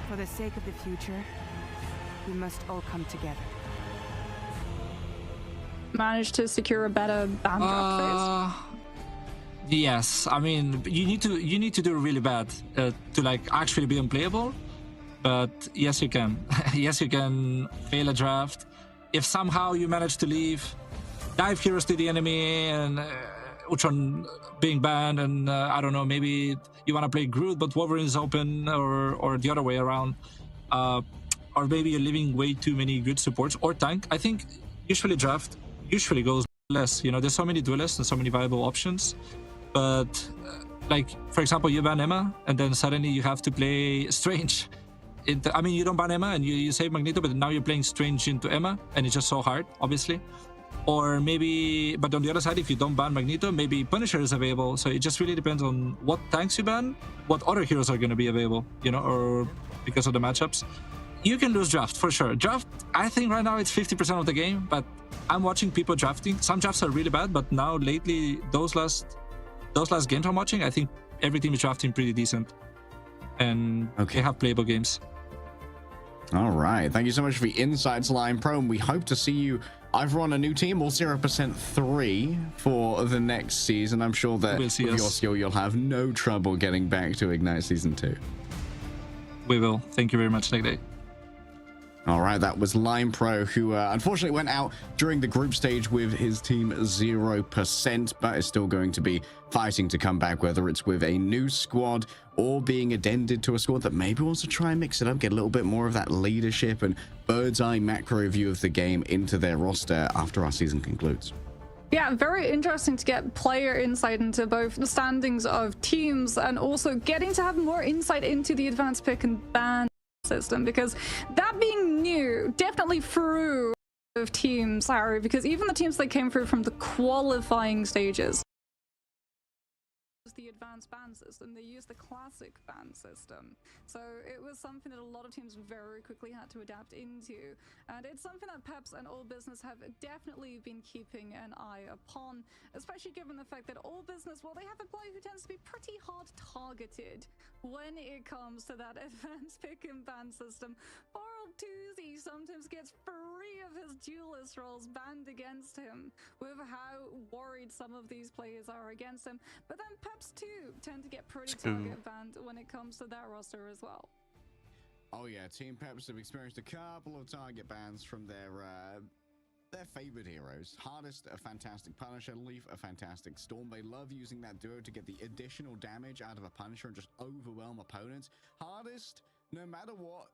For the sake of the future, we must all come together. Managed to secure a better ban draft phase? Yes, I mean you need to do really bad to like actually be unplayable. But yes, you can. Yes, you can fail a draft. If somehow you manage to leave, dive heroes to the enemy, and Ultron being banned, and I don't know, maybe you want to play Groot, but Wolverine is open, or the other way around, or maybe you're leaving way too many good supports or tank. I think usually draft goes less. You know, there's so many duelists and so many viable options, but like for example, you ban Emma, and then suddenly you have to play Strange. I mean, you don't ban Emma and you save Magneto, but now you're playing Strange into Emma, and it's just so hard, obviously. Or maybe, but on the other side, if you don't ban Magneto, maybe Punisher is available. So it just really depends on what tanks you ban, what other heroes are going to be available, you know, or because of the matchups. You can lose draft for sure. Draft, I think right now it's 50% of the game, but I'm watching people drafting. Some drafts are really bad, but now lately, those last games I'm watching, I think every team is drafting pretty decent, and they have playable games. All right. Thank you so much for the insights, Lion Pro. And we hope to see you either on a new team or 0% 3 for the next season. I'm sure that with your skill, you'll have no trouble getting back to Ignite Season 2. We will. Thank you very much, Nick. All right, that was Lime Pro, who unfortunately went out during the group stage with his team 0%, but is still going to be fighting to come back, whether it's with a new squad or being addended to a squad that maybe wants to try and mix it up, get a little bit more of that leadership and bird's eye macro view of the game into their roster after our season concludes. Yeah, very interesting to get player insight into both the standings of teams and also getting to have more insight into the advanced pick and ban system, because that being new definitely threw of teams, Harry, because even the teams that came through from the qualifying stages, the advanced ban system, they used the classic ban system, so it was something that a lot of teams very quickly had to adapt into, and it's something that Peps and All Business have definitely been keeping an eye upon, especially given the fact that All Business, well, they have a player who tends to be pretty hard targeted when it comes to that advanced pick and ban system. Poor old Tuesday sometimes gets 3 of his duelist rolls banned against him with how worried some of these players are against him, but then Peps too tend to get pretty target banned when it comes to that roster as well. Oh yeah, Team Peps have experienced a couple of target bans from their favorite heroes. Hardest, a fantastic Punisher. Leaf, a fantastic Storm. They love using that duo to get the additional damage out of a Punisher and just overwhelm opponents. Hardest, no matter what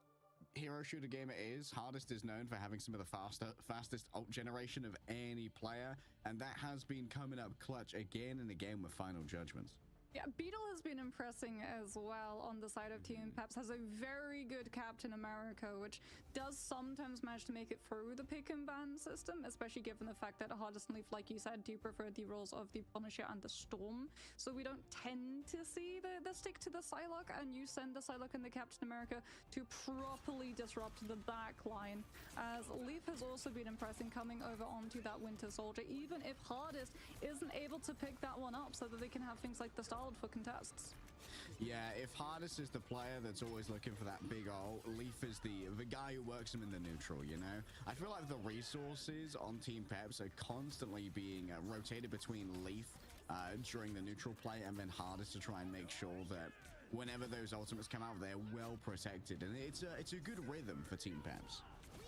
hero shooter game it is, Hardest is known for having some of the fastest ult generation of any player, and that has been coming up clutch again and again with Final Judgments. Yeah, Beetle has been impressing as well on the side of Team Peps. Has a very good Captain America, which does sometimes manage to make it through the pick and ban system, especially given the fact that Hardest and Leaf, like you said, do prefer the roles of the Punisher and the Storm. So we don't tend to see the stick to the Psylocke, and you send the Psylocke and the Captain America to properly disrupt the back line. As Leaf has also been impressing coming over onto that Winter Soldier, even if Hardest isn't able to pick that one up so that they can have things like the Star for contests. Yeah, if Hardest is the player that's always looking for that big ult, Leaf is the guy who works him in the neutral, you know? I feel like the resources on Team Peps are constantly being rotated between Leaf during the neutral play and then Hardest to try and make sure that whenever those ultimates come out, they're well protected. And it's a good rhythm for Team Peps.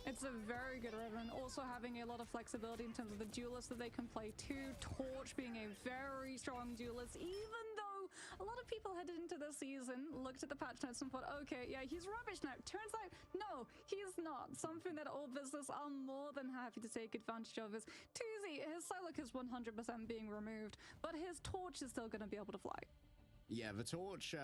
It's a very good rhythm, and also having a lot of flexibility in terms of the duelists that they can play too. Torch being a very strong duelist, even though a lot of people headed into this season, looked at the patch notes and thought, okay, yeah, he's rubbish now. Turns out, no, he's not. Something that All Business are more than happy to take advantage of is Tuesday, his Psylocke is 100% being removed, but his Torch is still going to be able to fly. Yeah, the Torch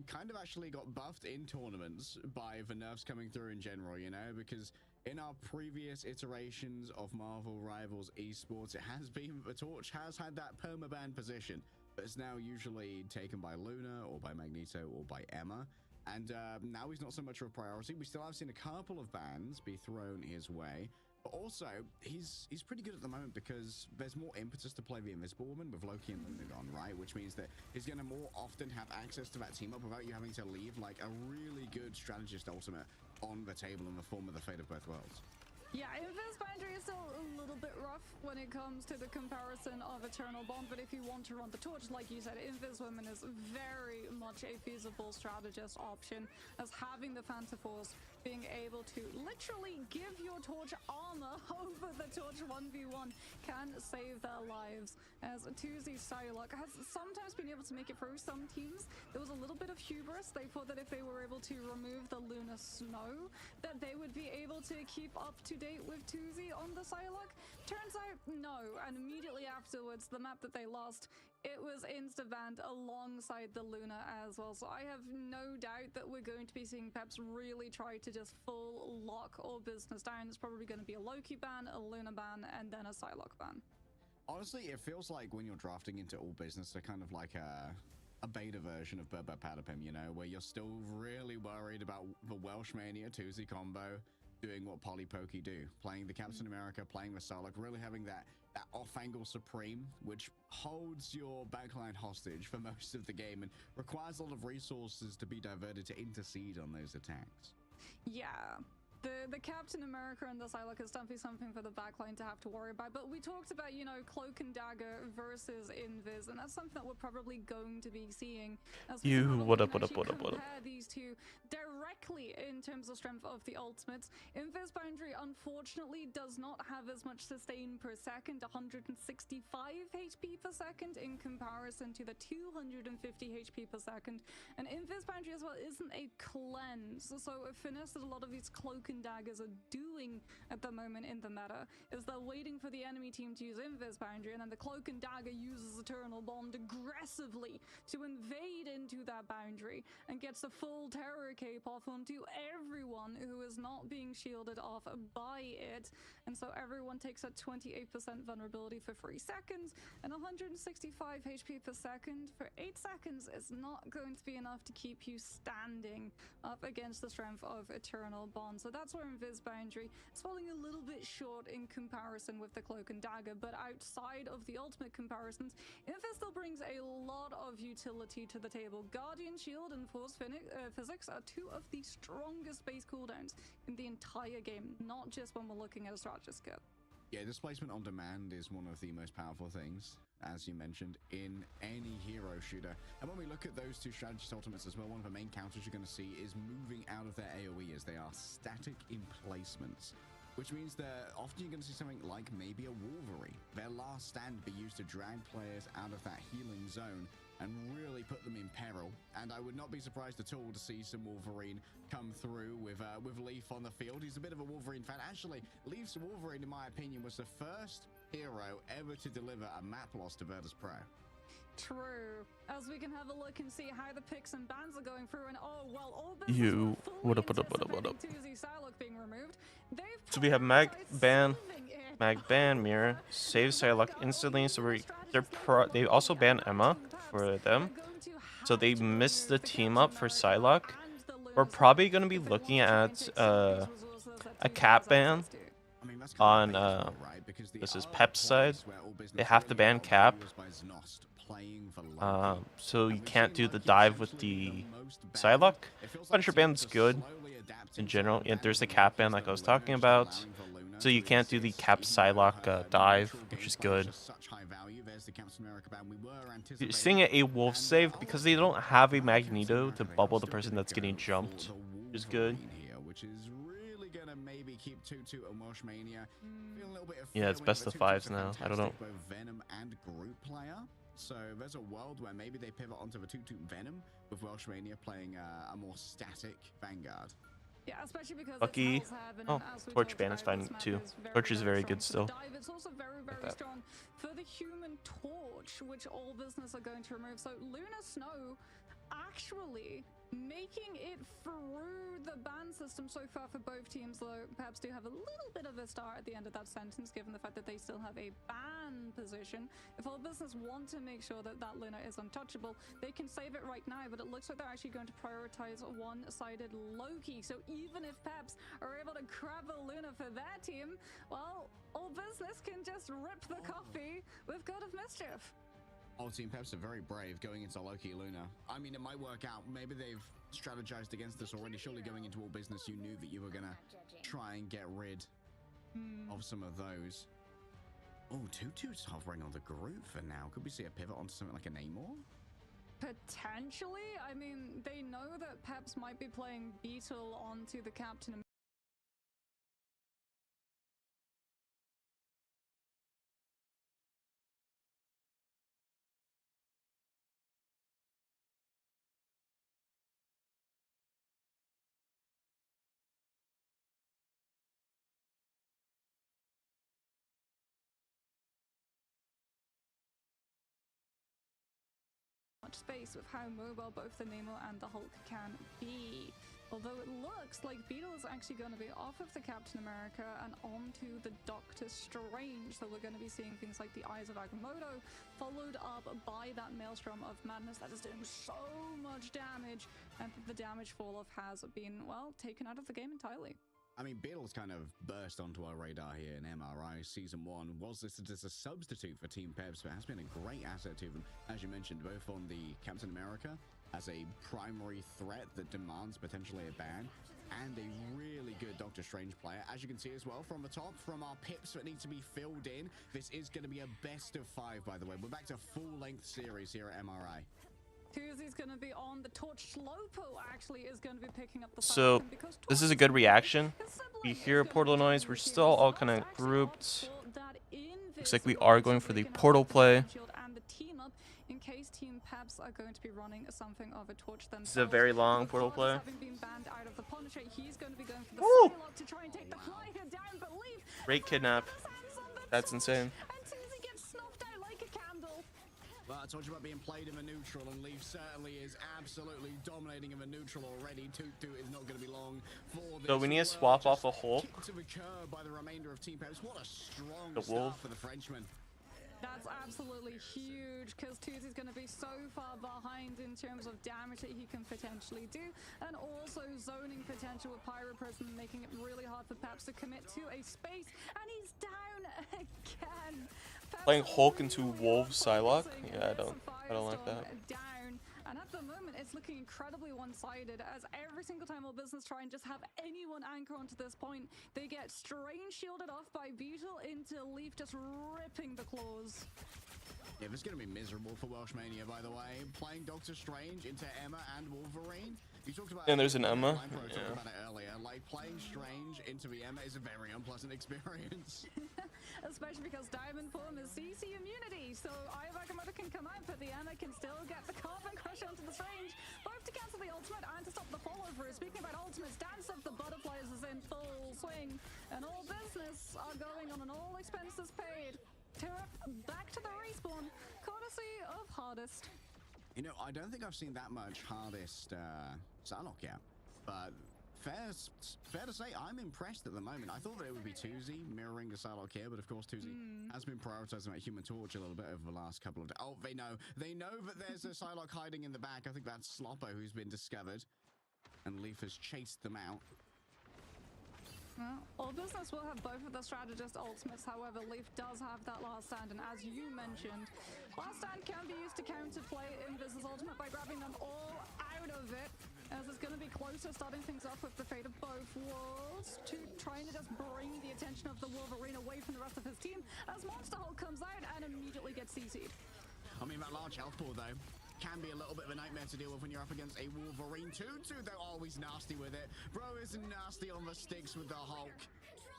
kind of actually got buffed in tournaments by the nerfs coming through in general, you know, because in our previous iterations of Marvel Rivals Esports, it has been the Torch has had that permaban position, but it's now usually taken by Luna or by Magneto or by Emma, and now he's not so much of a priority. We still have seen a couple of bans be thrown his way, But also, he's pretty good at the moment because there's more impetus to play the Invisible Woman with Loki and Luna gone, right? Which means that he's going to more often have access to that team up without you having to leave like a really good strategist ultimate on the table in the form of the Fate of Both Worlds. Yeah, Invis Boundary is still a little bit rough when it comes to the comparison of Eternal Bond, but if you want to run the torch, like you said, Invis Woman is very much a feasible strategist option, as having the Phantom Force being able to literally give your torch armor over the torch 1v1 can save their lives, as 2Z Psylocke has sometimes been able to make it through some teams. There was a little bit of hubris. They thought that if they were able to remove the Lunar Snow, that they would be able to keep up to date with 2Z on the Psylocke. Turns out, no, and immediately afterwards, the map that they lost, it was insta-banned alongside the Luna as well. So I have no doubt that we're going to be seeing Peps really try to just full lock all business down. It's probably going to be a Loki ban, a Luna ban, and then a Psylocke ban. Honestly, it feels like when you're drafting into all business, they're kind of like a beta version of Burba Padapim, you know, where you're still really worried about the Welsh Mania 2Z combo doing what Polly Pokey do, playing the Captain America, playing the Psylocke, really having that off-angle Supreme, which holds your backline hostage for most of the game and requires a lot of resources to be diverted to intercede on those attacks. Yeah. The Captain America and the Psylocke is definitely something for the backline to have to worry about. But we talked about, you know, Cloak and Dagger versus Invis, and that's something that we're probably going to be seeing as we compare these two directly in terms of strength of the ultimates. Invis Boundary, unfortunately, does not have as much sustain per second, 165 HP per second in comparison to the 250 HP per second. And Invis Boundary as well isn't a cleanse, so a finesse that a lot of these Cloak and Daggers are doing at the moment in the meta is they're waiting for the enemy team to use Invis Boundary, and then the Cloak and Dagger uses Eternal Bond aggressively to invade into that boundary and gets a full terror cape off onto everyone who is not being shielded off by it. And so everyone takes a 28% vulnerability for 3 seconds, and 165 HP per second for 8 seconds is not going to be enough to keep you standing up against the strength of Eternal Bond. So that's where Invis Boundary is falling a little bit short in comparison with the Cloak and Dagger, but outside of the ultimate comparisons, Invis still brings a lot of utility to the table. Guardian Shield and Force Physics are two of the strongest base cooldowns in the entire game, not just when we're looking at a strategist kit. Yeah, displacement on demand is one of the most powerful things, as you mentioned, in any hero shooter. And when we look at those two strategist ultimates as well, one of the main counters you're going to see is moving out of their AoE, as they are static emplacements, which means that often you're going to see something like maybe a Wolverine. Their last stand be used to drag players out of that healing zone and really put them in peril. And I would not be surprised at all to see some Wolverine come through with Leaf on the field. He's a bit of a Wolverine fan. Actually, Leaf's Wolverine, in my opinion, was the first hero ever to deliver a map loss to Virtus Pro. True. As we can have a look and see how the picks and bans are going through, and oh well, all what up? Psylocke being removed. So we have Mag ban, Mirror, save Psylocke instantly. So they also ban Emma for them. So they missed the team up for Psylocke. We're probably going to be looking at a cap ban on this is Pep's side. They have to ban cap. So you can't do the dive with the Psylocke. Punisher ban's good in general. Yeah, there's the cap ban like I was talking about. So you can't do the cap Psylocke dive, which is good. You're seeing a wolf save because they don't have a Magneto to bubble the person that's getting jumped, which is good. Yeah, it's best of 5s now. I don't know. Venom and group player. So there's a world where maybe they pivot onto the 2-2 Venom with Welshmania playing a more static Vanguard. Yeah, especially because Lucky. Oh, Torch ban is fine too. Torch is very good still. It's also very strong for the Human Torch, which all business are going to remove. So Lunar Snow actually making it through the ban system so far for both teams, though perhaps do have a little bit of a star at the end of that sentence, given the fact that they still have a ban position. If all business want to make sure that that Luna is untouchable, they can save it right now, but it looks like they're actually going to prioritize one-sided Loki. So even if Peps are able to grab a Luna for their team, well, all business can just rip the coffee with God of Mischief. Oh, Team Peps are very brave going into Loki Luna. I mean, it might work out. Maybe they've strategized against this already. Surely going into all business, you knew that you were going to try and get rid of some of those. Oh, Tutu's hovering on the group for now. Could we see a pivot onto something like a Namor? Potentially. I mean, they know that Peps might be playing Beetle onto the Captain America. Space with how mobile both the Namor and the Hulk can be. Although it looks like Beetle is actually going to be off of the Captain America and onto the Doctor Strange. So we're going to be seeing things like the Eyes of Agamotto, followed up by that Maelstrom of Madness that is doing so much damage, and the damage fall-off has been, well, taken out of the game entirely. I mean, Beetle's kind of burst onto our radar here in MRI. Season 1 was listed as a substitute for Team Peps, but has been a great asset to them, as you mentioned, both on the Captain America as a primary threat that demands potentially a ban, and a really good Doctor Strange player. As you can see as well from the top, from our pips that need to be filled in, this is going to be a best of 5, by the way. We're back to full-length series here at MRI. Koozy's going to be on the torch. Slowpo actually is going to be picking up the So this is a good reaction. We hear portal noise. We're still all kind of grouped. Looks like we are going for the portal play. In case Team Peps are going to be running something of a torch themselves. This is a very long portal play. Woo! Great kidnap. That's insane. Well, I told you about being played in the neutral, and Leaf certainly is absolutely dominating in the neutral already. Tutu is not going to be long for this. So we need to swap off a Hulk. To the curb by the remainder of Team Peps. What a strong The start Wolf. for the Frenchman. That's absolutely huge, because Tuzi's going to be so far behind in terms of damage that he can potentially do, and also zoning potential with Pyro Prism, making it really hard for Peps to commit to a space, and he's down again. Peps Playing Hulk into really Wolf not Psylocke? focusing, Yeah, and I there's don't a like that. Firestorm down, and at the moment it's looking incredibly one-sided, as every single time all business try and just have anyone anchor onto this point, they get Strange shielded off by Beetle into Leaf, just ripping the claws. Yeah, this is going to be miserable for Welsh Mania, by the way. Playing Doctor Strange into Emma and Wolverine. You talked about And there's an Emma. Talked Yeah. about it earlier. Like, playing Strange into the Emma is a very unpleasant experience. Especially because Diamond Form is CC immunity, so Eye of Agamotto can come out, but the Emma can still get the Carbon Crush onto the Strange, both to cancel the ultimate and to stop the follow-through. Speaking about ultimates, Dance of the Butterflies is in full swing, and all business are going on an all expenses paid trip back to the respawn, courtesy of Hardest. You know, I don't think I've seen that much Hardest Psylocke yet, but fair to say, I'm impressed at the moment. I thought that it would be Tuzi mirroring the Psylocke here, but of course Tuzi has been prioritizing that Human Torch a little bit over the last couple of days. Oh, they know that there's a Psylocke hiding in the back. I think that's Sloppo who's been discovered, and Leaf has chased them out. Well, all business will have both of the strategist ultimates, however, Leaf does have that last stand, and as you mentioned, last stand can be used to counterplay in business ultimate by grabbing them all out of it, as it's going to be closer, starting things off with the fate of both worlds, to trying to just bring the attention of the Wolverine away from the rest of his team, as Monster Hulk comes out and immediately gets CC'd. I mean, that large health pool, though, can be a little bit of a nightmare to deal with when you're up against a Wolverine. Tutu, they're always nasty with it. Bro is nasty on the sticks with the Hulk.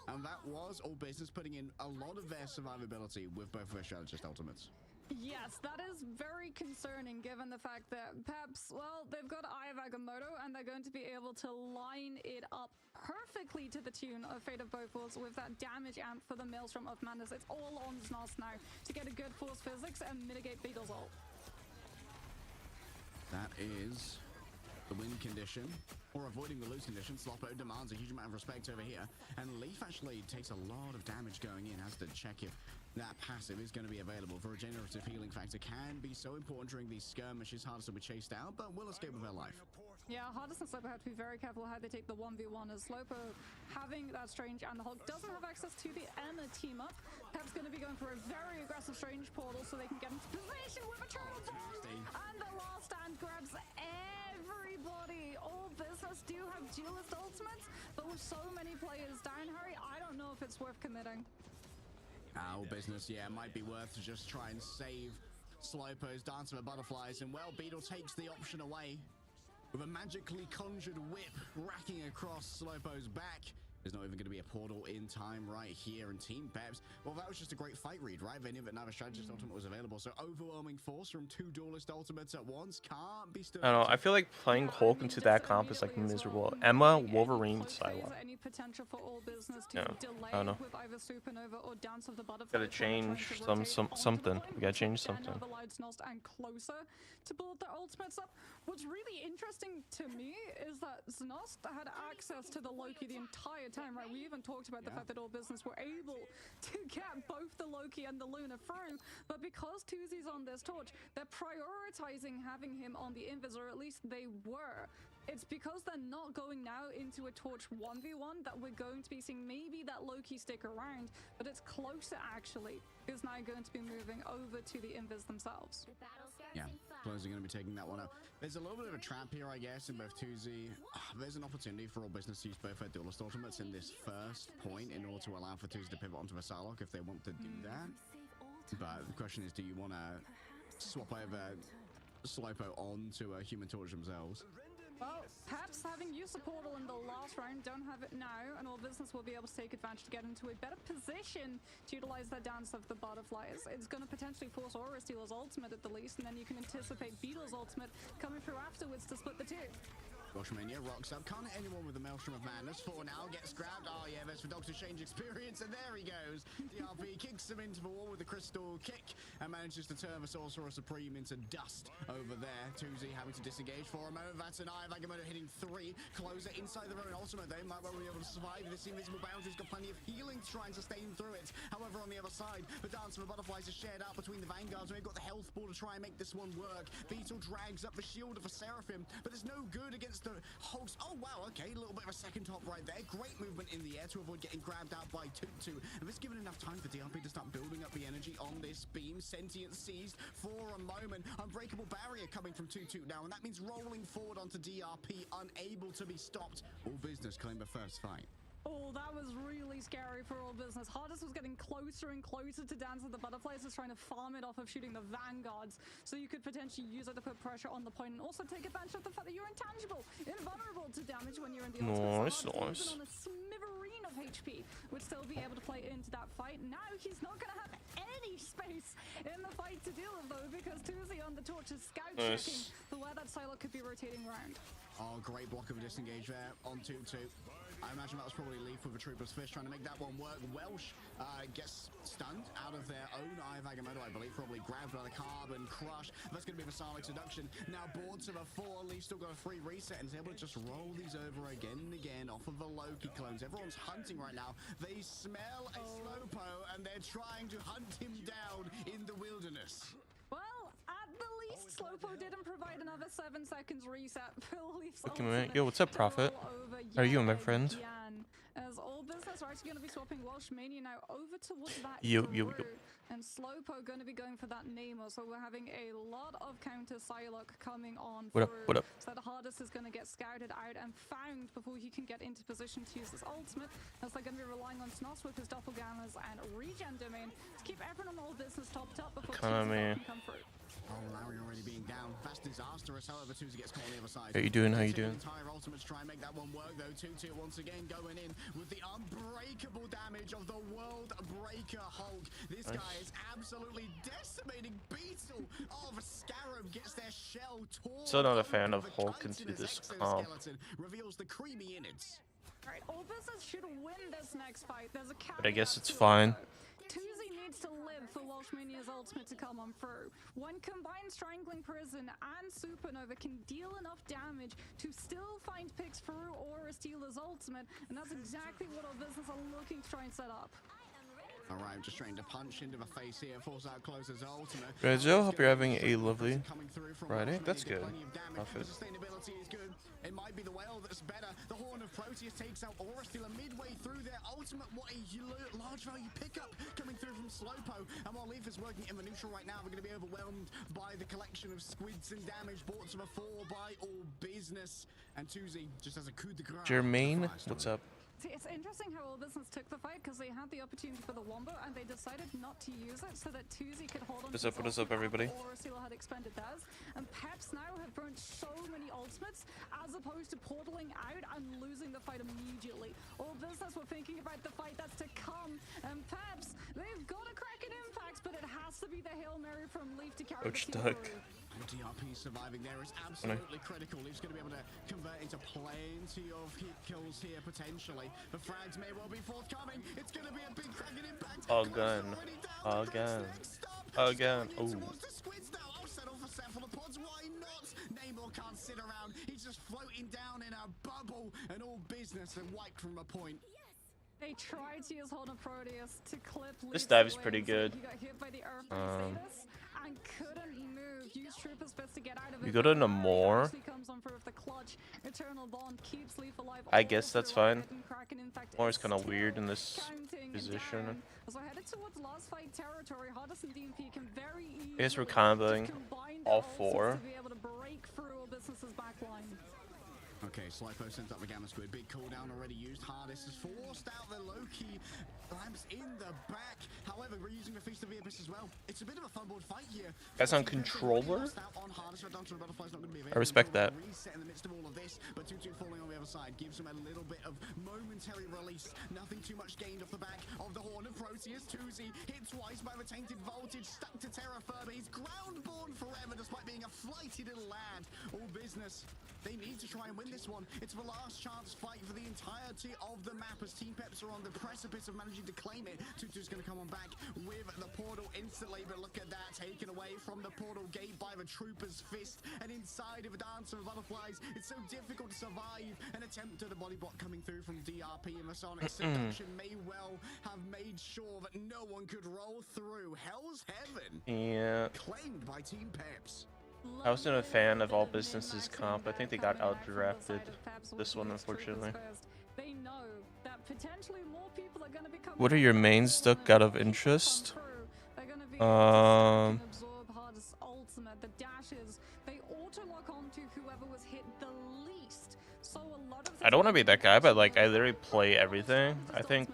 And that was all business, putting in a lot of their survivability with both of their strategist ultimates. Yes, that is very concerning, given the fact that Peps, well, they've got Eye of Agamotto, and they're going to be able to line it up perfectly to the tune of Fate of Both Worlds with that damage amp for the Maelstrom of Madness. It's all on Snos now to get a good force physics and mitigate Beetle's ult. That is the win condition, or avoiding the lose condition. Sloppo demands a huge amount of respect over here, and Leaf actually takes a lot of damage going in. Has to check if that passive is going to be available. For regenerative healing factor can be so important during these skirmishes. Hardest will be chased out, but will escape with their life. Yeah, Hardest and Slowpo have to be very careful how they take the 1v1, as Slowpo, having that Strange and the Hulk, doesn't have access to the EMEA team up. Pep's going to be going for a very aggressive Strange portal so they can get into position with a turtle bomb. And the last stand grabs everybody. All Business do have duelist ultimates, but with so many players down, Harry, I don't know if it's worth committing. All Business, yeah, might be worth to just try and save Slowpo's Dance of the Butterflies, and well, Beetle takes the option away with a magically conjured whip racking across Slowpo's back. There's not even going to be a portal in time right here. And Team Peps, well, that was just a great fight read, right? They knew that neither strategist ultimate was available, so overwhelming force from two duelist ultimates at once can't be stood. I don't know. I feel like playing Hulk into that comp is like miserable. EMEA, Wolverine, Psylocke. Yeah, I don't know. Gotta change something. We gotta change something. And closer to build their ultimates up. What's really interesting to me is that Znost had access to the Loki the entire time, right? We even talked about the fact that All Business were able to get both the Loki and the Luna through, but because Tuzi's on this torch, they're prioritizing having him on the Invis, or at least they were. It's because they're not going now into a torch 1v1 that we're going to be seeing maybe that Loki stick around, but it's closer actually, is now going to be moving over to the Invis themselves. Yeah, Close are going to be taking that one out. There's a little bit of a trap here, I guess, in both Tuzi. There's an opportunity for All Business to use both their duelist ultimates in this first point in order to allow for Tuzi to pivot onto a Psylocke if they want to do that. But the question is, do you want to swap over Slowpo onto a Human Torch themselves? Well, perhaps having used the portal in the last round, don't have it now, and All Business will be able to take advantage to get into a better position to utilize that Dance of the Butterflies. It's going to potentially force Aura Stealer's ultimate at the least, and then you can anticipate Beetle's ultimate coming through afterwards to split the two. Bushmania rocks up, can't hit anyone with the Maelstrom of Madness. For now, gets grabbed. Oh yeah, there's for Doctor Strange experience, and there he goes. DRP kicks him into the wall with the crystal kick and manages to turn the Sorcerer Supreme into dust over there. Tuzi having to disengage for a moment. That's an Eye of Agamotto hitting 3. Closer inside their own ultimate. They might well be able to survive. This invisible boundary's got plenty of healing to try and sustain through it. However, on the other side, the Dance of the Butterflies is shared out between the Vanguards. They've got the health ball to try and make this one work. Beetle drags up the shield of a Seraphim, but it's no good against the Hulks. Oh wow, okay, a little bit of a second top right there. Great movement in the air to avoid getting grabbed out by Tutu. And this given enough time for DRP to start building up the energy on this beam. Sentient seized for a moment. Unbreakable barrier coming from Tutu now, and that means rolling forward onto DRP, unable to be stopped. All Business claim the first fight. Oh, that was really scary for All Business. Hardest was getting closer and closer to Dance of the Butterflies, just trying to farm it off of shooting the Vanguards, so you could potentially use it to put pressure on the point and also take advantage of the fact that you're intangible, invulnerable to damage when you're in the ultimate. Nice. On a smithereene of HP, would still be able to play into that fight. Now he's not going to have any space in the fight to deal with, though, because Tuzi on the torch is scout checking for where that Psylocke could be rotating around. Oh, great block of a disengage there on Tutu. I imagine that was probably Leaf with a Trooper's Fist trying to make that one work. Welsh gets stunned out of their own Eye of Agamotto, I believe, probably grabbed by the Carbon Crush. That's going to be the Psylocke Seduction. Now board to the 4. Leaf still got a free reset and is able to just roll these over again and again off of the Loki clones. Everyone's hunting right now. They smell a Slowpo and they're trying to hunt him down in the wilderness. Well, at the least, Slowpo didn't provide another 7 seconds reset. Yo, what's up, Prophet? How are you, my friend? As All Business are actually going to be swapping Welsh Mania now over towards that Yo. and Slowpo going to be going for that Nemo, so we're having a lot of counter Psylocke coming on What up? so the Hardest is going to get scouted out and found before he can get into position to use this ultimate, as they're going to be relying on Snos with his doppelgangers and regen domain to keep everyone on All Business topped up before Tuzi can come through. Oh, Larry already being down. That's disastrous. However, Tuzi gets caught on the other side. How you doing? Entire ultimate to try and make that one work, though. Tutu once again going in with the unbreakable damage of the World Breaker Hulk. This guy is absolutely decimating Beetle. Oh, the Scarab gets their shell torn. Still not a fan of Hulk into this comp. Reveals the creamy innards. Alright, All Business should win this next fight. There's a But I guess it's fine. Tuzi needs to live for Welshmania's ultimate to come on through. One combined Strangling Prison and Supernova can deal enough damage to still find picks through Aura Stealer's ultimate, and that's exactly what our business are looking to try and set up. Alright, just trying to punch into the face here, force out Closer's ultimate. Joe, hope you're having a lovely Friday. That's good. Sustainability is good. It might be the whale that's better. The Horn of Proteus takes out Aura Stealer midway through their ultimate. What a large value pickup coming through from Slowpo. And while Leaf is working in the neutral right now, we're going to be overwhelmed by the collection of squids and damage brought to the fore by All Business. And Tuzi just has a coup de grace. Jermaine, what's up? See, it's interesting how All Business took the fight because they had the opportunity for the wombo and they decided not to use it so that Tuzi could hold on. What is up, everybody? Aura Stealer had expended theirs, and Peps now have burnt so many ultimates as opposed to portaling out and losing the fight immediately. All Business were thinking about the fight that's to come, and Peps, they've got a crack at impacts, but it has to be the Hail Mary from Leaf to carry Coach the team Duck. through. DRP surviving there is absolutely critical. He's going to be able to convert into plenty of hit kills here potentially. The frags may well be forthcoming. It's going to be a big cracking impact. Again. Ooh. Why not? Namor can't sit around. He's just floating down in a bubble, and All Business and wiped from a point. They tried to use Hold of Proteus to clip This Leaf's dive is wings. pretty good. He got hit by the Earthbound status and couldn't move. Used Trooper's best to get out of it. You go to Namor. Actually comes on through with the clutch. Eternal Bond keeps Leaf alive. I guess that's fine. Namor is It's kind of still weird in this counting position. down. As we're headed towards last fight territory, Hardest and DMP can very easily I guess we're comboing just combine all their ultimates four. to be able to break through All Business's backline. Okay, Slipo sends up the Gamma Squid. Big cooldown already used. Hardest has forced out the low-key lamps in the back. However, we're using the Feast of the Abyss as well. It's a bit of a fun board fight here. That's on controller? I respect that. Reset in the midst of all of this, but 2-2 falling on the other side gives him a little bit of momentary release. Nothing too much gained off the back of the Horn of Proteus. Tuzi hit twice by the Tainted Voltage, stuck to Terra Firma. He's ground-born forever despite being a flighty little lad. All Business, they need to try and win this one. It's the last chance fight for the entirety of the map as Team Peps are on the precipice of managing to claim it. 2-2's going to come on back with the portal instantly, but look at that, taken away from the portal gate by the Trooper's fist, and inside of a dance of butterflies, it's so difficult to survive. An attempt at a body block coming through from DRP, and the Sonic Seduction may well have made sure that no one could roll through. Hell's Heaven, Yeah. claimed by Team Peps. I wasn't a fan of All Business's comp. I think they got outdrafted this one, unfortunately. They know that potentially more people are going to be coming. What are your mains, Duck, out of interest? Absorb Hardest ultimate, the dashes, they auto lock onto whoever was hit the least. So a lot of I don't want to be that guy, but like I literally play everything. I think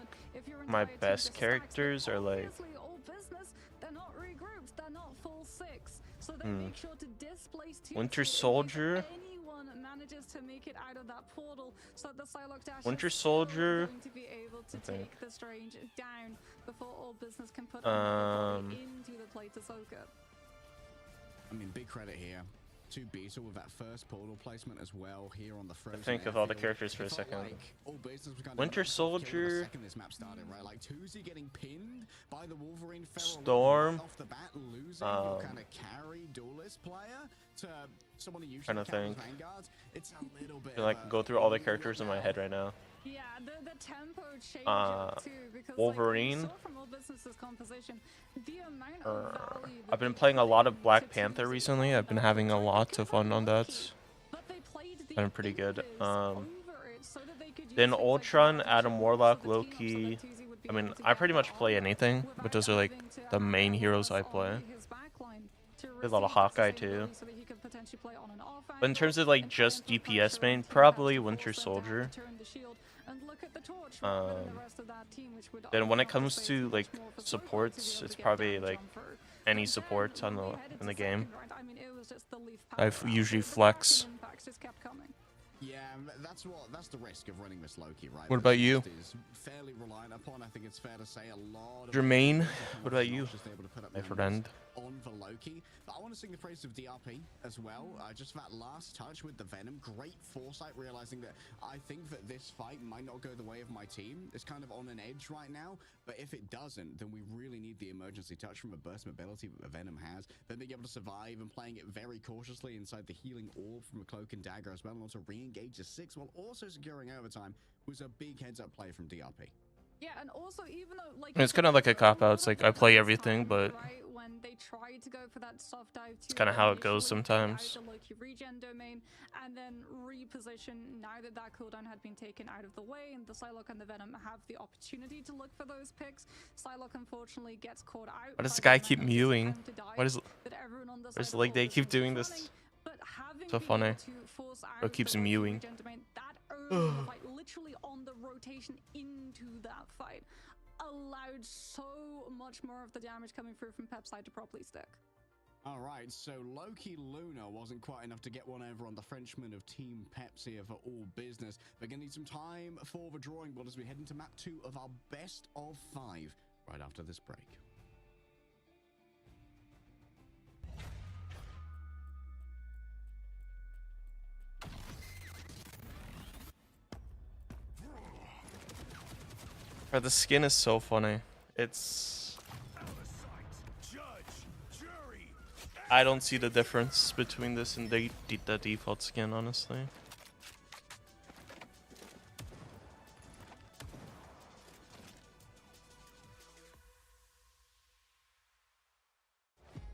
my best characters are like All Business, they're not regrouped, they're not full six. So they make sure to displace two Winter teams if Soldier. anyone manages to make it out of that portal, so the Psylocke dash Winter is still Soldier, going to be able to I think. take the Strange down before All Business can put into the play to soak it. I mean, big credit here to Beetle with that first portal placement as well here on the frozen think of all the airfield. characters for a It felt second. like All Business was kind of Winter killing the Soldier. second this map started, right? Like Tuzi getting pinned by the Wolverine Feral Storm. right off the bat, losing your kind of carry duelist player to someone who usually Trying to carries think. Vanguards. It's a little bit I feel like go through all the characters in my head right now. Yeah, the tempo changes too, because Wolverine. like, you saw from All Business's composition, the amount of value I've been that playing a they lot of bring Black to Panther Tuzi recently. I've been having a lot of fun on that. but they played the Been pretty good. impetus over it so that they could use Then things like Ultron, Magic Adam so Warlock, the team up so that Loki. Tuzi would be I mean, able to I get pretty much on play anything, but without those are like having to the main have heroes I on play. his backline to There's a lot of receive Hawkeye sustainability too. so that he could potentially play on an off But in terms of like and just put DPS pressure main, on Team probably Peps to Winter force them down Soldier. to turn the shield and look at the torch rather than the rest of that team, which would Then when it open up comes space to much like more for Slowpoke to be supports, able it's to get probably damage like on through. any But support then on when we the headed in the to game. second round, I mean, it was just the Leaf I power usually round. The flex. cracking impacts just kept coming. Yeah, that's the risk of running this Loki, right? What The about you? cost is fairly reliant upon, I think it's fair to say, a lot of Jermaine, players what are about you, just able to put up my numbers. friend? on the Loki. But I want to sing the praise of DRP as well. Just for that last touch with the Venom. Great foresight, realizing that I think that this fight might not go the way of my team. It's kind of on an edge right now. But if it doesn't, then we really need the emergency touch from a burst mobility that the Venom has. Then being able to survive and playing it very cautiously inside the healing orb from a Cloak and Dagger as well. And also re-engage the 6 while also securing overtime was a big heads-up play from DRP. Yeah, and also even though like It's kind of like a cop-out. It's like I play everything, but right when they try to go for that soft dive, it's kind of how it goes sometimes. The Loki regen domain and then reposition now that that cooldown had been taken out of the way, and the Psylocke and the Venom have the opportunity to look for those picks. Psylocke unfortunately gets caught out. Why does the guy keep mewing? Why does like they keep doing this? So funny. Bro keeps mewing. Fight, literally on the rotation into that fight, allowed so much more of the damage coming through from Pep's side to properly stick. All right, so Loki Luna wasn't quite enough to get one over on the Frenchman of Team Peps here for all business. We're going to need some time for the drawing board as we head into map 2 of our best of 5 right after this break. Bro, the skin is so funny. It's... I don't see the difference between this and the default skin, honestly.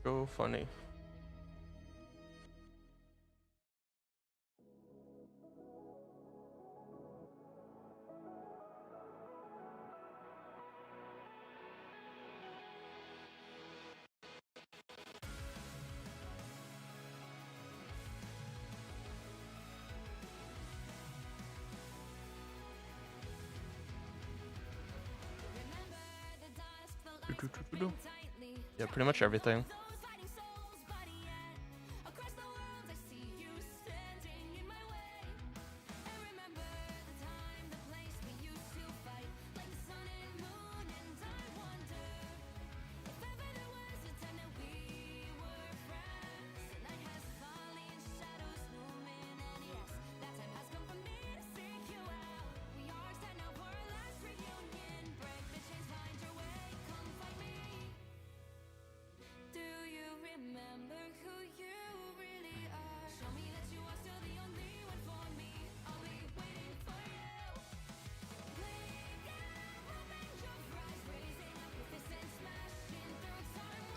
So funny. Yeah, pretty much everything.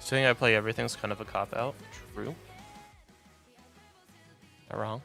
Saying I play everything's kind of a cop-out. True. Not wrong.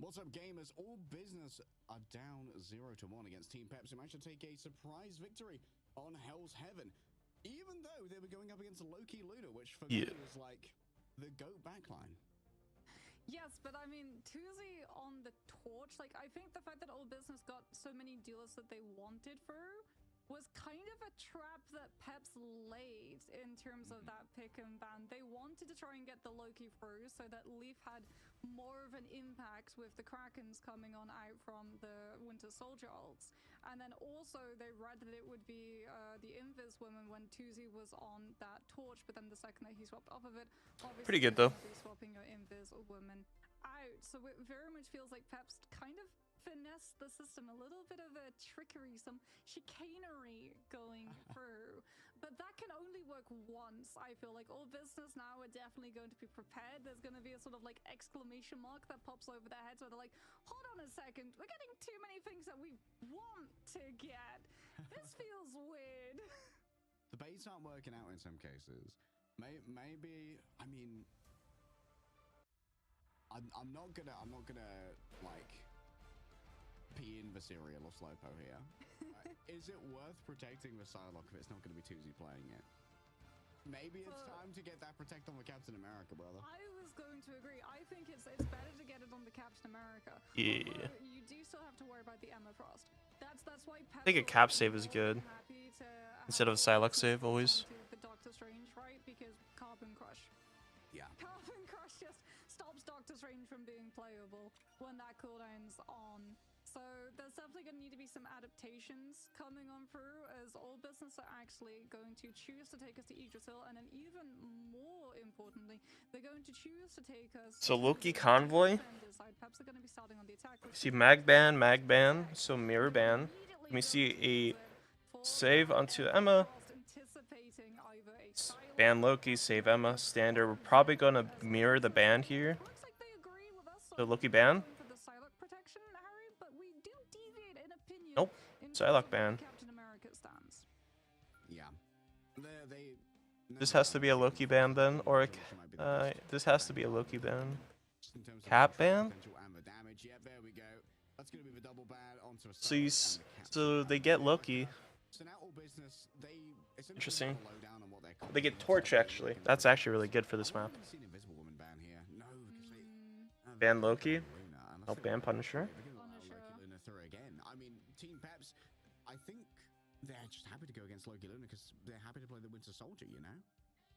What's up, gamers? All business are down 0-1 against Team Peps, who managed to take a surprise victory on Hell's Heaven, even though they were going up against Loki Luna, which for me is like the GOAT backline. Yes, but I mean, Tuesday on the torch, like, I think the fact that All Business got so many dealers that they wanted through was kind of a trap that Peps laid in terms of that pick and ban. They wanted to try and get the Loki through so that Leaf had more of an impact with the Krakens coming on out from the Winter Soldier ults. And then also they read that it would be the Invis woman when Tuzi was on that torch, but then the second that he swapped off of it, obviously Pretty good, though. you're gonna be swapping your Invis woman out. So it very much feels like Peps kind of finesse the system, a little bit of a trickery, some chicanery going through, but that can only work once. I feel like all business now are definitely going to be prepared. There's going to be a sort of like exclamation mark that pops over their heads where they're like, hold on a second, we're getting too many things that we want to get. This feels weird. The baits aren't working out in some cases. Maybe, I mean, I'm not gonna like pee in the cereal or Slowpo here. Is it worth protecting the Psylocke if it's not going to be Tuzi playing it? Maybe it's time to get that protect on the Captain America, brother. I was going to agree. I think it's better to get it on the Captain America. Yeah. Although you do still have to worry about the Emma Frost. That's why I think a cap save is good instead of a Psylocke save always. The Doctor Strange, right? Because Carbon Crush. Yeah. Carbon Crush just stops Doctor Strange from being playable when that cooldown's on. So there's definitely going to need to be some adaptations coming on through, as all business are actually going to choose to take us to Yggdrasil, and then even more importantly, they're going to choose to take us. So Loki Convoy. Peps are going to be starting on the attack. See mag ban, so mirror ban. Let me see a save onto Emma. Ban Loki, save Emma. Standard. We're probably gonna mirror the ban here. The Loki ban. Nope. Psylocke ban. Yeah. This has to be a Loki ban then, or this has to be a Loki ban. Cap ban. So they get Loki. Interesting. They get Torch actually. That's actually really good for this map. Ban Loki. Oh, ban Punisher. Team Peps, I think they're just happy to go against Loki Luna because they're happy to play the Winter Soldier, you know?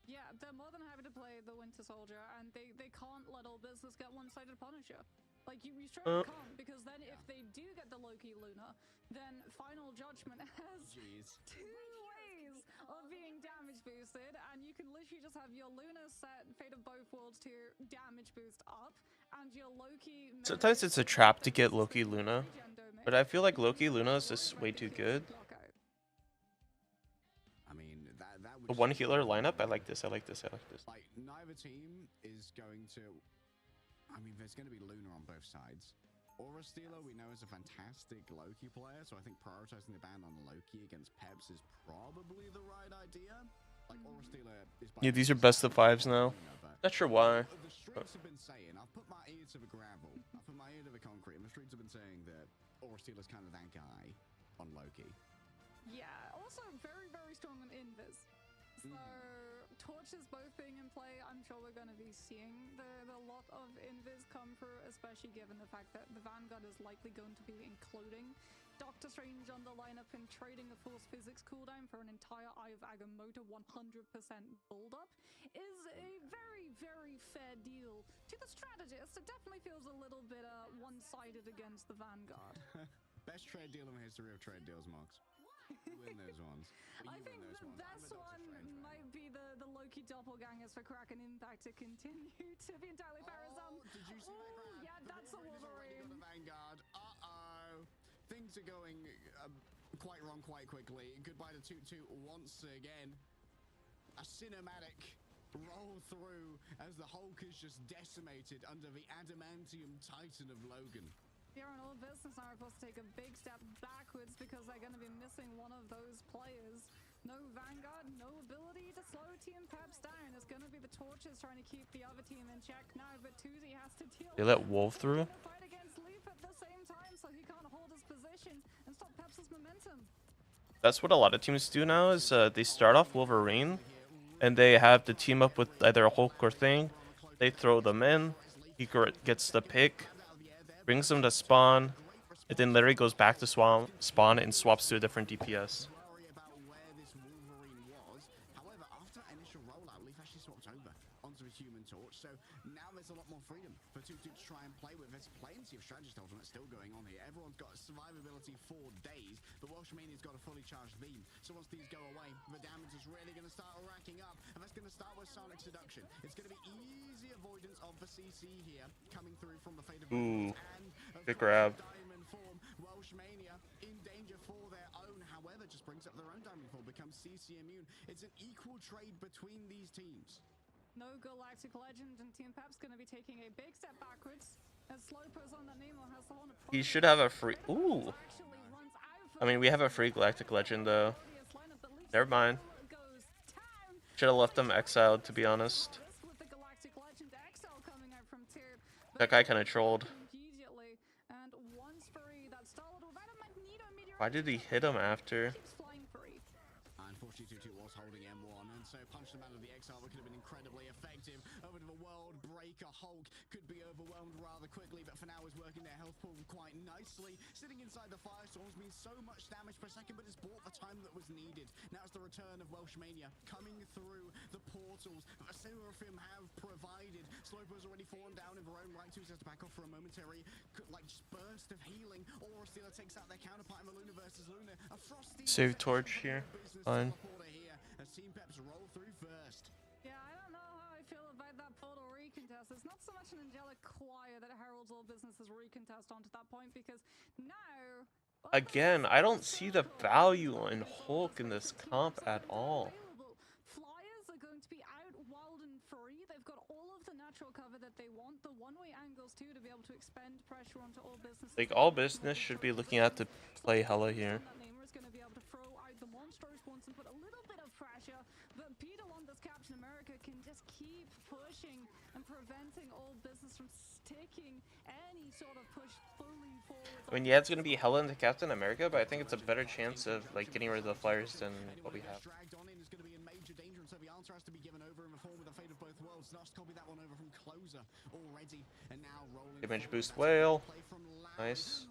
Yeah, they're more than happy to play the Winter Soldier, and they can't let all business get one-sided Punisher. Like, you straight up can't, because then if they do get the Loki Luna, then Final Judgment has two ways of being damage boosted, and you can literally just have your Luna set Fate of Both Worlds to damage boost up, and your Loki... Sometimes it's a trap to get Loki Luna, but I feel like Loki Luna is just way too good. I mean, that A one healer lineup? I like this, I like this, I like this. Like, neither team is going to... I mean, there's going to be Luna on both sides. Aura Stealer, we know, is a fantastic Loki player, so I think prioritizing the ban on Loki against Peps is probably the right idea. Like, Aura Stealer is... Yeah, these are best of fives now. Not sure why. The streets have been saying, I've put my ear to the gravel, I've put my ear to the concrete, and the streets have been saying that Aura Stealer's kind of that guy on Loki. Yeah, also very, very strong on Invis. So, torches both being in play, I'm sure we're going to be seeing the lot of Invis come through, especially given the fact that the Vanguard is likely going to be including Doctor Strange on the lineup and trading a Force Physics cooldown for an entire Eye of Agamotto 100% build-up is a very, very fair deal to the strategist. It definitely feels a little bit one-sided against the Vanguard. Best trade deal in the history of trade deals, Mox. You win those ones. I think the best one might be the Loki doppelgangers for Kraken Impact to continue to be entirely fair. Did you see that grab? Yeah, that's a Wolverine. The Vanguard. Uh-oh. Things are going quite wrong quite quickly. Goodbye to Toot Toot once again. A cinematic roll through as the Hulk is just decimated under the adamantium titan of Logan. Here on All Business are supposed to take a big step backwards because they're going to be missing one of those players. No Vanguard, no ability to slow Team Peps down. It's going to be the Torches trying to keep the other team in check now, but Tuzi has to deal. They let Wolf through? Fight against Leaf at the same time, so he can't hold his position and stop Peps' momentum. That's what a lot of teams do now, is they start off Wolverine, and they have to team up with either a Hulk or Thing. They throw them in, he gets the pick, brings them to spawn, and then literally goes back to spawn and swaps to a different DPS. now there's a lot more freedom for 2-2 to try and play with. There's plenty of strategist ultimates still going on here. Everyone's got survivability for days, but Welshmania's got a fully charged beam. So once these go away, the damage is really going to start racking up, and that's going to start with Sonic Seduction. It's going to be easy avoidance of the CC here, coming through from the Fate of Ooh, and good grab. Diamond form. Welshmania in danger for their own, however, just brings up their own diamond form, becomes CC immune. It's an equal trade between these teams. No Galactic Legend, and Team Pep's going to be taking a big step backwards. As Slowpo's on that Nemo has the one. He should have a free. Ooh. I mean, we have a free Galactic Legend though. Never mind. Should have left them exiled, to be honest. That guy kind of trolled. Why did he hit him after? Unfortunately, 2-2 was holding M1, and so punched him out of the exile, but could have been incredibly effective. Over to the World Breaker. Hulk could be overwhelmed rather quickly, but for now is working their health pool quite nicely. Sitting inside the Firestorms means so much damage per second, but it's bought the time that was needed. Now it's the return of Welshmania coming through the portals that Seraphim have provided. Slowpo's already fallen down in their own right. 2 sets back off for a momentary burst of healing. Aura Stealer takes out their counterpart in the Luna versus Luna. A Frosty Save Torch here. Fine. As Team Peps roll through first. Yeah, I don't know how I feel about that portal recontest. It's not so much an angelic choir that heralds all businesses recontest onto that point, because now Again, I don't see the value in Hulk in this comp at all. Flyers are going to be out wild and free. They've got all of the natural cover that they want. The one-way angles too, to be able to expend pressure onto all businesses. Like, all business should be looking at to play Hella here. Is going to be able to throw out the monsters once and put a little bit of pressure, but Peter Londa's Captain America can just keep pushing and preventing all business from sticking any sort of push fully forward. I mean, yeah, it's gonna be Hella into Captain America, but I think it's a better chance of like getting rid of the Flyers than what we have. Dragged on in is going to be in major danger, and so the answer has to be given over in the form of the Fate of Both Worlds. Just copy that one over from Closer already, and now rolling. Damage boost whale. Nice.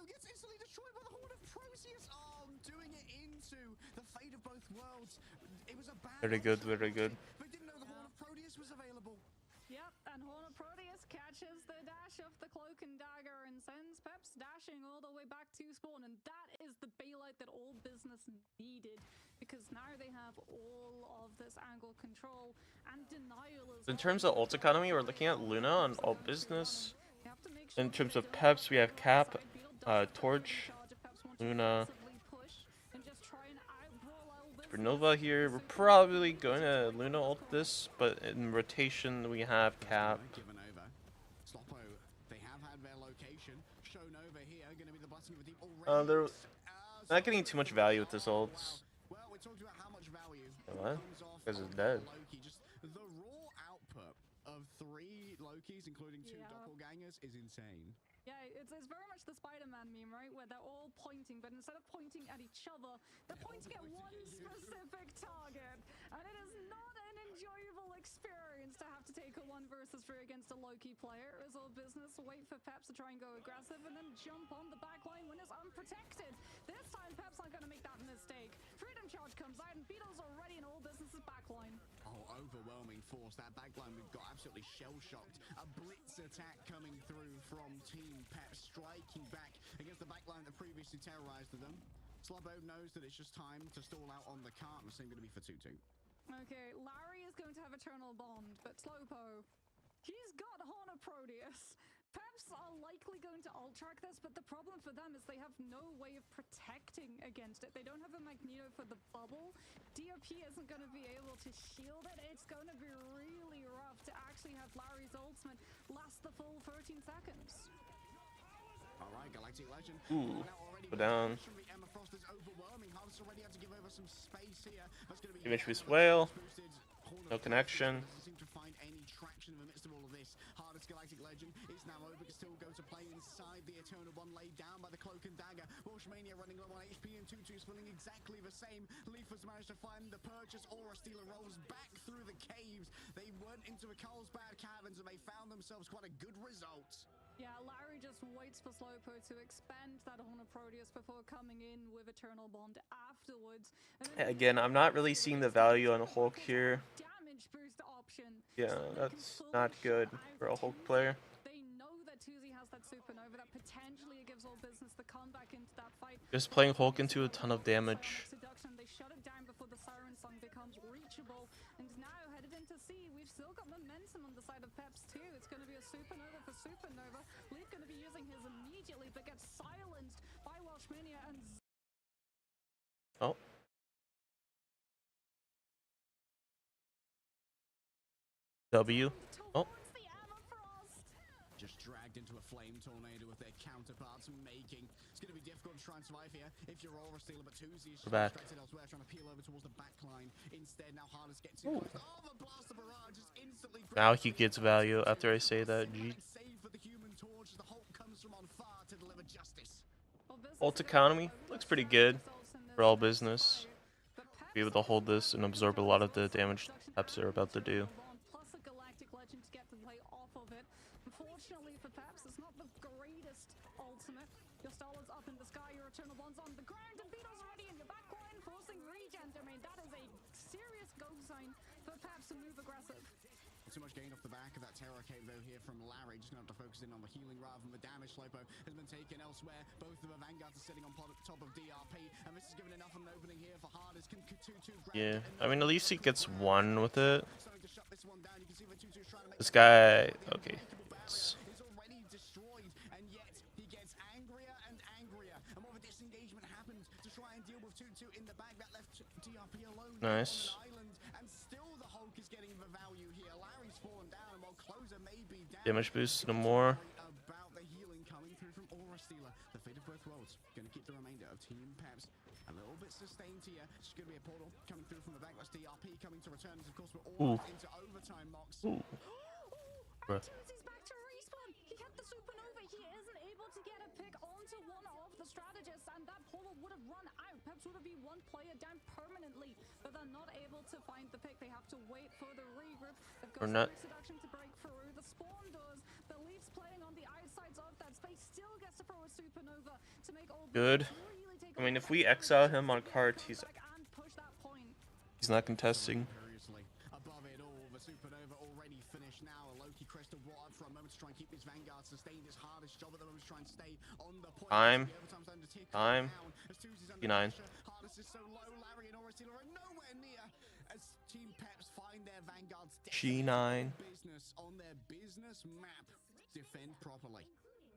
Gets instantly destroyed by the Horn of Proteus. Oh, doing it into the Fate of Both Worlds. It was a bad. Very good, very good. They didn't know the Horn of Proteus was available. Yep, and Horn of Proteus catches the dash of the Cloak and Dagger and sends Peps dashing all the way back to spawn, and that is the bailout that all business needed, because now they have all of this angle control and denial as In terms of ult economy, we're looking at Luna on all business. In terms of Peps, we have Cap, Torch, Luna, Supernova here. We're probably going to Luna ult this, but in rotation we have Cap. Given over. Sloppo, they have had their location shown over here. Going to be the blessing of the deep already. They're not getting too much value with this ults. Well, we talked about how much value. What? Because it's dead. Loki, just the raw output of 3 Lokis, including 2 doppelgangers, is insane. Yeah, it's very much the Spider-Man meme, right? Where they're all pointing, but instead of pointing at each other, they're pointing at one specific target. And it is not an enjoyable experience to have to take a 1 versus 3 against a Loki player. As all business, wait for Peps to try and go aggressive, and then jump on the backline when it's unprotected. This time, Peps aren't going to make that mistake. Freedom Charge comes out, and Beetle's already in all business's backline. Oh, overwhelming force. That backline, we've got absolutely shell-shocked. A blitz attack coming through from Team Pep, striking back against the backline that previously terrorized them. Slubbo knows that it's just time to stall out on the cart, and the same going to be for 2-2. Okay, Larry is going to have Eternal Bond, but Slowpo, he's got Horn of Proteus. Peps are likely going to ult-track this, but the problem for them is they have no way of protecting against it. They don't have a Magneto for the bubble. DOP isn't going to be able to shield it. It's going to be really rough to actually have Larry's ultimate last the full 13 seconds. All right, Galactic Legend. Ooh, go down. Image boost whale. No connection. Hardest Galactic Legend is now over, but still go to play inside the Eternal One laid down by the Cloak and Dagger. Welshmania running low on HP, and 2-2's feeling exactly the same. Leaf has managed to find the purchase. Aura Stealer rolls back through the caves. They went into the Carlsbad Caverns, and they found themselves quite a good result. Yeah, Larry just waits for Slowpo to expend that Horn of Proteus before coming in with Eternal Bond afterwards. Again, I'm not really seeing the value on Hulk here. damage boost option. Yeah, so they can that's fully not good shut out for a Hulk Tuesday. player. They know that Tuesday has that supernova that potentially gives all business the comeback into that fight. Just playing Hulk into a ton of damage. Seduction, they shut it down before the siren song becomes reachable. And now headed into C, we've still got momentum on the side of Peps too. It's going to be a supernova for supernova. Leaf going to be using his immediately, but gets silenced by Welshmania and. Oh. W. Oh. Just dragged into a flame tornado with their counterparts making. It's going to be difficult to try and survive here if you're Aura Stealer, but Tuesday is distracted elsewhere, trying to peel over towards the back line. Instead, now Hardest gets too close. Oh, the blast of barrage is instantly. Now he gets value after I say that. Save for the Human Torch. The Hulk comes from on far to deliver justice. Ult economy looks pretty good for all business. Be able to hold this and absorb a lot of the damage Peps are about to do. Plus a galactic legend to get the play off of it. Unfortunately for Peps, it's not the greatest ultimate. Your Starlord's up in the sky, your Eternal Bond's on the ground, and Beetle's ready in your backline, forcing regen. I mean, that is a serious go sign for Peps to move aggressive. Too much gain off the back of that terror cape though here from Larry, just going to have to focus in on the healing rather than the damage. Slopo has been taken elsewhere. Both of the Vanguards are sitting on top of DRP, and this is giving enough of an opening here for Hardest. Can 2-2 grab. Yeah, I mean, at least he gets one with it. This guy, okay. He's already destroyed, and yet he gets angrier and angrier. And more of a disengagement happened to try and deal with 2-2 in the back. That left DRP alone Nice. on an island, and still the Hulk is getting the value here. Larry's fallen down, and while Closer may be down, Damage boost no more. about the healing coming through from Aura Stealer. The fate of both worlds going to keep the remainder of Team Peps a little bit sustained here. It's going to be a portal coming through from the back. That's DRP coming to return. Of course, we're all into overtime, Mox. Bruh. He's back to respawn. He had the supernova. He isn't able to get a pick onto one of the strategists, and that portal would have run out. Peps would have been one player down permanently, but they're not able to find the pick. They have to wait for the regroup. They've got Seduction to break through. The spawn doors. The Leafs playing on the outsides of that space. Still gets to throw a supernova to make all Good. really take I mean, if we exile him on cards, he's and push that point. not contesting. Above it all, the supernova already finished now. A Loki crystal brought up for a moment to try and keep his Vanguard sustained. His hardest job at the moment is try and stay on the point. Time. Time. 59. Hardest is so low. Larry and Aura Stealer are nowhere near as Team Peps find their Vanguards. G9. Business on their business map. Defend properly.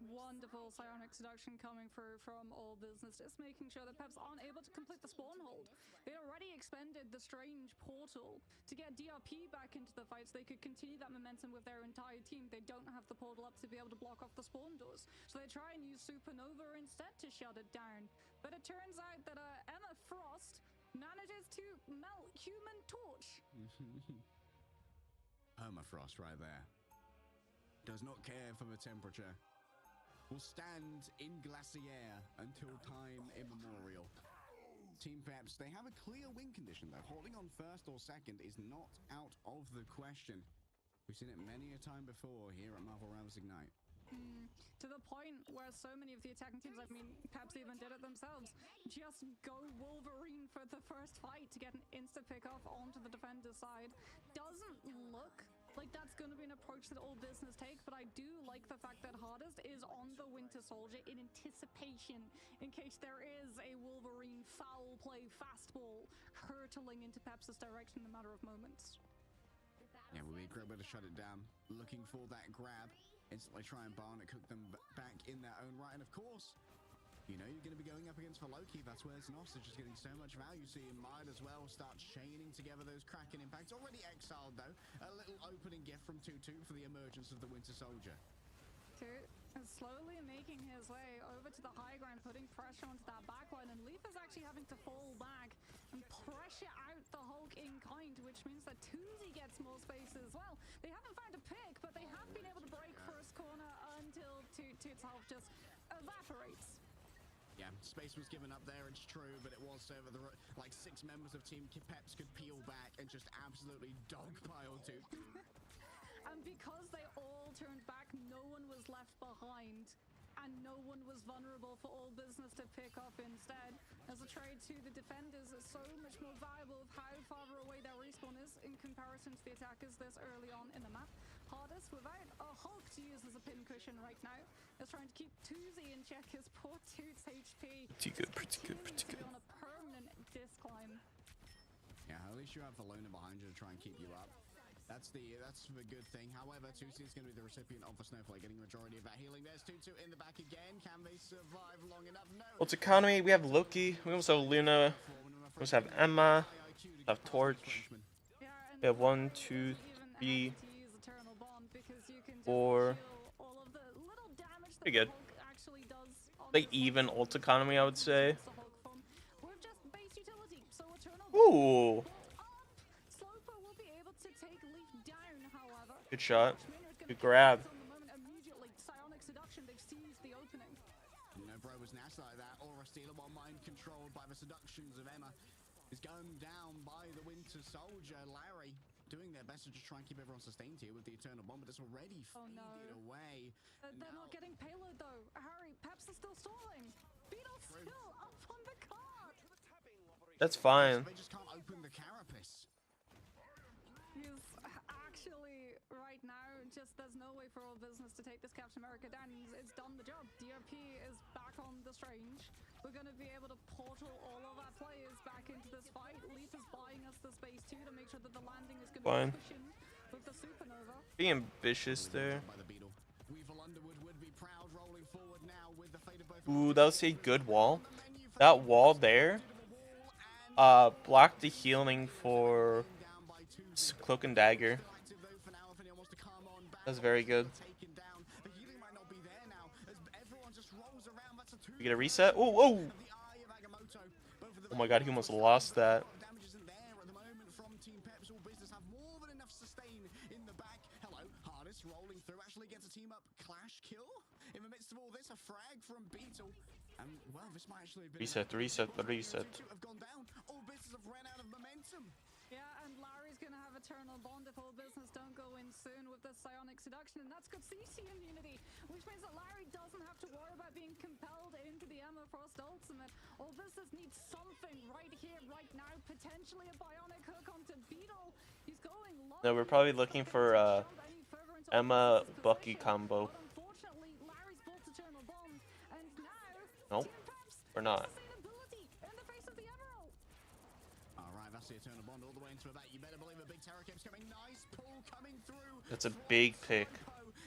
Wonderful psionic seduction coming through from all business, just making sure that Peps aren't able to complete the spawn hold. They already expended the strange portal to get DRP back into the fight so they could continue that momentum with their entire team. They don't have the portal up to be able to block off the spawn doors, so they try and use Supernova instead to shut it down. But it turns out that Emma Frost manages to melt Human Torch. Permafrost right there. Does not care for the temperature. Will stand in glacier until time immemorial. Team Peps, they have a clear win condition though. Holding on first or second is not out of the question. We've seen it many a time before here at Marvel Rivals Ignite. To the point where so many of the attacking teams, I mean, Peps even did it themselves, just go Wolverine for the first fight to get an insta-pick off onto the defender's side. Doesn't look like that's going to be an approach that all business take, but I do like the fact that Hardest is on the Winter Soldier in anticipation in case there is a Wolverine foul play fastball hurtling into Peps' direction in a matter of moments. Yeah, we'll be a great way to shut it down. Looking for that grab. Instantly try and barn it, cook them back in their own right. And of course, you know you're going to be going up against for Loki. That's where Hostage is getting so much value, so you might as well start chaining together those cracking impacts. Already exiled though. A little opening gift from 2-2 for the emergence of the Winter Soldier. Is slowly making his way over to the high ground, putting pressure onto that backline, and Leaf is actually having to fall back and pressure out the Hulk in kind, which means that Tuesday gets more space as well. They haven't found a pick, but they have been able to break first corner until Toot's Hulk just evaporates. Yeah, space was given up there, it's true, but it was so that like 6 members of Team Peps could peel back and just absolutely dogpile Toot. And because they all turned back, no one was left behind. and no one was vulnerable for all business to pick up instead. As a trade to the defenders is so much more viable of how far away their respawn is in comparison to the attackers this early on in the map. Hardest without a Hulk to use as a pin cushion right now is trying to keep Tuzi in check. His poor Toots HP Pretty good, pretty good, pretty good. on a permanent disclimb. Yeah, at least you have the loner behind you to try and keep you up. That's the good thing. However, Tusi is going to be the recipient of the snowflake, getting majority of that healing. There's Tutu in the back again. Can they survive long enough? No. Ult economy, we have Loki, we also have Luna, we also have Emma, we have Torch. We have 1, 2, 3, 4. Pretty good. Like even ult economy, I would say. Ooh. Good shot. Good grab. Bro was nasty like that. Aura stealer while mind controlled by the seductions of Emma is gunned down by the Winter Soldier. Larry doing their best to just try and keep everyone sustained here with the Eternal Bomb, but it's already faded away. They're not getting payload though. Harry, Peps is still stalling. Beetle's still up on the card. That's fine. They just can't open the carapace. He's actually right now just there's no way for all business to take this Captain America down. It's done the job. DRP is back on the Strange. We're going to be able to portal all of our players back into this fight. Leaf is buying us the space too to make sure that the landing is going to be cushioned with the supernova. Be ambitious there. Ooh, that was a good wall. That wall there blocked the healing for Cloak and Dagger. That's very good. We get a reset. Oh, whoa! Oh my god, he almost lost that. Rolling through, actually gets a team up clash kill in the midst of all this. A frag from Beetle, and well, this might actually be reset. have gone down. All business have ran out of momentum. Yeah, and Larry's gonna have Eternal Bond if all business don't go in soon with the Psionic Seduction, and that's good CC immunity, which means that Larry doesn't have to worry about being compelled into the Emma Frost ultimate. All business needs something right here, right now, potentially a bionic hook onto Beetle. He's going long. No, we're probably looking for Emma Bucky combo. Unfortunately, Larry's built Eternal Bond, and now Nope, we're not. The Eternal Bond all the way into that. You better believe a big Terror Cape's coming. Nice pull coming through. That's a big pick.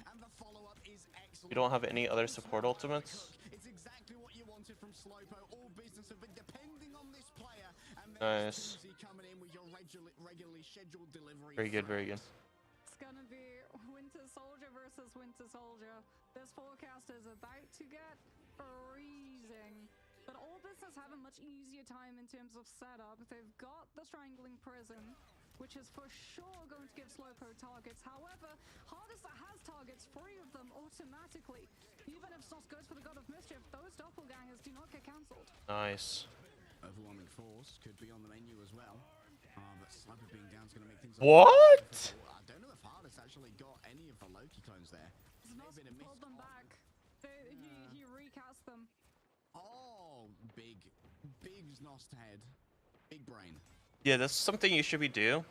And the follow-up is excellent. You don't have any other support ultimates? It's exactly what you wanted from Slowpo. All business have been depending on this player. And nice. Coming in with your regularly scheduled delivery. Very good, very good. It's gonna be Winter Soldier versus Winter Soldier. This forecast is about to get freezing. But all business have a much easier time in terms of setup. They've got the Strangling Prison, which is for sure going to give Slowpo targets. However, Hardest has targets, 3 of them automatically. Even if Snoss goes for the God of Mischief, those doppelgangers do not get cancelled. Nice. Overwhelming Force could be on the menu as well. But Slowpo being down is going to make things... What? I don't know if Hardest actually got any of the Loki clones there. Snoss pulled them back. He recast them. Oh, big Znost head. Big brain. Yeah, that's something you should be do.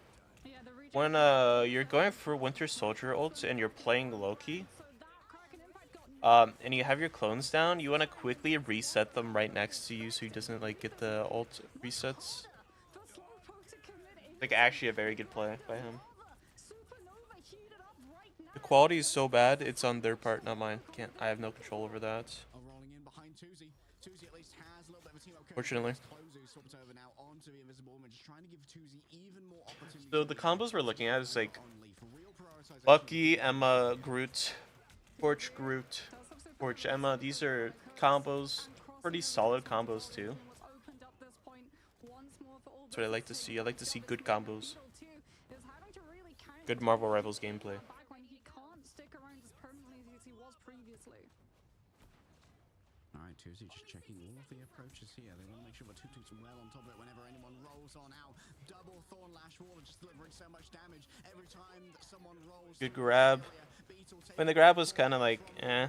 Yeah, when you're going for Winter Soldier ults and you're playing Loki, and you have your clones down, you want to quickly reset them right next to you so he doesn't like get the ult resets. Like actually a very good play by him. The quality is so bad, it's on their part, not mine. I have no control over that. Fortunately. So the combos we're looking at is like Bucky, Emma, Groot, Torch, Groot, Torch, Emma. These are combos, pretty solid combos too. That's what I like to see. I like to see good combos. Good Marvel Rivals gameplay. Alright, Tuzi just checking all of the approaches here. They want to make sure the Tutu's well on top of it whenever anyone rolls on out. Double Thorn Lash Water just delivering so much damage every time that someone rolls. Good grab. When the grab was kind of like, eh.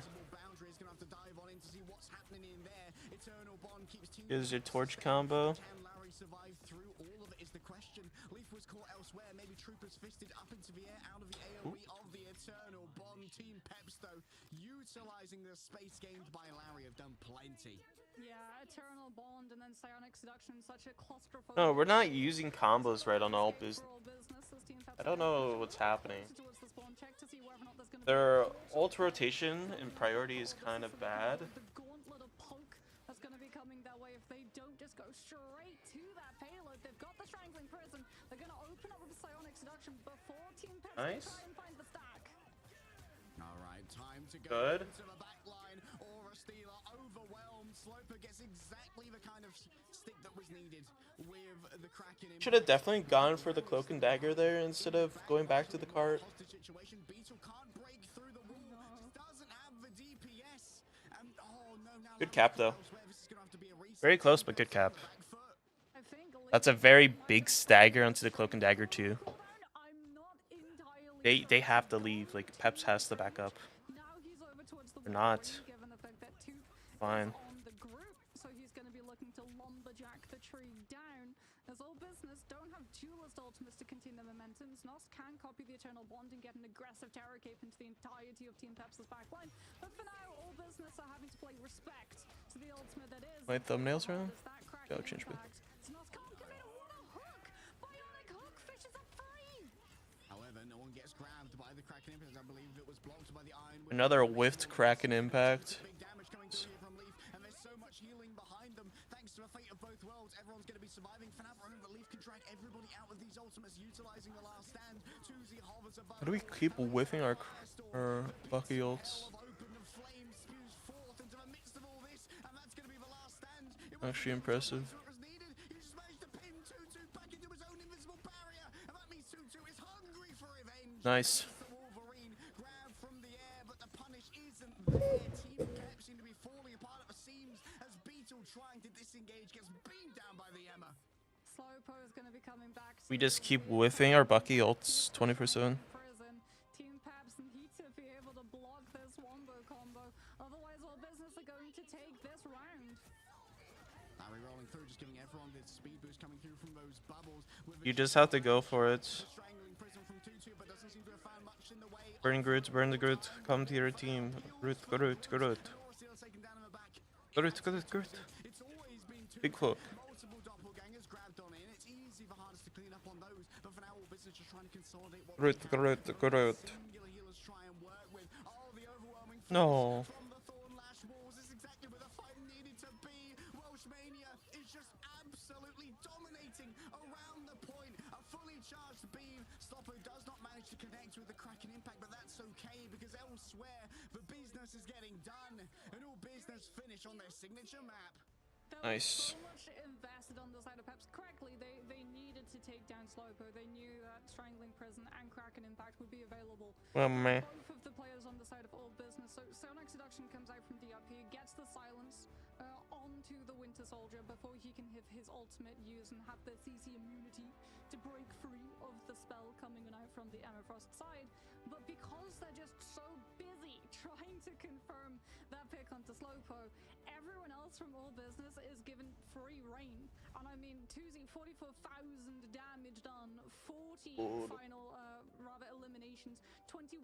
Here's your torch combo. Can Larry survive through all of it is the question. Leaf was caught elsewhere. Maybe Troopers fisted up into the air out of the AoE of the Eternal Bond. Team Peps, though, utilizing the space gained by Larry, have done plenty. Yeah, Eternal Bond and then Psionic Seduction, such a claustrophobic. No, we're not using combos right on all business. I don't know what's happening. Their ult rotation and priority is kind of bad. The gauntlet of poke that's going to be coming their way if they don't just go straight to that payload. They've got the Strangling Prison. They're going to open up with Psionic Seduction before Team Peps Nice. try and find the stack. All right, time to go Good. into the back line. Aura Stealer overwhelmed. Sloper gets exactly the kind of stick that was needed with the Kraken. Should have definitely gone for the cloak and dagger there instead of going back to the cart. Hostage situation. Beetle can't break through the wall. Just doesn't have the DPS. And oh no, now Good cap though. this is gonna have to be a reset. Very close, but good cap. Back foot. I think That's a very big stagger onto the cloak and dagger too. I'm not entirely They have to leave. Like Peps has to back up. now he's over towards the Or not. Wolverine, given the fact that two Fine. is on the group, so he's going to be looking to lumberjack the tree down. As all business don't have duelist ultimates to continue their momentum, Nos can copy the Eternal Bond and get an aggressive terror cape into the entirety of Team Peps' backline. But for now, all business are having to play respect to the ultimate that is. My thumbnails are on? Is that Kraken Go change me. impact. So Nos can't commit. What a hook! Bionic hook fishes up free! However, no one gets grabbed by the Kraken impact. I believe it was blocked by the Iron Wind. Another whiffed Kraken impact. Big damage coming through here from Leaf, and there's so much healing behind them. Thanks to a fate of both worlds, everyone's going to be surviving for now. Remember, Leaf can drag everybody out with these ultimates, utilizing the last stand. Tuzi hovers above. How do we keep whiffing our Bucky ults? Open and flame spews forth into the midst of all this, and that's going to be the last stand. It Actually impressive. what was needed. He just managed to pin Tutu back into his own invisible barrier, and that means Tutu is hungry for revenge. Nice. The Wolverine grabbed from the air, but the punish isn't there. Team Pep seem to be falling apart at the seams as Beetle trying to disengage gets beamed down by the Emma. Slowpo is going to be coming back. We just keep whiffing our Bucky ults 24/7. Prison. Team Peps need to be able to block this wombo combo. Otherwise, all business are going to take this round. Larry rolling through, just giving everyone this speed boost coming through from those bubbles. With You just have to go for it. strangling prison from Tutu, but doesn't seem to have found much in the way. Burn Groot, burn the Groot. Come to your team. Groot, Groot, Groot. Still taken down in the back. Groot, Groot, Groot. It's always been two Big hook. multiple doppelgangers grabbed on in. It's easy for Hardest to clean up on those, but for now, all business just trying to consolidate what Groot, they can. Groot, Groot. Singular healers try and work with. Oh, the overwhelming No. from the Thorn Lash walls is exactly where the fight needed to be. Welsh Mania is just absolutely dominating around the point. A fully charged beam. Stoppo does not manage to connect with the Kraken impact, but that's okay because elsewhere the business is getting done, and all business finish on their signature map. There Nice. was so much invested on the side of Peps. Correctly, they needed to take down Slowpo. They knew that Strangling Prison and Kraken Impact would be available. Well, meh. Both of the players on the side of all business. So Psionic Seduction comes out from DRP, gets the silence onto the Winter Soldier before he can have his ultimate use and have the CC immunity to break free of the spell coming out from the Emma Frost side. But because they're just so busy trying to confirm that pick onto Slowpo, everyone else from all business is given free reign. And I mean, Tuzi, 44,000 damage done, 40 final, rather eliminations, 21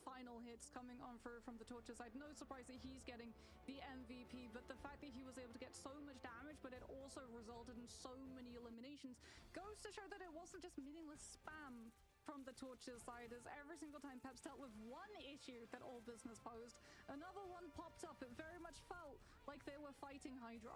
final hits coming on from the Torture side. No surprise that he's getting the MVP, but the fact that he was able to get so much damage, but it also resulted in so many eliminations, goes to show that it wasn't just meaningless spam from the Torture side, as every single time Peps dealt with one issue that all business posed, another one popped up. It very much felt like they were fighting Hydra.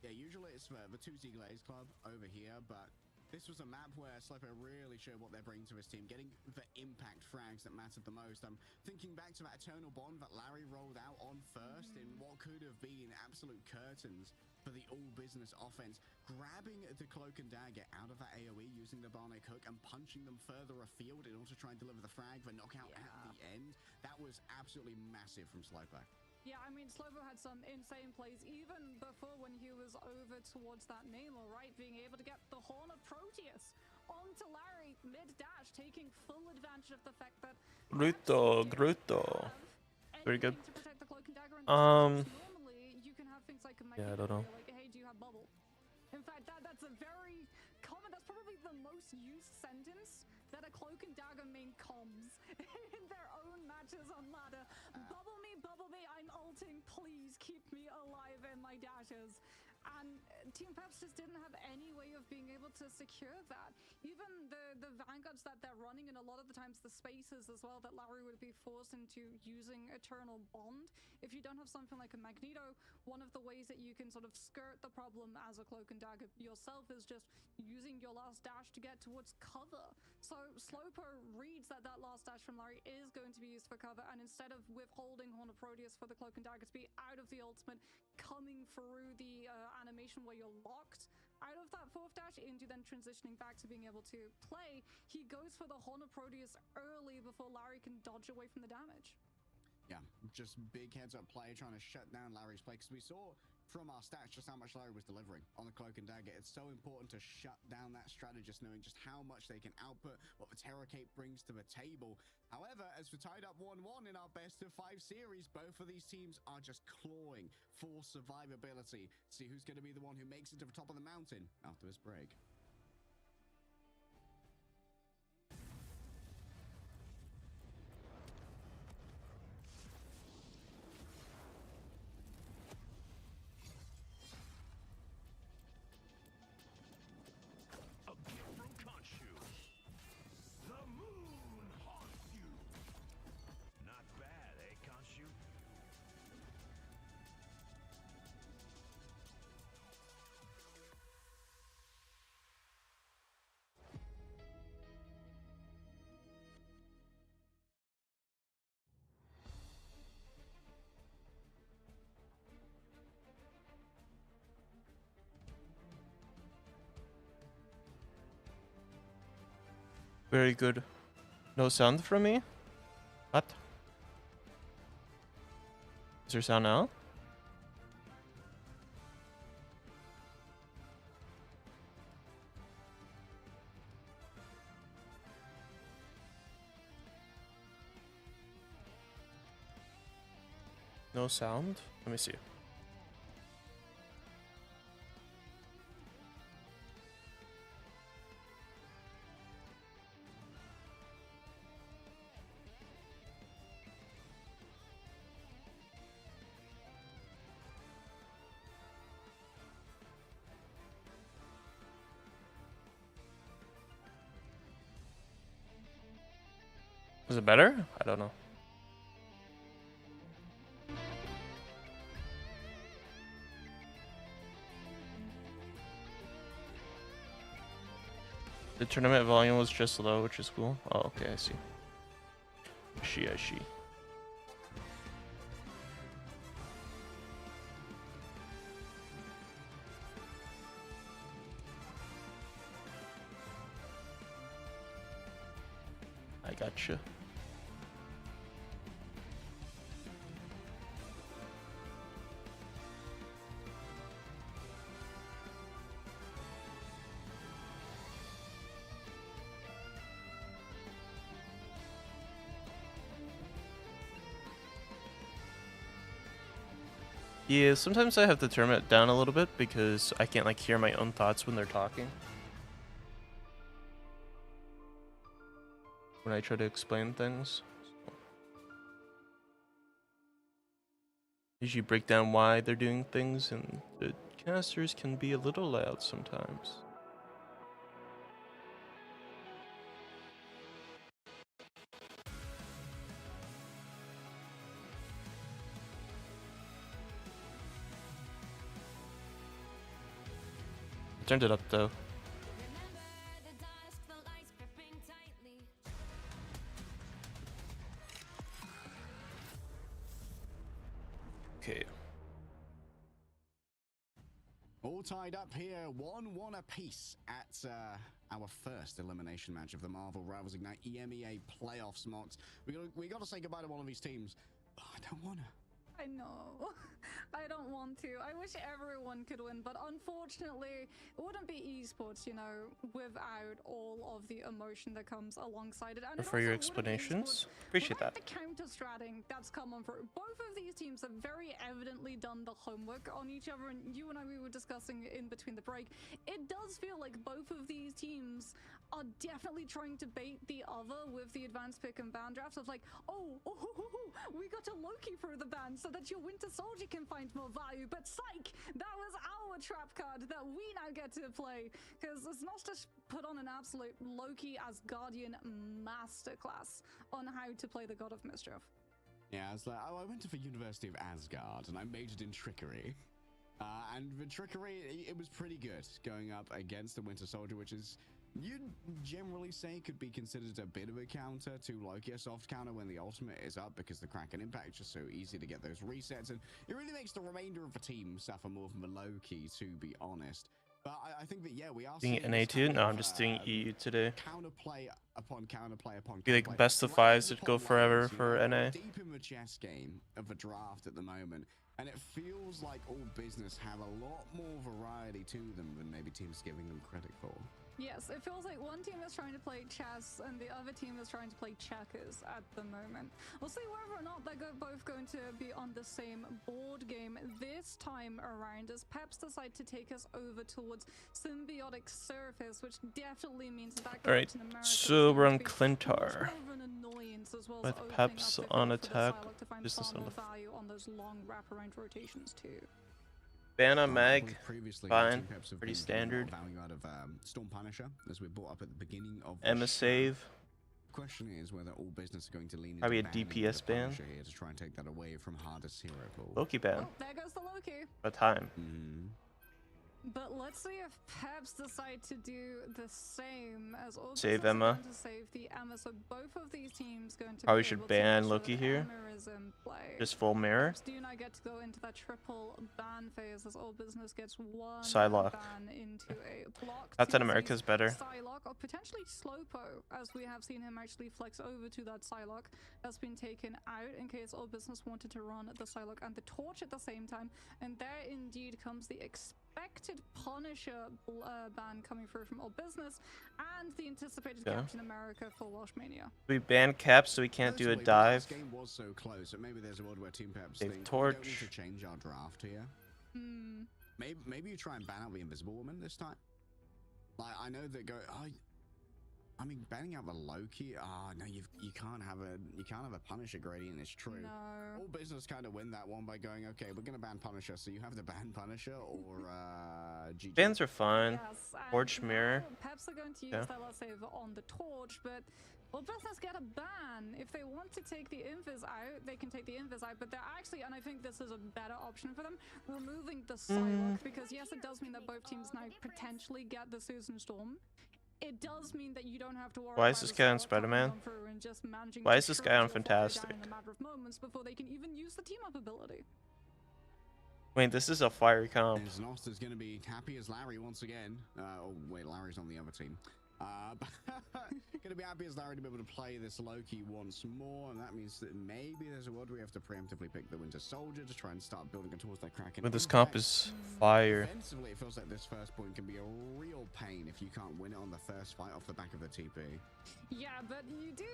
Yeah, usually it's the 2Z Glaze Club over here, but this was a map where Slopo really showed what they're bringing to his team, getting the impact frags that mattered the most. I'm thinking back to that Eternal Bond that Larry rolled out on first in what could have been absolute curtains for the all-business offense, grabbing the Cloak and Dagger out of that AoE using the Bionic Hook and punching them further afield in order to try and deliver the frag, the knockout at the end. That was absolutely massive from Slopo. Yeah, I mean, Slobo had some insane plays even before when he was over towards that Nemo, right? Being able to get the Horn of Proteus onto Larry mid-dash, taking full advantage of the fact that... Gruto, Gruto. Very good. Normally, you can have things like a Yeah, I don't know. like, hey, do you have bubble? most used sentence that a Cloak and Dagger main comms in their own matches on ladder. Bubble me, I'm ulting, please keep me alive in my dashes. And Team Peps just didn't have any way of being able to secure that. Even the vanguards that they're running, and a lot of the times the spaces as well that Larry would be forced into using Eternal Bond. If you don't have something like a Magneto, one of the ways that you can sort of skirt the problem as a Cloak and Dagger yourself is just using your last dash to get towards cover. So Sloper reads that that last dash from Larry is going to be used for cover, and instead of withholding Horn of Proteus for the Cloak and Dagger to be out of the ultimate, coming through the animation where you're locked out of that fourth dash into then transitioning back to being able to play, he goes for the Horn of Proteus early before Larry can dodge away from the damage. Yeah, just big heads up play trying to shut down Larry's play, because we saw from our stats just how much Larry was delivering on the Cloak and Dagger. It's so important to shut down that strategist, knowing just how much they can output, what the Terror Cape brings to the table. However, as we're tied up 1-1 in our best of 5 series, both of these teams are just clawing for survivability. See who's going to be the one who makes it to the top of the mountain after this break. Very good. No sound from me? What? Is there sound now? No sound? Let me see. Is it better? I don't know. The tournament volume was just low, which is cool. Oh, okay, I see. I see. I gotcha. Yeah, sometimes I have to turn it down a little bit because I can't like hear my own thoughts when they're talking. When I try to explain things. Usually break down why they're doing things, and the casters can be a little loud sometimes. Turned it up though. Okay. All tied up here, 1-1 apiece at our first elimination match of the Marvel Rivals Ignite EMEA playoffs, Mox. We got to say goodbye to one of these teams. Oh, I don't want to. I know. I don't want to. I wish everyone could win, but unfortunately, it wouldn't be esports, you know, without all of the emotion that comes alongside it. And For your explanations. Appreciate that. The counter-stratting that's come on through. Both of these teams have very evidently done the homework on each other, and you and I, we were discussing in between the break. It does feel like both of these teams are definitely trying to bait the other with the advanced pick and ban drafts of like, we got a Loki through the ban so that your Winter Soldier can find more value, but psych, that was our trap card that we now get to play, because it's not just put on an absolute Loki as Guardian masterclass on how to play the God of Mischief. Yeah, it's like, I went to the University of Asgard and I majored in trickery. And the trickery, it was pretty good going up against the Winter Soldier, which is, you'd generally say, could be considered a bit of a counter to Loki, a soft counter when the ultimate is up, because the Kraken impact is just so easy to get those resets, and it really makes the remainder of the team suffer more from the Loki, to be honest. But I think that, yeah, we are Doing seeing NA too? No, I'm just doing EU today. Counterplay upon counterplay upon Be like counterplay. best of Right fives at that the go top forever lanes, you for know, NA. Deep in the chess game of the draft at the moment, and it feels like all business have a lot more variety to them than maybe teams giving them credit for. Yes, it feels like one team is trying to play chess and the other team is trying to play checkers at the moment. We'll see whether or not they're both going to be on the same board game this time around, as Peps decide to take us over towards Symbiotic Surface, which definitely means that Alright, so we're on Clintar. With Peps on attack, business on the value on those long wraparound rotations too. Banner Mag, Previously, fine, Team Peps have pretty been standard. getting a lot of value out of Storm Punisher, as we brought up at the beginning of the Emma show. save. Question is whether all business are going to lean Probably a into banning DPS the ban. Punisher here to try and take that away from hardest hero pool. Loki ban. Oh, there goes the Loki. What time? But let's see if Peps decide to do the same as all Save business are Emma. going to save the Emma. So both of these teams going to Probably be should able to ban make Loki sure here. Emma is in play. Just full mirror. Peps do not get to go into that triple ban phase, as all business gets one Psylocke. ban into a block. Captain to America's seize better. Psylocke, or potentially Slowpo, as we have seen him actually flex over to that Psylocke. That's been taken out in case all business wanted to run the Psylocke and the Torch at the same time. And there indeed comes the expected Punisher ban coming through from all business, and the anticipated Captain America for Welsh Mania. We banned Cap so we can't do a dive. This game was so close, so maybe there's a world where Team Peps Save think Torch. we don't need to change our draft here. Maybe you try and ban out the Invisible Woman this time. Like, I know that I mean, banning out the Loki. No, you can't have a Punisher gradient. It's true. No. All business kind of win that one by going, okay, we're gonna ban Punisher. So you have to ban Punisher or GG. Bans are fine. Yes, and Torch mirror. now Peps are going to use Yeah. their last save on the Torch, but well, business get a ban. If they want to take the Invis out, they can take the Invis out, but they're actually, and I think this is a better option for them, removing the Psylocke, because yes, it does mean that both teams now potentially get the Susan Storm. It does mean that you don't have to worry. Why is this guy on Spider-Man? Why is this guy on Fantastic? In a matter of moments before they can even use the team up ability. Wait, this is a fiery comp. And Nost is going to be happy as Larry once again. Oh, wait, Larry's on the other team. Going to be happy as Larry to be able to play this Loki once more, and that means that maybe there's a world where we have to preemptively pick the Winter Soldier to try and start building towards that Kraken. But this comp is fire. Offensively, it feels like this first point can be a real pain if you can't win it on the first fight off the back of the TP. Yeah, but you do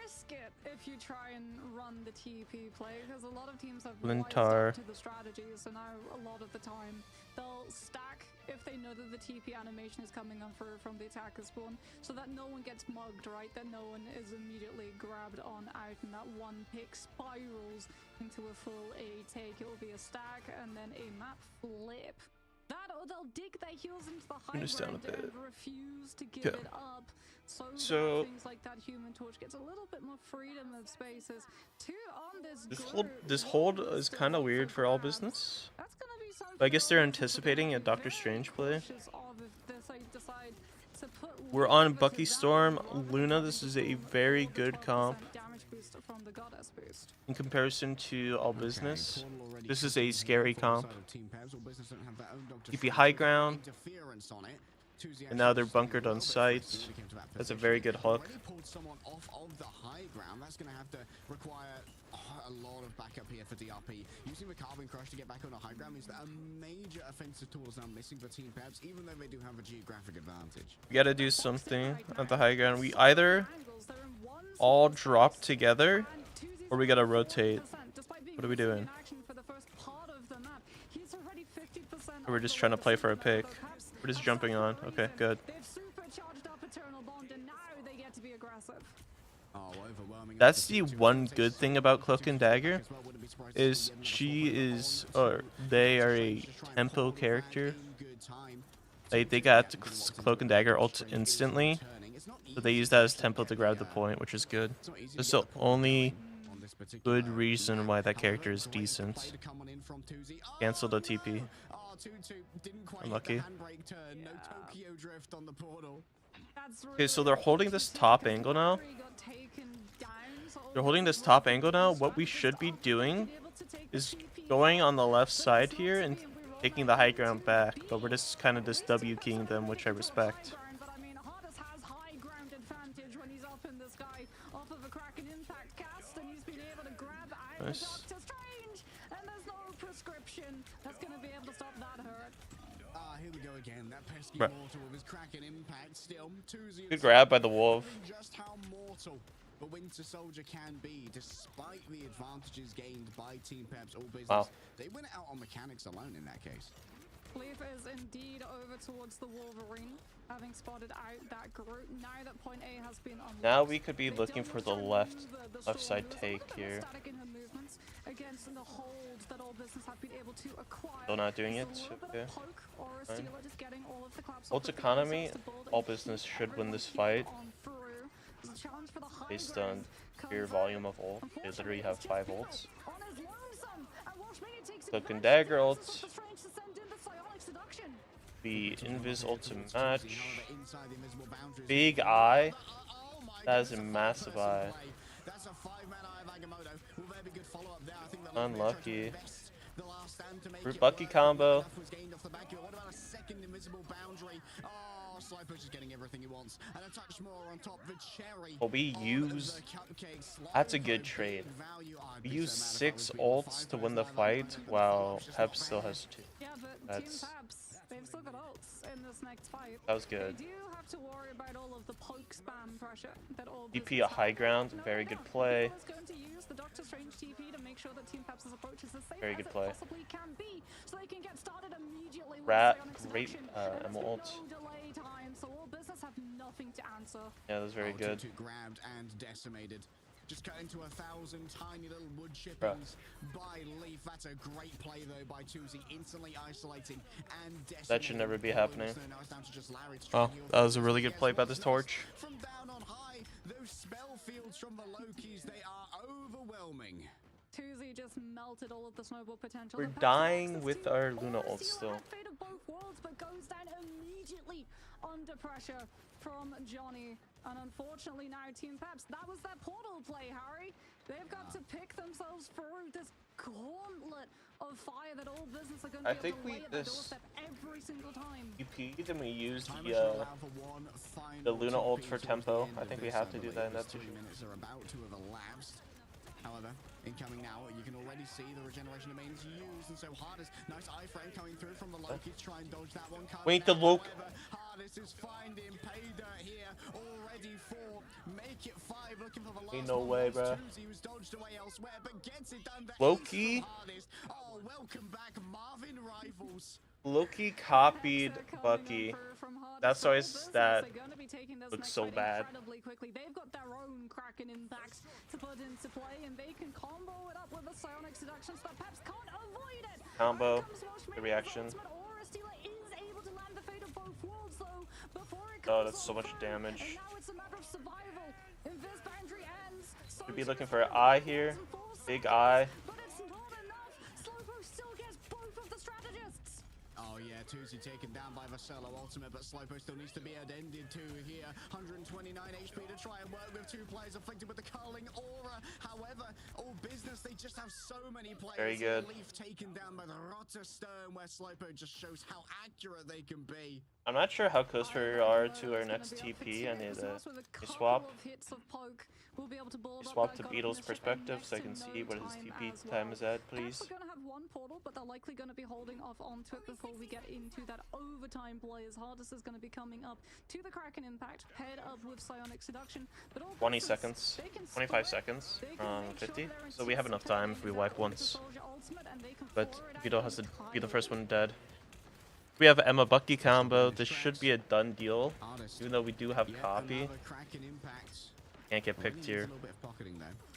risk it if you try and run the TP play, because a lot of teams have wised Lintar. up to the strategies, so now a lot of the time they'll stack if they know that the TP animation is coming on from the attacker spawn, so that no one gets mugged, right? That no one is immediately grabbed on out, and that one pick spirals into a full A take. It will be a stack and then a map flip. That, or they'll dig their heels into the high ground and refuse to give it up. So things like that Human Torch gets a little bit more freedom of spaces. Two on This hold is kind of weird for all business. That's gonna be something. But I guess they're anticipating a Doctor Strange play. We're on Bucky Storm, Luna. This is a very good comp in comparison to all business. This is a scary comp. TP high ground. And now they're bunkered on site. That's a very good hook. Already pulled someone off of the high ground. That's going to have to require a lot of backup here for DRP. Using the Carbon Crush to get back on the high ground means that a major offensive tool is now missing for Team Peps, even though they do have a geographic advantage. We gotta do something at the high ground. We either all drop together, or we gotta rotate. What are we doing? Or we're just trying to play for a pick. We're just jumping on. Okay, good. That's the one good thing about Cloak and Dagger, is they are a tempo character. They got Cloak and Dagger ult instantly, so they use that as tempo to grab the point, which is good. That's the only good reason why that character is decent. Cancel the TP. Unlucky. Okay, so they're holding this top angle now. They're holding this top angle now. What we should be doing is going on the left side here and taking the high ground back, but we're just kind of just W keying them, which I respect. Nice. Here we go again. That pesky mortal with his cracking impact still. Good grab by the wolf. Just how mortal the Winter Soldier can be, despite the advantages gained by Team Peps all business. Wow. They went out on mechanics alone in that case. Leaf is indeed over towards the Wolverine, having spotted out that group. Now that point A has been unlocked. Now we could be looking for the left side take here. Still not doing it. Okay. Fine. Ult economy, all business should win this fight. Based on pure volume of ult. They literally have 5 ults. Cloak and Dagger ult. The Invis ult to match. Big eye. That is a massive eye. Unlucky. Root Bucky combo. Oh, we use... That's a good trade. We use 6 ults to win the fight, while Pep still has 2. That's... They've still got ults in this next fight. That was good. They do have to worry about all of the poke spam pressure that all TP a high ground, very good play. Going to use the Doctor Strange TP to make sure that Team Pep's approach is as safe Very as good it play. possibly can be, so they can get started immediately with Rat, Psionic great Seduction. Emma ult. No delay time, so all business have nothing to answer. Yeah, that was very good. Grabbed and decimated. Just cut into 1,000 tiny little wood chippings by Leaf. That's a great play though by Tuzi, instantly isolating and decimating. That should never be happening. Oh, that was a really good play by this torch. From down on high, those spell fields from the Lokis, they are overwhelming. Tuzi just melted all of the snowball potential. We're dying with our Luna ult still. Fate of both worlds, but goes down immediately under pressure from Johnny. And unfortunately now Team Peps, that was their portal play, Harry. They've got to pick themselves through this gauntlet of fire that all business are going to be able to lay at their doorstep every single time. TP'd and we used the Luna ult for tempo. I think we have to do that in that situation. Minutes are about to have elapsed. However, incoming now, you can already see the regeneration domains used, and so Hardest, nice iframe coming through from the Loki to try and dodge that one. Wait, the Loki. Hardest is finding pay dirt here, already 4, make it 5, looking for the last Ain't no way, bro. He was dodged away elsewhere, but gets it done. Loki. Oh, welcome back, Marvin Rivals. Loki copied Bucky. That's why that looks so bad. They've got their own Kraken impacts to put into play, and they can combo it up with the Psionic Seduction, so that Peps can't avoid it. Combo, the reaction. Oh, that's so much damage. We'd be looking for an eye here. Big eye. Oh yeah, Tuzi taken down by Vasello ultimate, but Slowpoke still needs to be ended to here. 129 HP to try and work with 2 players afflicted with the curling aura. However, all business, they just have so many players. Very good. Leaf taken down by the Rotter Stern, where Slowpoke just shows how accurate they can be. I'm not sure how close we are to our next TP. I need a swap. Swap to Beetle's perspective so I can see what his TP time is at, please. We're gonna have one portal, but they're likely gonna be holding off onto it before we get into that overtime play. As Hardest is gonna be coming up to the Kraken Impact, paired up with Psionic Seduction. But 20 seconds, 25 seconds, 50. So we have enough time if we wipe once. But Beetle has to be the first one dead. We have Emma Bucky combo. This should be a done deal, even though we do have copy. Can't get picked here.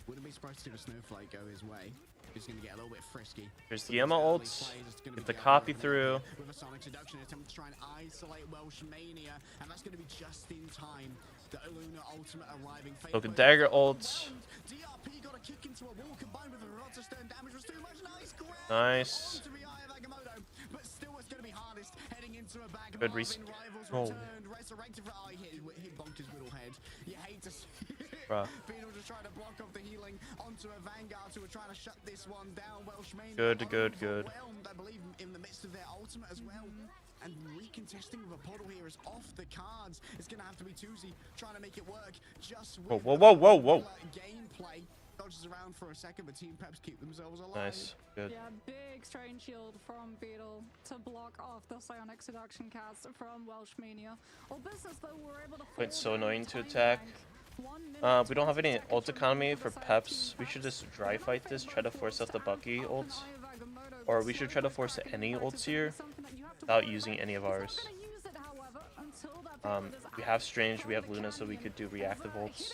Wouldn't be surprised to see the Snowflake go his way. He's going to get a little bit frisky. There's the Emma ult. Get the copy through. With a Sonic Seduction attempt to try and isolate Welsh Mania, and that's going to be just in time. The Luna ultimate arriving. Token Dagger ult. DRP got a kick into a wall combined with the Rotter Stern damage was too much. Nice grab. Nice. But still it's going to be Hardest heading into a back. Good reset. Oh. Resurrected for he bonked his little head. You hate to see Beetle just trying to block off the healing onto a Vanguard who are trying to shut this one down. Welsh Mania good. I believe in the midst of their ultimate as well. And recontesting with a portal here is off the cards. It's going to have to be Tuzi trying to make it work. Just with whoa. Gameplay. Dodges around for a second, but Team Peps keep themselves alive. Nice. Good. Yeah, big strain shield from Beetle to block off the Psionic Seduction cast from Welsh Mania. All business though, we're able to. It's so annoying to attack. We don't have any ult economy for Peps. We should just dry fight this, try to force out the Bucky ult. Or we should try to force any ults here without using any of ours. We have Strange, we have Luna, so we could do reactive ults.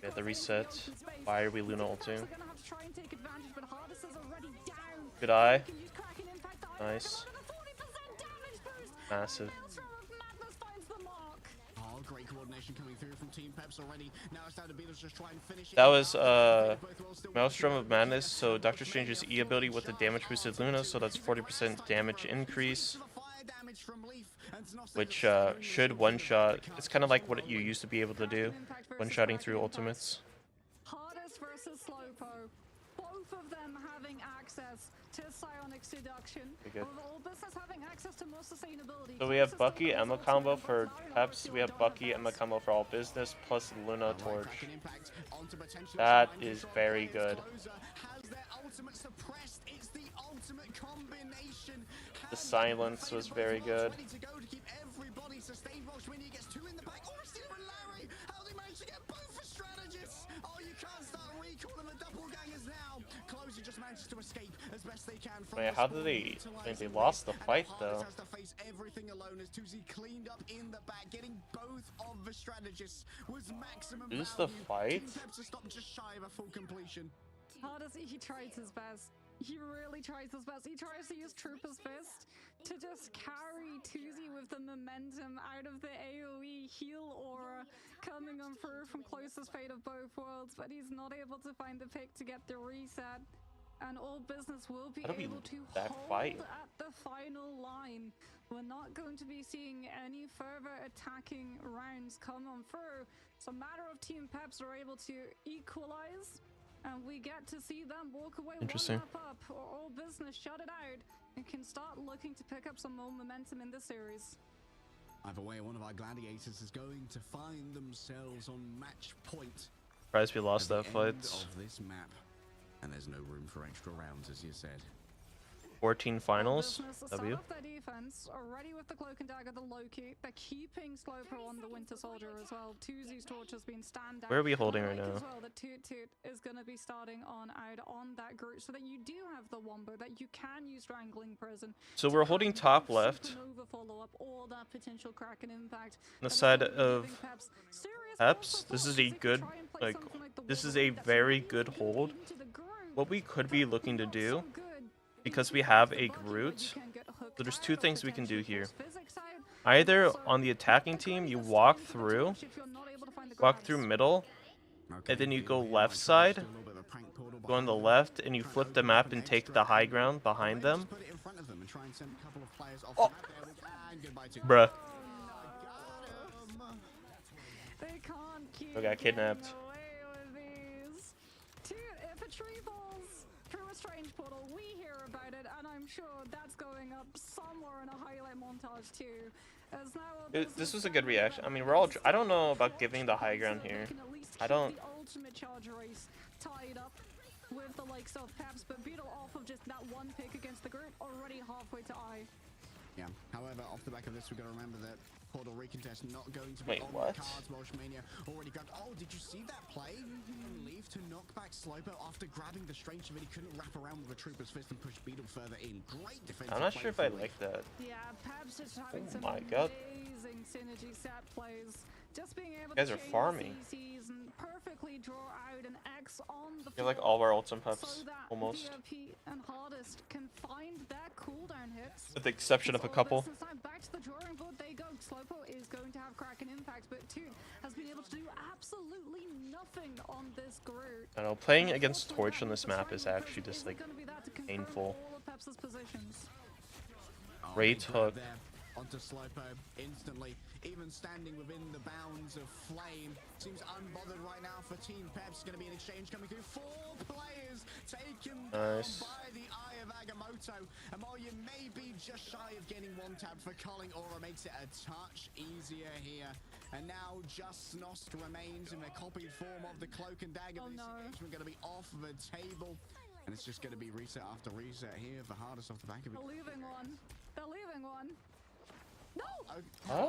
We have the reset. Why are we Luna ulting? Good eye. Nice. Massive. Great coordination coming through from Team Peps already. Now it's down to Beatles just try and finish it. That was Maelstrom of Madness, so Doctor Strange's E ability with the damage boosted Luna, so that's 40% damage increase, which should one-shot. It's kind of like what you used to be able to do, one-shotting through ultimates. Hardest versus Slowpoke. Both of them having access to Psionic Seduction. All business having access to more sustainability. So we have Bucky, Emma combo for Peps. We have Bucky, Emma combo for all business, plus Luna Torch. That is very good. The silence was very good. To escape as best they can. Wait, how did they? I mean, they lost the fight though. Has to face everything alone as Tuzi cleaned up in the back, getting both of the strategists was maximum. Lose the fight? Just shy of a full completion. Hardest, he tries his best. He really tries his best. He tries to use Trooper's Fist to just carry Tuzi with the momentum out of the AoE heal aura coming on through from closest fate of both worlds, but he's not able to find the pick to get the reset. And all business will be able to hold at the final line. We're not going to be seeing any further attacking rounds come on through. It's a matter of Team Peps are able to equalize, and we get to see them walk away one map up, or all business shut it out and can start looking to pick up some more momentum in this series. Either way, one of our gladiators is going to find themselves on match point. Surprised we lost that fight. Of this map. And there's no room for extra rounds, as you said. 14 finals. W. Their defense already with the Cloak and Dagger, the Loki. They're keeping Slowpoke on the Winter Soldier as well. Tuzi's torch has been standout. Where are we holding right now? As well, that Toot Toot is going to be starting on out on that group, so that you do have the Wombo, that you can use Strangling Prison. So we're holding top left. Or that potential Kraken impact. On the side of Peps, this is a good, this is a very good hold. What we could be looking to do, because we have a Groot, so there's two things we can do here. Either on the attacking team, you walk through middle, and then you go left side go on the left and you flip the map and take the high ground behind them. Oh. Bruh. They can't keep We got kidnapped. away with these. Dude, if a tree falls through a strange portal, we hear about it, and I'm sure that's going up somewhere in a highlight montage too. As now This was a good reaction. I mean, we're all. I don't know about giving the high ground here. I don't. The ultimate charge race tied up with the likes of Peps, but Beetle off of just that one pick against the group, already halfway to I. Yeah. However, off the back of this, we've got to remember that Portal recontest not going to be Wait, on what? the cards. Welshmania already got. Oh, did you see that play? Leave to knock back Sloper after grabbing the strange but he couldn't wrap around with a Trooper's fist and push Beetle further in. Great defense. I'm not sure if I like that. Yeah, Peps is having some my God. amazing synergy set plays. Just being able You guys to are chain farming. CCs and perfectly draw out an X on the You're like floor all our ults and so pups, that almost. VIP and Hardest can find their cooldown hits. With the exception of a couple. Back to the drawing board they go. Slopo is going to have Kraken impact, but Toot has been able to do absolutely nothing on this group. I know, playing against Torch on this map is actually just like painful. All of Pep's positions. Great hook. Onto Slopo instantly, even standing within the bounds of Flame. Seems unbothered right now for Team Peps. Going to be an exchange coming through. 4 players taken Nice. by the Eye of Agamotto. And while you may be just shy of getting 1 tap for culling, Aura makes it a touch easier here. And now just Snost remains in the copied form of the Cloak and Dagger. Oh, This no. engagement going to be off the table. And it's just going to be reset after reset here for Hardest off the back of it. They're leaving one. They're leaving one. No! Huh?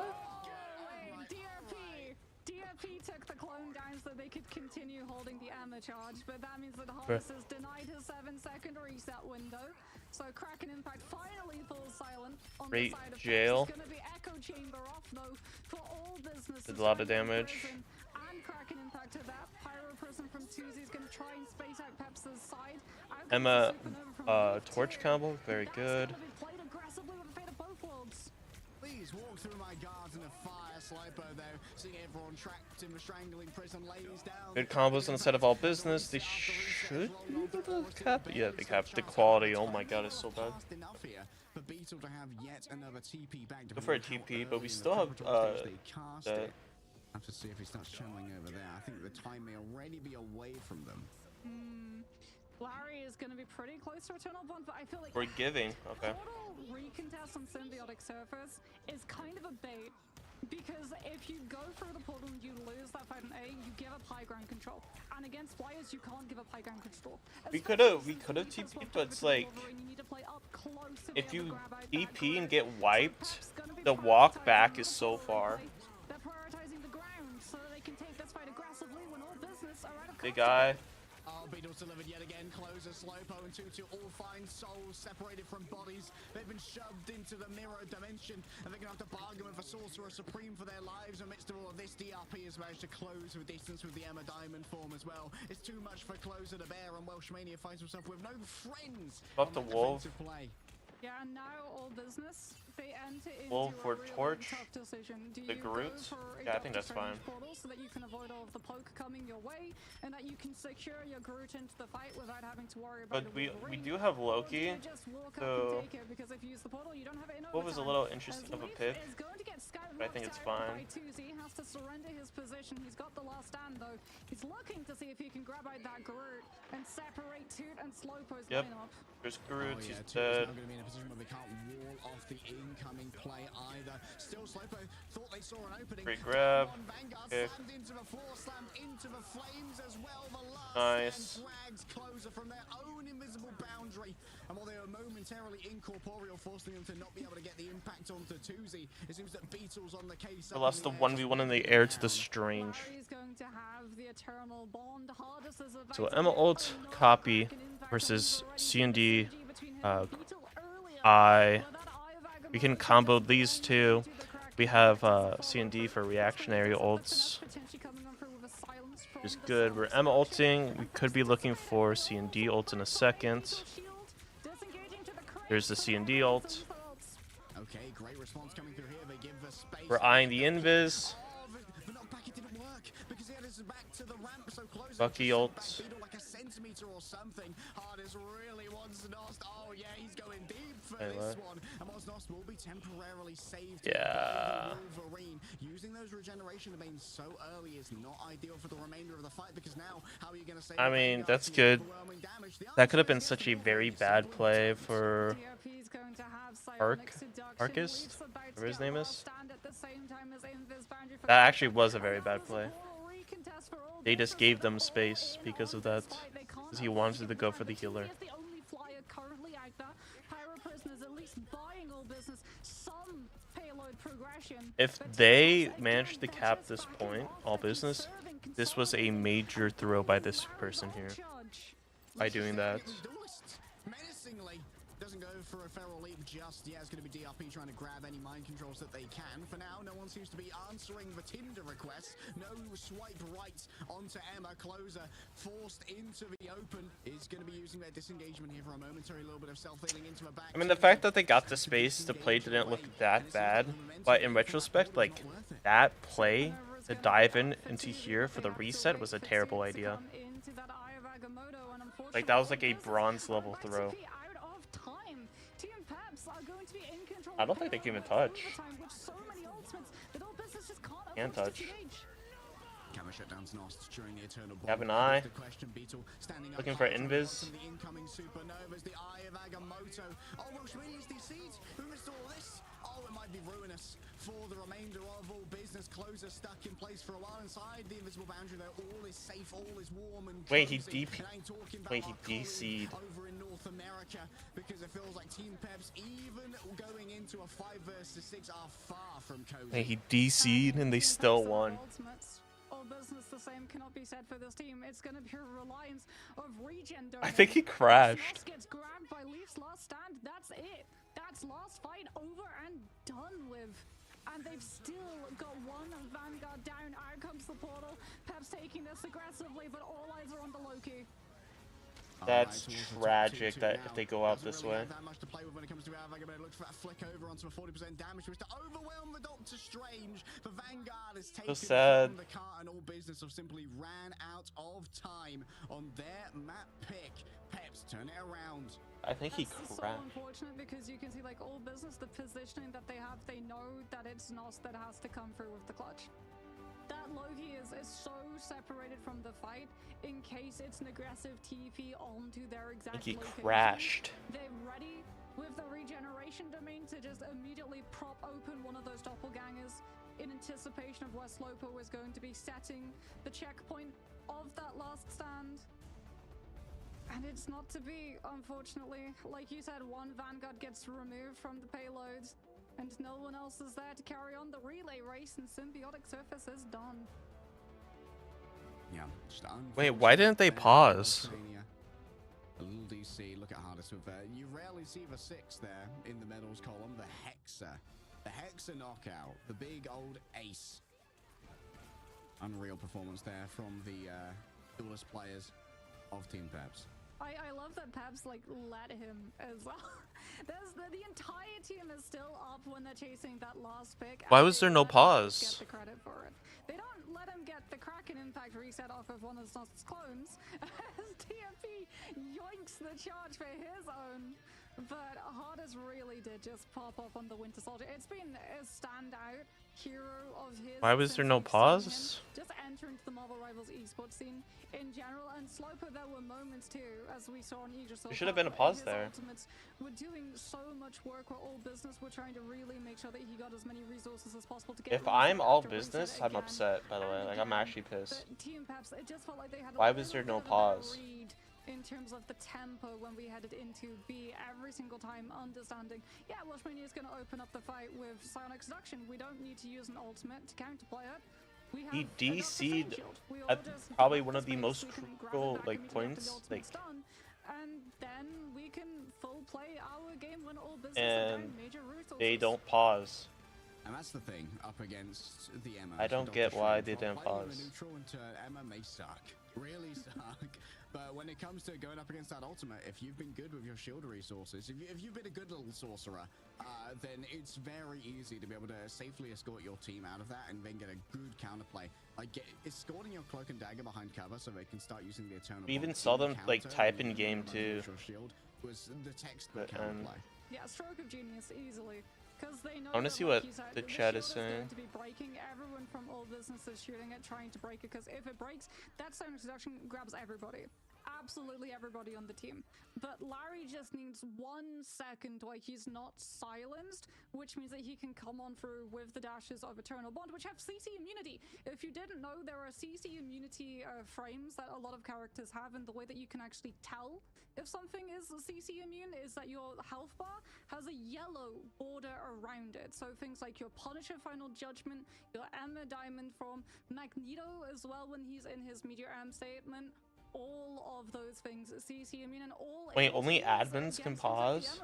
Wait, DRP took the clone down so they could continue holding the ammo charge, but that means that Hardest has denied his 7-second reset window. So Kraken Impact finally falls silent on Great the side of jail. It's gonna be Echo Chamber off though for all businesses. Did a lot of damage. And Kraken Impact to that. Pyro Prison from Tuesday is gonna try and space out Pep's side. Out comes Emma, the Supernova from Torch Two. combo, very That's good. gonna be played aggressively with the fate of both worlds. Please walk through my guards in a fire. Slopo though, seeing everyone trapped in the strangling prison, lays down. Good combos on the set of all business. They should cap. Yeah, they cap the quality. Oh my god, it's so bad. Enough here for Beetle to have yet another TP back to Go for a TP, but we still have the have to see if he starts channeling over there. I think the time may already be away from them. Larry is going to be pretty close to Eternal Bond, but I feel like we're giving. Okay. Portal recontest on Symbiotic Surface is kind of a bait. Because if you go through the portal and you lose that fight in A, you give up high ground control. And against players, you can't give up high ground control. We could have TP'd, but it's like if you EP TP and get wiped, the walk back is so far. They're prioritizing the ground so that they can take this fight aggressively when all business are out of Big guy. Oh, Beetle's delivered yet again. Closer, Slopo and Tutu all find souls separated from bodies. They've been shoved into the mirror dimension, and they're going to have to bargain with a Sorcerer Supreme for their lives. Amidst all of this, DRP has managed to close the distance with the Emma Diamond form as well. It's too much for Closer to bear, and Welshmania finds himself with no friends. Up the Wolf. Play. Yeah, and now all business. They enter into Wolf a for really Torch. tough decision. Do The you Groot? go for a Yeah, I think Doctor that's fine. Strange portal so that you can avoid all of the poke coming your way, and that you can secure your Groot into the fight without having to worry about But a we Wolverine? do have Or do Loki, you just walk up so and take it, because if you use the portal, you don't have it in Wolf is a overtime. little interesting of a As pick, Leaf is going to get scout but I think it's knocked out fine. by Tuesday. He has to surrender his position. He's got the last stand though. He's looking to see if he can grab out that Groot and separate Toot and Slowpo's Yep. lineup. There's Groot, he's Tutu's dead. now going to be in a position where they can't wall off the incoming play either. Still, Slopo thought they saw an opening. Great grab. Vanguard Kick. slammed into the floor, slammed into the flames as well. The last Nice. stand drags Closer from their own invisible boundary. And while they were momentarily incorporeal, forcing them to not be able to get the impact onto Tuzi, it seems that Beetle's on the case. They lost the 1v1 in the air to the Strange. Larry's going to have the eternal bond. Hardest is about So to Emma get ult another copy Kraken impact versus on the C&D, synergy between him uh, and Beetle earlier. I. But that Eye of We can Agamotto combo just these two. into the Kraken We have impact C&D for forward. reactionary That's ults. potentially coming on through with a silence from Is the good. We're Silence Emma faction. ulting. We could be looking for C&D ult in a second. Disengaging to the Kraken. There's the C&D ult. Okay, great response coming through here. They give the space. We're eyeing the invis. The knockback, it didn't work because he had his Hardest back to the ramp, so close. Bucky ults. Like a centimeter or something. Hardest really wants Nost. Oh yeah, he's going deep for Hey, this one. And Nost will be temporarily saved. Yeah. Wolverine. Using those regeneration domains so early is not ideal for the remainder of the fight, because now how are you going to save? I mean, that's good. That could have been such a very bad play for Arcus, whatever his name is. That actually was a very bad play. They just gave them space because of that, because he wanted to go for the healer. If they managed to cap this point, all business, this was a major throw by this person here. By doing that. Doesn't go for a feral leap just yet. It's going to be DRP trying to grab any mind controls that they can. For now, no one seems to be answering the Tinder request. No swipe right onto Emma. Closer forced into the open. Is going to be using their disengagement here for a momentary little bit of self-healing into a back. I mean, the fact that they got the space to play didn't look that bad, but in retrospect, like, that play to dive into here for the reset was a terrible idea. Like, that was like a bronze level throw. I don't think they can even touch. Can't touch. Have an eye. Looking for invis. Oh, it might be ruinous for the remainder of all business. Closer stuck in place for a while inside the invisible boundary though. All is safe, all is warm and wait, he DC'd over in North America, because it feels like Team Peps, even going into a 5 versus 6, are far from cozy. Wait, he DC'd and they still won. All business the same cannot be said for this team. It's going to be a reliance of regen. I think he crashed. Gets grabbed by Leaf's last stand. That's it. That's last fight over and done with. And they've still got one Vanguard down. Out comes the portal. Peps taking this aggressively, but all eyes are on the Loki. That's tragic that if they go out this way. That much to play with when it comes to Vanguard, but it looks for a flick over onto a 40% damage, which to overwhelm the Doctor Strange. The Vanguard is taken from the car, and all business have simply ran out of time on their map pick. Peps, turn it around. I think he crashed. So unfortunate, because you can see, like, all business, the positioning that they have, they know that it's Nost that has to come through with the clutch. That Loki is so separated from the fight in case it's an aggressive TP onto their exact I think he location. crashed. They're ready with the regeneration domain to just immediately prop open one of those doppelgangers in anticipation of where Sloper was going to be setting the checkpoint of that last stand. And it's not to be, unfortunately. Like you said, one Vanguard gets removed from the payload, and no one else is there to carry on the relay race, and Symbiotic Surface is done. Yeah. Wait, why didn't they pause? A little DC, look at Hardest with that. You rarely see the 6 there in the medals column. The Hexa. The Hexa knockout. The big old ace. Unreal performance there from the duelist players of Team Peps. I love that Peps, like, let him as well. The entire team is still up when they're chasing that last pick. Why was there no pause? Get the credit for it. They don't let him get the Kraken Impact reset off of one of Nost's clones, as TFP yoinks the charge for his own. But Hardest really did just pop up on the Winter Soldier. It's been a standout hero of his. Why was there no pause? Just enter into the Marvel Rivals esports scene in general, and Sloper, there were moments too, as we saw in Aegis. There should have been a pause there. Ultimates were doing so much work where all business were trying to really make sure that he got as many resources as possible to get. If I'm all business, I'm upset, by the way. Like, I'm actually pissed. Team Peps, it just felt like they had why was there no pause? In terms of the tempo when we headed into B, every single time understanding, yeah, Watchmania is going to open up the fight with Psylocke Seduction. We don't need to use an ultimate to counterplay it. We have he DC'd at probably one of the most crucial, like, points, like, and then we can full play our game when all business and major resources. They don't pause. And that's the thing, up against the Emma. I don't get why they didn't pause. Neutral into Emma may suck. Really suck. But when it comes to going up against that ultimate, if you've been good with your shield resources, if you've been a good little sorcerer, then it's very easy to be able to safely escort your team out of that and then get a good counterplay. Like escorting your cloak and dagger behind cover so they can start using the eternal. We even saw them like type in game too. Shield was the textbook counterplay. Yeah, stroke of genius easily. Because they know I want to that, see like what you said, the chat is shield saying. going to be breaking. Everyone from all businesses shooting it, trying to break it. Because if it breaks, that stone introduction grabs everybody. Absolutely everybody on the team. But Larry just needs 1 second where he's not silenced, which means that he can come on through with the dashes of Eternal Bond, which have CC immunity. If you didn't know, there are CC immunity frames that a lot of characters have, and the way that you can actually tell if something is CC immune is that your health bar has a yellow border around it. So things like your Punisher Final Judgment, your EMEA Diamond form, Magneto as well when he's in his Meteor Arm statement, all of those things CC immune, and all. Wait, only admins can pause?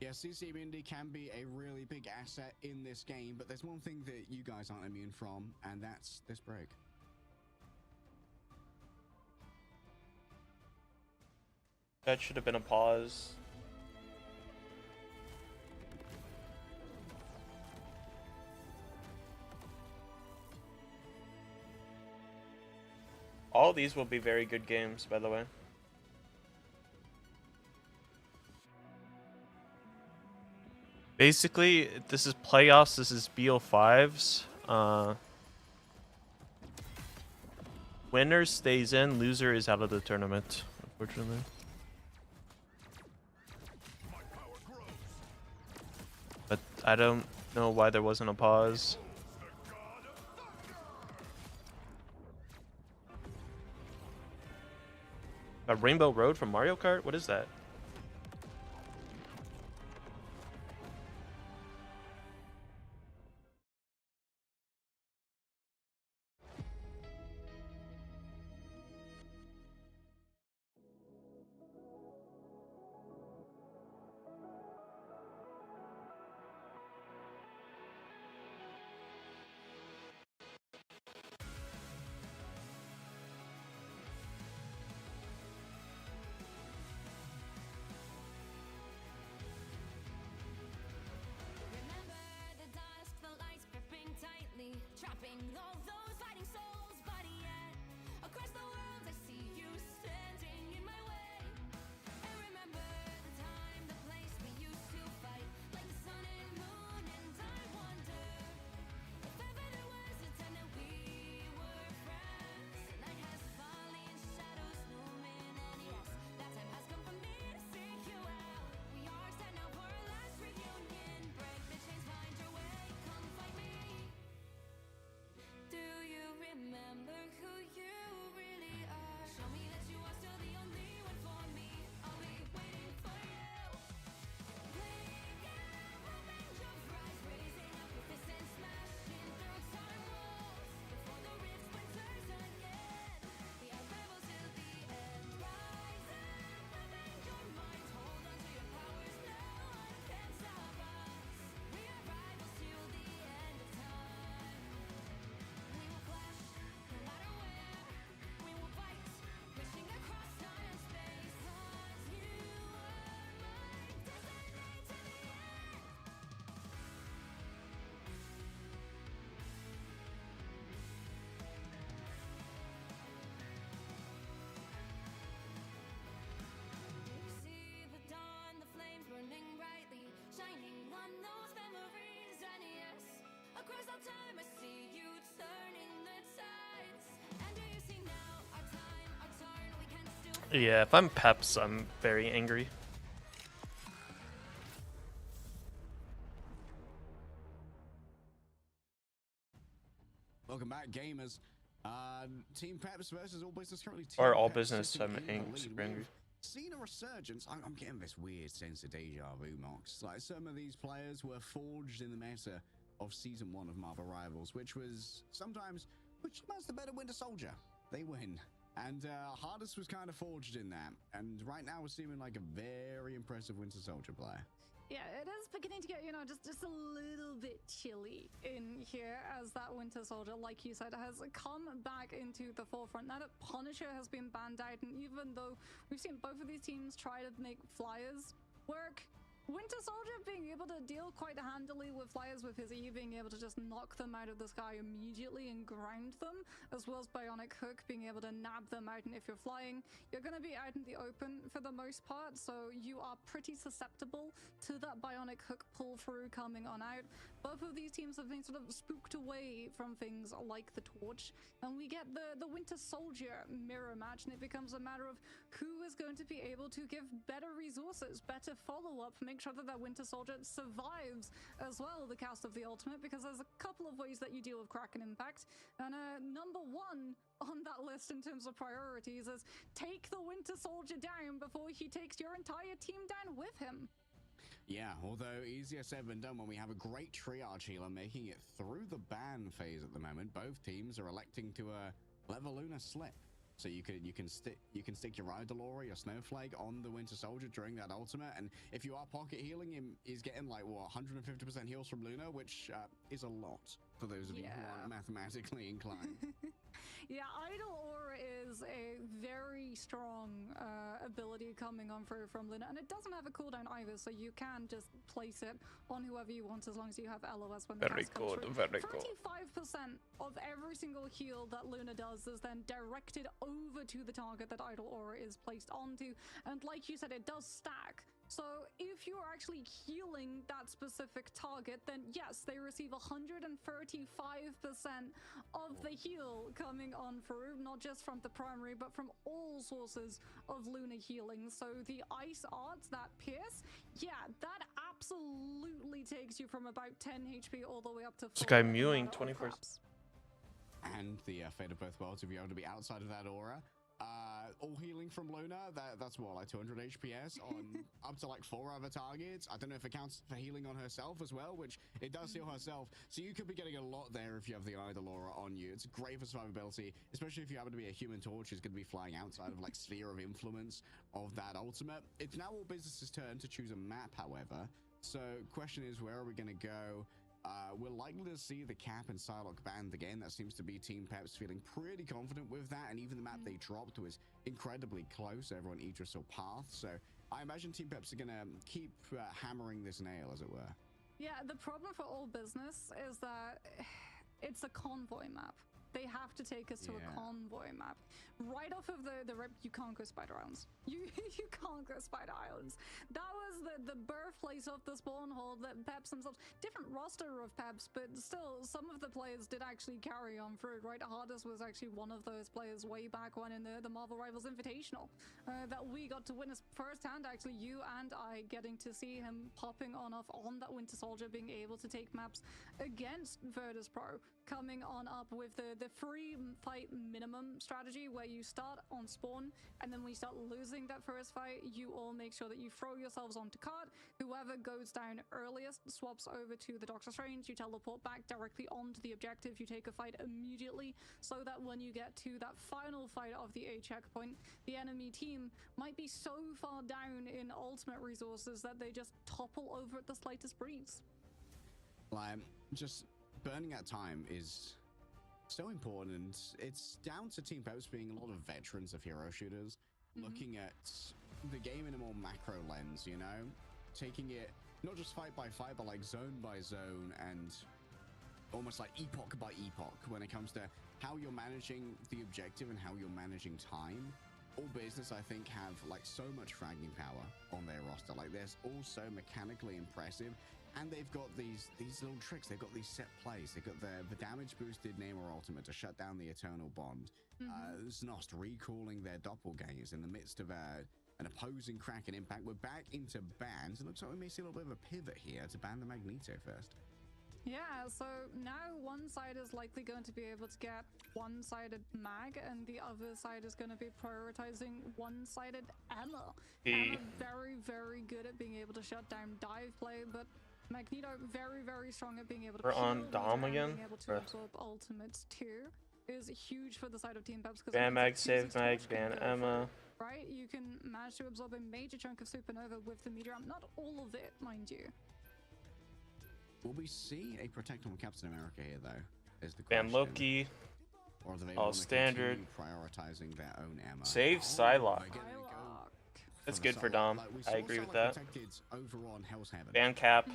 Yeah, CC immunity can be a really big asset in this game, but there's one thing that you guys aren't immune from, and that's this break. That should have been a pause. All these will be very good games, by the way. Basically, this is playoffs, this is BO5s. Winner stays in, loser is out of the tournament, unfortunately. But I don't know why there wasn't a pause. A Rainbow Road from Mario Kart? What is that? Trapping all those fighting souls, but yet across the world I see you standing in my way. And remember the time, the place we used to fight, like the sun and moon, and I wonder if ever there was a time that we were friends. The night has fallen, shadows looming, and yes, that time has come for me to seek you out. We are set now for our last reunion. Break the chains, find your way, come find me. Do you remember who you really are? Show me that you are still the only one for me. I'll be waiting for you. Playing out, open your eyes, raising up your fists and smashing through time walls. Before the rift splinters again, we are rebels till the end. Rise and open your minds, hold on to your powers. No one can stop us. We are rivals till the end of time. We will clash, no matter where. We will fight, reaching across time and space. 'Cause you are my destiny to the end. See the dawn, the flames burning brightly, shining on those memories. And yes, across all time I see you turning the tides. And do you see now our time, our turn? We can still. Yeah, if I'm Peps, I'm very angry. Welcome back, gamers. Team Peps versus All Business currently. Or Team All Peps Business, sitting I'm in the angry, lead. super angry. We've seen a resurgence. I'm getting this weird sense of deja vu, Mox. Like, some of these players were forged in the meta of Season 1 of Marvel Rivals, which was sometimes, which was the better Winter Soldier. They win. And Hardest was kind of forged in that. And right now we're seeming like a very impressive Winter Soldier player. Yeah, it is beginning to get, you know, just a little bit chilly in here as that Winter Soldier, like you said, has come back into the forefront. Now that Punisher has been banned out, and even though we've seen both of these teams try to make flyers work, Winter Soldier being able to deal quite handily with flyers with his E, being able to just knock them out of the sky immediately and ground them, as well as Bionic Hook being able to nab them out. And if you're flying, you're going to be out in the open for the most part, so you are pretty susceptible to that Bionic Hook pull through coming on out. Both of these teams have been sort of spooked away from things like the Torch, and we get the Winter Soldier mirror match, and it becomes a matter of who is going to be able to give better resources, better follow-up, make sure that Winter Soldier survives as well the cast of the ultimate, because there's a couple of ways that you deal with Kraken Impact, and number one on that list in terms of priorities is take the Winter Soldier down before he takes your entire team down with him. Yeah, although easier said than done when we have a great triage healer making it through the ban phase at the moment. Both teams are electing to let the Luna slip. So you can stick your Idolora, your Snowflake on the Winter Soldier during that ultimate, and if you are pocket healing him, he's getting like what 150% heals from Luna, which is a lot for those of you who aren't mathematically inclined. Yeah, Idolora is a very strong ability coming on through from Luna, and it doesn't have a cooldown either, so you can just place it on whoever you want as long as you have LOS when the Very cast comes good, through. very good. 35% of every single heal that Luna does is then directed over to the target that Idolora is placed onto, and like you said, it does stack. So if you're actually healing that specific target, then yes, they receive 135% of the heal coming on through, not just from the primary, but from all sources of Luna healing. So the ice arts, that pierce, yeah, that absolutely takes you from about 10 HP all the way up to 4. This guy mewing 24. And the fate of both worlds to be able to be outside of that aura. All healing from Luna, that's what, like 200 HPS on up to like 4 other targets. I don't know if it counts for healing on herself as well, which it does heal herself. So you could be getting a lot there if you have the Idolora on you. It's great for survivability, especially if you happen to be a Human Torch who's going to be flying outside of like sphere of influence of that ultimate. It's now all business's turn to choose a map, however. So question is, where are we going to go? We're likely to see the Cap and Psylocke banned again. That seems to be Team Peps feeling pretty confident with that, and even the map they dropped was incredibly close over on Idris or Path. So I imagine Team Peps are going to keep hammering this nail, as it were. Yeah, the problem for all business is that it's a convoy map. They have to take us to a convoy map. Right off of the rip, you can't go Spider Islands. You can't go Spider Islands. That was the birthplace of the spawn hole that Peps themselves, different roster of Peps, but still some of the players did actually carry on through, right? Hardest was actually one of those players way back when in the Marvel Rivals Invitational that we got to witness firsthand, actually, you and I getting to see him popping on off on that Winter Soldier, being able to take maps against Virtus Pro, coming on up with the free fight minimum strategy where you start on spawn, and then when you start losing that first fight, you all make sure that you throw yourselves onto cart. Whoever goes down earliest swaps over to the Doctor Strange. You teleport back directly onto the objective. You take a fight immediately, so that when you get to that final fight of the A checkpoint, the enemy team might be so far down in ultimate resources that they just topple over at the slightest breeze. Like, just burning that time is so important. It's down to Team Peps being a lot of veterans of hero shooters, looking at the game in a more macro lens, you know, taking it not just fight by fight, but like zone by zone and almost like epoch by epoch when it comes to how you're managing the objective and how you're managing time. All business, I think, have like so much fragging power on their roster. Like, they're all so mechanically impressive, and they've got these little tricks. They've got these set plays. They've got the damage boosted Namor ultimate to shut down the Eternal Bond. Znost recalling their doppelgangers in the midst of an opposing Kraken impact. We're back into bans. It looks like we may see a little bit of a pivot here to ban the Magneto first. Yeah, so now one side is likely going to be able to get one-sided Mag, and the other side is going to be prioritizing one-sided Emma. Emma very, very good at being able to shut down dive play, but Magneto very, very strong at being able to We're on Dom again. being able to absorb ultimates too is huge for the side of Team Peps. Ban Mag, save Mag, ban Emma. right? You can manage to absorb a major chunk of supernova with the meteor. Not all of it, mind you. Will we see a protect on Captain America here, though? Is the Ban question. Loki. Or do they All want to standard. continue prioritizing their own Emma? Save Psylocke. Again, we go That's for good the for Psylocke. Dom. Like, we I saw agree with Psylocke that. protected over on Hell's Heaven. Ban Cap.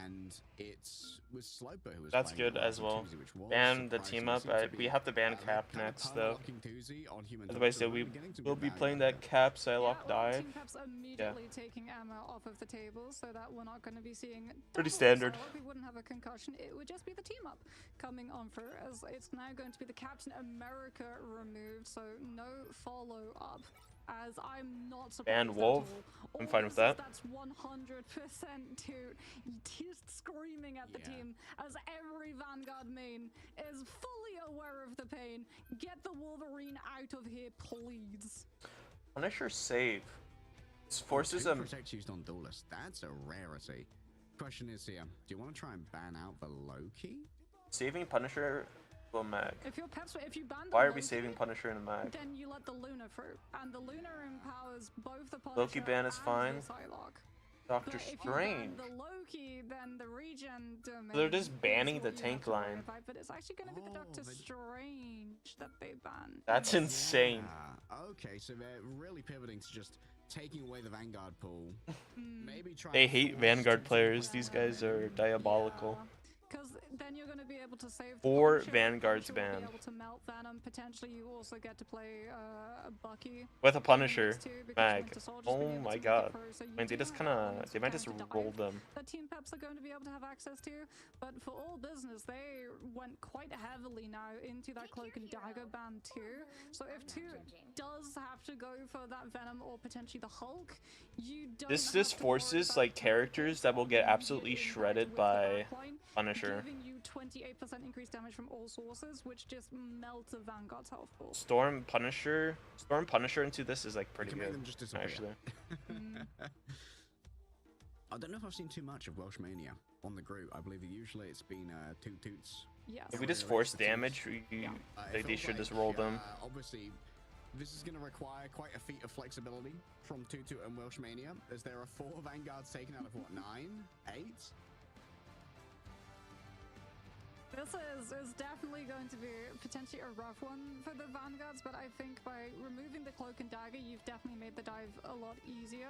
And it's with Sloper who was That's playing good it as well. Tuesday, which was Ban the team up. surprising to see We have to ban they're Cap kind of next though. unlocking Tuesday on Human Otherwise, Torch, so we we're getting some will good be value playing there. that Cap Psylocke Yeah, well, dive. Team Pep's immediately taking Emma off of the table, so that we're not going to be seeing Pretty double standard. Psylocke. We wouldn't have a concussion. It would just be the team up coming on for, as it's now going to be the Captain America removed, so no follow up. As I'm not surprised Ban at Wolf. all. I'm fine with All that. That's 100% to just screaming at the Yeah. team as every Vanguard main is fully aware of the pain. Get the Wolverine out of here, please. Punisher save. This forces Two them. protect used on Duelist. That's a rarity. Question is here, do you want to try and ban out the Loki? Saving Punisher to a mag. If you're Peps, if you ban the Why are we Loki, saving Punisher in a mag? then you let the Luna through, and the Luna empowers both the Punisher Loki ban is and fine. the Psylocke. Doctor But if you ban Strange. the Loki, then the regen domain. They're just banning is the what you tank have to worry line. about, but it's actually going to be the Doctor but- Strange that they ban. That's insane. Okay, so they're really pivoting to just taking away the Vanguard pool. Maybe try. They and hate force Vanguard Tuesday players. to These ban guys are them. diabolical. Because then you're going to be able to save the 4 Punisher, Vanguards Punisher will be banned. able to melt Venom. Potentially, you also get to play Bucky. With a Punisher Too, because mag. Winter Soldier's Oh been able to my make it god. through, so you I mean, they do just have kinda, elements they of might time just to dive roll them. that Team Peps are going to be able to have access to. But for all business, they went quite heavily now into that Cloak and Dagger ban too. So if 2 does have to go for that Venom or potentially the Hulk, you don't This have just to worry forces about like characters that will get immediate absolutely impact shredded with the by backline, Punisher. giving you 28% increased damage from all sources, which just melts a Vanguard's health pool. Storm Punisher into this is like pretty can make good. them just disappear. Actually. I don't know if I've seen too much of Welshmania on the group. I believe usually it's been Toot Toots. Yes. If we just force damage, Yeah. they It feels should just like, roll them. Obviously, this is going to require quite a feat of flexibility from Tutu and Welshmania, as there are 4 Vanguards taken out of what, 9? 8? This is definitely going to be potentially a rough one for the Vanguards, but I think by removing the Cloak and Dagger, you've definitely made the dive a lot easier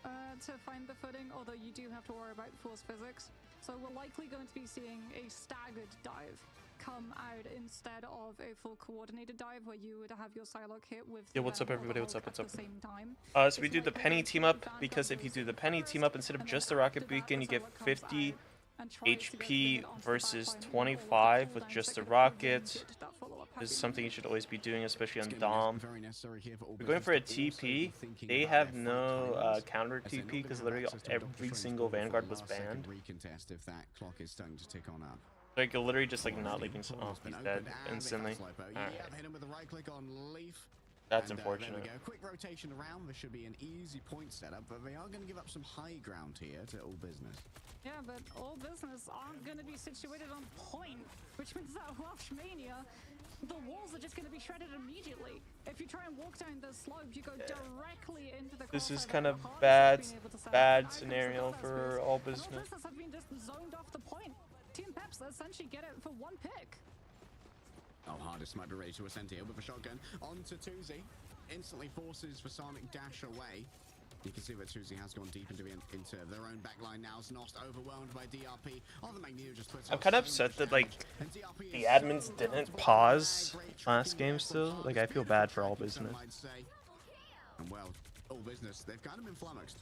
to find the footing, although you do have to worry about force physics. So we're likely going to be seeing a staggered dive come out instead of a full coordinated dive where you would have your Psylocke hit with Yeah, the what's up, Venom or the everybody? What's Hulk up? What's at up? the same time. So we It's do the likely penny going to team be up Vanguard because if you goes do the penny first, team up instead of and then just the rocket after that, beacon, the you get Psylocke comes 50 out and tries to get the HP hit onto the versus backline in 25 all with the just the cooldowns that could rocket. prevent that follow-up This is happening. something you should always be doing, especially on It's gonna be Dom. very necessary here for all We're going for a business to also TP. be thinking They about have their no fight timings, counter as they're not TP gonna because have literally access to a Doctor every Strange single ball for Vanguard was last-second banned. recontest if that clock is starting to tick on up. Like literally just like not leaving. Portal's Oh, been he's opened, dead and they have instantly. Slopo. Alright. Yeah, hit him with the right click on Leaf. That's And, unfortunate. There we go. Quick rotation around. This should be an easy point setup, but they are going to give up some high ground here to all business. Yeah, but all business aren't going to be situated on point, which means that Welshmania, the walls are just going to be shredded immediately. If you try and walk down the slope, you go directly into the This is crosshair kind that of the Hardest bad, has been able to set up. bad Now comes the scenario first for boost. all And business. all business have been just zoned off the point. Team Peps essentially get it for 1 pick. Oh, Hardest might be ready to ascend here with a shotgun onto Tuzi. Instantly forces for Sonic dash away. You can see that Tuzi has gone deep into their own backline now. Znost overwhelmed by DRP. Oh, the Magneto just puts I'm out kind of so upset much that damage. like And DRP the is admins so didn't well pause Great last tracking game there still. for Like I Hardest. feel Beautiful bad for all tracking, some business. might say. And well, all business. They've kind of been flummoxed.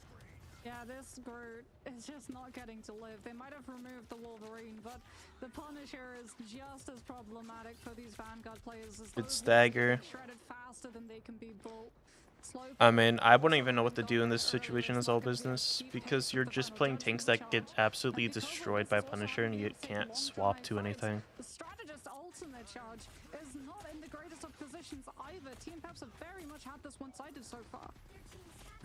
Yeah, this Groot is just not getting to live. They might have removed the Wolverine, but the Punisher is just as problematic for these Vanguard players as Good those stagger. get shredded faster than they can be built. I mean, I wouldn't even know what to do in this situation as all business because you're just playing tanks that get absolutely destroyed by Punisher and you can't swap to anything. The strategist ultimate charge is not in the greatest of positions either. Team Peps have very much had this one-sided so far.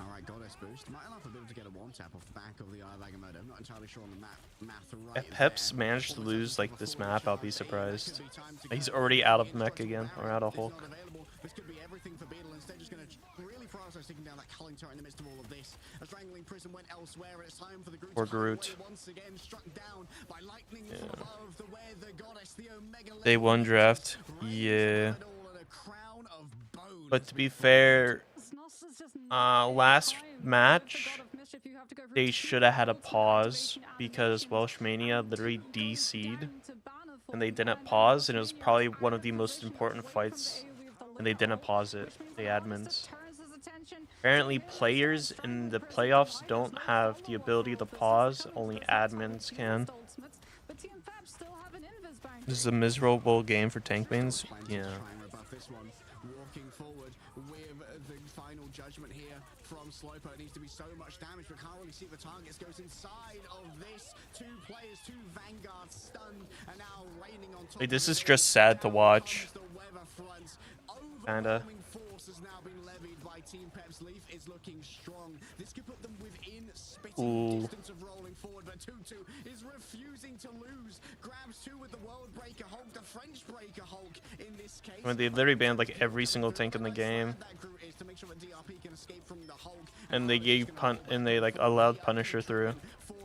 Alright, Goddess boost. Might allow for them to get a one-tap off the back of the Eye of Agamotto. I'm not entirely sure on the math right If Peps there. managed to Almost lose like this before map, I'll be charge. surprised. Could be time to He's go. already out of Into mech the again, or barrier. out of It's not Hulk. available. This could be everything for Beetle. Instead, just going to really also sticking down that culling turret in the midst of all of this. A strangling prison went elsewhere, and it's time for the Groot Or to find a way Groot. once again, struck down by lightning from above. The weather goddess, the Omega Day 1 draft. Yeah. But to be fair, last match, they should have had a pause because Welsh Mania literally DC'd and they didn't pause, and it was probably one of the most important fights, and they didn't pause it, the admins. Apparently players in the playoffs don't have the ability to pause, only admins can. This is a miserable game for tank mains. Yeah. Walking forward with the final judgment here from Slopo. It needs to be so much damage, but can't really see the targets. Goes inside of this. 2 players, 2 vanguards stunned, and now raining on top. Like, this is just sad to watch. Kinda. Force has now been levied by Team Pep's. Leaf is looking strong. This could put them within spitting distance of rolling forward, but Tutu is refusing to lose. Grabs 2 with the World Breaker Hulk, the French Breaker Hulk in this case. I mean, they literally banned like every single tank in the game, and they gave they like allowed Punisher through,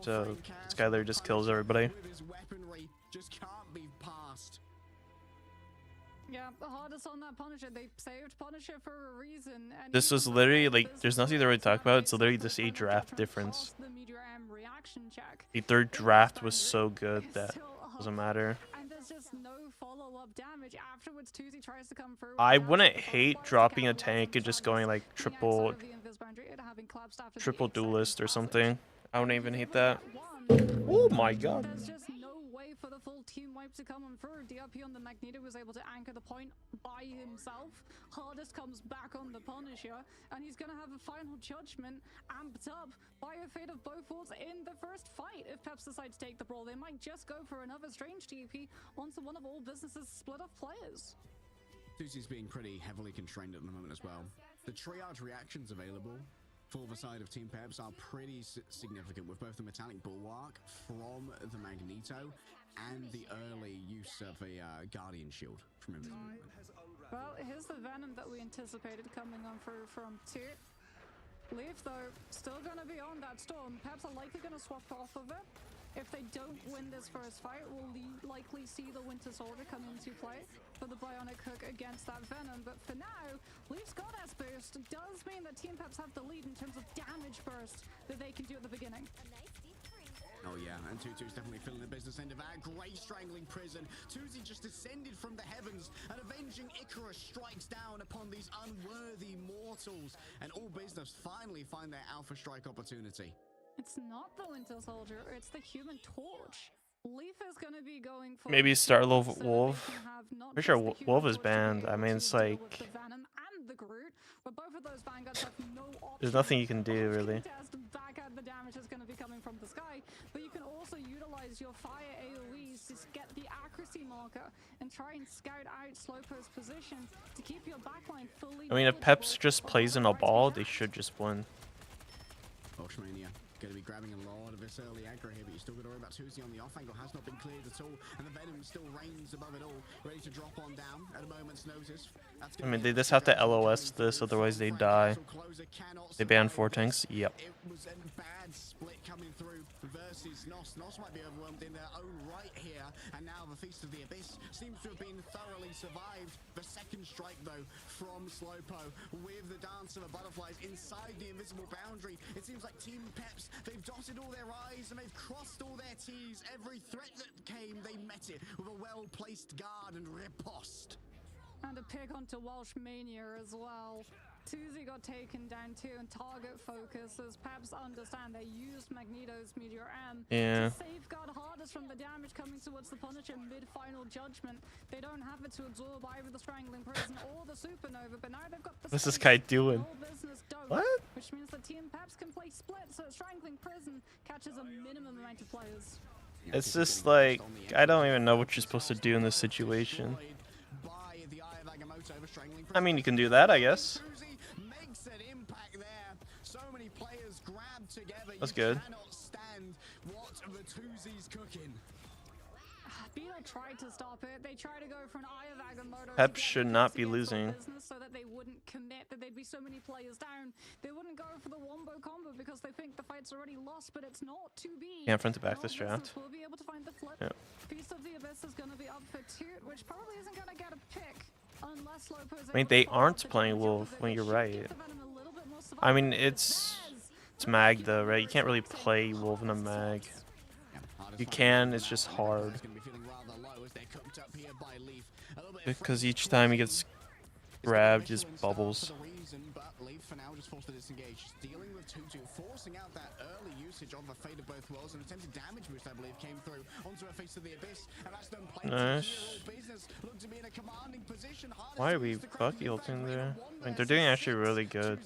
so Skylar just kills everybody. Yeah, the hardest on that Punisher. They saved Punisher for a reason. And This was literally like, there's nothing to really talk about. It's literally just a draft difference. The 3rd draft was so good that it doesn't matter. And there's just no follow-up damage afterwards. Tuzi tries to come through. I wouldn't hate dropping a tank and just going like triple duelist or something. I wouldn't even hate that. Oh my god. There's just no way for the full team wipe to come on through. DRP on the Magneto was able to anchor the point by himself. Hardest comes back on the Punisher, and he's gonna have a final judgment amped up by a fate of both worlds in the first fight. If Peps decide to take the brawl, they might just go for another strange DP onto one of all businesses' split off players. Tusi's being pretty heavily constrained at the moment as well. The triage reactions available for the side of Team Peps are pretty significant, with both the Metallic Bulwark from the Magneto and the early use of a Guardian Shield from Invisible. Well, here's the Venom that we anticipated coming on through from Tier. Leaf, though, still going to be on that storm. Peps are likely going to swap off of it. If they don't win this first fight, we'll likely see the Winter Soldier come into play for the Bionic Hook against that Venom. But for now, Leaf's Goddess Boost does mean that Team Peps have the lead in terms of damage burst that they can do at the beginning. Oh yeah, and Tutu's definitely feeling the business end of that. Great strangling prison. Tuzi just descended from the heavens. An avenging Icarus strikes down upon these unworthy mortals. And all business finally find their Alpha Strike opportunity. It's not the Winter Soldier, it's the Human Torch. Leaf is going to be going for Maybe start Wolf. Pretty sure Wolf is banned. I mean, it's like there's nothing you can do really. Back at the damage is going to be coming from the sky, but you can also utilize your fire AoEs to get the accuracy marker and try and scout out Slopo's position to keep your backline fully. I mean, if Peps just plays in a ball, they should just win. Ultramania going to be grabbing a lot of this early aggro here, but you still got to worry about Tuzi on the off angle. Has not been cleared at all, and the Venom still reigns above it all, ready to drop on down at a moment's notice. I mean, they just have to LOS this, otherwise they die. They ban 4 tanks. Yep. It was a bad split coming through versus Nos. Nos might be overwhelmed in their own right here, and now the Feast of the Abyss seems to have been thoroughly survived. The second strike, though, from Slopo with the Dance of the Butterflies inside the invisible boundary. It seems like Team Peps, they've dotted all their I's and they've crossed all their T's. Every threat that came, they met it with a well-placed guard and riposte. And a pick onto Welsh Mania as well. Tuzi got taken down too, and target focus as Peps understand they used Magneto's Meteor M to safeguard hardest from the damage coming towards the Punisher mid-final judgment. They don't have it to absorb either the Strangling Prison or the Supernova, but now they've got the What's this guy doing? What? Which means that Team Peps can play split, so Strangling Prison catches a minimum amount of players. It's just like, I don't even know what you're supposed to do in this situation. I mean, you can do that, I guess. That's good. Beetle tried to stop it. They tried to go for an Eye of Agamotto. Pep should not be losing. So that they wouldn't commit, that there'd be so many players down. They wouldn't go for the wombo combo because they think the fight's already lost, but it's not to be. Yeah, front to back this draft. We'll be able to find the flip. Yep. Feast of the Abyss is going to be up for Toot, which probably isn't going to get a pick unless Lopo's. I mean, they aren't playing Wolf when you're right. I mean, it's Mag though, right? You can't really play Wolf in a Mag. You can, it's just hard. Because each time he gets grabbed, just bubbles. Dealing with Tutu, forcing out that early usage of a Fate of Both Worlds, and attempted damage boost, I believe, came through onto a Face of the Abyss, and that's done plenty. Nice. Business looked to be in a commanding position. Why are we Bucky ulting there? I mean, they're doing actually really good.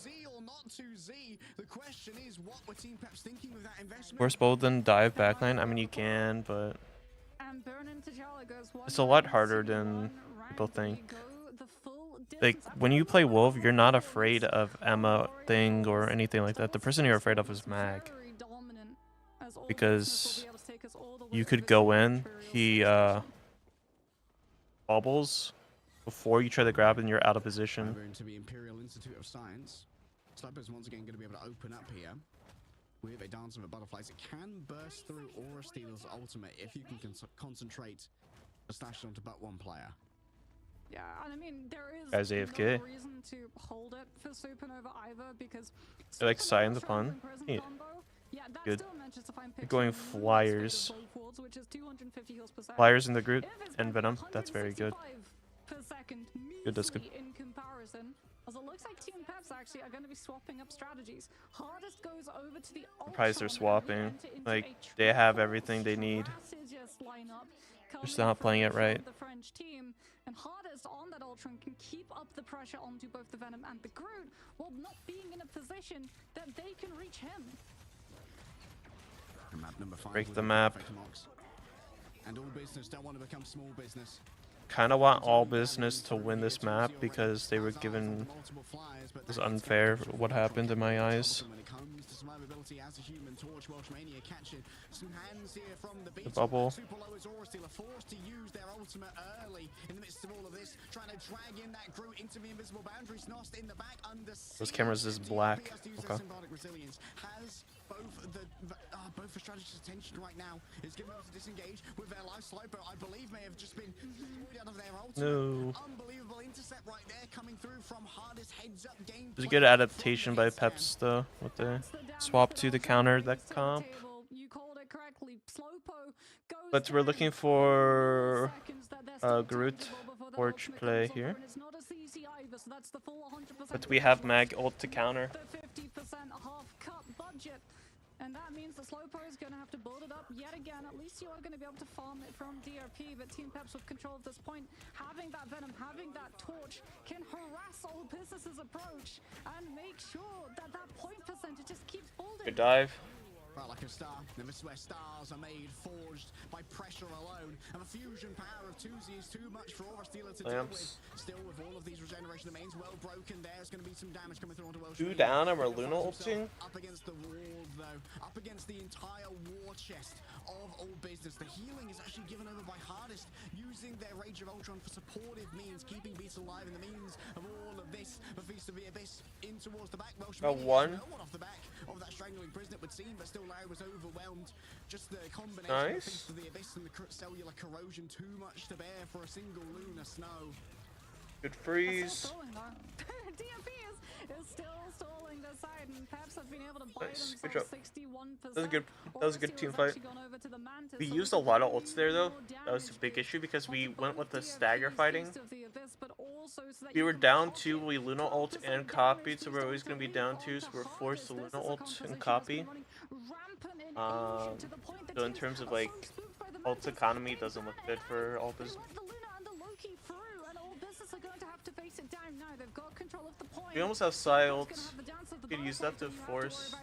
The question is, what were Team Peps thinking with that investment? Force Bolden dive backline. I mean, you can, but it's a lot harder than people think. Like, when you play Wolf, you're not afraid of Emma thing or anything like that. The person you're afraid of is Mag. Because you could go in, he bubbles before you try to grab and you're out of position. Over into the Imperial Institute of Science. Sliper's once again going to be able to open up here. With a Dance of Butterflies, it can burst through Aura Stealer's ultimate if you can concentrate a slash onto but one player. Yeah, and I mean, there is Guys AFK. no reason to hold it for Supernova either because They're like Sign the Pun. Neat. Good. They're going Flyers. Flyers in the group and Venom. That's very good. Good, that's good. In comparison, as it looks like Team Peps actually are going to be swapping up strategies. Hardest goes over to the Surprised they're swapping. Like, they have everything they need. They're still not playing it right. The French team and Hardest on that Ultron can keep up the pressure onto both the Venom and the Groot while not being in a position that they can reach him. Map number 5 Break the map. And all business don't want to become small business. Kind of want all business to win this map because they were given. It was unfair what happened in my eyes. The bubble. Those cameras is black. Okay. Both the strategist's attention right now is giving them to disengage with their life. Sloper, I believe, may have just been out of their ultimate. No. Unbelievable intercept right there coming through from Hardest heads up game. It was a good adaptation by Peps though, with the swap to the counter that comp. But we're looking for Groot Torch play here. But we have Mag ult to counter. And that means the Slowpo is going to have to build it up yet again. At least you are going to be able to farm it from DRP, but Team Peps with control at this point. Having that Venom, having that Torch can harass all businesses approach and make sure that that point percentage just keeps building. Good dive. Right, like a star. And this is where stars are made, forged by pressure alone. And the fusion power of Tuzi is too much for Aura Stealer to deal with. Still, with all of these regeneration domains well broken, there's going to be some damage coming through onto Welsh. 2 down and we're Luna ulting. Up against the wall, though. Up against the entire war chest of all business. The healing is actually given over by Hardest, using their Rage of Ultron for supportive means, keeping beats alive in the means of all of this. The Feast of the Abyss in towards the back. Welsh one. No one off the back of that strangling prison, it would seem, but still Larry was overwhelmed. Just the combination nice. of Feast of the Abyss and the cellular corrosion, too much to bear for a single Lunar Snow. Good freeze. DMP is still stalling this side, and Peps have been able to buy Nice. Good themselves job. 61%. That was good. That was a good team fight. We used a lot of ults there though. That was a big issue because we went with the stagger fighting. We were down 2, we Luna ult and copied, so we're always going to be down 2, so we're forced to Luna ult and copy. So in terms of like ult economy, doesn't look good for all this. We almost have Psy ult. We could use that to force.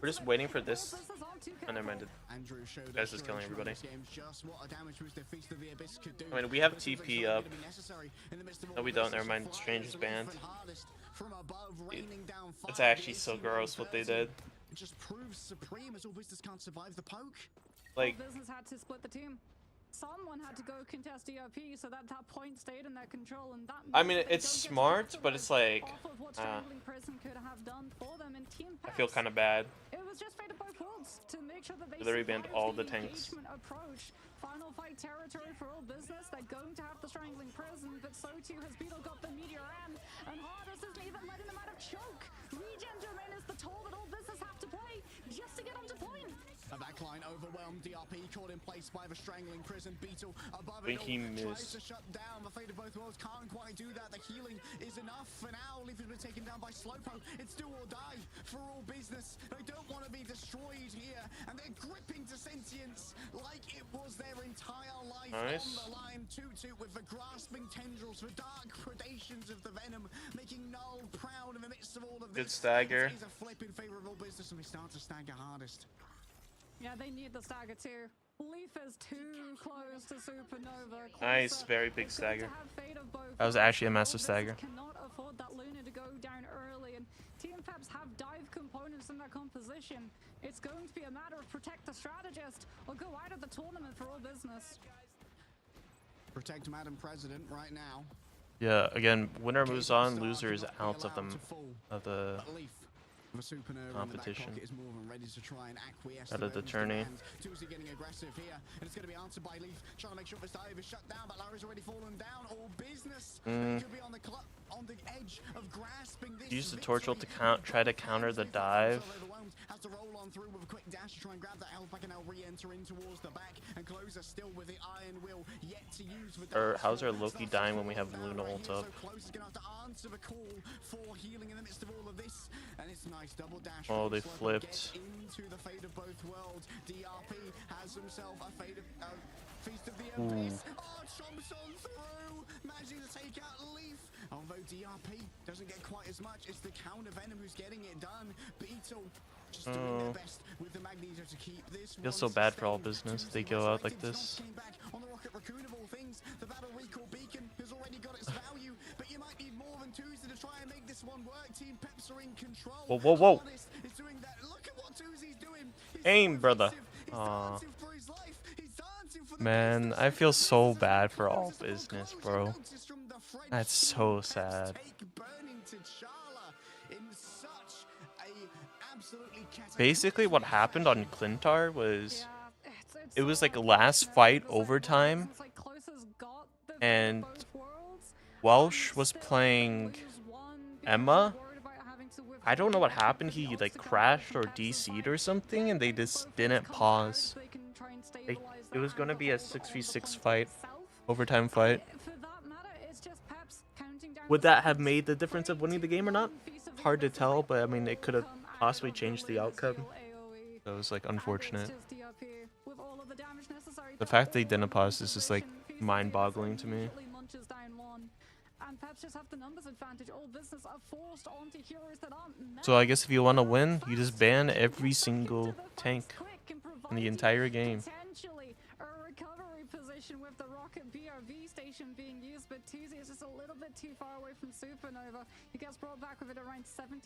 We're just waiting for this. Oh, never mind. Guys is killing everybody. I mean, we have TP up. No, we don't. Never mind. Strange is banned. from above, raining down fire. It's actually so gross what they did. It just proves supreme as All Business can't survive the poke. Like, All Business had to split the team. Someone had to go contest ERP so that point stayed in their control, and that. I mean, meant they it's don't get smart, to but it's like, off of what Strangling Prison could have done for them in Team I feel Pass. kind of bad. It was just fate of both worlds to make sure that they They rebanned survived all the the tanks. engagement approach. Final fight territory for All Business. They're going to have the Strangling Prison, but so too has Beetle got the Meteor N, and Hardest isn't even letting them out of choke. Regen Domain is the toll that All Business have to play just to get onto point. A backline overwhelmed, DRP caught in place by the Strangling Prison. Beetle above Think it he all, tries missed. to shut down. The fate of both worlds can't quite do that. The healing is enough for now. Leaf has been taken down by Slowpoke. It's do or die for All Business. They don't want to be destroyed here, and they're gripping to sentience like it was their entire life Nice. on the line. Toot with the grasping tendrils, the dark predations of the venom, making Null proud in the midst of all of this. Good stagger. It is a flip in favor of All Business, and we start to stagger Hardest. Yeah, they need the stagger too. Leaf is too close to Supernova. Nice, Closer. very big It's going to stagger. have fate of both That was worlds. actually a massive All Business stagger. Cannot afford that Luna to go down early, and Team Peps have dive components in their composition. It's going to be a matter of protect the strategist or go out of the tournament for All Business. Protect Madam President right now. Yeah, again, winner moves on, loser is out of the But Leaf, the Supernova in the back competition. pocket, is more than ready to try and acquiesce Out to of the those tourney. demands. Tuesday getting aggressive here, and it's going to be answered by Leaf, trying to make sure this dive is shut down, but Larry's already fallen down. All Business could be on the edge of grasping this. Use the torch ult to try to counter the dive. Has to roll on through with a quick dash to try and grab that health back and now re-enter in towards the back, and Closer still with the iron will yet to use the Or dash. how's our It's Loki not dying so when we have bad Luna right ult here, up? so Closer's gonna have to answer the call for healing in the midst of all of this, and it's nice double dash. Oh, from they Slugger, flipped. gets into the fate of both worlds. DRP has himself a fate of Feast of the Abyss. Oh, chomps on through, managing to take out Leaf. Although DRP doesn't get quite as much, it's the counter Venom who's getting it done. Beetle just doing their best with the Magneto to keep this. Feels so bad for All Business if they go out like this. Came back on the Rocket Raccoon of all things. The Battle Recall Beacon has already got its value, but you might need more than Tuesday to try and make this one work. Team Peps are in control. Whoa, whoa, whoa. Hardest is doing that. Look at what Tuesday's doing. He's Aim, so brother. aggressive. He's Aw. dancing for his life. He's dancing for the Man, business. I feel so This is bad for close All as a Business, close bro. notice from the French That's team. so Peps sad. take Burning T'Challa in such a absolutely Basically, what catastrophic happened on fashion. Clintar was Yeah, it's it was so like last unfortunate fight because, like, overtime, Business, like, Closer's got the fate of and both worlds, Welsh and was still playing lose one because Emma. they're worried about having to I don't know what withdraw happened. because He the like obstacle crashed or from Pep's DC'd side. or something, and they Both just worlds didn't come out, pause. they can try and It stabilize was that gonna and be a hold on the 6v6 point fight, itself. overtime fight. For that matter, it's just Peps counting down Would the that have seconds. made the difference of winning the game or not? Feast of the Hard to Abyss is tell, like but I mean, it could have come out possibly of the changed the Lunar outcome. Seal AoE. That was like And it's unfortunate. just DRP with all of the damage necessary The to fact they hold didn't pause is just like position. Feast of the Abyss mind-boggling to me. immediately munches down one. And Peps just have the numbers advantage. All Business are forced onto heroes that aren't So I guess if you want to win, you just ban every single tank in the entire game. Potentially a recovery position with the Rocket BRV station being used, but Tuesday is just a little bit too far away from Supernova. He gets brought back with it around 75%,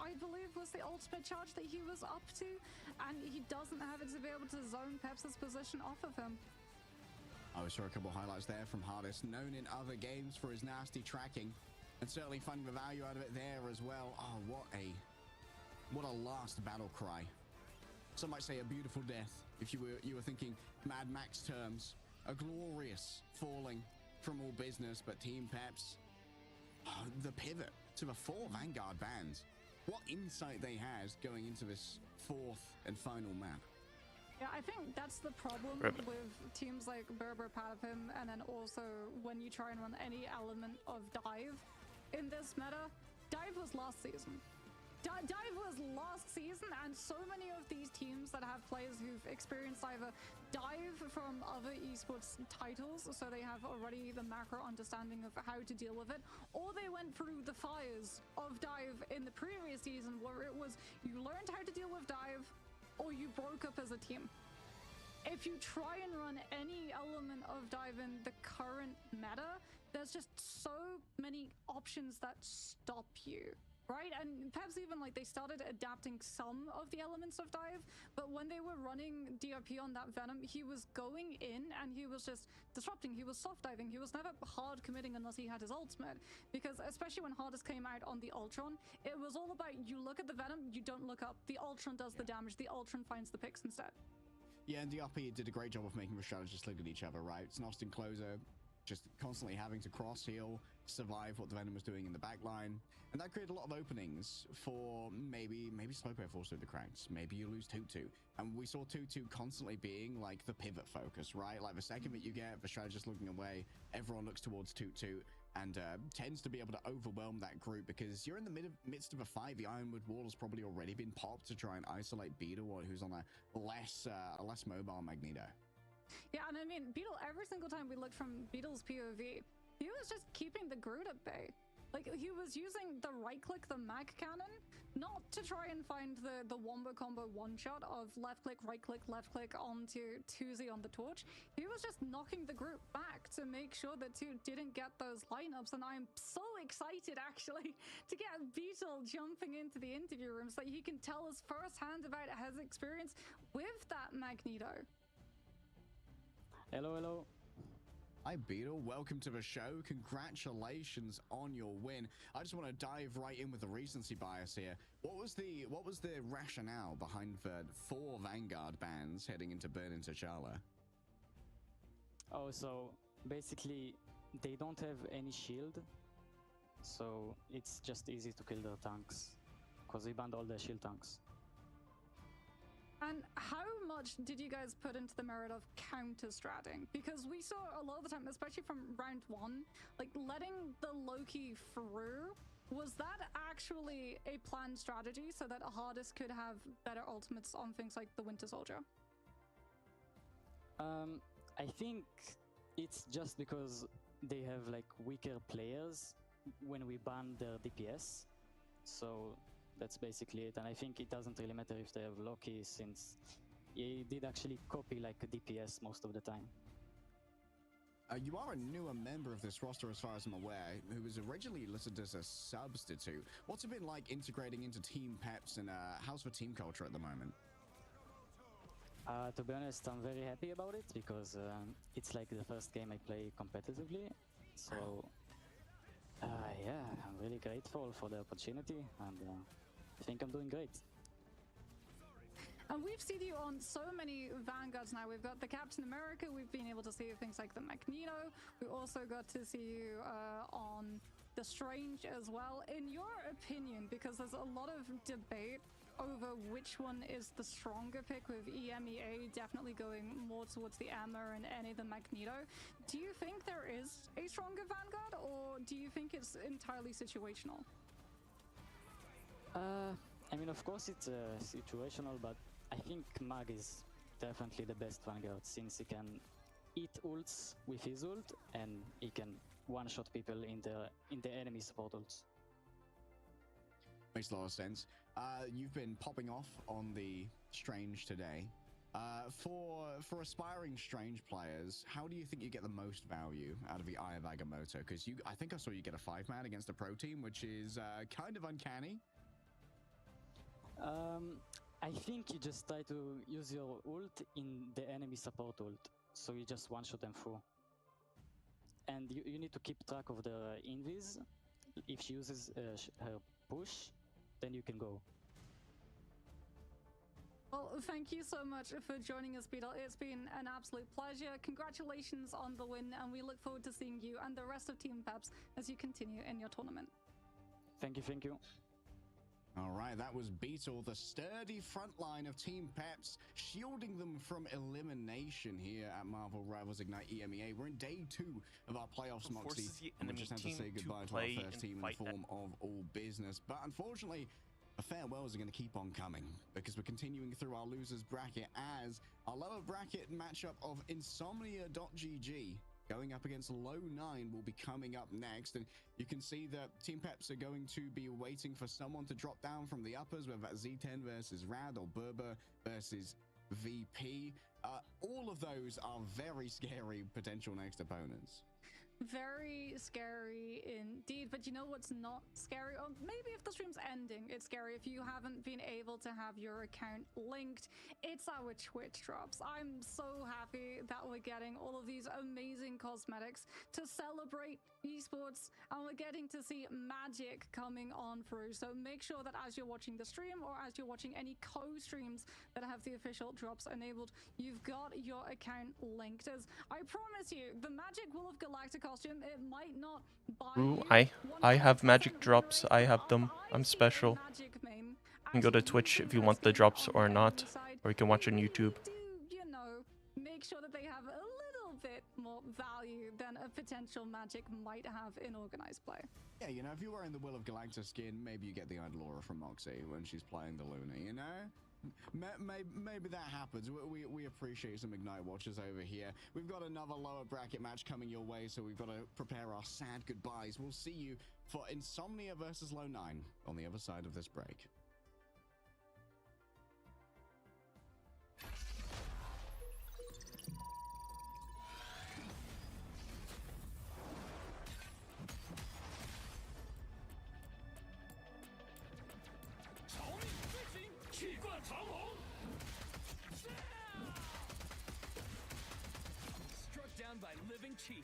I believe, was the ultimate charge that he was up to, and he doesn't have it to be able to zone Peps' position off of him. I saw a couple of highlights there from Hardest, known in other games for his nasty tracking, and certainly finding the value out of it there as well. Oh, what a last battle cry. Some might say a beautiful death, if you were thinking Mad Max terms. A glorious falling from All Business, but Team Peps, the pivot to the 4 Vanguard bands. What insight they had going into this 4th and final map. Yeah, I think that's the problem Rip. with teams like Berber Patapim, and then also when you try and run any element of dive. In this meta, dive was last season. Dive was last season, and so many of these teams that have players who've experienced either dive from other esports titles, so they have already the macro understanding of how to deal with it, or they went through the fires of dive in the previous season where it was you learned how to deal with dive, or you broke up as a team. If you try and run any element of dive in the current meta, there's just so many options that stop you. Right, and perhaps even like they started adapting some of the elements of dive, but when they were running DRP on that Venom, he was going in and he was just disrupting, he was soft diving, he was never hard committing unless he had his ultimate, because especially when Hardest came out on the Ultron, it was all about you look at the Venom, you don't look up, the Ultron does the damage, the Ultron finds the picks instead. Yeah, and DRP did a great job of making the strategists look at each other, right? It's an Austin closer, just constantly having to cross heal, survive what the Venom was doing in the back line, and that created a lot of openings for maybe Slowpoke falls through the cracks, maybe you lose Tutu, and we saw Tutu constantly being like the pivot focus, right? Like the second that you get the strategist looking away, everyone looks towards Tutu and tends to be able to overwhelm that group, because you're in the midst of a fight. The Ironwood wall has probably already been popped to try and isolate Beetle, who's on a less mobile Magneto. Yeah, and I mean, Beetle, every single time we looked from Beetle's POV, he was just keeping the Groot at bay. Like, he was using the right-click, the mag cannon, not to try and find the wombo combo one-shot of left-click, right-click onto Tuzi on the torch. He was just knocking the Groot back to make sure that Two didn't get those lineups, and I'm so excited, actually, to get Beetle jumping into the interview room so that he can tell us firsthand about his experience with that Magneto. Hello, hello. Hi Beetle, welcome to the show. Congratulations on your win. I just want to dive right in with the recency bias here. What was the rationale behind the 4 Vanguard bans heading into Burn into T'Challa? Oh, so basically they don't have any shield, so it's just easy to kill their tanks because they banned all their shield tanks. And how much did you guys put into the merit of counter-stratting? Because we saw a lot of the time, especially from round 1, like letting the Loki through, was that actually a planned strategy so that Hardest could have better ultimates on things like the Winter Soldier? I think it's just because they have like weaker players when we ban their DPS. So that's basically it, and I think it doesn't really matter if they have Loki, since he did actually copy like a DPS most of the time. You are a newer member of this roster, as far as I'm aware, who was originally listed as a substitute. What's it been like integrating into Team Peps, and how's the team culture at the moment? To be honest, I'm very happy about it, because it's like the first game I play competitively, so yeah, I'm really grateful for the opportunity, and I think I'm doing great. And we've seen you on so many Vanguards now. We've got the Captain America, we've been able to see things like the Magneto, we also got to see you on the Strange as well. In your opinion, because there's a lot of debate over which one is the stronger pick, with EMEA definitely going more towards the Emma and any of the Magneto, do you think there is a stronger Vanguard, or do you think it's entirely situational? I mean, of course it's situational, but I think Mag is definitely the best Vanguard, since he can eat ults with his ult and he can one-shot people in the enemy support ults. Makes a lot of sense. You've been popping off on the Strange today. For aspiring Strange players, how do you think you get the most value out of the Eye of Agamotto? Because I think I saw you get a 5-man against a pro team, which is kind of uncanny. I think you just try to use your ult in the enemy support ult, so you just one-shot them through. And you need to keep track of the invis. If she uses her push, then you can go. Well, thank you so much for joining us, Beetle. It's been an absolute pleasure. Congratulations on the win, and we look forward to seeing you and the rest of Team Peps as you continue in your tournament. Thank you, thank you. All right, that was Beetle, the sturdy front line of Team Peps, shielding them from elimination here at Marvel Rivals Ignite EMEA. We're in day 2 of our playoffs, Moxie, and we just have to say goodbye to our first team in the form of All Business. But unfortunately, the farewells are going to keep on coming, because we're continuing through our losers bracket, as our lower bracket matchup of Insomnia.gg going up against Low 9 will be coming up next. And you can see that Team Peps are going to be waiting for someone to drop down from the uppers, whether that's Z10 versus Rad or Berber versus VP. All of those are very scary potential next opponents. Very scary indeed. But you know what's not scary? Or maybe if the stream's ending, it's scary if you haven't been able to have your account linked. It's our Twitch drops. I'm so happy that we're getting all of these amazing cosmetics to celebrate esports, and we're getting to see Magik coming on through. So make sure that as you're watching the stream or as you're watching any co-streams that have the official drops enabled, you've got your account linked. As I promise you, the Magik Will of Galactic costume, it might not buy Ooh, you I have 100% magic drops. I have of them. I'm special. Magik main. You can go to Actually, Twitch you if you can want the skin drops on or the not, enemy side. or you can watch on YouTube. Do, you know, make sure that they have a little bit more value than a potential Magik might have in organized play. Yeah, you know, if you're wearing the Will of Galactus skin, maybe you get the Idol Aura from Moxie when she's playing the Luna, you know? Maybe that happens. We appreciate some Ignite watchers over here. We've got another lower bracket match coming your way, so we've got to prepare our sad goodbyes. We'll see you for Insomnia versus Low 9 on the other side of this break. Struck down by living chi.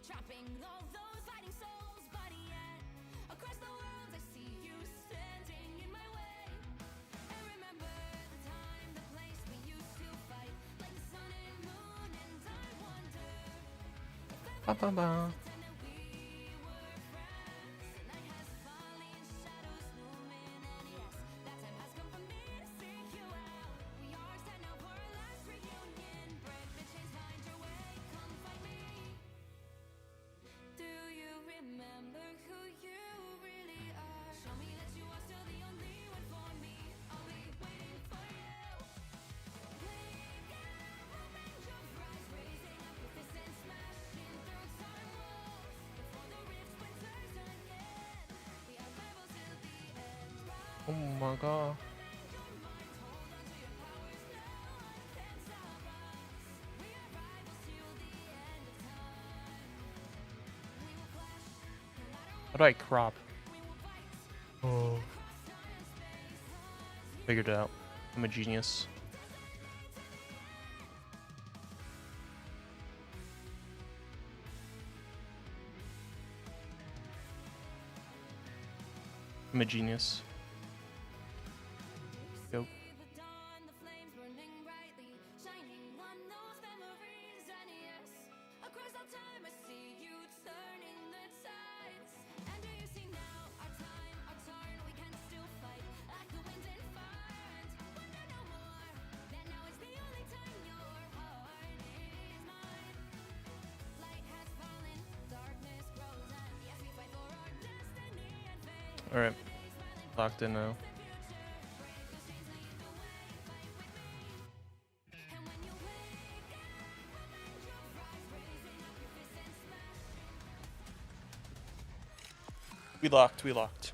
Trapping all those fighting souls, but yet across the world I see you standing in my way. And remember the time, the place we used to fight, like the sun and moon, and I wonder if Ba ba ba. pretended we were friends. The night has fallen, shadows looming, and yes, that time has come for me to seek you out. We are set now for our last reunion. Break the chains, find your way, come find me. Do you remember who you really are? Show me that you are still the only one for me. I'll be waiting for you. Blink out, open your eyes, raising up your fist and smashing through time walls. Oh my god. How do I crop? Oh. Figured it out. I'm a genius. I'm a genius. Go. Alright. Locked in now. We locked.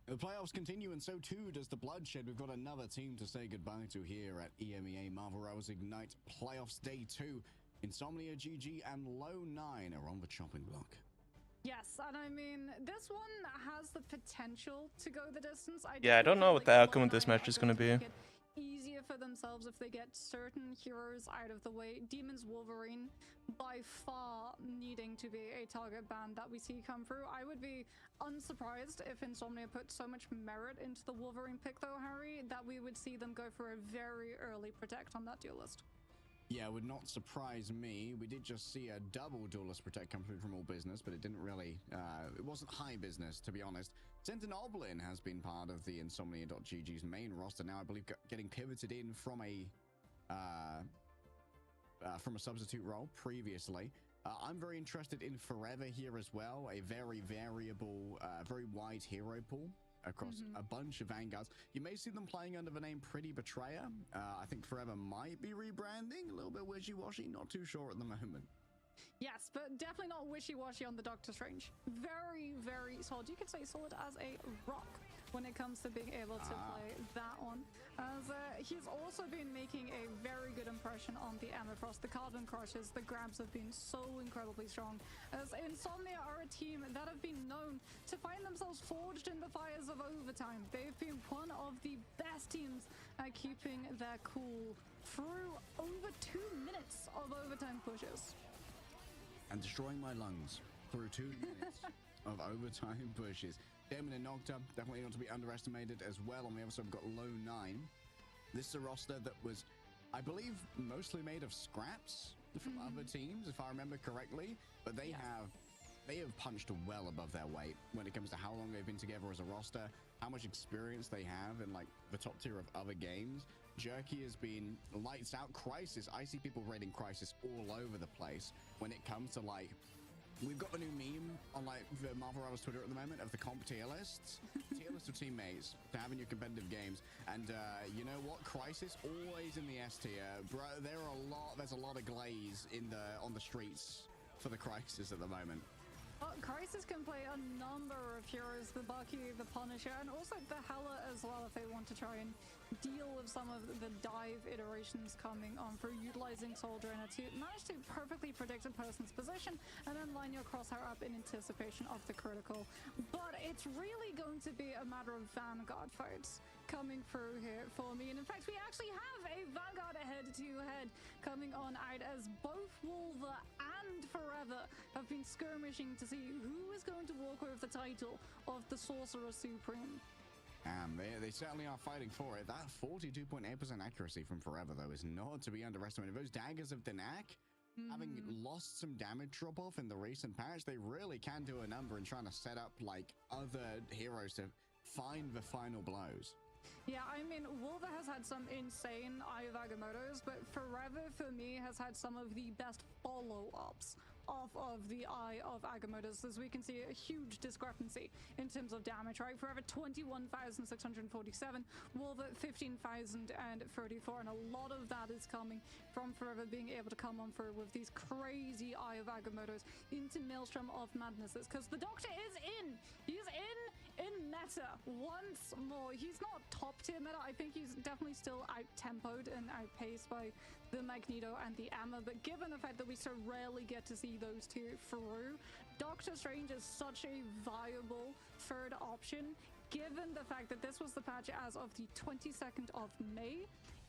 The playoffs continue, and so too does the bloodshed. We've got another team to say goodbye to here at EMEA Marvel Rivals Ignite Playoffs Day 2. Insomnia, GG, and Low 9 are on the chopping block. Yes, and I mean, this one has the potential to go the distance. Yeah, I don't know what the outcome of this match is going to be. Easier for themselves if they get certain heroes out of the way. Demon's Wolverine, by far needing to be a target ban that we see come through. I would be unsurprised if Insomnia put so much merit into the Wolverine pick though, Harry, that we would see them go for a very early protect on that duel list. Yeah, it would not surprise me. We did just see a double duelist protect come through from All Business, but it didn't really, it wasn't high business, to be honest. Sentinoblin has been part of the Insomnia.GG's main roster now, I believe, getting pivoted in from a substitute role previously. I'm very interested in Forever here as well, a very variable, very wide hero pool across a bunch of vanguards. You may see them playing under the name Pretty Betrayer. I think Forever might be rebranding, a little bit wishy-washy, not too sure at the moment. Yes, but definitely not wishy-washy on the Doctor Strange. Very, very solid. You could say solid as a rock when it comes to being able to play that one. As he's also been making a very good impression on the Amethyst. The Carbon Crushes, the grabs have been so incredibly strong. As Insomnia are a team that have been known to find themselves forged in the fires of overtime. They've been one of the best teams at keeping their cool through over 2 minutes of overtime pushes. And destroying my lungs through 2 minutes of overtime pushes. Demon and Nocta, definitely not to be underestimated as well. On the other side, we've got Low 9. This is a roster that was, I believe, mostly made of scraps from other teams, if I remember correctly. But they have punched well above their weight when it comes to how long they've been together as a roster, how much experience they have in like the top tier of other games. Jerky has been lights out. Crisis, I see people rating Crisis all over the place when it comes to like, we've got the new meme on like the Marvel Rivals Twitter at the moment of the comp tier lists. Tier list of teammates to have in your competitive games. And you know what? Crisis always in the S tier. Bro, there's a lot of glaze on the streets for the Crisis at the moment. Well, Crisis can play a number of heroes, the Bucky, the Punisher, and also the Hela as well if they want to try and deal with some of the dive iterations coming on through utilizing Soul Drainer to manage to perfectly predict a person's position and then line your crosshair up in anticipation of the critical. But it's really going to be a matter of Vanguard fights coming through here for me. And in fact, we actually have a Vanguard head-to-head coming on out as both Wolver and Forever have been skirmishing to see who is going to walk with the title of the Sorcerer Supreme. They certainly are fighting for it. That 42.8% accuracy from Forever, though, is not to be underestimated. Those daggers of Danak, having lost some damage drop-off in the recent patch, they really can do a number in trying to set up, like, other heroes to find the final blows. Yeah, I mean, Wolver has had some insane Eye of Agamottos, but Forever, for me, has had some of the best follow-ups off of the Eye of Agamotto's, as we can see a huge discrepancy in terms of damage, right? Forever 21,647, Wolver 15,034, and a lot of that is coming from Forever being able to come on through with these crazy Eye of Agamotto's into Maelstrom of Madnesses, because the Doctor is in! He's in meta once more. He's not top tier meta. I think he's definitely still out-tempoed and outpaced by the Magneto and the EMEA, but given the fact that we so rarely get to see those two through, Doctor Strange is such a viable third option, given the fact that this was the patch as of the 22nd of May.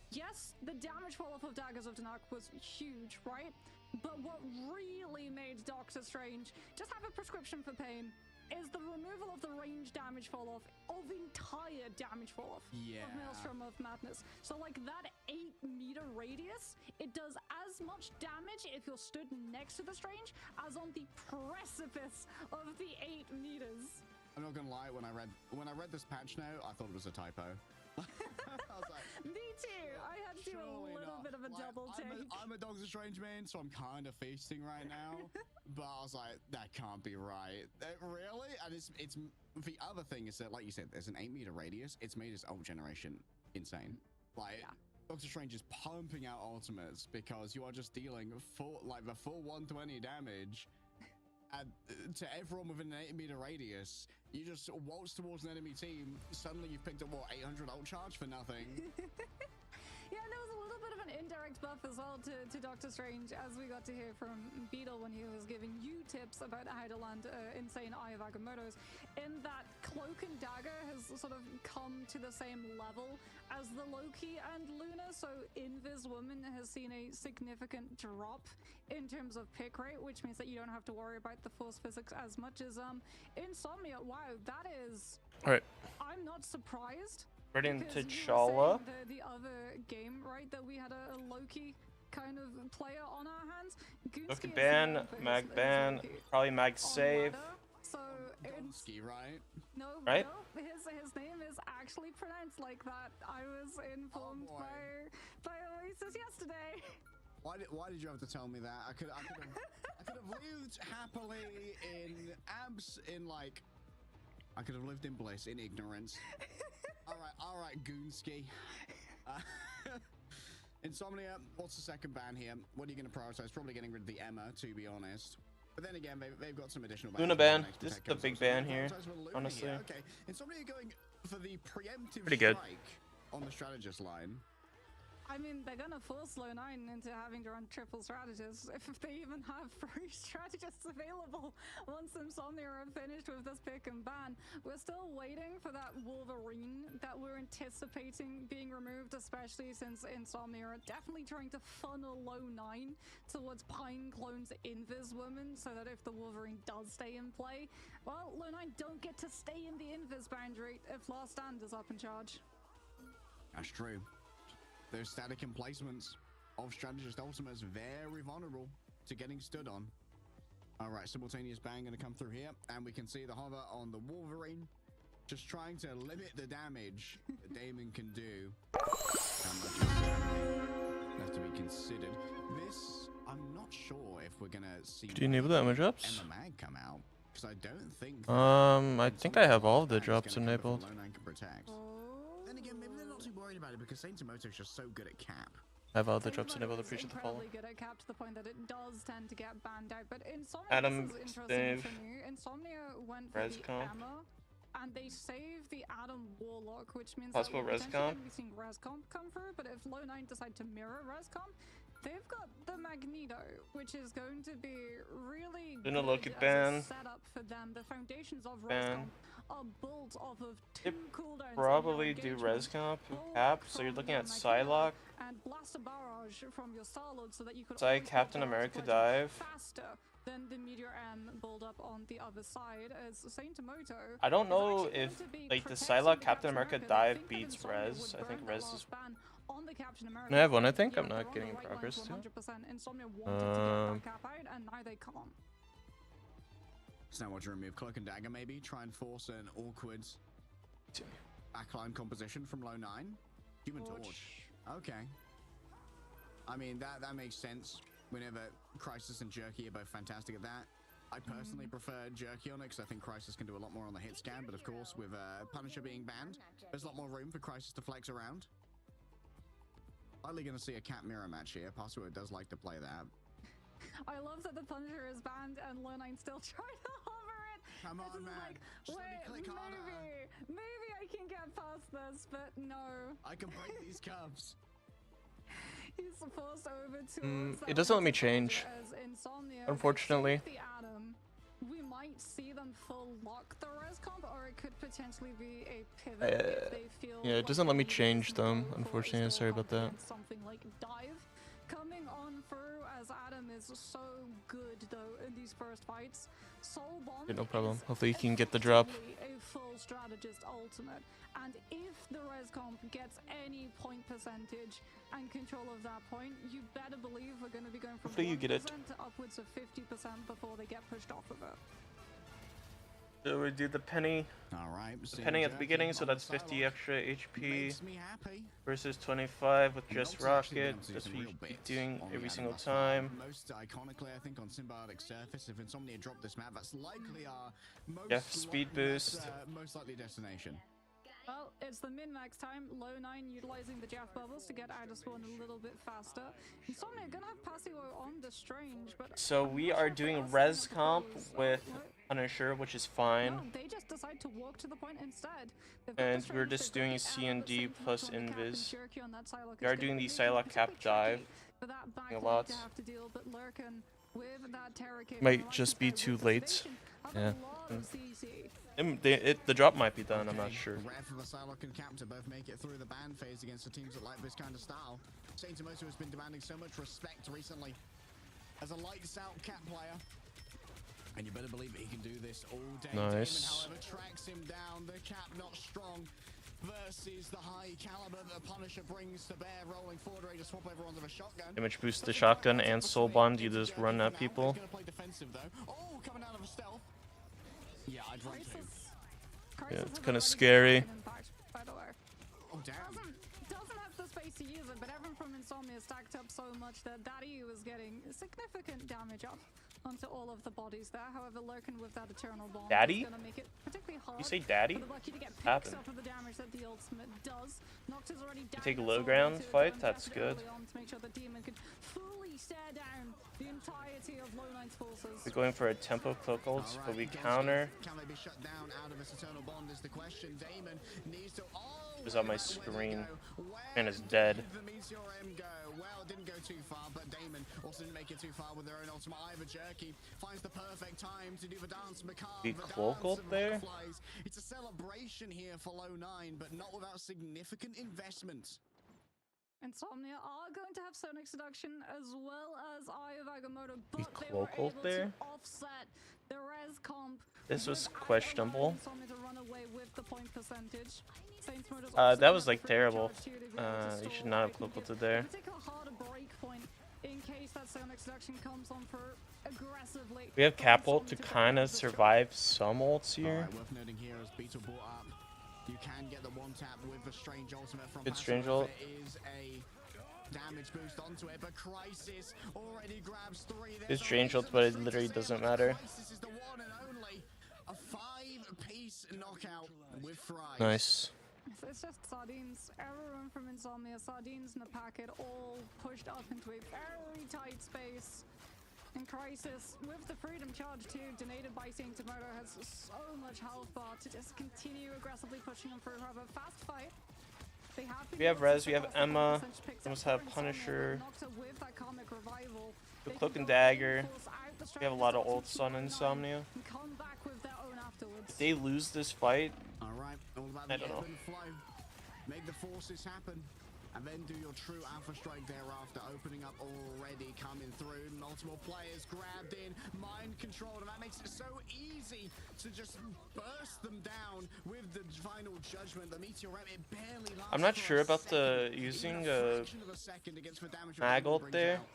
Yes, the damage fall-off of Daggers of Danak was huge, right? But what really made Doctor Strange just have a prescription for pain is the removal of the range damage fall-off of entire damage fall-off of Maelstrom of Madness. So like that 8-meter radius, it does as much damage if you're stood next to the Strange as on the precipice of the 8 meters. I'm not gonna lie, when I read this patch note, I thought it was a typo. I was like, me too. I had to do a little bit of a double take. I'm a Doctor Strange man, so I'm kind of feasting right now. But I was like, that can't be right. Really? And it's the other thing is that, like you said, there's an 8-meter radius. It's made his ult generation insane. Like, Doctor Strange is pumping out ultimates because you are just dealing the full 120 damage. And to everyone within an 8-meter radius, you just waltz towards an enemy team. Suddenly you've picked up, what, 800 ult charge for nothing? Yeah, and there was a little bit of an indirect buff as well to Doctor Strange, as we got to hear from Beetle when he was giving you tips about how to land insane Eye of Agamotto's, in that Cloak and Dagger has sort of come to the same level as the Loki and Luna, so Invis Woman has seen a significant drop in terms of pick rate, which means that you don't have to worry about the force physics as much as Insomnia. Wow, that is... Alright. I'm not surprised. Right into Because you were Chala. saying the other game, right, that we had a Loki kind of player on our hands. Loki Gunsky is ban, known for Mag his ban, Loki probably Mag on save. ladder, so it's Gonski, right? no, Right? no, his name is actually pronounced like that. I was informed by Oasis yesterday. Why did you have to tell me that? I could have lived happily I could have lived in bliss, in ignorance. All right, Goonsky. Insomnia, what's the second ban here? What are you going to prioritize? Probably getting rid of the EMEA, to be honest. But then again, they've got some additional bans. Luna ban. This is the big ban here, honestly. Okay, Insomnia going for the preemptive Pretty good. strike on the strategist line. I mean, they're gonna force Low 9 into having to run triple strategists if they even have 3 strategists available once Insomnia are finished with this pick and ban. We're still waiting for that Wolverine that we're anticipating being removed, especially since Insomnia are definitely trying to funnel Low 9 towards Pine Clone's Invis Woman, so that if the Wolverine does stay in play, well, Low 9 don't get to stay in the Invis boundary if Last Stand is up in charge. That's true. Those static emplacements of strategist ultimates very vulnerable to getting stood on. All right, simultaneous bang going to come through here, and we can see the hover on the Wolverine, just trying to limit the damage that Damon can do. How much is have to be considered. This, I'm not sure if we're gonna see. Do you enable the image drops? Emma Mag come out, because I don't think. I think I have all of the drops enabled. Lone can protect. Then again, maybe they're not too worried about it because Saint Tomoto's just so good at cap. I have all the drops enabled. Appreciate the follow. Incredibly good at cap to the point that it does tend to get banned out. But Insomnia, Adam, this is interesting Dave, for me. Insomnia went for Res the comp. EMEA, and they saved the Adam Warlock, which means Possible that we're res potentially comp. going to be seeing res comp come through. But if Low 9 decide to mirror res comp, they've got the Magneto, which is going to be really Luna good Loki as ban. a setup for them. The foundations of res Ban. comp are built off of They 2 cooldowns. probably do res comp cap, so you're looking at Psylocke. And blast a barrage from your Star-Lord so that you could Psy, always get Captain barrage America pledge dive. faster than the Meteor M build up on the other side, as Saint Tomoto I don't is know actually if going to be like the protecting Psylocke the Captain America They dive think that beats Insomnia res. would I think burn the res last is. ban on the Captain America. Can I have one? I think Yeah, I'm they're not on getting the right progress lines to. 100%. Insomnia wanted to get that cap out, and now they can't. So now what, to remove Cloak and Dagger maybe? Try and force an awkward backline composition from Low 9? Human Torch. Okay. I mean, that makes sense. Whenever Crisis and Jerky are both fantastic at that. I personally prefer Jerky on it because I think Crisis can do a lot more on the hit scan, but of course with Punisher being banned, there's a lot more room for Crisis to flex around. Likely going to see a cat mirror match here. Possibly does like to play that. I love that the Punisher is banned and Low9 still trying to hover it. Come This on, is man. like, Just let me wait, click harder. maybe I can get past this, but no. I can break these cuffs. He's forced over towards It doesn't let me change, Insomnia. unfortunately. The Atom. We might see them full lock the res comp, or it could potentially be a pivot if they feel. Yeah, it doesn't let me change them, unfortunately. Sorry about that. Something like dive coming on through as Adam is so good though in these first fights. Soul Bomb. Okay, no problem. is Hopefully you can get the drop. effectively a full strategist ultimate, and if the res comp gets any point percentage and control of that point, you better believe we're going to be going from Hopefully you get it. 1% to upwards of 50% before they get pushed off of it. So we do the penny. All right. The penny at the beginning, so that's 50 extra HP Makes me happy. versus 25 with And just Nox actually Rocket. been able to do Just some we real keep bits doing on the every Adam single thus far. time. Most iconically, I think, on Symbiotic Surface, if Insomnia dropped this map, that's likely our most Yeah, speed boost. most likely destination. Well, it's the min-max time. Low9 utilizing the Jeff bubbles to get out of spawn a little bit faster. Insomnia gonna have Passio on the Strange, but So we are doing res comp with Punisher, which is fine. no, they just decide to walk to the point instead. They've got the And we're Strange, just they've got doing the C Arrow, and but D Sentinel plus on the cap, and Invis. Jerky on that Psylocke We is are gonna doing the be Psylocke cap particularly dive. tricky for that a backline lot. to have to deal, but Lurkin with that Terror Cape Might and the just Righteous be Guide too with the late. sedation have Yeah. a lot of CC. The drop might be done, I'm not Okay, sure. Rare for the Psylocke and Cap to both make it through the ban phase against the teams that like this kind of style. Saint Tomoto has been demanding so much respect recently as a lights out Cap player. And you better believe he can do this all day. Nice. Damon, however, tracks him down. The Cap not strong versus the high caliber that the Punisher brings to bear, rolling forward, ready to swap over onto the shotgun. Damage boost the shotgun and soul bond, you just run at people. He's gonna play defensive though. Oh, coming out of a stealth. Yeah, I'd run too. Yeah, it's has kinda already scary. taken impact, by the way. Oh, damn. Doesn't have the space to use it, but everyone from Insomnia stacked up so much that Daddy was getting significant damage up onto all of the bodies there. However, Lurkin with that Eternal Bomb Daddy? is gonna make it particularly hard. You say daddy? For the Lucky to get picks Happened. up of the damage that the ultimate does. Noctis already down. take a his low soul ground into it, fight, so that's invested good. early on to make sure the demon could fully stare down the entirety of Low9's forces. We're going for a tempo cloak ult, All but right, we against counter. it, can they be shut down out of this Eternal Bond is the question. Damon needs to. Oh, It was on my where did it screen, go? Where and it's dead. did the Meteor M go? Well, it didn't go too far, but Damon also didn't make it too far with their own ultimate. Either Jerky finds the perfect time to do the dance macabre. The the cloak dance ult of there? butterflies. It's a celebration here for Low9, but not without significant investment. Insomnia are going to have Sonic Seduction as well as Eye of Agamotto, but they cloak were ult able there? to offset the res comp. This was with Eye of questionable. Agamotto, Insomnia to run away with the point percentage. Saints Motor's That also was gonna like have the terrible. charge here to be able to You store should not have what cloak they can ulted give. there. A particular harder break point in case that Sonic Seduction comes on for aggressively. We have for cap ult Insomnia to be kind able of to destroy. survive some ults here. Alright, worth noting here as Beetle brought up, you can get the one tap with the Strange Ultimate from Good Passive. Strange ult. There is a damage boost onto it, but Crisis already grabs 3. It's Strange ult, but it literally doesn't matter. Crisis is the one and only. A 5-piece knockout with Fries. Nice. So it's just Sardines, everyone from Insomnia, Sardines in the packet, all pushed up into a very tight space. And Crisis, with the Freedom Charge too, donated by Saint Tomoto, has so much health bar to just continue aggressively pushing them through. However, fast fight. They have been We have able to Rez, we have surpass the Emma, percentage picks almost up have for Insomnia, Punisher. Nocta with that Karmic Revival. The They Cloak can and go Dagger. and force out the We have a lot of strategist ults on to Insomnia. and come back with their own afterwards. If they lose this fight, Alright, all about I the don't know. ebb and flow. Make the forces happen. And then do your true alpha strike thereafter, opening up already, coming through. Multiple players grabbed in, mind controlled, and that makes it so easy to just burst them down with the final judgment. The Meteor M, it barely lasts. I'm not for sure a about the second, using even a fraction of a second against the damage your Mag opponent ult brings there. out.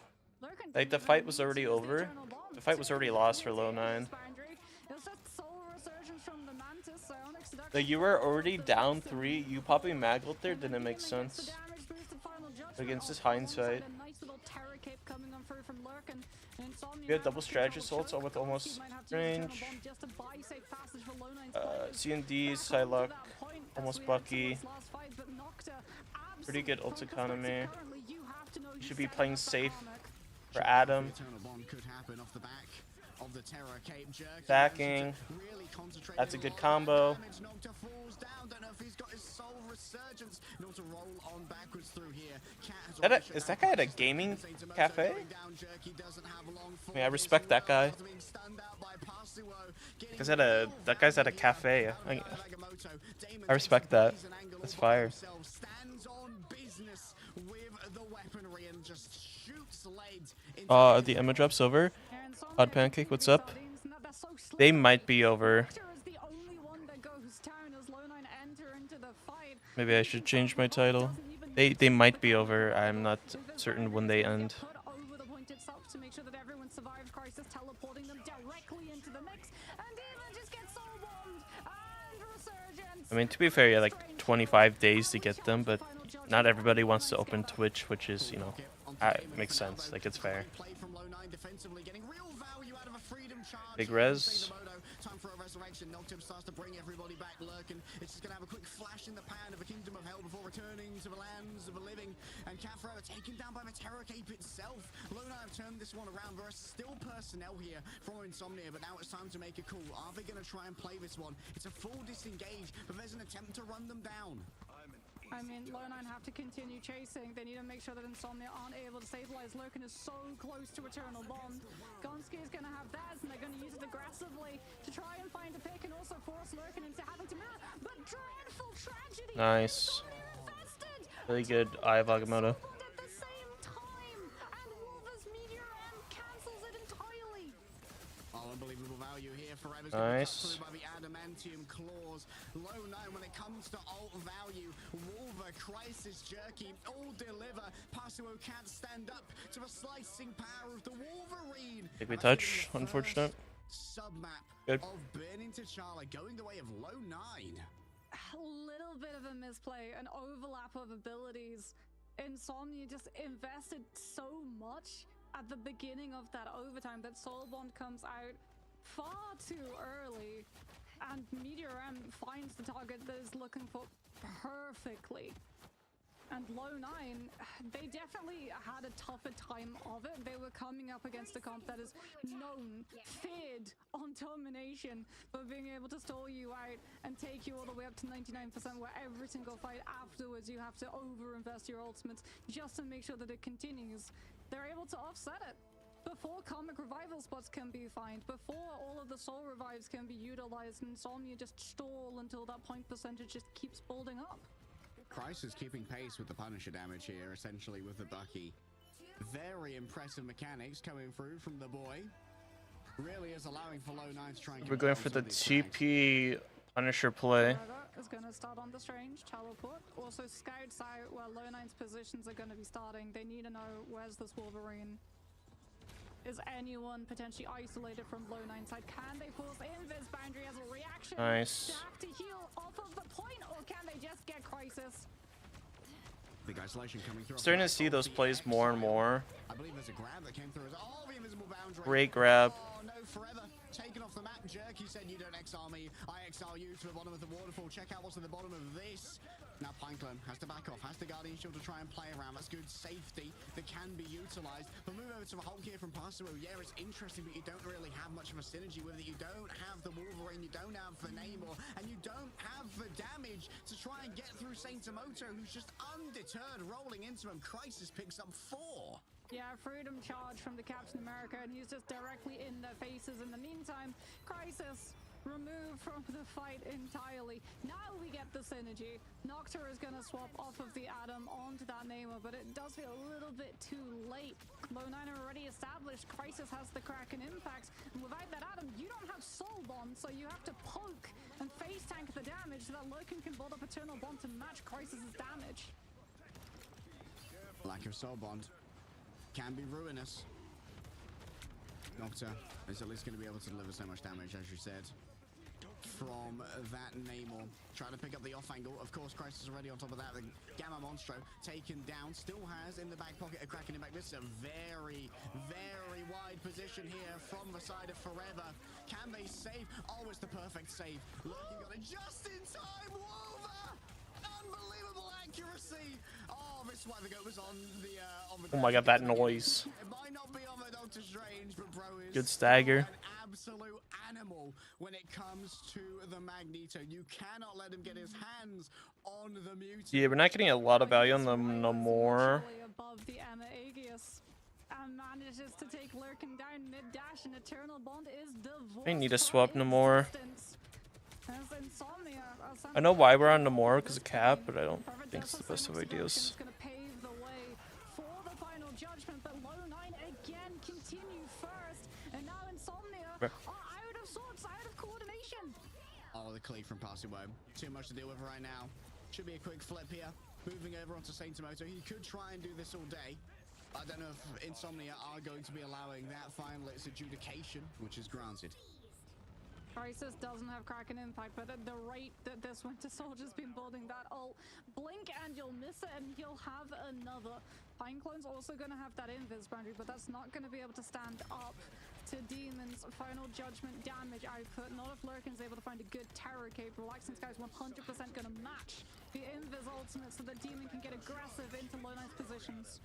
Lurkin Like, the didn't fight even was need already to use the over. Eternal Bomb The fight was to already get lost for into low this 9. boundary. It was just soul resurgence from the Mantis, Psionic Seduction. Like, you were already down 3. You popping mag ult there didn't make sense. Against Against this hindsight. A nice little Terror Cape coming on through from Lurkin. And We have double strategy assaults all with almost range. C&D, Psylocke, almost Bucky. Pretty good ult economy. You should be playing safe for Adam. Backing. That's a good combo. Is that guy at a gaming cafe? I mean, I respect that guy. That guy's at a cafe. I respect that. That's fire. The EMEA drop's over. Odd Pancake, what's up? They might be over. Maybe I should change my title. They might be over. I'm not certain when they end. I mean, to be fair, yeah, like 25 days to get them, but not everybody wants to open Twitch, which is, you know, makes sense. Like, it's fair. Big res. Time for a resurrection. Noctem starts to bring everybody back lurking. It's just gonna have a quick flash in the pan of a kingdom of hell before returning to the lands of the living. And Cafe are taken down by the Terror Cape itself. Lona have turned this one around. There are still personnel here from Insomnia, but now it's time to make a call. Are they gonna try and play this one? It's a full disengage, but there's an attempt to run them down. I mean, Lone9 have to continue chasing. They need to make sure that Insomnia aren't able to stabilize. Lurkin is so close to Eternal Bond. Gonski is going to have that, and they're going to use it aggressively to try and find a pick and also force Lurkin into having to mirror. But dreadful tragedy. Nice. Really good Eye of Agamotto. At the same time, and Wolver's Meteor M cancels it entirely. Oh, unbelievable value here. Forever's nice. By the adamantium claws. Low 9 when it comes to ult value. Wolver, Crisis, Jerky, all deliver. Pasuo can't stand up to the slicing power of the Wolverine. Think we touch, unfortunate. Submap Good. of Burning T'Challa going the way of Low 9. A little bit of a misplay, an overlap of abilities. Insomnia just invested so much at the beginning of that overtime that Soulbond comes out far too early, and Meteor M finds the target that is looking for perfectly. And Low 9, they definitely had a tougher time of it. They were coming up against a comp that is known, feared on termination for being able to stall you out and take you all the way up to 99%, where every single fight afterwards you have to over-invest your ultimates just to make sure that it continues. They're able to offset it before comic revival spots can be found, before all of the soul revives can be utilized, and Insomnia just stall until that point percentage just keeps building up. Crisis keeping pace with the Punisher damage here, essentially with the Bucky. Very impressive mechanics coming through from the boy. Really is allowing for Low 9 to try and... We're going for the TP Punisher play. Is going to start on the Strange teleport. Also scouts out where Low 9's positions are going to be starting. They need to know where's this Wolverine. Is anyone potentially isolated from Low 9 side? Can they force invis boundary as a reaction? Nice. They have to heal off of the point, or can they just get Crisis? Big isolation coming through. Starting to see those plays more and more. I believe there's a grab that came through. Oh, the invisible boundary. Great grab. Oh no, Forever taken off the map. Jerky said, you don't exile me, I exile you to the bottom of the waterfall. Check out what's at the bottom of this. Now Pineclan has to back off, has the Guardian Shield to try and play around. That's good safety that can be utilized. But move over to the Hulk here from Pasuo. Yeah, it's interesting, but you don't really have much of a synergy with it. You don't have the Wolverine, you don't have the Namor, and you don't have the damage to try and get through Saint Tomoto, who's just undeterred rolling into him. Crisis picks up 4. Yeah, freedom charge from the Captain America, and he's just directly in their faces. In the meantime, Crisis removed from the fight entirely. Now we get the synergy. Noctur is going to swap off of the Atom onto that Namor, but it does feel a little bit too late. Low 9 are already established. Crisis has the Kraken impact, and without that Atom, you don't have Soul Bond, so you have to poke and face tank the damage so that Loken can build up Eternal Bond to match Crisis's damage. Lack of Soul Bond can be ruinous. Noctur is at least going to be able to deliver so much damage, as you said. from that Namor. Trying to pick up the off angle. Of course, Crisis already on top of that. The Gamma Monstro taken down. Still has in the back pocket a Kraken in back. This is a very, very wide position here from the side of Forever. Can they save? Oh, it's the perfect save. Lurking got it just in time. Wolver! Unbelievable accuracy. Oh, this is why the goat was on the Oh my god, that noise. It might not be on the Doctor Strange, but bro is Good stagger. an absolute animal when it comes to the Magneto. You cannot let him get his hands on the mutant. Yeah, we're not getting a lot of value on them no more. Above the EMEA and manages to take Lurkin down mid dash, and Eternal Bond is divorced. I need to swap no more. As Insomnia, I know why we're on no more because of cap, but I don't think it's the best of ideas. Going to pave the way for the final judgment, but Low 9 again continue first, and now Insomnia are out of sorts, out of coordination. Oh, the cleave from Passy Web. Too much to deal with right now. Should be a quick flip here. Moving over onto Saint Tomoto. He could try and do this all day. I don't know if Insomnia are going to be allowing that final its adjudication, which is granted. Crisis doesn't have Kraken impact, but at the rate that this Winter Soldier's been building that ult, blink and you'll miss it, and he'll have another. Pineclone's also going to have that invis boundary, but that's not going to be able to stand up to Demon's final judgment damage output. Not if Lurkin's able to find a good terror cape. Relaxing Sky's 100% going to match the invis ultimate so that Demon can get aggressive into low nice positions.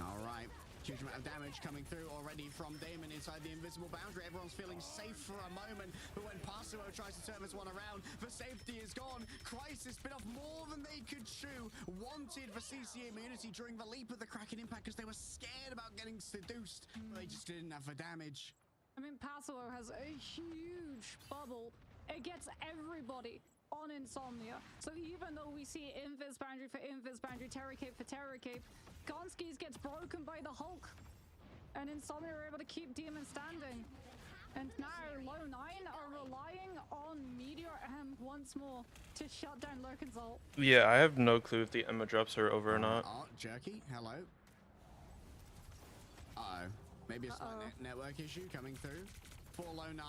All right. Huge amount of damage coming through already from Damon inside the invisible boundary. Everyone's feeling safe for a moment, but when Passuo tries to turn this one around, the safety is gone. Crisis bit off more than they could chew. Wanted for CC immunity during the leap of the Kraken impact because they were scared about getting seduced, but they just didn't have the damage. I mean, Passuo has a huge bubble. It gets everybody on Insomnia. So even though we see invis boundary for invis boundary, terror cape for terror cape, Gonskis gets broken by the Hulk, and Insomnia are able to keep Demon standing. And now Low 9 are relying on Meteor M once more to shut down Lurkin's ult. Yeah, I have no clue if the Emma drops are over or not. Jerky, hello. Uh-oh. Maybe a slight network issue coming through for Low 9.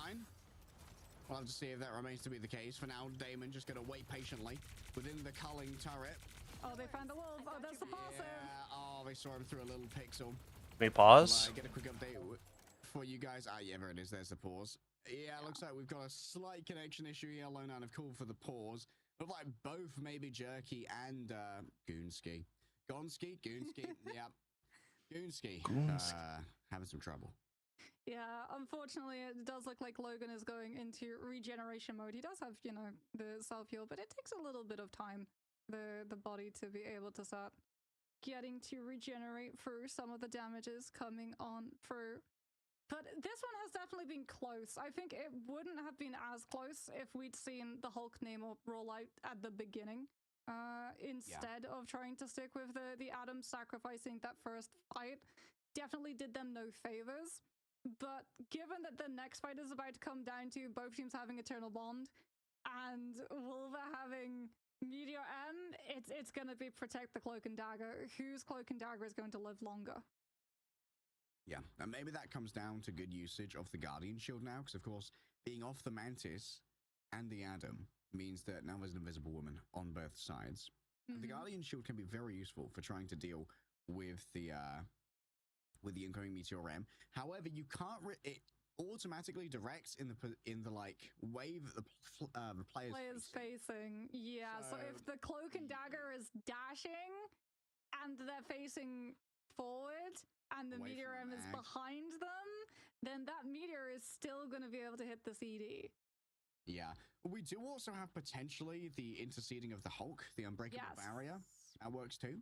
We'll have to see if that remains to be the case. For now, Damon just going to wait patiently within the culling turret. Oh, they found the wolf. Oh, there's the passive. Yeah, oh, they saw him through a little pixel. May pause? Get a quick update for you guys. Ah, yeah, there it is. There's the pause. Yeah, looks like we've got a slight connection issue here. Low 9 have called for the pause. But like both maybe Jerky and Goonsky. Gonski, Goonsky, yeah. Goonsky. Having some trouble. Yeah, unfortunately, it does look like Logan is going into regeneration mode. He does have, you know, the self-heal, but it takes a little bit of time, the body to be able to start getting to regenerate for some of the damages coming on through. But this one has definitely been close. I think it wouldn't have been as close if we'd seen the Hulk Namor roll out at the beginning. Instead of trying to stick with the Atom sacrificing that first fight, definitely did them no favors. But given that the next fight is about to come down to both teams having Eternal Bond and Wolver having Meteor M, it's going to be protect the Cloak and Dagger. Whose Cloak and Dagger is going to live longer? Yeah, and maybe that comes down to good usage of the Guardian Shield now, because of course, being off the Mantis and the Atom means that now there's an Invisible Woman on both sides. And the Guardian Shield can be very useful for trying to deal with the incoming Meteor M. However, you can't. It automatically directs in the like wave that the player's facing. Yeah. So if the Cloak and Dagger is dashing, and they're facing forward, and the Meteor M is behind them, then that Meteor is still going to be able to hit the CD. Yeah. We do also have potentially the interceding of the Hulk, the Unbreakable Barrier. That works too.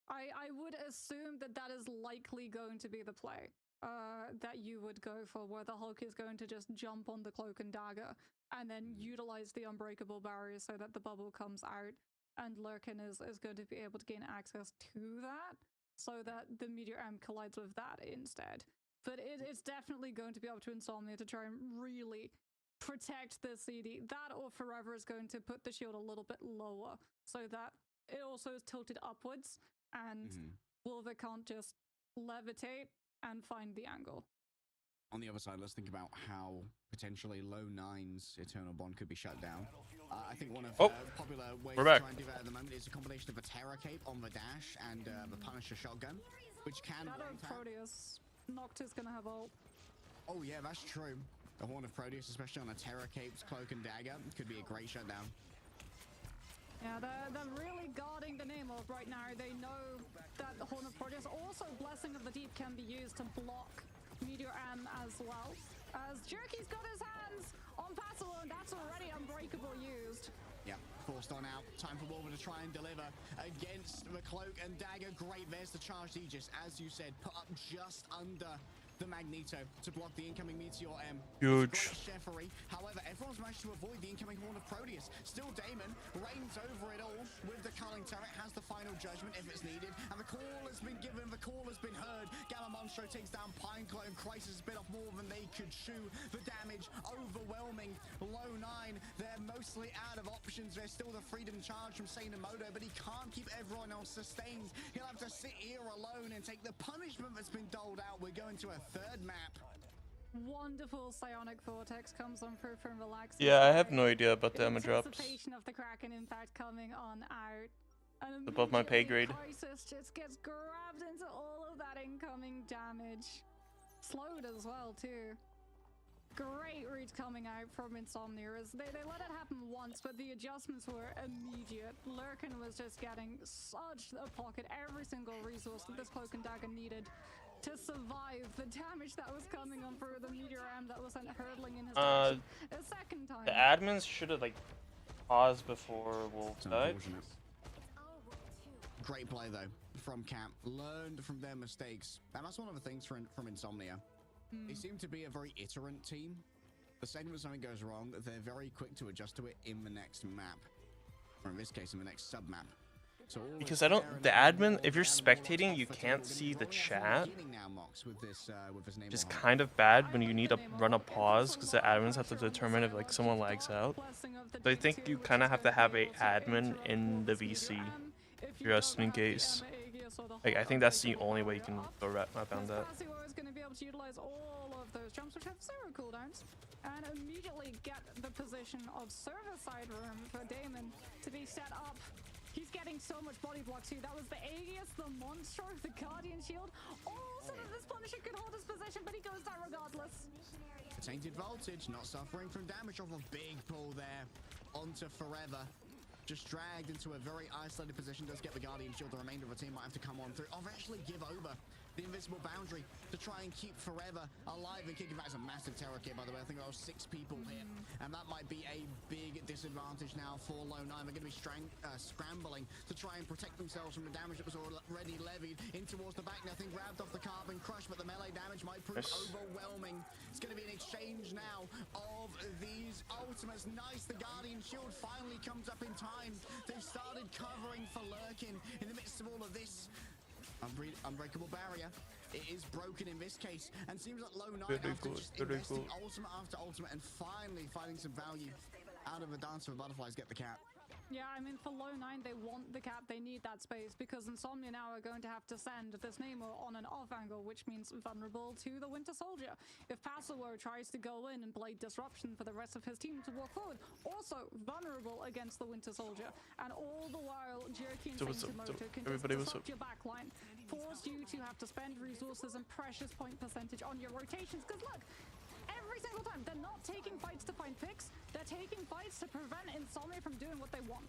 I would assume that is likely going to be the play that you would go for, where the Hulk is going to just jump on the Cloak and Dagger and then utilize the Unbreakable Barrier so that the bubble comes out, and Lurkin is going to be able to gain access to that so that the Meteor M collides with that instead. But it's definitely going to be up to Insomnia to try and really protect the CD. That or Forever is going to put the shield a little bit lower so that it also is tilted upwards, and Wolver can't just levitate and find the angle. On the other side, let's think about how potentially low 9's Eternal Bond could be shut down. I think one of popular ways to we're back. try and do that at the moment is a combination of a Terror Cape on the dash and the Punisher shotgun, which can... Shadow of Proteus. Noctis gonna have ult. Oh yeah, that's true. The Horn of Proteus, especially on a Terror Cape's Cloak and Dagger, could be a great shutdown. Yeah, they're really guarding the name of right now. They know that the Horn of Proteus, also Blessing of the Deep, can be used to block Meteor M as well. As Jerky's got his hands on Passel, and that's already Unbreakable used. Yeah, forced on out. Time for Wolver to try and deliver against the Cloak and Dagger. Great, there's the charged Aegis, as you said, put up just under the Magneto to block the incoming Meteor M. Huge. Chefery. However, everyone's managed to avoid the incoming Horn of Proteus. Still Damon reigns over it all with the Culling Turret, has the final judgment if it's needed, and the call has been given, the call has been heard. Gamma Monstro takes down Pineclaw, and Crisis has bit off more than they could chew. The damage overwhelming. Low 9, they're mostly out of options. There's still the Freedom Charge from Sainamoto, but he can't keep everyone else sustained. He'll have to sit here alone and take the punishment that's been doled out. We're going to a third map. Wonderful Psionic Vortex comes on through from Relax. Yeah, I have no idea about the Emma drops. Anticipation of the Kraken impact coming on out. And Above my pay grade. Crisis just gets grabbed into all of that incoming damage. Slowed as well too. Great read coming out from Insomnia as they let it happen once, but the adjustments were immediate. Lurkin was just getting such a pocket, every single resource that this Cloak and Dagger needed to survive the damage that was coming on through the Meteor M that was sent hurtling in his direction a second time. The admins should have like paused before Wolf died. Great play though from Camp, learned from their mistakes, and that's one of the things from Insomnia. They seem to be a very iterant team. The second that something goes wrong, they're very quick to adjust to it in the next map, or in this case in the next sub-map. So Because I don't, the admin, if you're spectating, you can't see the chat. Which is kind of bad when you need to run a pause because the admins have to determine if like someone lags out. So I think you kind of have to have a admin in the VC just in case. Like, I think that's the only way you can go around that. is going to be able to utilize all of those jumps, which have 0 cooldowns, and immediately get the position of service side room for Damon to be set up. He's getting so much body block too. That was the Aegis, the Monstro, the Guardian Shield. All so that this Punisher could hold his position, but he goes down regardless. Tainted Voltage, not suffering from damage off a big pull there onto Forever. Just dragged into a very isolated position, does get the Guardian Shield. The remainder of the team might have to come on through. Or actually give over the invisible boundary to try and keep Forever alive and kicking back. It's a massive terror kit, by the way. I think there was 6 people here, and that might be a big disadvantage now for Low 9. They're going to be scrambling to try and protect themselves from the damage that was already levied in towards the back. Nothing grabbed off the Carbon Crush, but the melee damage might prove overwhelming. It's going to be an exchange now of these ultimates. Nice, the Guardian Shield finally comes up in time. They've started covering for Lurkin in the midst of all of this. Unbreakable barrier. It is broken in this case, and seems like Low 9 after just investing ultimate after ultimate and finally finding some value out of the Dance of the Butterflies, get the cat. Yeah, I mean, for Low 9, they want the cap, they need that space, because Insomnia now are going to have to send this Nemo on an off angle, which means vulnerable to the Winter Soldier. If Passowar tries to go in and play Disruption for the rest of his team to walk forward, also vulnerable against the Winter Soldier. And all the while, Jerky and Saint-Moto can just disrupt your backline, force you to have to spend resources and precious point percentage on your rotations, because look, every single time, they're not taking fights to find picks, they're taking fights to prevent Insomnia from doing what they want.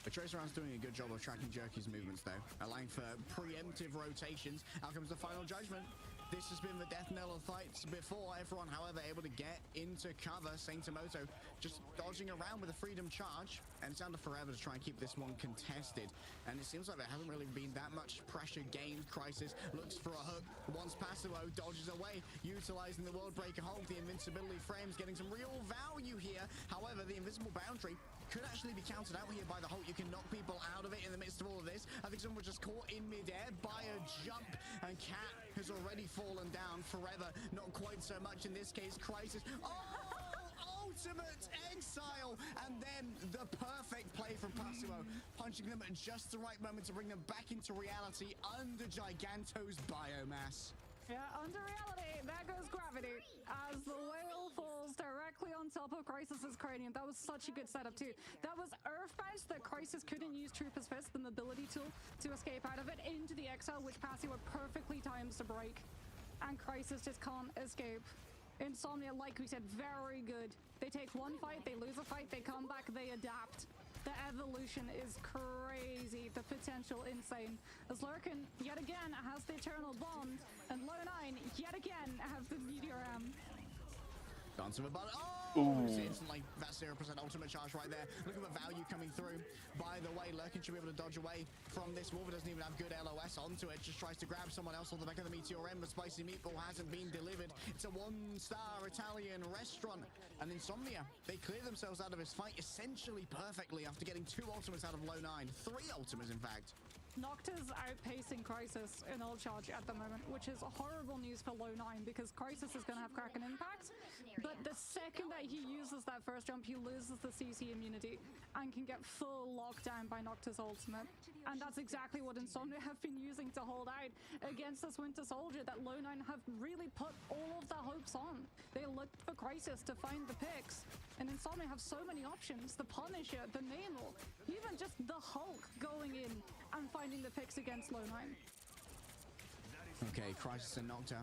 The Tracer Round's doing a good job of tracking Jerky's movements though, allowing for preemptive rotations. Out comes the final judgment. This has been the death knell of fights before. Everyone, however, able to get into cover. Saint-Moto just dodging around with a freedom charge, and it's down to Forever to try and keep this one contested. And it seems like there hasn't really been that much pressure gained. Crisis looks for a hook. Once Passimo dodges away, utilizing the World Breaker hold. The invincibility frames getting some real value here. However, the invisible boundary could actually be counted out here by the Hulk. You can knock people out of it in the midst of all of this. I think someone was just caught in midair by a jump, and Cat has already fallen down. Forever, not quite so much in this case. Crisis. Oh! Ultimate exile, and then the perfect play from Passimo, punching them at just the right moment to bring them back into reality under Giganto's biomass. Yeah, under reality, there goes gravity. As the whale falls directly on top of Crisis's cranium. That was such a good setup too. That was Earthbound that Crisis couldn't use Trooper's Fist, the mobility tool, to escape out of it into the exile, which Passy were perfectly times to break. And Crisis just can't escape. Insomnia, like we said, very good. They take one fight, they lose a fight, they come back, they adapt. The evolution is crazy, the potential insane. As Lurkin, yet again, has the Eternal Bond, and Low9, yet again, have the Meteor M. Dance of a button. Oh! It's instantly that 0% ultimate charge right there. Look at the value coming through. By the way, Lurkin should be able to dodge away from this. Wolver doesn't even have good LOS onto it. Just tries to grab someone else on the back of the Meteor M, but Spicy Meatball hasn't been delivered. It's a 1-star Italian restaurant. And Insomnia, they clear themselves out of this fight essentially perfectly after getting 2 ultimates out of Low9. 3 ultimates, in fact. Nocta's outpacing Crisis in ult charge at the moment, which is horrible news for Low9 because Crisis is going to have Kraken Impact, but the second that he uses that first jump, he loses the CC immunity and can get full lockdown by Nocta's ultimate. And that's exactly what Insomnia have been using to hold out against this Winter Soldier that Low9 have really put all of their hopes on. They looked for Crisis to find the picks, and Insomnia have so many options. The Punisher, the Namel, even just the Hulk going in and finding the picks against Low9. Okay, Crisis and Nocta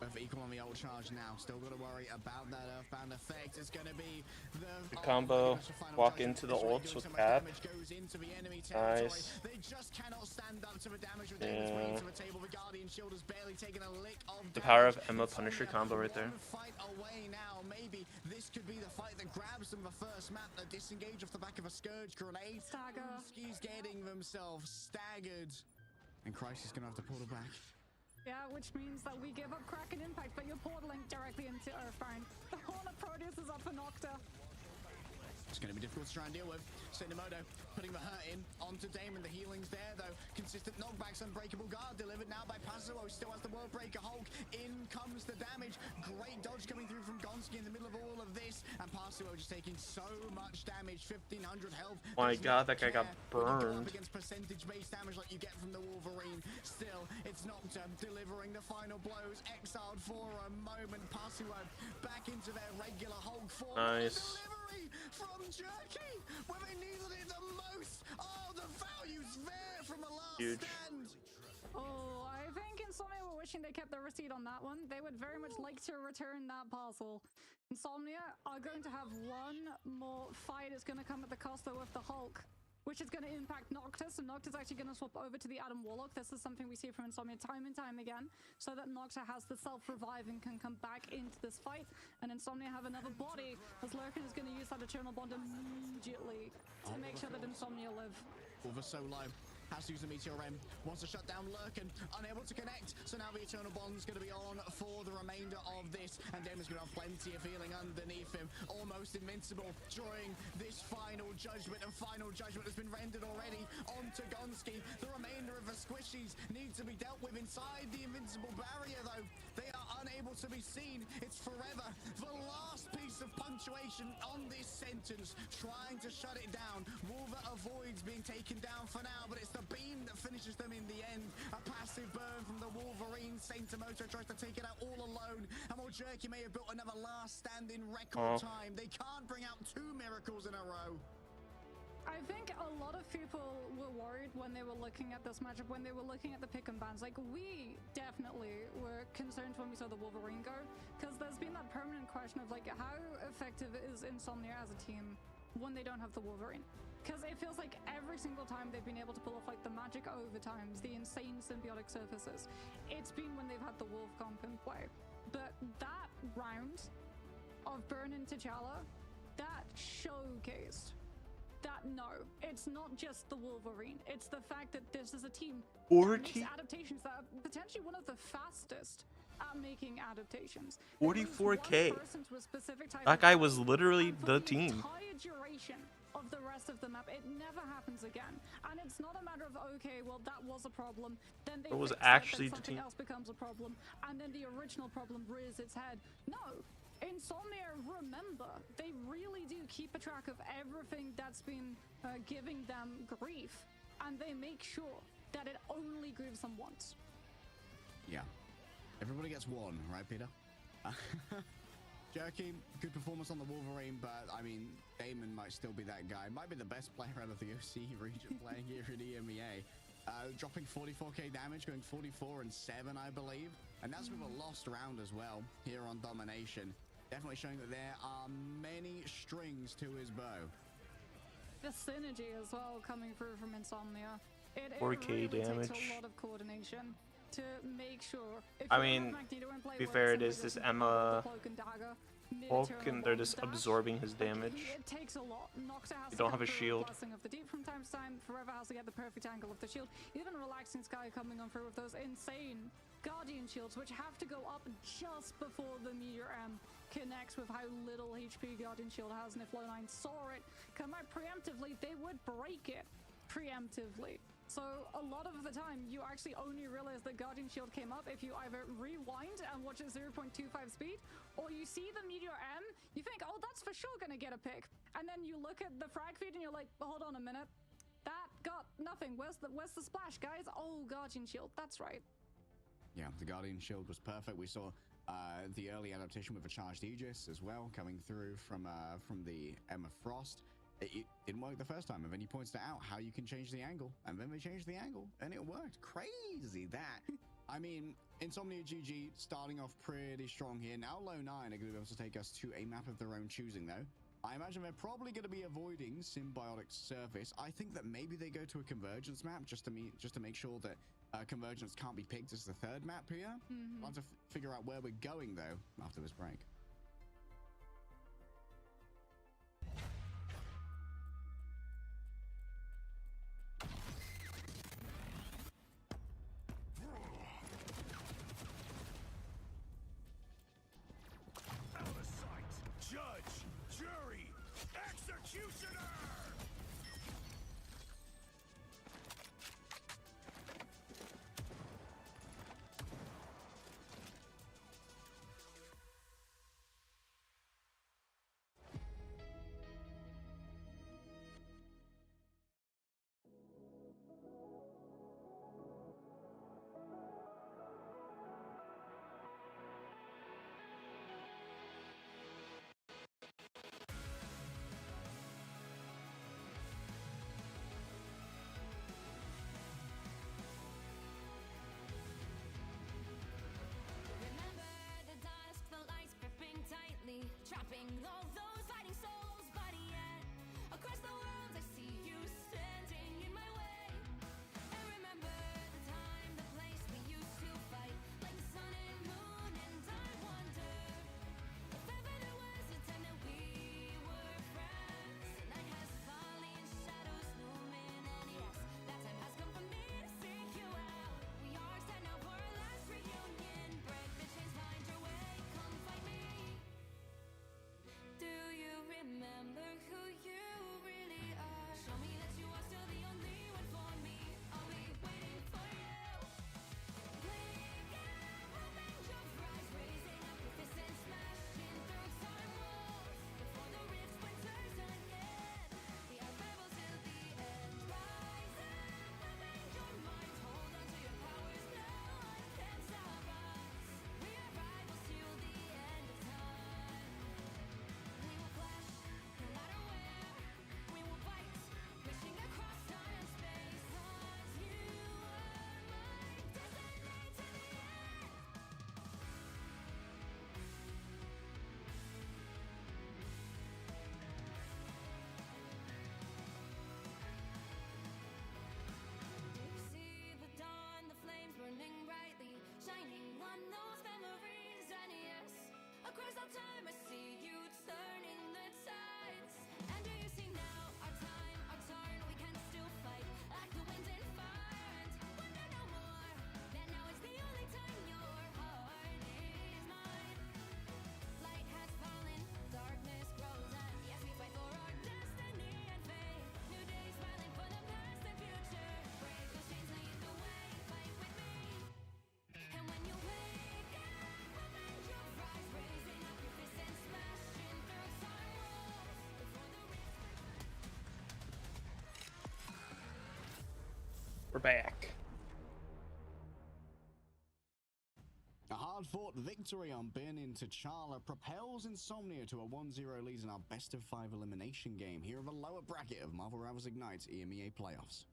both equal on the ult charge now. Still got to worry about that Earthbound effect. It's going to be the combo. Walk into the ults with Cap. Nice. They just cannot stand up to the damage with Damon's way to the table. The Guardian Shield has barely taken a lick of The power of Emma Punisher combo right there. Fight away now. Maybe this could be the fight that grabs them the first map. The disengage off the back of a Scourge grenade. Stagger. He's getting themselves staggered. And Crisis is going to have to pull it back. Yeah, which means that we give up Kraken Impact, but you're portaling directly into Earthbound. The Horn of Proteus is up for Nocta. It's going to be difficult to try and deal with. Senimoto putting the hurt in onto Damon. The healing's there, though. Consistent knockbacks, Unbreakable Guard delivered now by Pazuo. Still has the World Breaker Hulk. In comes the damage. Great dodge coming through from Gonski in the middle of all of this. And Pazuo just taking so much damage. 1,500 health. Oh my god, that guy got burned. Against percentage-based damage like you get from the Wolverine. Still, it's Nocta delivering the final blows. Exiled for a moment. Pazuo back into their regular Hulk form. Nice. From Jerky, where they needed it the most. Oh, the value's there from a last stand. Oh, I think Insomnia were wishing they kept the receipt on that one. They would very much like to return that parcel. Insomnia are going to have one more fight. It's going to come at the cost though of the Hulk, which is going to impact Noctis, and Noctis actually going to swap over to the Adam Warlock. This is something we see from Insomnia time and time again, so that Noctis has the self-revive and can come back into this fight, and Insomnia have another body, as Lurkin is going to use that Eternal Bond immediately to make sure that Insomnia live. Over so low. Has to use the Meteor M. Wants to shut down Lurkin. Unable to connect. So now the Eternal Bond's going to be on for the remainder of this. And Damon's going to have plenty of healing underneath him. Almost invincible during this final judgment. And final judgment has been rendered already onto Gonski. The remainder of the squishies need to be dealt with inside the invincible barrier, though. They are unable to be seen. It's forever. The last piece of punctuation on this sentence. Trying to shut it down. Wolver avoids being taken down for now, but it's the beam that finishes them in the end. A passive burn from the Wolverine. Saintamoto tries to take it out all alone. And while Jerky may have built another last stand in record time, they can't bring out 2 miracles in a row. I think a lot of people were worried when they were looking at this matchup, when they were looking at the pick and bans. Like, we definitely were concerned when we saw the Wolverine go, because there's been that permanent question of, like, how effective is Insomnia as a team when they don't have the Wolverine? Because it feels like every single time they've been able to pull off, like, the magic overtimes, the insane symbiotic surfaces, it's been when they've had the Wolf comp in play. But that round of Burn in T'Challa, that showcased that no, it's not just the Wolverine. It's the fact that this is a team that makes adaptations that are potentially one of the fastest at making adaptations. 44K. That guy was literally the team. Entire duration of the rest of the map, it never happens again. And it's not a matter of, okay, well, that was a problem, then they it was fix actually it, then the something team. else becomes a problem, and then the original problem rears its head. No. Insomnia, remember, they really do keep a track of everything that's been giving them grief, and they make sure that it only grieves them once. Yeah. Everybody gets one, right, Peter? Jerky, good performance on the Wolverine, but I mean, Damon might still be that guy. Might be the best player out of the OC region playing here at EMEA. Dropping 44k damage, going 44 and 7, I believe. And that's with a lost round as well here on Domination. Definitely showing that there are many strings to his bow. The synergy as well coming through from Insomnia. It 4K really damage. takes a lot of coordination to make sure. If I you mean, have Magneto in play to be where fair, it's it is simply this just Emma the cloak and dagger, Hulk, mid-turn and they're one just dash, absorbing his like, damage. It takes a lot. Nocta has You to don't come have a through shield. Blessing of the Deep from time to time. Forever has to get the perfect angle of the shield. Even Relaxing Sky coming on through with those insane Guardian shields, which have to go up just before the Meteor M connects with how little HP Guardian shield has. And if Low9 saw it come out preemptively, they would break it preemptively. So a lot of the time, you actually only realize that Guardian Shield came up if you either rewind and watch at 0.25 speed, or you see the Meteor M, you think, oh, that's for sure gonna get a pick. And then you look at the frag feed and you're like, hold on a minute. That got nothing. Where's the splash, guys? Oh, Guardian Shield. That's right. Yeah, the Guardian Shield was perfect. We saw the early adaptation with a charged Aegis as well coming through from the Emma Frost. It didn't work the first time, and then he points out how you can change the angle, and then they changed the angle, and it worked. Crazy that. I mean, Insomnia GG starting off pretty strong here. Now Low9 are going to be able to take us to a map of their own choosing, though. I imagine they're probably going to be avoiding Symbiotic Surface. I think that maybe they go to a Convergence map just to make sure that Convergence can't be picked as the third map here. I'll have to figure out where we're going, though, after this break. Out of sight. Judge, jury, executioner. Remember the dusk, the lights gripping tightly, trapping all those fighting souls. But yet, across the world, I see you standing in my way. And remember the time, the place we used to fight, like the sun and moon. And I wonder if ever there was a time that we were friends. The night has fallen, shadows looming, and yes, that time has come for me to seek you out. We are set now for our last reunion. Break the chains, find your way, come find me. Do you remember who you really are? Show me that you are still the only one for me. I'll be waiting for you. Blink and open your eyes, raising up your fists and smashing through time walls. Before the rift splinters ahead, we are rebels till the end. Rise and open your minds, hold on to your powers. No one can stop us. We are rivals till the end of time. We will flash, no matter where. We will fight, reaching across time and space. 'Cause you are my destiny to the end. See the dawn, the flames burning brightly, shining on those memories. And yes, across all time I see you turning the tides. And do you see now our time, our turn? We can still fight like the wind and fire. And wonder no more that now is the only time your heart is mine. Light has fallen, darkness grows, and yes, we fight for our destiny and fate. New days smiling for the past and future. Break those chains, lead the way, fight with me. And when you wake up, open your eyes, raising up your fists and smashing through time walls. Before the rift. We're back. Aha, fought victory on Burning T'Challa propels Insomnia to a 1-0 lead in our best-of-5 elimination game here of a lower bracket of Marvel Rivals Ignite's EMEA playoffs.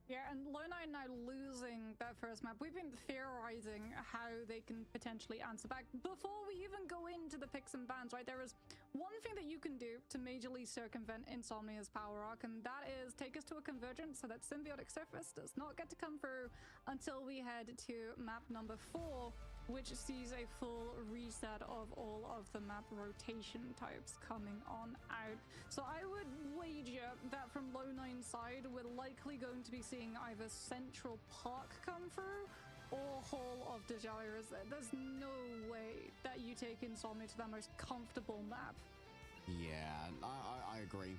Yeah, and Lone9 now losing that first map. We've been theorizing how they can potentially answer back before we even go into the picks and bans, right? There is one thing that you can do to majorly circumvent Insomnia's power arc, and that is take us to a convergence so that Symbiotic Surface does not get to come through until we head to map number 4, which sees a full reset of all of the map rotation types coming on out. So I would wager that from Lone9's side, we're likely going to be seeing either Central Park come through or Hall of Dejaliers. There's no way that you take Insomnia to that most comfortable map. Yeah, I agree.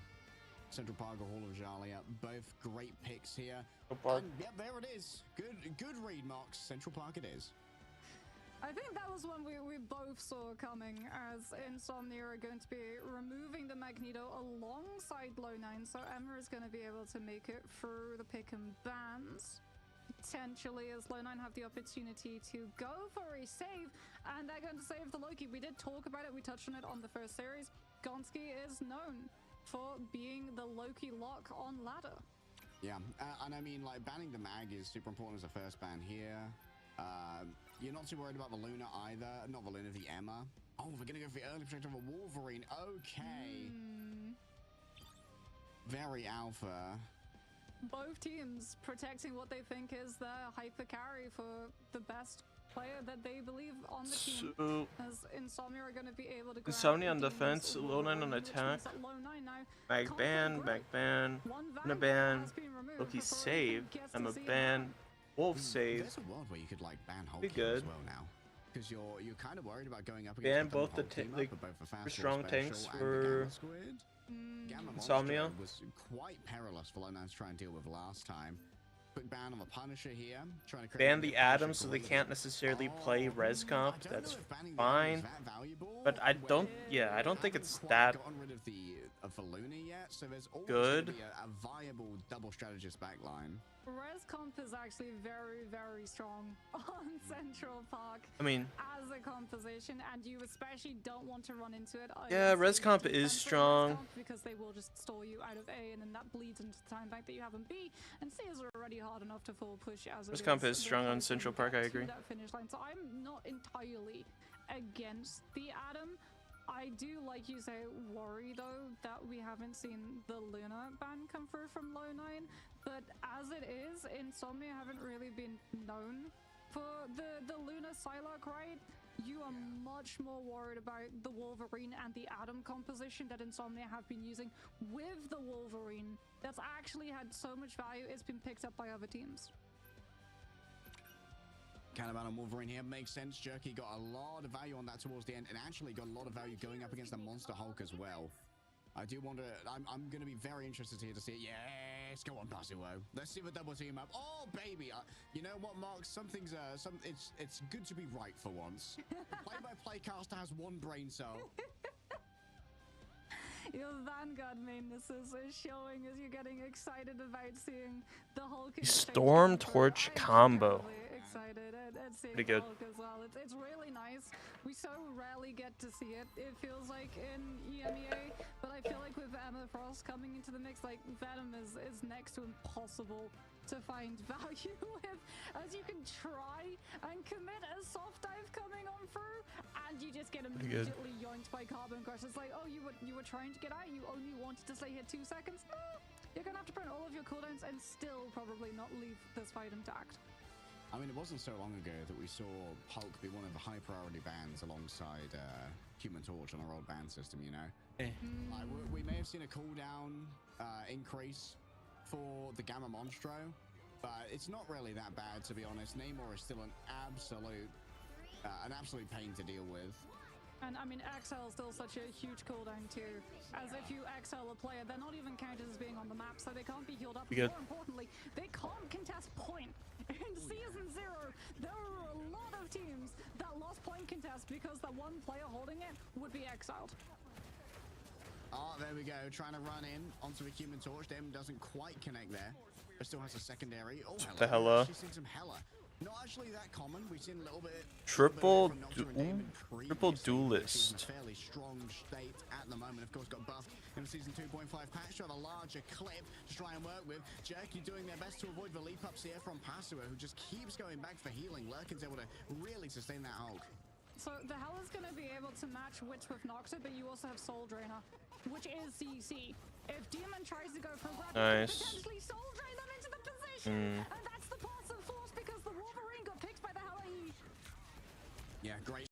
Central Park or Hall of Dejalier, both great picks here. And, yeah, there it is. Good read, Marks. Central Park it is. I think that was one we both saw coming, as Insomnia are going to be removing the Magneto alongside Lone9, so Emma is going to be able to make it through the pick and bans. Potentially, as Lone9 have the opportunity to go for a save, and they're going to save the Loki. We did talk about it, we touched on it on the first series. Gonski is known for being the Loki lock on ladder. Yeah, and I mean, like, banning the Mag is super important as a first ban here. You're not too worried about the Luna either. Not the Luna, the Emma. Oh, we're going to go for the early protector of a Wolverine. Okay. Very alpha. Both teams protecting what they think is their hyper carry for the best player that they believe on the team. So, As Insomnia are going to be able to grab Insomnia on Demon's defense, Lone9 on Wolverine, which attack. means that Lone9 now Mag can't ban, go Mag great. ban, One Luna Vanguard ban, has been removed Loki before it save, gets to Emma see ban, Wolf save. There's a world where you could, like, ban Hulk Be as good. well now. Because you're kind of worried about going up Ban against both the Hulk team like, up, both the Fast for Force strong Special tanks and the for Gamma Squid. Gamma Insomnia. Monster was quite perilous for Lone9 to try and deal with last time. Quick ban on the Punisher here. Trying to create Ban a the Punisher Atoms so they great. can't necessarily play res comp. I don't That's know if banning the fine. Atom is that valuable, But I don't, when I don't think haven't it's quite that gotten rid of the Luna yet, so there's always good. gonna be a viable double strategist backline. Res comp is actually very, very strong on Central Park I mean, as a composition, and you especially don't want to run into it. yeah, against res a comp is defensive strong. res comp, because they will just stall you out of A, and then that bleeds into the time bank that you have in B, and C is already hard enough to full push as it Res comp is They're strong on hoping Central to Park, get I to agree. that finish line, so I'm not entirely against the Atom. I do, like you say, worry though that we haven't seen the Luna ban come through from Lone9, but as it is, Insomnia haven't really been known for the Luna Psylocke, right? You are much more worried about the Wolverine and the Atom composition that Insomnia have been using with the Wolverine. That's actually had so much value, it's been picked up by other teams. Cannibal and Wolverine here makes sense. Jerky got a lot of value on that towards the end, and actually got a lot of value going up against the Monster Hulk as well. I do wonder. I'm going to be very interested here to see it. Yes, go on, Bazuo. Let's see the double team up. Oh, baby. You know what, Mark? Something's it's good to be right for once. Play-by-play caster has one brain cell. Your Vanguard mainness is showing as you're getting excited about seeing the Hulk. Storm Torch combo. Excited at seeing Pretty good. Hulk as well. It's really nice. We so rarely get to see it. It feels like in EMEA, but I feel like with Emma Frost coming into the mix, like Venom is next to impossible to find value with, as you can try and commit a soft dive coming on through, and you just get immediately yoinked by Carbon Crush. It's like, oh, you were trying to get out, you only wanted to stay here 2 seconds. No, you're gonna have to burn all of your cooldowns and still probably not leave this fight intact. I mean, it wasn't so long ago that we saw Hulk be one of the high priority bans alongside Human Torch on our old ban system, you know? Like, we may have seen a cooldown increase for the Gamma Monstro, but it's not really that bad, to be honest. Namor is still an absolute pain to deal with. And I mean, XL is still such a huge cooldown too. As if you XL a player, they're not even counted as being on the map, so they can't be healed up. Be good. More importantly, they can't contest point. In Season 0, there were a lot of teams that lost point contest because the one player holding it would be exiled. Oh, there we go. Trying to run in onto the Human Torch. Dem doesn't quite connect there, but still has a secondary. Oh, The Hella. She's seen some Hella. Not actually that common. We've seen a little bit. Triple from Nocturne and Damon previously, triple which is in duelist. a fairly strong state at the moment. Of course, got buffed in the season 2.5 patch to have a larger clip to try and work with. Jerky doing their best to avoid the leap ups here from Pasua, who just keeps going back for healing. Lurkin's able to really sustain that Hulk. So the hell is going to be able to match Witch with Noxa, but you also have Soul Drainer, which is CC. If Demon tries to go for grab, Nice. potentially Soul Drain them into the position, and that's the passive force because the Wolverine got picked by the Hell E. Yeah, great.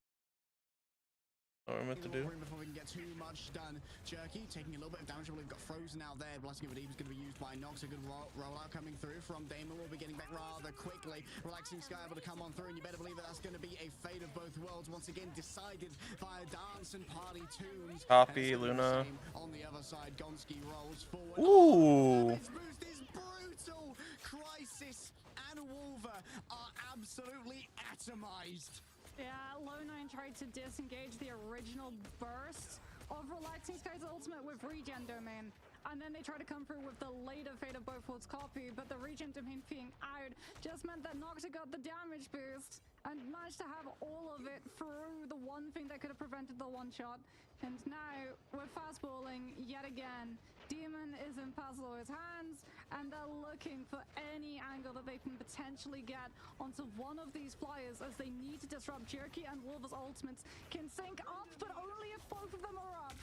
I don't know what to do. Before we can get too much done. Jerky taking a little bit of damage. We've got Frozen out there. Blessing of Eve is going to be used by Nox. A good rollout coming through from Damon. Will be getting back rather quickly. Relaxing Sky able to come on through, and you better believe that that's going to be a fate of both worlds once again decided via dance and party tunes. Copy, Luna. On the other side, Gonski rolls forward. Ooh. This boost is brutal. Crisis and Wolver are absolutely atomized. Yeah, Low9 tried to disengage the original burst of Relaxing Sky's ultimate with Regen Domain. And then they tried to come through with the later Fate of Both Worlds copy, but the Regen Domain being out just meant that Noxa got the damage boost and managed to have all of it through the one thing that could have prevented the one shot. And now, we're fastballing yet again. Demon is in Paslo's hands, and they're looking for any angle that they can potentially get onto one of these flyers as they need to disrupt Jerky, and Wolver's ultimates can sync up, but only if both of them are up.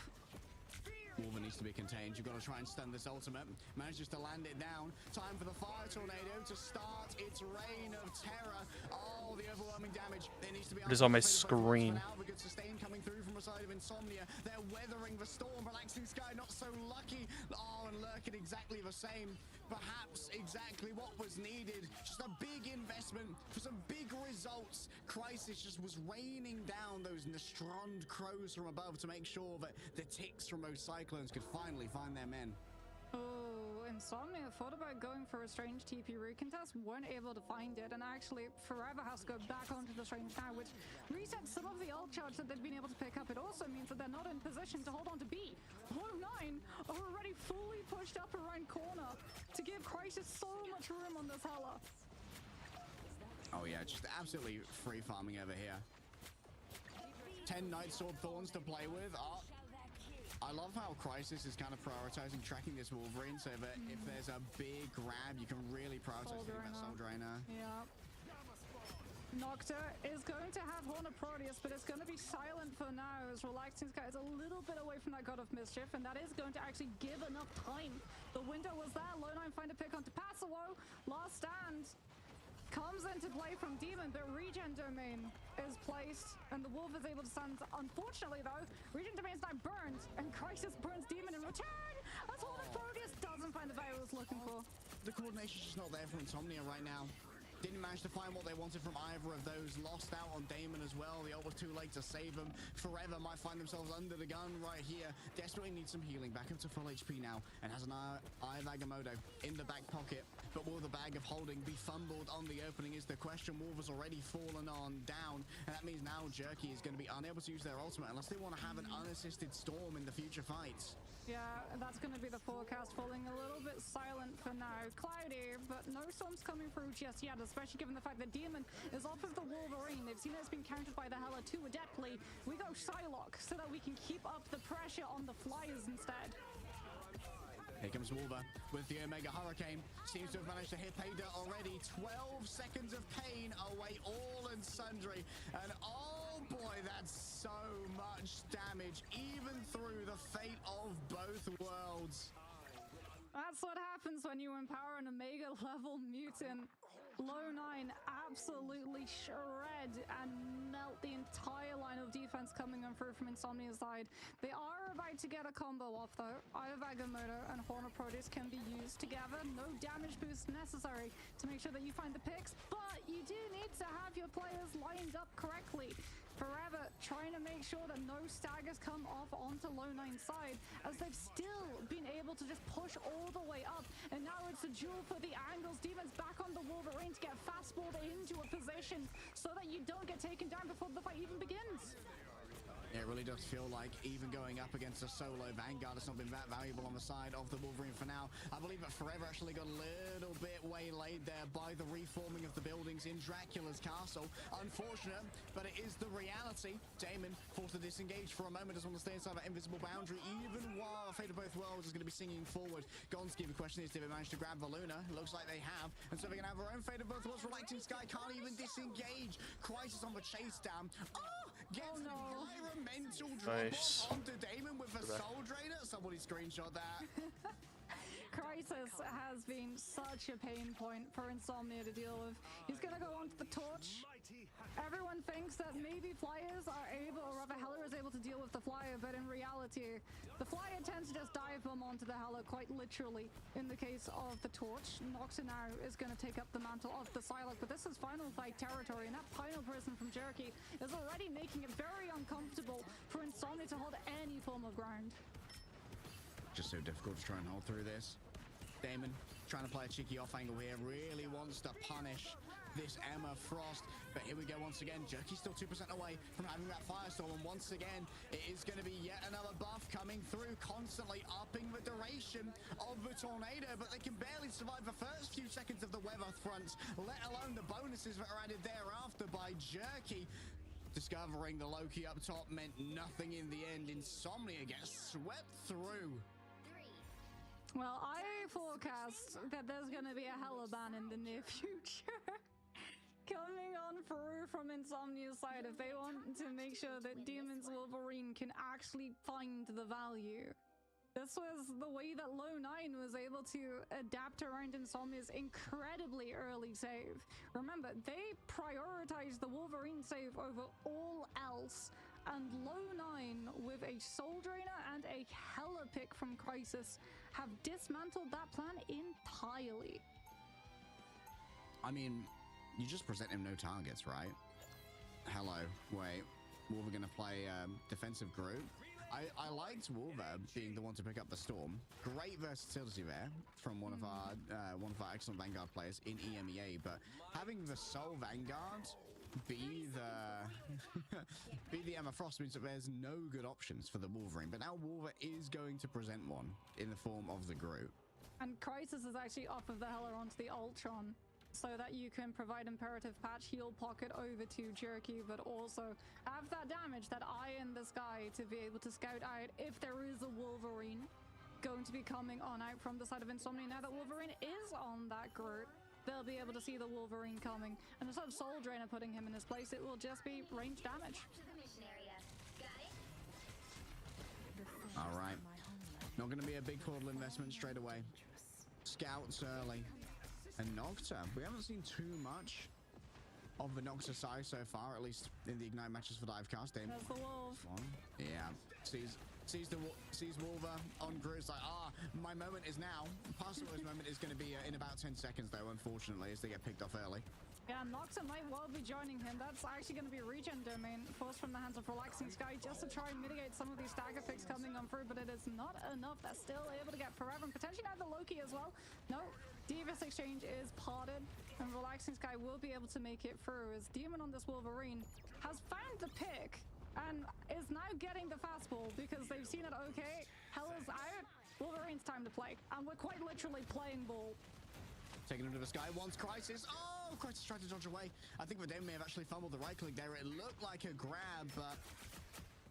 Wolver needs to be contained. You've got to try and stun this ultimate. Manages to land it down. Time for the Fire Tornado to start its reign of terror. Oh, the overwhelming damage. It needs to be. It is on my screen. Now, the good sustain coming through from a side of Insomnia. They're weathering the storm. Relaxing Sky not so lucky. Oh, and Lurkin exactly the same. Perhaps exactly what was needed. Just a big investment for some big results. Crisis just was raining down those Nestrond crows from above to make sure that the ticks from those cyclones could finally find their men. Oh, Insomnia thought about going for a strange TP recontest, weren't able to find it, and actually Forever has to go back onto the strange now, which resets some of the ult charge that they've been able to pick up. It also means that they're not in position to hold on to B. Low9 are already fully pushed up around corner to give Crisis so much room on this Hela. Oh yeah, just absolutely free farming over here. 10 Night Sword Thorns to play with. Oh, I love how Crisis is kind of prioritizing tracking this Wolverine so that if there's a big grab, you can really prioritize hitting that Soul Drainer. Yeah. Nocta is going to have Horn of Proteus, but it's going to be silent for now as Relaxing Sky is a little bit away from that God of Mischief, and that is going to actually give enough time. The window was there. Low9 find a pick onto Passawo. Last stand comes into play from Demon, but Regen Domain is placed, and the Wolf is able to stand. Unfortunately, though, Regen Domain is now burned, and Crisis burns Demon in return, as Horn of Proteus doesn't find the value it was looking for. The coordination's just not there for Insomnia right now. Didn't manage to find what they wanted from either of those. Lost out on Damon as well. The ult was too late to save them. Forever might find themselves under the gun right here. Desperately needs some healing. Back up to full HP now. And has an Eye of Agamotto in the back pocket. But will the bag of holding be fumbled on the opening is the question. Wolver's already fallen on down. And that means now Jerky is going to be unable to use their ultimate unless they want to have an unassisted Storm in the future fights. Yeah, that's going to be the forecast, falling a little bit silent for now. Cloudy, but no storms coming through just yet, especially given the fact that Demon is off of the Wolverine. They've seen it's been countered by the Hela too adeptly. We go Psylocke so that we can keep up the pressure on the flyers instead. Here comes Wolver with the Omega Hurricane. Seems to have managed to hit Paydirt already. 12 seconds of pain away all and sundry. And oh boy, that's so much damage, even through the fate of both worlds. That's what happens when you empower an Omega level mutant. Low9 absolutely shred and melt the entire line of defense coming on through from Insomnia's side. They are about to get a combo off though. Eye of Agamotto and Horn of Proteus can be used together. No damage boost necessary to make sure that you find the picks, but you do need to have your players lined up correctly. Forever trying to make sure that no staggers come off onto Low9's side, as they've still been able to just push all the way up. And now it's a duel for the angles. Demon's back on the Wolverine to get fastballed into a position so that you don't get taken down before the fight even begins. It really does feel like even going up against a solo Vanguard has not been that valuable on the side of the Wolverine for now. I believe that Forever actually got a little bit waylaid there by the reforming of the buildings in Dracula's castle. Unfortunate, but it is the reality. Damon forced to disengage for a moment, doesn't want to stay inside that invisible boundary, even while Fate of Both Worlds is going to be singing forward. Gonski, the question is, did they manage to grab the Luna? Looks like they have, and so they're going to have their own Fate of Both Worlds. Relaxing Sky can't even disengage. Crisis on the chase down. Oh, gets the environmental drop off onto Damon with a Soul Drainer. Somebody screenshot that. Crisis has been such a pain point for Insomnia to deal with. He's gonna go onto the torch. Everyone thinks that maybe Flyers are able, or rather Heller is able to deal with the Flyer, but in reality, the Flyer tends to just dive bomb onto the Heller, quite literally. In the case of the torch, Noxa now is gonna take up the mantle of the Psylocke, but this is final fight territory, and that final prison from Jerky is already making it very uncomfortable for Insomnia to hold any form of ground. Just so difficult to try and hold through this. Damon trying to play a cheeky off angle here, really wants to punish this Emma Frost, but here we go once again. Jerky's still 2% away from having that Firestorm, and once again it is going to be yet another buff coming through, constantly upping the duration of the tornado, but they can barely survive the first few seconds of the weather front, let alone the bonuses that are added thereafter by Jerky. Discovering the Loki up top meant nothing in the end. Insomnia gets swept through. Well, I forecast that there's gonna be a Hella ban in the near future coming on through from Insomnia's side if they want to make sure that Demon's Wolverine can actually find the value. This was the way that Low 9 was able to adapt around Insomnia's incredibly early save. Remember, they prioritized the Wolverine save over all else, and Low 9 with a Soul Drainer and a Hella pick from Crisis have dismantled that plan entirely. I mean, you just present him no targets, right? Hello, wait, Wolver gonna play defensive group. I liked Wolver being the one to pick up the Storm. Great versatility there from one of our excellent Vanguard players in EMEA, but having the Soul Vanguard be the Emma Frost means that there's no good options for the Wolverine, but now Wolver is going to present one in the form of the group. And Crisis is actually off of the Heller onto the Ultron, so that you can provide Imperative Patch, heal pocket over to Jerky, but also have that damage, that eye in the sky to be able to scout out if there is a Wolverine going to be coming on out from the side of Insomnia. Now that Wolverine is on that group, they'll be able to see the Wolverine coming, and instead of Soul Drainer putting him in his place, it will just be range damage. All right, not going to be a big portal investment straight away. Scouts early, and Nocta. We haven't seen too much of the Nocta side so far, at least in the Ignite matches for Divecast. There's the Wolf. Yeah, sees Wolver on group. It's like, my moment is now. Pastor's moment is going to be in about 10 seconds, though, unfortunately, as they get picked off early. Yeah, Noxa might well be joining him. That's actually going to be regen domain, forced from the hands of Relaxing Sky, just to try and mitigate some of these stagger picks coming on through, but it is not enough. They're still able to get Forever, and potentially now the Loki as well. No, Divas Exchange is parted, and Relaxing Sky will be able to make it through, as Demon on this Wolverine has found the pick, and is now getting the fastball, because they've seen it okay. Hella's out, Wolverine's time to play, and we're quite literally playing ball. Taking him to the sky once. Crisis. Oh, Crisis tried to dodge away. I think the Damon may have actually fumbled the right click there. It looked like a grab, but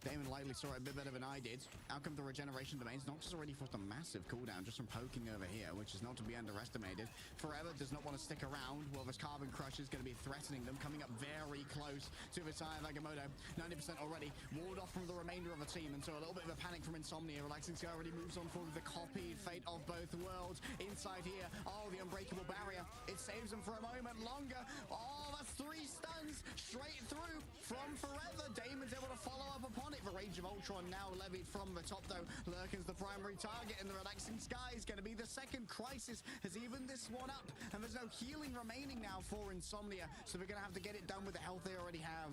Damon likely saw it a bit better than I did. Out come the regeneration domains. Noxus already forced a massive cooldown just from poking over here, which is not to be underestimated. Forever does not want to stick around. Well, this Carbon Crush is going to be threatening them, coming up very close to the side of Agamotto. 90% already walled off from the remainder of the team, and so a little bit of a panic from Insomnia. Relaxing Sky already moves on forward with the copied Fate of Both Worlds. Inside here, oh, the unbreakable barrier. It saves them for a moment longer. Oh, that's 3 stuns straight through from Forever. Damon's able to follow up upon it. The Rage of Ultron now levied from the top, though. Lurkin's the primary target, and the Relaxing Sky is going to be the second. Crisis has evened this one up, and there's no healing remaining now for Insomnia, so they're going to have to get it done with the health they already have.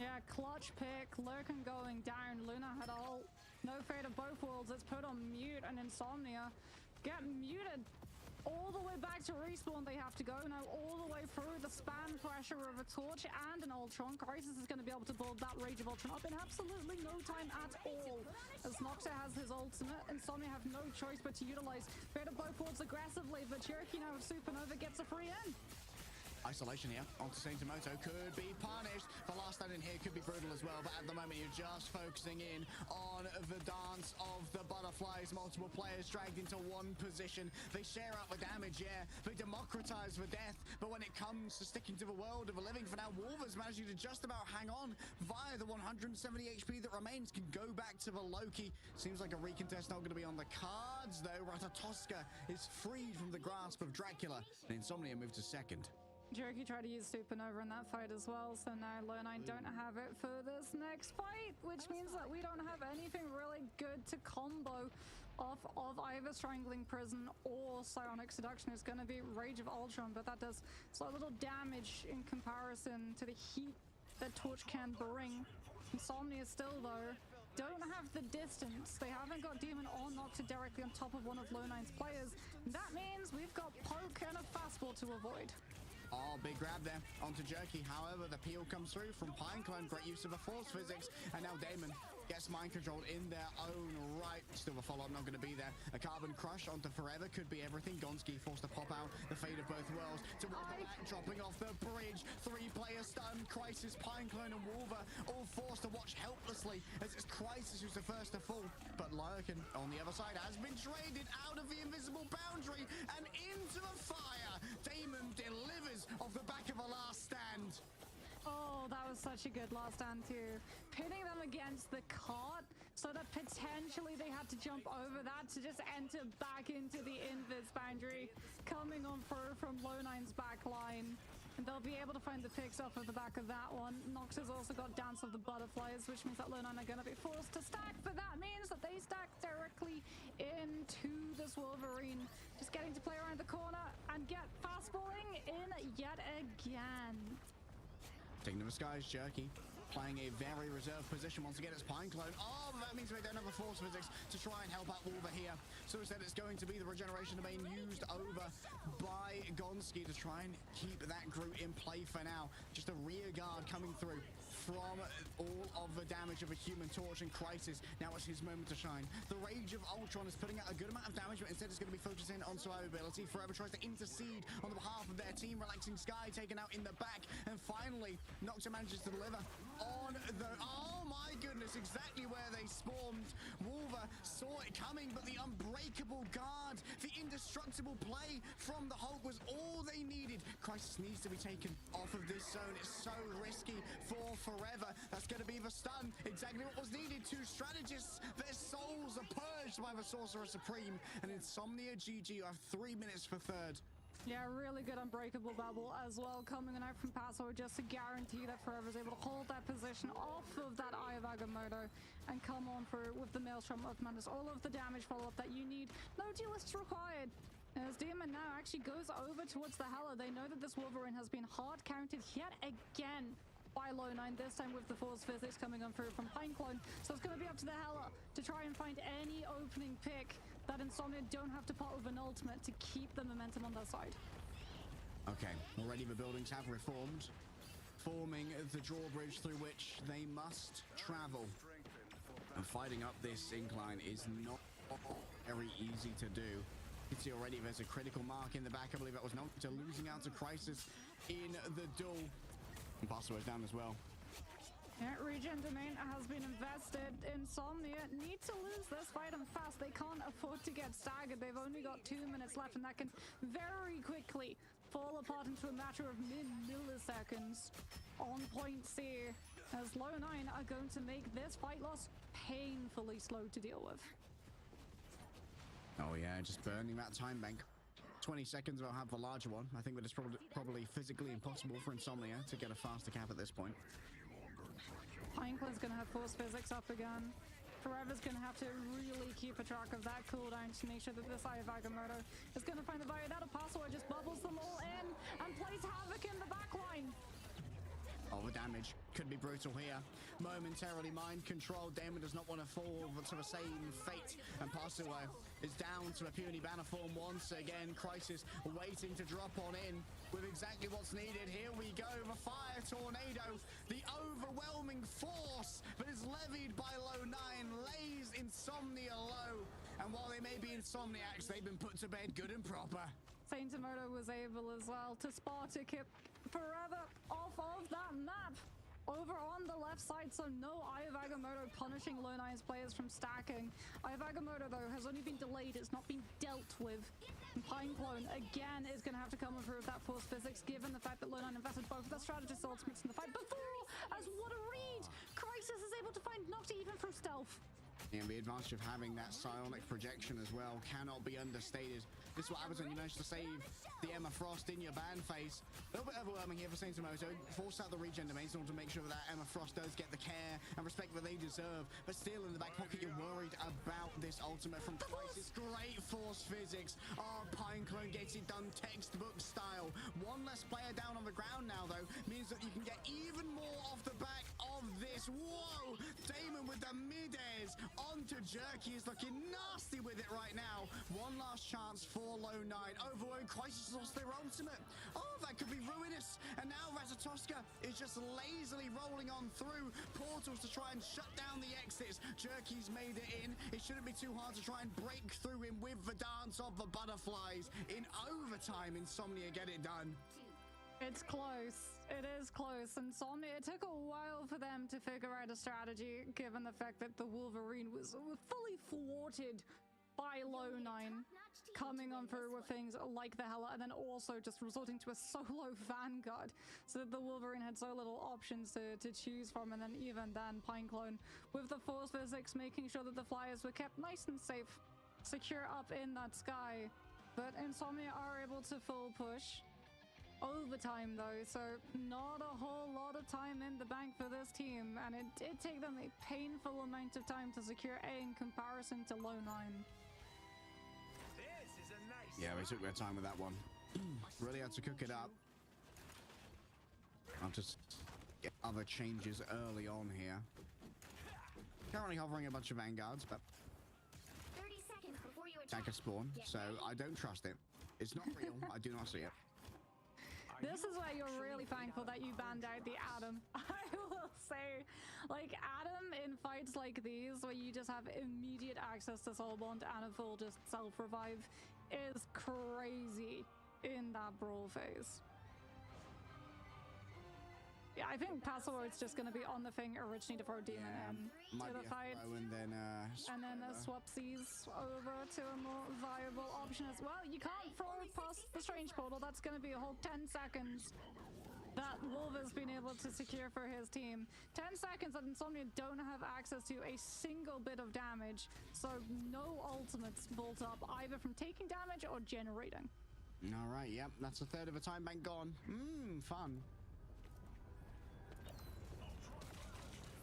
Yeah, clutch pick, Lurkin going down, Luna had ult. No Fate of Both Worlds, it's put on mute, and Insomnia get muted All the way back to respawn they have to go now, all the way through the spam pressure of a Torch and an Ultron. Crisis is going to be able to build that Rage of Ultron up in absolutely no time at all. As Noxa has his ultimate, Insomnia have no choice but to utilize Beta Bowards aggressively, but Cherokee now with Supernova gets a free in. Isolation here onto Saintamoto could be punished. The last stand in here could be brutal as well, but at the moment you're just focusing in on the dance of the butterflies. Multiple players dragged into one position. They share out the damage, yeah. They democratize the death, but when it comes to sticking to the world of the living, for now, Wolver's managing to just about hang on via the 170 HP that remains. Can go back to the Loki. Seems like a recontest not going to be on the cards, though. Ratatosca is freed from the grasp of Dracula, and Insomnia moves to second. Cherokee tried to use Supernova in that fight as well, so now Lone9 don't have it for this next fight, which means that we don't have anything really good to combo off of either Strangling Prison or Psionic Seduction. It's going to be Rage of Ultron, but that does so little damage in comparison to the heat that Torch can bring. Insomnia still, though, don't have the distance. They haven't got Demon or Nocta directly on top of one of Lone9's players. That means we've got Poke and a fastball to avoid. Oh, big grab there onto Jerky. However, the peel comes through from Pineclone. Great use of the force physics. And now Damon gets mind controlled in their own right. Still a follow-up not going to be there. A Carbon Crush onto Forever could be everything. Gonski forced to pop out. The fate of both worlds. Towards the back, dropping off the bridge. 3-player stun. Crisis, Pineclone and Wolver all forced to watch helplessly as it's Crisis who's the first to fall. But Lurkin on the other side has been traded out of the invisible boundary and into the fire. Damon delivers off the back of a last stand. Oh, that was such a good last stand too. Pinning them against the cart so that potentially they had to jump over that to just enter back into the invis boundary. Coming on through from Lone9's back line. And they'll be able to find the picks off of the back of that one. Nox has also got Dance of the Butterflies, which means that Lone9 are going to be forced to stack, but that means that they stack directly into this Wolverine. Just getting to play around the corner and get fastballing in yet again. Taking to the skies, Jerky. Playing a very reserved position once again. It's Pineclone. Oh, that means they don't have a force physics to try and help out Wolver here. So instead, it's going to be the regeneration domain used over by Gonski to try and keep that group in play for now. Just a rear guard coming through from all of the damage of a Human Torch and Crisis. Now it's his moment to shine. The Rage of Ultron is putting out a good amount of damage, but instead it's going to be focusing on survivability. Forever tries to intercede on the behalf of their team. Relaxing Sky taken out in the back. And finally, Nocta manages to deliver on the... Oh my goodness, exactly where they spawned. Wolver saw it coming, but the unbreakable guard, the indestructible play from the Hulk was all they needed. Crisis needs to be taken off of this zone. It's so risky for Forever. That's going to be the stun. Exactly what was needed. Two strategists. Their souls are purged by the Sorcerer Supreme. And Insomnia GG have 3 minutes for third. Yeah, really good Unbreakable Bubble as well, coming out from Paso just to guarantee that Forever's able to hold that position off of that Eye of Agamotto and come on through with the Maelstrom of Mantis. All of the damage follow-up that you need. No duelists required. As Demon now actually goes over towards the Hela, they know that this Wolverine has been hard counted yet again by Lone9, this time with the force physics coming on through from Pineclone. So it's going to be up to the Hela to try and find any opening pick that Insomnia don't have to pot with an ultimate to keep the momentum on their side. Okay, already the buildings have reformed, forming the drawbridge through which they must travel. And fighting up this incline is not very easy to do. You can see already there's a critical mark in the back. I believe that was Nocta losing out to Crisis in the duel. And Password's down as well. Yeah, regen domain has been invested. Insomnia need to lose this fight and fast. They can't afford to get staggered. They've only got 2 minutes left, and that can very quickly fall apart into a matter of milliseconds. On point C, as Lone9 are going to make this fight loss painfully slow to deal with. Oh yeah, just burning that time bank. 20 seconds, I'll have the larger one. I think that it's probably physically impossible for Insomnia to get a faster cap at this point. Pineclone's going to have force physics up again. Forever's going to have to really keep a track of that cooldown to make sure that this Eye of Agamotto is going to find a barrier. That Apostle just bubbles them all in and plays havoc in the backline. Oh, the damage could be brutal here. Momentarily mind control. Damon does not want to fall to the same fate. And Pasua is down to a puny banner form once again. Crisis waiting to drop on in with exactly what's needed. Here we go. The fire tornado. The overwhelming force that is levied by Low 9 lays Insomnia low. And while they may be insomniacs, they've been put to bed good and proper. Saintamoto was able as well to Spartak it forever off of that map. Over on the left side, so no Ayavagamoto punishing Low 9's players from stacking. Ayavagamoto, though, has only been delayed. It's not been dealt with. And Pineclone, again, is going to have to come through with that force physics, given the fact that Low 9 invested both of their strategist ultimates in the fight before. As what a read! Crisis is able to find Nocti even through stealth. And the advantage of having that psionic projection as well cannot be understated. This is what happens when you manage to save the Emma Frost in your ban phase. A little bit overwhelming here for Saintamoto. Force out the regen domains in order to make sure that Emma Frost does get the care and respect that they deserve. But still in the back pocket, you're worried about this ultimate from Crisis. Great force physics. Oh, Pineclone gets it done textbook style. One less player down on the ground now, though, means that you can get even more off the back of this. Whoa! Damon with the mid-airs onto Jerky is looking nasty with it right now. One last chance for Low 9. Overwhelming Crisis lost their ultimate. Oh, that could be ruinous. And now Razatoska is just lazily rolling on through portals to try and shut down the exits. Jerky's made it in. It shouldn't be too hard to try and break through him with the dance of the butterflies. In overtime, Insomnia get it done. It's close. It is close. Insomnia, it took a while for them to figure out a strategy, given the fact that the Wolverine was fully thwarted by Low 9 coming on through with things like the Hela, and then also just resorting to a solo Vanguard, so that the Wolverine had so little options to choose from. And then even then, Pineclone with the force physics making sure that the flyers were kept nice and safe, secure up in that sky. But Insomnia are able to full push. Overtime though, so not a whole lot of time in the bank for this team, and it did take them a painful amount of time to secure A in comparison to Low 9. This is a nice Yeah, they took their time with that one. Really had to cook it up. I'll just get other changes early on here. Currently hovering a bunch of Vanguards, but 30 seconds before you attack. attacker spawn, so I don't trust it. It's not real. I do not see it. This is where you're really thankful that you banned out the Adam. I will say, like, Adam in fights like these, where you just have immediate access to Soulbond and a full just self-revive, is crazy in that brawl phase. Yeah, I think Password's just going to be on the thing originally to throw Demon in to the fight. And then swapsies over to a more viable option as well. You can't throw past the Strange Portal. That's going to be a whole 10 seconds that Wolf has been able to secure for his team. 10 seconds that Insomnia don't have access to a single bit of damage. So no ultimates built up either from taking damage or generating. All right, yep, that's a third of a time bank gone. Fun.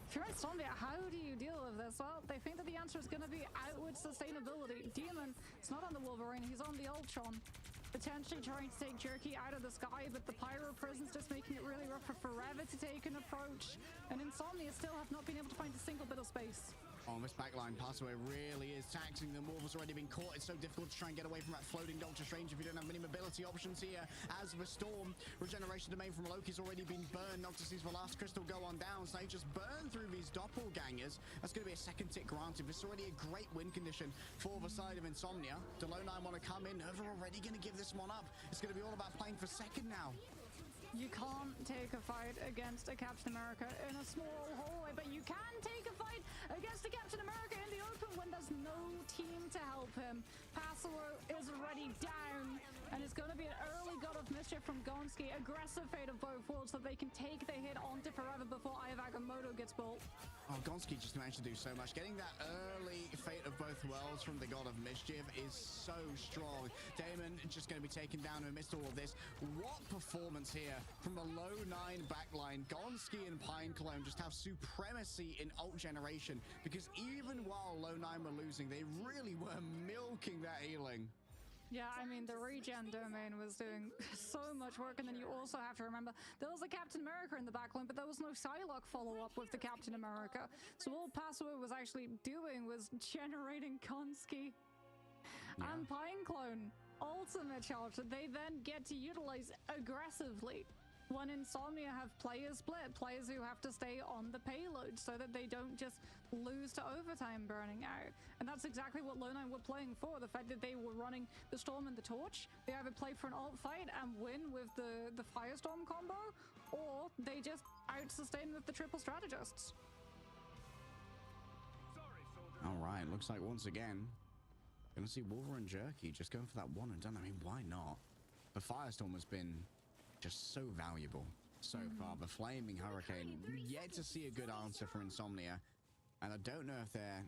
If you're Insomnia, how do you deal with this? Well, they think that the answer is going to be outward sustainability. Demon, it's not on the Wolverine, he's on the Ultron. Potentially trying to take Jerky out of the sky, but the Pyro Prison's just making it really rough for Forever to take an approach. And Insomnia still have not been able to find a single bit of space. Oh, this backline passaway really is taxing them. Wolf has already been caught. It's so difficult to try and get away from that floating Doctor Strange if you don't have many mobility options here. As the Storm, regeneration domain from Loki's already been burned. Noctis sees the last crystal go on down, so they just burn through these doppelgangers. That's going to be a second tick granted. This is already a great win condition for the side of Insomnia. Do Low 9 want to come in? No, they're already going to give this one up. It's going to be all about playing for second now. You can't take a fight against a Captain America in a small hallway, but you can take a fight against a Captain America in the open when there's no team to help him. Passalo is already down, and it's going to be an early God of Mischief from Gonski. Aggressive fate of both worlds so they can take the hit onto Forever before Ayavagamoto gets built. Oh, Gonski just managed to do so much. Getting that early fate of both worlds from the God of Mischief is so strong. Damon just going to be taken down amidst all of this. What performance here from the Low 9 backline. Gonski and Pineclone just have supremacy in ult generation, because even while Low 9 were losing, they really were milking that healing. Yeah, I mean, the regen domain was doing so much work, and then you also have to remember there was a Captain America in the backline, but there was no Psylocke follow-up with the Captain America. So all Password was actually doing was generating Konski and Pineclone ultimate charge that they then get to utilize aggressively when Insomnia have players split, players who have to stay on the payload so that they don't just lose to overtime burning out. And that's exactly what Lone9 were playing for, the fact that they were running the Storm and the Torch. They either play for an alt fight and win with the Firestorm combo, or they just out-sustain with the triple strategists. All right, looks like once again, gonna see Wolver and Jerky just going for that one and done. I mean, why not? The Firestorm has been just so valuable so far. The Flaming Hurricane, yet to see a good answer for Insomnia. And I don't know if they're...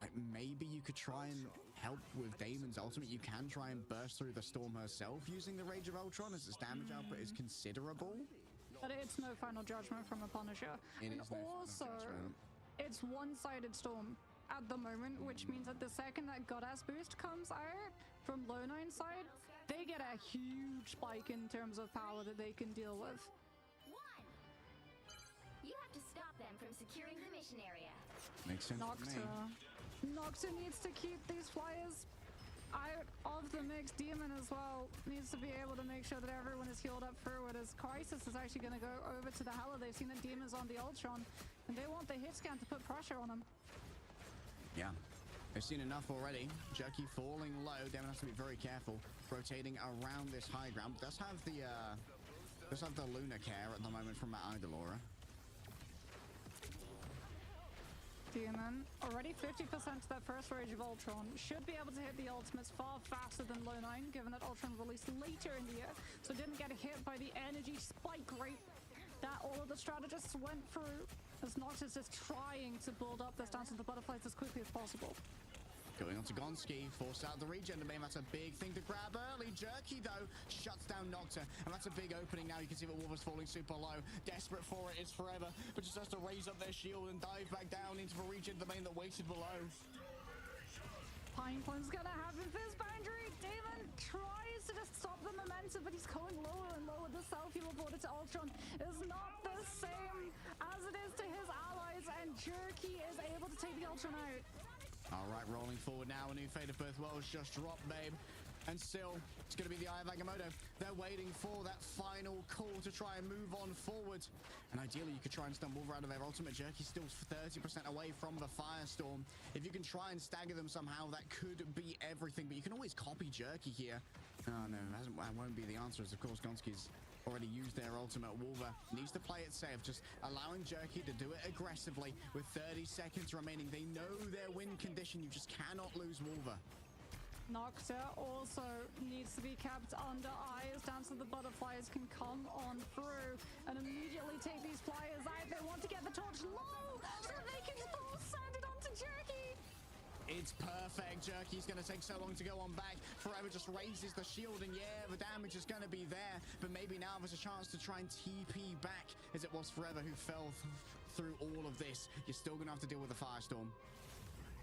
Like, maybe you could try and help with Damon's ultimate. You can try and burst through the Storm herself using the Rage of Ultron, as its damage output is considerable. But it's no final judgment from a Punisher. It And is no final also, judgment. it's one-sided Storm at the moment, which means that the second that Goddess boost comes out from Lone9's side, they get a huge spike in terms of power that they can deal with. One. You have to stop them from securing the mission area. Makes sense to me. Nocta needs to keep these flyers out of the mix. Demon as well needs to be able to make sure that everyone is healed up forward, as Crisis is actually going to go over to the Hela. They've seen that Demon's on the Ultron, and they want the hit scan to put pressure on him. Yeah, they've seen enough already. Jerky falling low. Demon has to be very careful, rotating around this high ground. Does have the Luna care at the moment from that Idolora. Demon, already 50% to that first Rage of Ultron, should be able to hit the ultimates far faster than Lone9, given that Ultron released later in the year, so didn't get hit by the energy spike rate that all of the strategists went through, as Noctis is trying to build up this Dance of the Butterflies as quickly as possible. Going on to Gonski, force out the regen domain. That's a big thing to grab early. Jerky, though, shuts down Nocta, and that's a big opening now. You can see that Wolver's falling super low. Desperate for it is Forever, but just has to raise up their shield and dive back down into the regen domain that waited below. Pineclone's gonna have a fizz boundary. Damon tries to just stop the momentum, but he's going lower and lower. The self-heal aborted to Ultron is not the same as it is to his allies, and Jerky is able to take the Ultron out. All right, rolling forward now. A new Fate of Birth World's just dropped, babe. And still, it's going to be the Eye of Agamotto. They're waiting for that final call to try and move on forward. And ideally, you could try and stun Wolver out of their ultimate. Jerky's still 30% away from the Firestorm. If you can try and stagger them somehow, that could be everything. But you can always copy Jerky here. Oh, no, that won't be the answer, as of course, Gonski's already used their ultimate. Wolver needs to play it safe, just allowing Jerky to do it aggressively with 30 seconds remaining. They know their win condition. You just cannot lose Wolver. Nocta also needs to be kept under eyes. Dance of the Butterflies can come on through and immediately take these flyers out. They want to get the torch low so they can full send it onto Jerky. It's perfect. Jerky's going to take so long to go on back. Forever just raises the shield, and yeah, the damage is going to be there. But maybe now there's a chance to try and TP back, as it was Forever who fell through all of this. You're still going to have to deal with the Firestorm.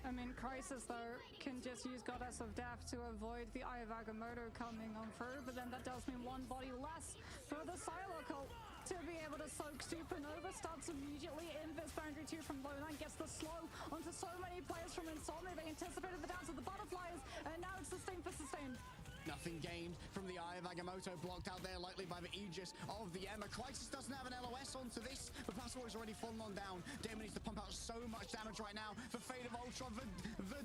I mean, Crisis, though, can just use Goddess of Death to avoid the Eye of Agamotto coming on through, but then that does mean one body less for the Psylocke ult to be able to soak Supernova. Starts immediately in this boundary 2 from Lone9, gets the slow onto so many players from Insomnia. They anticipated the Dance of the Butterflies, and now it's sustain for sustain. Nothing gained from the Eye of Agamotto, blocked out there likely by the Aegis of the Emma. Crisis doesn't have an LOS onto this, but Password's already fallen on down. Damon needs to pump out so much damage right now. The Fate of Ultron, the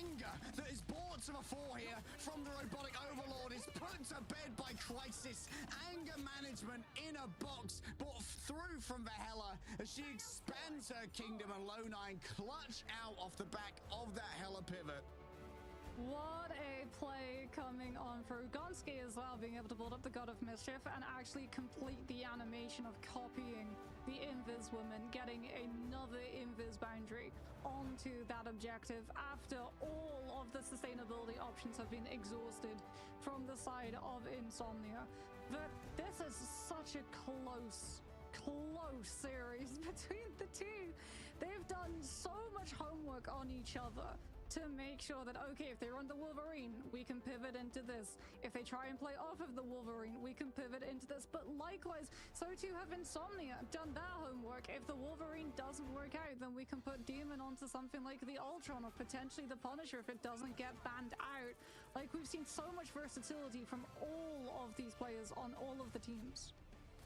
anger that is brought to the fore here from the Robotic Overlord is put to bed by Crisis. Anger management in a box, brought through from the Hela as she expands her kingdom, and Lone9 clutch out off the back of that Hela pivot. What a play coming on through. Gonski as well, being able to build up the God of Mischief and actually complete the animation of copying the Invis woman, getting another Invis boundary onto that objective after all of the sustainability options have been exhausted from the side of Insomnia. But this is such a close series between the two. They've done so much homework on each other. to make sure that, okay, if they run the Wolverine, we can pivot into this. If they try and play off of the Wolverine, we can pivot into this. But likewise, so too have Insomnia done their homework. If the Wolverine doesn't work out, then we can put Demon onto something like the Ultron or potentially the Punisher if it doesn't get banned out. Like, we've seen so much versatility from all of these players on all of the teams.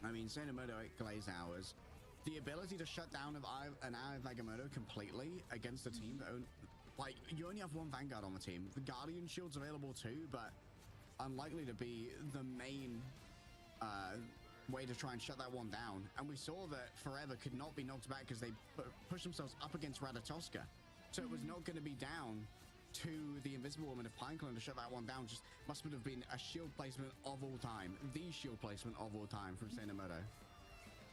I mean, Sainamoto at Glaze Hours, the ability to shut down an Eye of Agamotto completely against a team that like, you only have one Vanguard on the team. The Guardian Shield's available too, but unlikely to be the main way to try and shut that one down. And we saw that Forever could not be knocked back because they pushed themselves up against Ratatoska. So it was not going to be down to the Invisible Woman of Pinecone to shut that one down. Just must have been a shield placement of all time. The shield placement of all time from Sainamoto.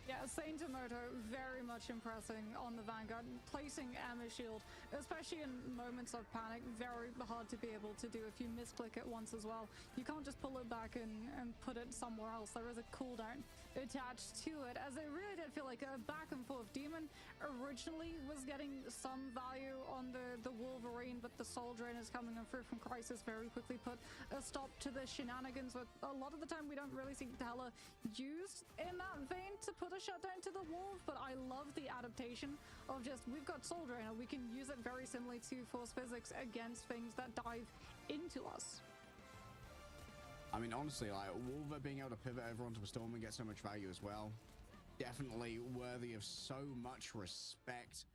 Yeah, Sainamoto very much impressing on the Vanguard, placing Emma's shield, especially in moments of panic, very hard to be able to do if you misclick it once as well. You can't just pull it back and put it somewhere else. There is a cooldown attached to it, as it really did feel like a back and forth. Demon originally was getting some value on the Wolverine, but the Soul Drain is coming in through from Crisis very quickly put a stop to the shenanigans. But a lot of the time we don't really see Hela used in that vein to put a shutdown to the Wolf, but I love the adaptation of just, we've got Soul Drainer, we can use it very similarly to Force Physics against things that dive into us. I mean, honestly, like, Wolver being able to pivot over onto a Storm and get so much value as well, definitely worthy of so much respect.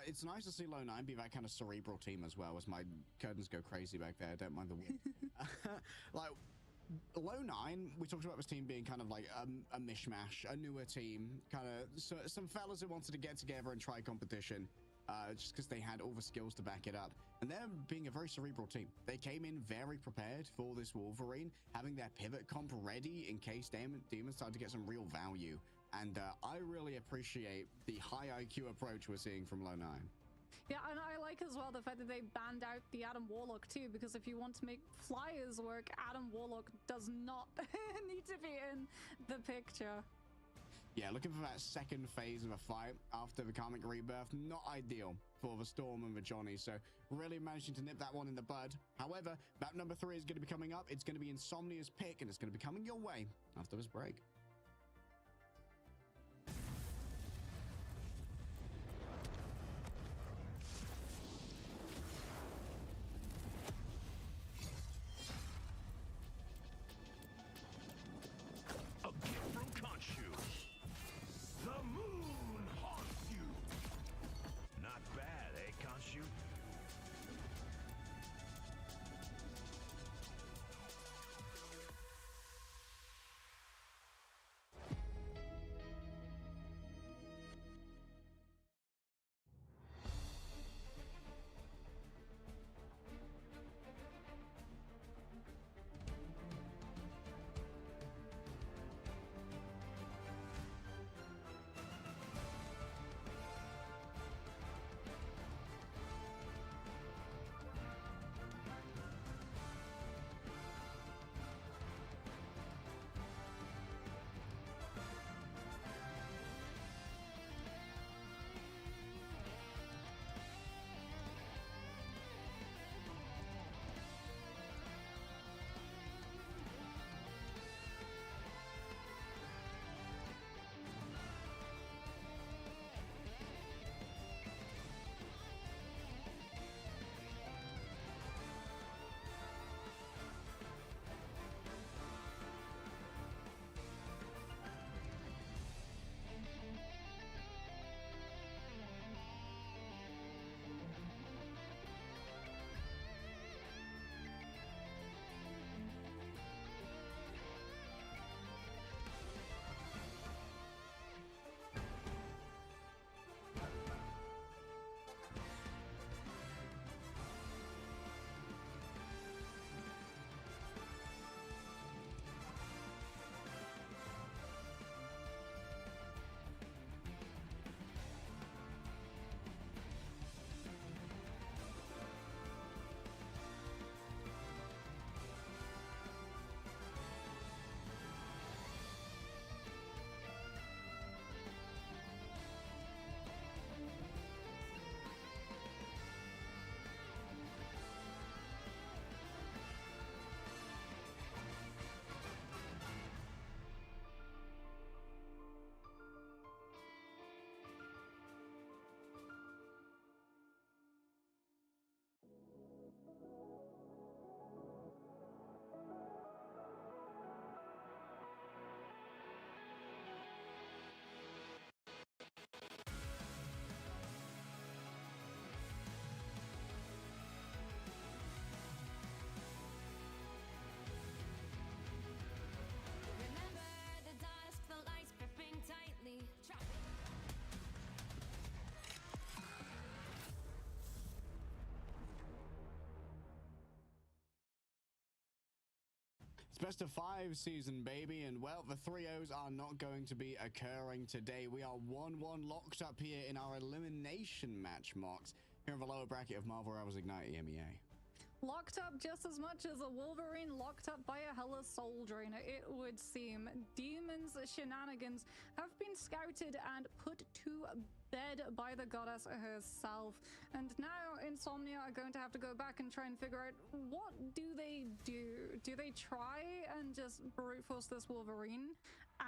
It's nice to see Low 9 be that kind of cerebral team as well, as my curtains go crazy back there. Don't mind the wind. Like, Low 9, we talked about this team being kind of like a mishmash, a newer team, kind of some fellas who wanted to get together and try competition. Just because they had all the skills to back it up. And them being a very cerebral team. They came in very prepared for this Wolverine, having their pivot comp ready in case Demon started to get some real value. And I really appreciate the high IQ approach we're seeing from Low 9. Yeah, and I like as well the fact that they banned out the Adam Warlock too, because if you want to make flyers work, Adam Warlock does not need to be in the picture. Yeah, looking for that second phase of a fight after the Karmic Rebirth, not ideal for the Storm and the Johnny, so really managing to nip that one in the bud. However, map number 3 is going to be coming up. It's going to be Insomnia's pick, and it's going to be coming your way after this break. A gift from Khonshu. The moon haunts you. Not bad, eh, Khonshu? best of 5 season, baby, and well, the 3-0s are not going to be occurring today. We are 1-1 locked up here in our elimination match marks here in the lower bracket of Marvel Rivals Ignite EMEA. Locked up just as much as a Wolverine locked up by a Hela Soul Drainer, it would seem. Demon's shenanigans have been scouted and put to bed by the goddess herself. And now Insomnia are going to have to go back and try and figure out, what do they do? Do they try and just brute force this Wolverine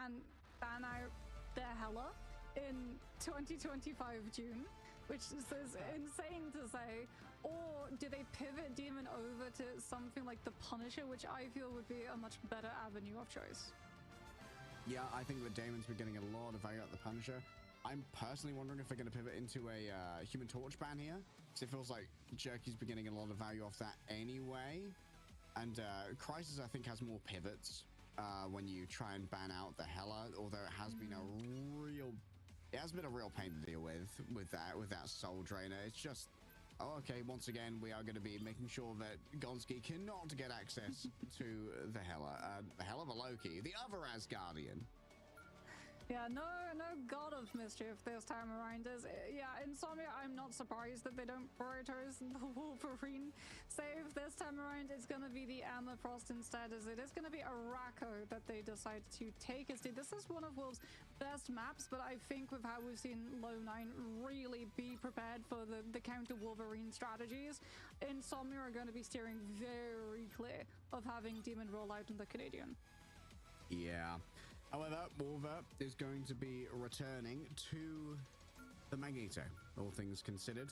and ban out their Hela in 2025 June? Which is insane to say. Or do they pivot Demon over to something like the Punisher, which I feel would be a much better avenue of choice? Yeah, I think that Damon's been getting a lot of value out the Punisher. I'm personally wondering if they're going to pivot into a Human Torch ban here, because it feels like Jerky's been getting a lot of value off that anyway. And Crisis, I think, has more pivots when you try and ban out the Hela, although it has been a real... It has been a real pain to deal with that Soul Drainer. It's just, oh, okay, once again, we are going to be making sure that Gonski cannot get access to the Hela. The Hela, the Loki, the other Asgardian. Yeah, no god of mischief this time around. Yeah, Insomnia, I'm not surprised that they don't prioritize the Wolverine save this time around. It's going to be the Emma Frost instead, as it is going to be Araco that they decide to take. This is one of Wolves' best maps, but I think with how we've seen Low9 really be prepared for the counter Wolverine strategies, Insomnia are going to be steering very clear of having Demon roll out in the Canadian. Yeah. However, Wolver is going to be returning to the Magneto, all things considered.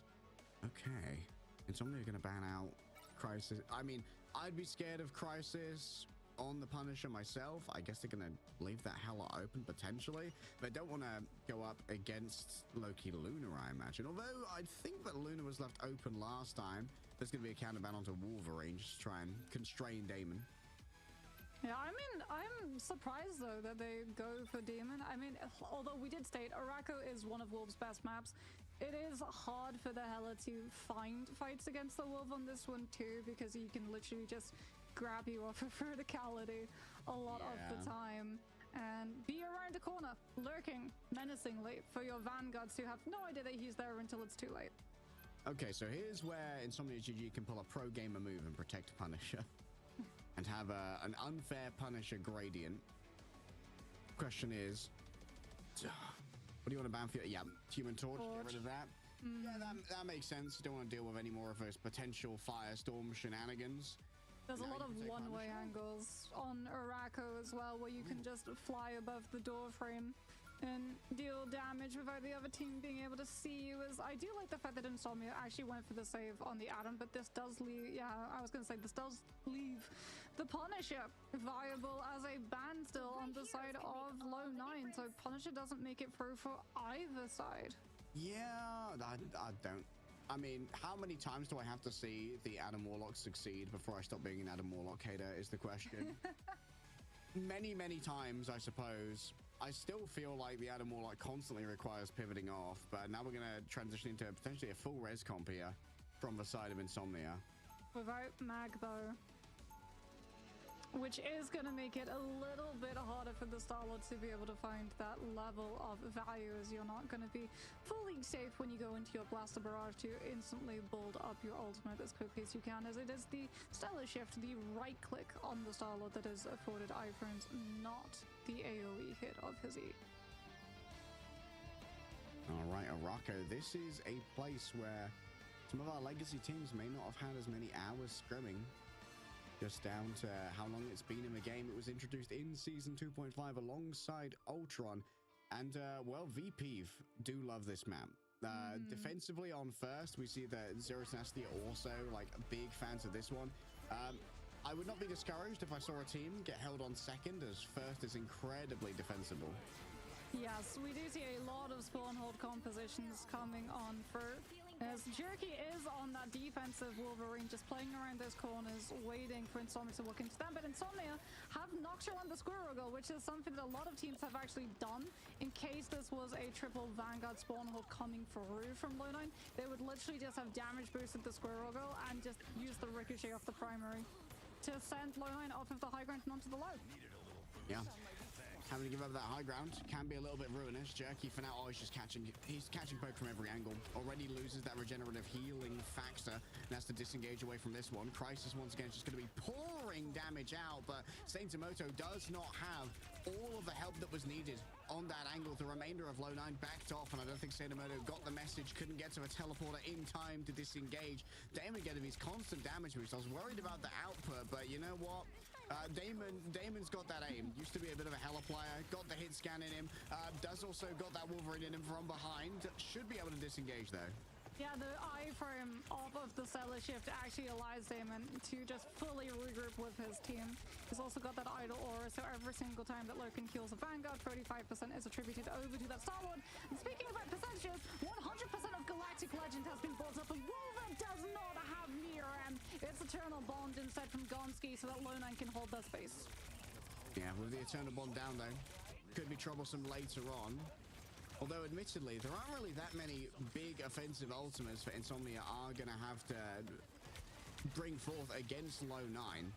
Okay. Insomnia are going to ban out Crisis. I mean, I'd be scared of Crisis on the Punisher myself. I guess they're going to leave that Hela open potentially. They don't want to go up against Loki Luna, I imagine. Although I think that Luna was left open last time. There's going to be a counter ban onto Wolverine just to try and constrain Damon. Yeah, I mean, I'm surprised though that they go for Demon. I mean, although we did state Araco is one of Wolves' best maps, it is hard for the Hela to find fights against the Wolf on this one too, because he can literally just grab you off of verticality a lot of the time and be around the corner, lurking menacingly for your vanguards who have no idea that he's there until it's too late. Okay, so here's where Insomnia GG can pull a pro gamer move and protect Punisher. And have an unfair Punisher gradient. Question is, what do you want to ban for? Yeah, Human Torch, get rid of that. Yeah, that makes sense. You don't want to deal with any more of those potential Firestorm shenanigans. There's a lot of one-way angles on Araco as well, where you can just fly above the door frame and deal damage without the other team being able to see you. As I do like the fact that Insomnia actually went for the save on the Atom, but this does leave, I was gonna say, this does leave the Punisher viable as a ban still on the side of Low9, so Punisher doesn't make it through for either side. Yeah, I don't. I mean, how many times do I have to see the Adam Warlock succeed before I stop being an Adam Warlock hater is the question. Many times, I suppose. I still feel like the Adam Warlock constantly requires pivoting off, but now we're going to transition into potentially a full res comp here from the side of Insomnia. Without Mag though, which is going to make it a little bit harder for the Starlord to be able to find that level of value, as you're not going to be fully safe when you go into your Blaster Barrage to instantly build up your ultimate as quickly as you can, as it is the Stellar Shift, the right click on the Starlord that is afforded iframes, not the AoE hit of his E. All right, Araco, this is a place where some of our legacy teams may not have had as many hours scrimming. Just down to how long it's been in the game. It was introduced in Season 2.5 alongside Ultron. And, well, VP do love this map. Defensively on first, we see that Zero Tenacity are also, like, big fans of this one. I would not be discouraged if I saw a team get held on second, as first is incredibly defensible. Yes, we do see a lot of spawn hold compositions coming on for, as Jerky is on that defensive Wolverine, just playing around those corners, waiting for Insomnia to walk into them. But Insomnia have knocked her on the Squirrel Girl, which is something that a lot of teams have actually done. In case this was a triple Vanguard spawn hold coming through from Low9, they would literally just have damage boosted the Squirrel Girl and just use the ricochet off the primary. to send Low9 off of the high ground and onto the low. Yeah. Having to give up that high ground can be a little bit ruinous. Jerky for now, he's catching poke from every angle. Already loses that regenerative healing factor and has to disengage away from this one. Crisis once again is just going to be pouring damage out, but Saintamoto does not have all of the help that was needed on that angle. The remainder of Low9 backed off, and I don't think Saintamoto got the message, couldn't get to a teleporter in time to disengage. Damon getting his constant damage boost. I was worried about the output, but you know what? Damon's got that aim. Used to be a bit of a hella player. Got the hit scan in him. Does also got that Wolverine in him from behind. Should be able to disengage though. Yeah, the iframe off of the cellar shift actually allows Damon to just fully regroup with his team. He's also got that idle aura, so every single time that Loken kills a Vanguard, 35% is attributed over to that Star-Lord. And speaking about percentages, 100% of Galactic Legend has been brought up, and Wolver does not have Mirror M. It's Eternal Bond instead from Gonski, so that Low9 can hold that space. Yeah, with the Eternal Bond down though, could be troublesome later on. Although, admittedly, there aren't really that many big offensive ultimates for Insomnia are going to have to bring forth against Low9.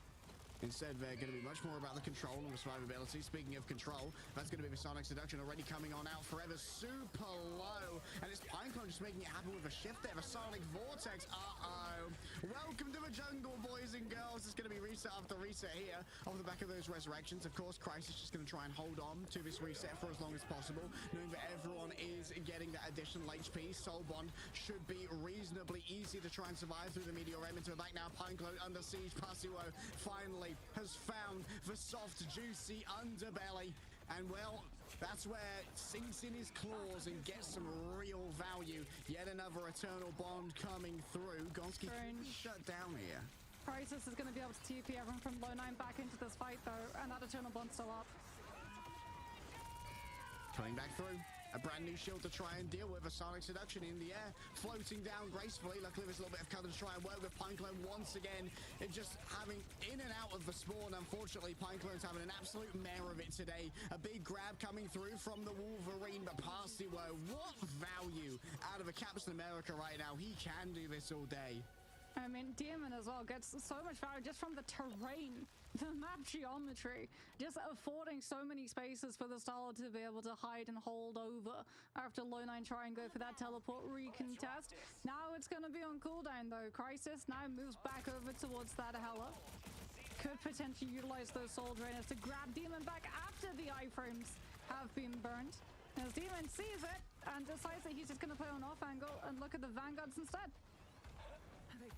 Instead, they're going to be much more about the control and the survivability. Speaking of control, that's going to be the Sonic Seduction already coming on out forever. Super low. And it's Pineclone just making it happen with a shift there. A Sonic Vortex. Uh-oh. Welcome to the jungle, boys and girls. It's going to be reset after reset here. Off the back of those resurrections, of course, Crisis just going to try and hold on to this reset for as long as possible, knowing that everyone is getting that additional HP. Soul Bond should be reasonably easy to try and survive through the Meteor M into the back now. Pineclone under siege. Pasiwo finally has found the soft, juicy underbelly. And well, that's where sinks in his claws and gets some real value. Yet another Eternal Bond coming through. Gonski shut down here. Crisis is going to be able to TP everyone from Low9 back into this fight though, and that Eternal Bond's still up. Coming back through. A brand new shield to try and deal with. A Sonic Seduction in the air, floating down gracefully. Luckily, there's a little bit of cover to try and work with Pineclone once again. It just having in and out of the spawn. Unfortunately, Pineclone's having an absolute mare of it today. A big grab coming through from the Wolverine, but Pasiwo, what value out of a Captain America right now. He can do this all day. I mean, Demon as well gets so much value just from the terrain, the map geometry, just affording so many spaces for the Star-Lord to be able to hide and hold over after Low9 try and go for that teleport recontest. Now it's going to be on cooldown though. Crisis now moves back over towards that Hela. Could potentially utilize those Soul Drainers to grab Demon back after the iframes have been burnt. As Demon sees it and decides that he's just going to play on off angle and look at the Vanguards instead.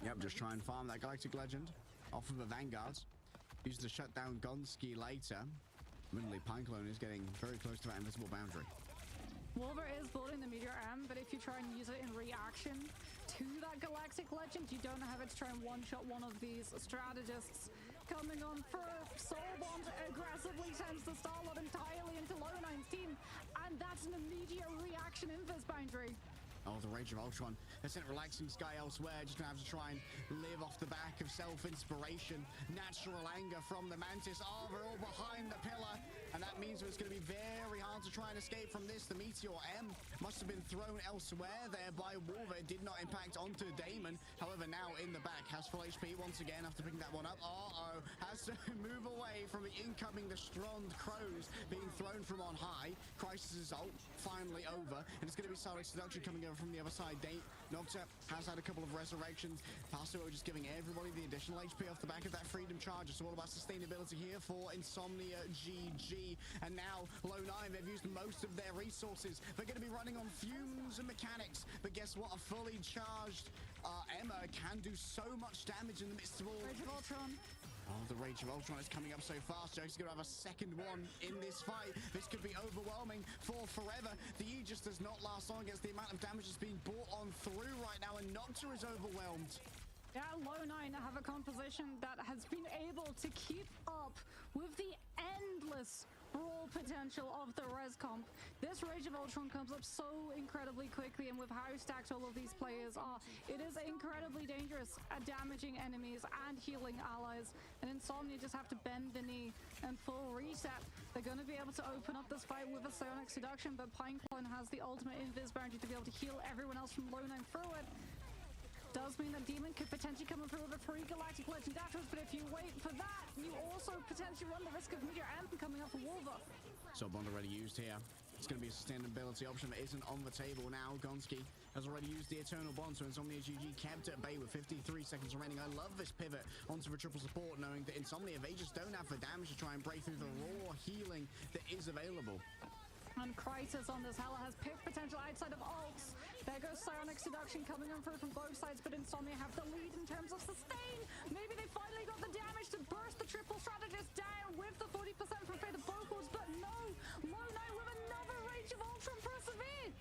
Yep, just try and farm that Galactic Legend off of the Vanguards. Use the shutdown Gonski later. Admittedly, Pineclone is getting very close to that invisible boundary. Wolver is building the Meteor M, but if you try and use it in reaction to that Galactic Legend, you don't have it to try and one-shot one of these strategists. Coming on first, Soul Bond aggressively sends the Star-Lord entirely into Low9's team, and that's an immediate reaction in this boundary. Oh, the Rage of Ultron. They sent Relaxing Sky elsewhere. Just gonna have to try and live off the back of self-inspiration. Natural anger from the Mantis. Oh, they're all behind the pillar. And that means it's going to be very hard to try and escape from this. The Meteor M must have been thrown elsewhere there by Wolver. It did not impact onto Damon. However, now in the back has full HP once again after picking that one up. Uh-oh. Has to move away from the incoming, the Strond Crows being thrown from on high. Crisis' ult finally over. And it's going to be Sonic Seduction coming over from the other side. Nocta has had a couple of resurrections. Pasiwo just giving everybody the additional HP off the back of that Freedom Charge. It's all about sustainability here for Insomnia GG. And now Low9, they've used most of their resources. They're going to be running on fumes and mechanics. But guess what? A fully charged Emma can do so much damage in the midst of all. Rage of Ultron. Oh, the Rage of Ultron is coming up so fast. Joke's going to have a second one in this fight. This could be overwhelming for Forever. The Aegis does not last long against the amount of damage that's being brought on through right now, and Nocta is overwhelmed. Yeah, Low9 have a composition that has been able to keep up with the endless brawl potential of the res comp. This Rage of Ultron comes up so incredibly quickly, and with how stacked all of these players are, it is incredibly dangerous at damaging enemies and healing allies. And Insomnia just have to bend the knee and full reset. They're going to be able to open up this fight with a Sonic Seduction, but Pineclone has the ultimate invis boundary to be able to heal everyone else from Low9 through it. Does mean that Demon could potentially come through with a free Galactic Legend afterwards, but if you wait for that, you also potentially run the risk of Meteor Amp coming up for Wolver. So bond already used here. It's going to be a sustainability option that isn't on the table now. Gonski has already used the Eternal Bond, so Insomnia GG kept at bay with 53 seconds remaining. I love this pivot onto the triple support, knowing that Insomnia, they just don't have the damage to try and break through the raw healing that is available. And Crisis on this Hela has pick potential outside of ults. There goes Psionic Seduction coming in from both sides, but Insomnia have the lead in terms of sustain. Maybe they finally got the damage to burst the triple strategist down with the 40% from Fate of Vocals, but no! Moonknight with another Rage of Ultron persevere!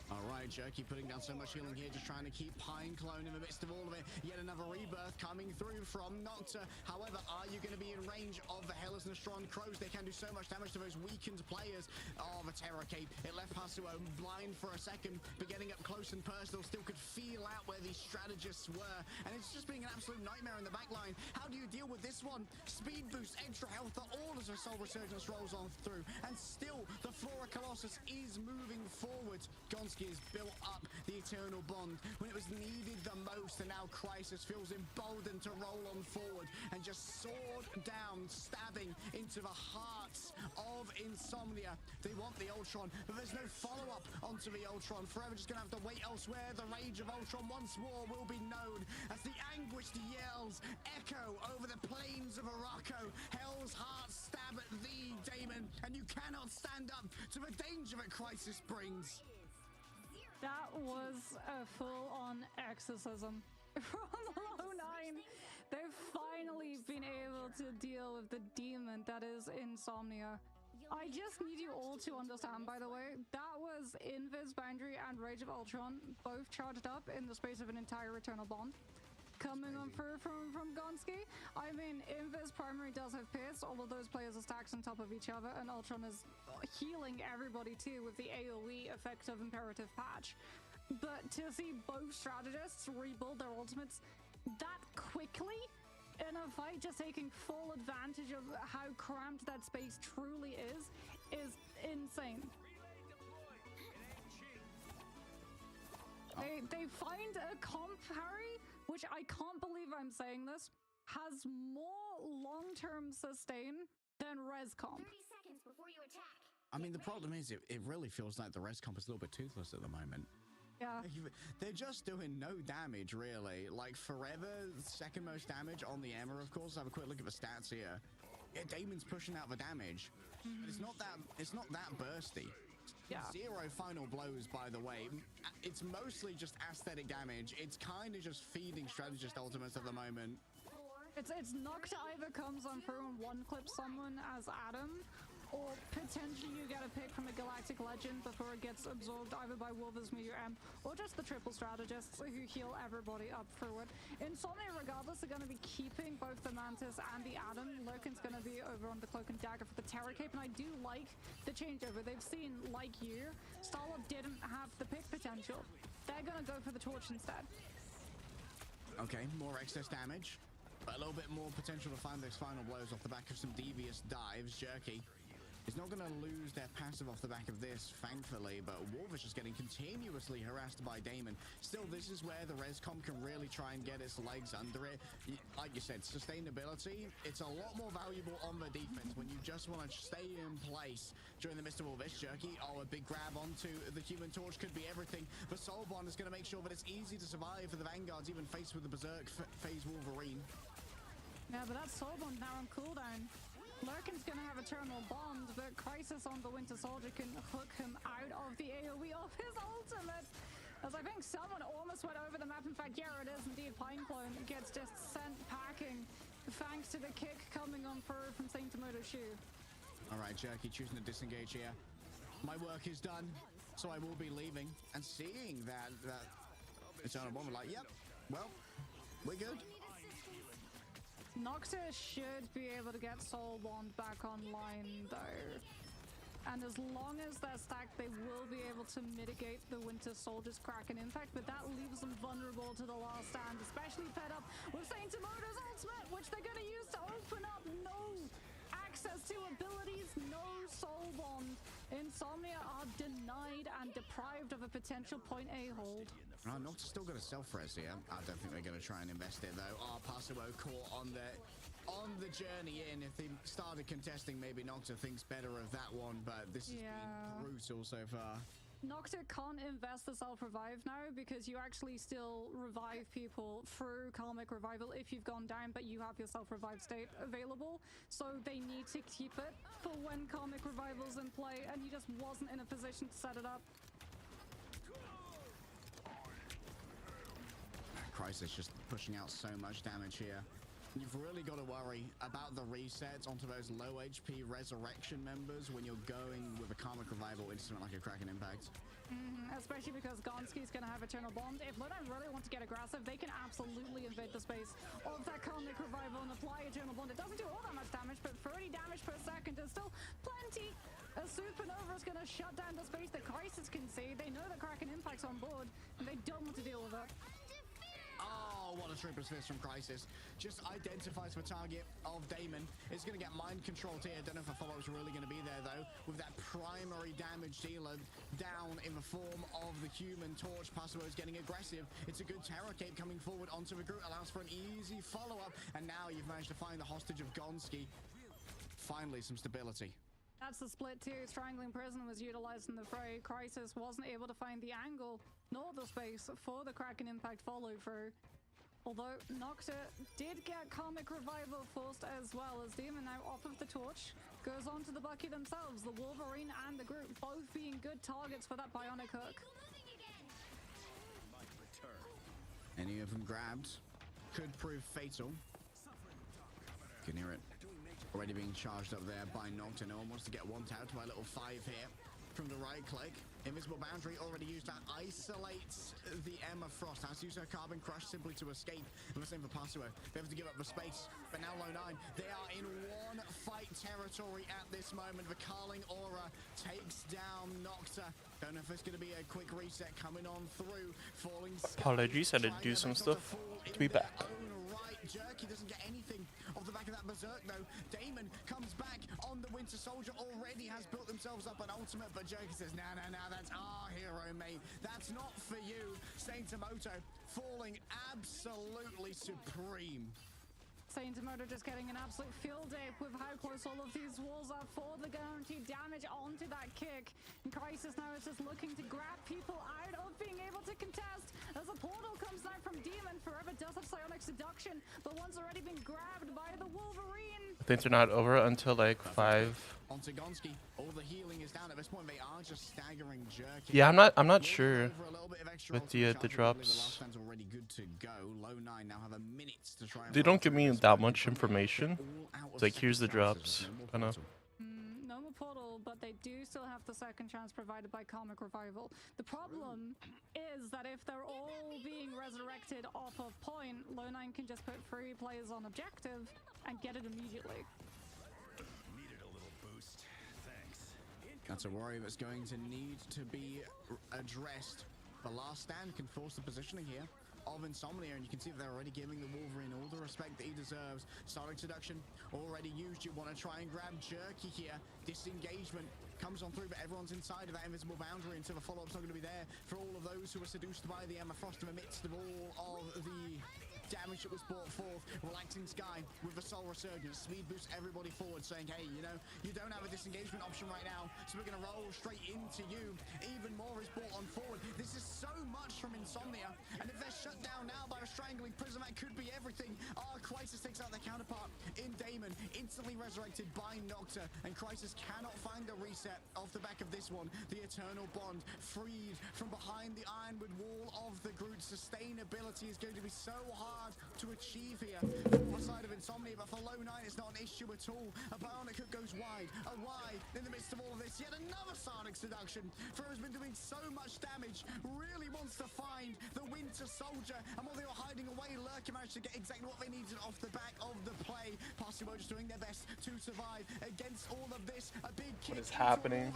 Alright, Jerky putting down so much healing here, just trying to keep Pine Clone in the midst of all of it. Yet another rebirth coming through from Nocta. However, are you going to be in range of the Hellas Nostron Crows? They can do so much damage to those weakened players. Oh, the Terror Cape. It left Hasuo blind for a second, but getting up close and personal, still could feel out where these strategists were. And it's just being an absolute nightmare in the back line. How do you deal with this one? Speed boost, extra health, all as a Soul Resurgence rolls on through. And still, the Flora Colossus is moving forward. Gonski has built up the Eternal Bond when it was needed the most, and now Crisis feels emboldened to roll on forward and just sword down, stabbing into the hearts of Insomnia. They want the Ultron, but there's no follow-up onto the Ultron. Forever just gonna have to wait elsewhere. The rage of Ultron once more will be known as the anguished yells echo over the plains of Morocco. Hell's heart stab at thee, Damon, and you cannot stand up to the danger that Crisis brings. That was a full-on exorcism from Low 9. They've finally been able to deal with the demon that is Insomnia. I just need you all to understand, by the way, that was Invis Boundary and Rage of Ultron, both charged up in the space of an entire Eternal Bond. Coming on through from Gonski. I mean, Invis primary does have Pierce. All of those players are stacked on top of each other, and Ultron is healing everybody too with the AoE effect of Imperative Patch. But to see both strategists rebuild their ultimates that quickly in a fight, just taking full advantage of how cramped that space truly is insane. They find a comp, Harry, which I can't believe I'm saying this, has more long-term sustain than res comp. 30 seconds before you attack. I mean, the problem is it really feels like the res comp is a little bit toothless at the moment. Yeah. They're just doing no damage, really. Like, Forever, second most damage on the Emma, of course. Have a quick look at the stats here. Yeah, Damon's pushing out the damage. But it's not that bursty. Yeah. 0 final blows, by the way. It's mostly just aesthetic damage. It's kind of just feeding strategist ultimates at the moment. It's Nocta either comes on through and one-clips someone as Adam, or potentially you get a pick from a Galactic Legend before it gets absorbed either by Wolver's Meteor Amp or just the triple strategists who heal everybody up through it. Insomnia, regardless, are going to be keeping both the Mantis and the Adam. Lurkin's going to be over on the Cloak and Dagger for the Terror Cape, and I do like the changeover. They've seen, like you, Starlord didn't have the pick potential. They're going to go for the Torch instead. Okay, more excess damage. But a little bit more potential to find those final blows off the back of some devious dives. Jerky is not going to lose their passive off the back of this, thankfully, but Wolf is just getting continuously harassed by Damon. Still, this is where the res comp can really try and get its legs under it. Like you said, sustainability, it's a lot more valuable on the defense when you just want to stay in place during the midst of all this. Jerky, a big grab onto the Human Torch could be everything. The Soul Bond is going to make sure that it's easy to survive for the Vanguards, even faced with the Berserk phase Wolverine. Yeah, but that Soul Bond now on cooldown. Lurkin's gonna have Eternal Bond, but Crisis on the Winter Soldier can hook him out of the AoE of his ultimate. As I think someone almost went over the map. In fact, yeah, it is indeed. Pineclone gets just sent packing thanks to the kick coming on through from Saint Tomoto Shu. All right, Jerky choosing to disengage here. My work is done, so I will be leaving. And seeing that Eternal Bond, we're like, yep, well, we're good. Nocta should be able to get Soul Bond back online though. And as long as they're stacked, they will be able to mitigate the Winter Soldier's Kraken impact, but that leaves them vulnerable to the last stand, especially fed up with Saint Tomoto's ultimate, which they're going to use to open up no access to abilities, no Soul Bond. Insomnia are denied and deprived of a potential point A hold. Nocta's still got a self-res here. I don't think they're going to try and invest it, though. Pasuo caught on the on the journey in. If they started contesting, maybe Nocta thinks better of that one, but this has been brutal so far. Nocta can't invest the self-revive now because you actually still revive people through Karmic Revival if you've gone down, but you have your self-revive state available. So they need to keep it for when Karmic Revival's in play, and he just wasn't in a position to set it up. Crisis just pushing out so much damage here. You've really got to worry about the resets onto those low HP resurrection members when you're going with a Karmic Revival instrument like a Kraken Impact. Especially because Gonski's going to have Eternal Bond. If Luna really want to get aggressive, they can absolutely invade the space of that Karmic Revival and apply Eternal Bond. It doesn't do all that much damage, but 30 damage per second is still plenty. A Supernova is going to shut down the space that Crisis can see. They know that Kraken Impact's on board, and they don't want to deal with it. Oh, what a triple fist from Crisis. Just identifies the target of Damon. It's going to get mind controlled here. Don't know if a follow-up's really going to be there, though. With that primary damage dealer down in the form of the Human Torch. Password is getting aggressive. It's a good Terror Cape coming forward onto the group. Allows for an easy follow-up. And now you've managed to find the hostage of Gonski. Finally, some stability. That's the split too. Strangling Prison was utilized in the fray. Crisis wasn't able to find the angle nor the space for the Kraken Impact follow through. Although Nocta did get Karmic Revival forced as well, as Demon now off of the torch goes on to the Bucky themselves. The Wolverine and the group both being good targets for that Bionic Hook. Any of them grabbed could prove fatal. You can hear it. Already being charged up there by Nocta. No one wants to get one out to my little 5 here. From the right click. Invisible Boundary already used. That isolates the Emma Frost. Has to use her Carbon Crush simply to escape. And the same for Password. They have to give up the space. But now Low 9, they are in one fight territory at this moment. The Carling Aura takes down Nocta. Don't know if it's going to be a quick reset coming on through. Falling Apologies, I had to do some stuff to be back. Jerky doesn't get anything off the back of that Berserk though. Damon comes back on the Winter Soldier, already has built themselves up an ultimate, but Jerky says, nah, that's our hero, mate. That's not for you. Saintamoto falling absolutely supreme. Saintamoto just getting an absolute field day with how close all of these walls are for the guaranteed damage onto that kick. And Crisis now is just looking to grab people out of being able to contest. As a portal comes down from Demon, Forever does have Psionic Seduction, but one's already been grabbed by the Wolverine. Things are not over until like 5. Onto Gonski. All the healing is down at this point. They are just staggering Jerky. Yeah, I'm not sure with the drops. Already good to go. Low 9 now have a minute to try. They don't give me that much information. It's like, here's the drops. Kind of. No more portal, but they do still have the second chance provided by Karmic Revival. The problem is that if they're all being resurrected off of point, Low 9 can just put 3 players on objective and get it immediately. Needed a little boost. Thanks. That's a worry that's going to need to be addressed. The last stand can force the positioning here of Insomnia, and you can see that they're already giving the Wolverine all the respect that he deserves. Sonic Seduction already used. You want to try and grab Jerky here. Disengagement comes on through, but everyone's inside of that invisible boundary until the follow-up's not going to be there for all of those who were seduced by the Emma Frost in the midst of all of the damage that was brought forth. Relaxing Sky with the Soul Resurgence. Speed boosts everybody forward, saying, hey, you know, you don't have a disengagement option right now, so we're going to roll straight into you. Even more is brought on forward. This is so much from Insomnia, and if they're shut down now by a Strangling Prism, that could be everything. Crisis takes out their counterpart in Damon, instantly resurrected by Nocta, and Crisis cannot find a reset off the back of this one. The Eternal Bond freed from behind the Ironwood wall of the Groot. Sustainability is going to be so hard to achieve here for the side of Insomnia, but for Low 9 it's not an issue at all. A Bionic Hook goes wide, in the midst of all of this. Yet another Sonic Seduction. Fro's been doing so much damage, really wants to find the Winter Soldier, and while they were hiding away, Lurker managed to get exactly what they needed off the back of the play. Passy were just doing their best to survive against all of this. A big kick. What is happening?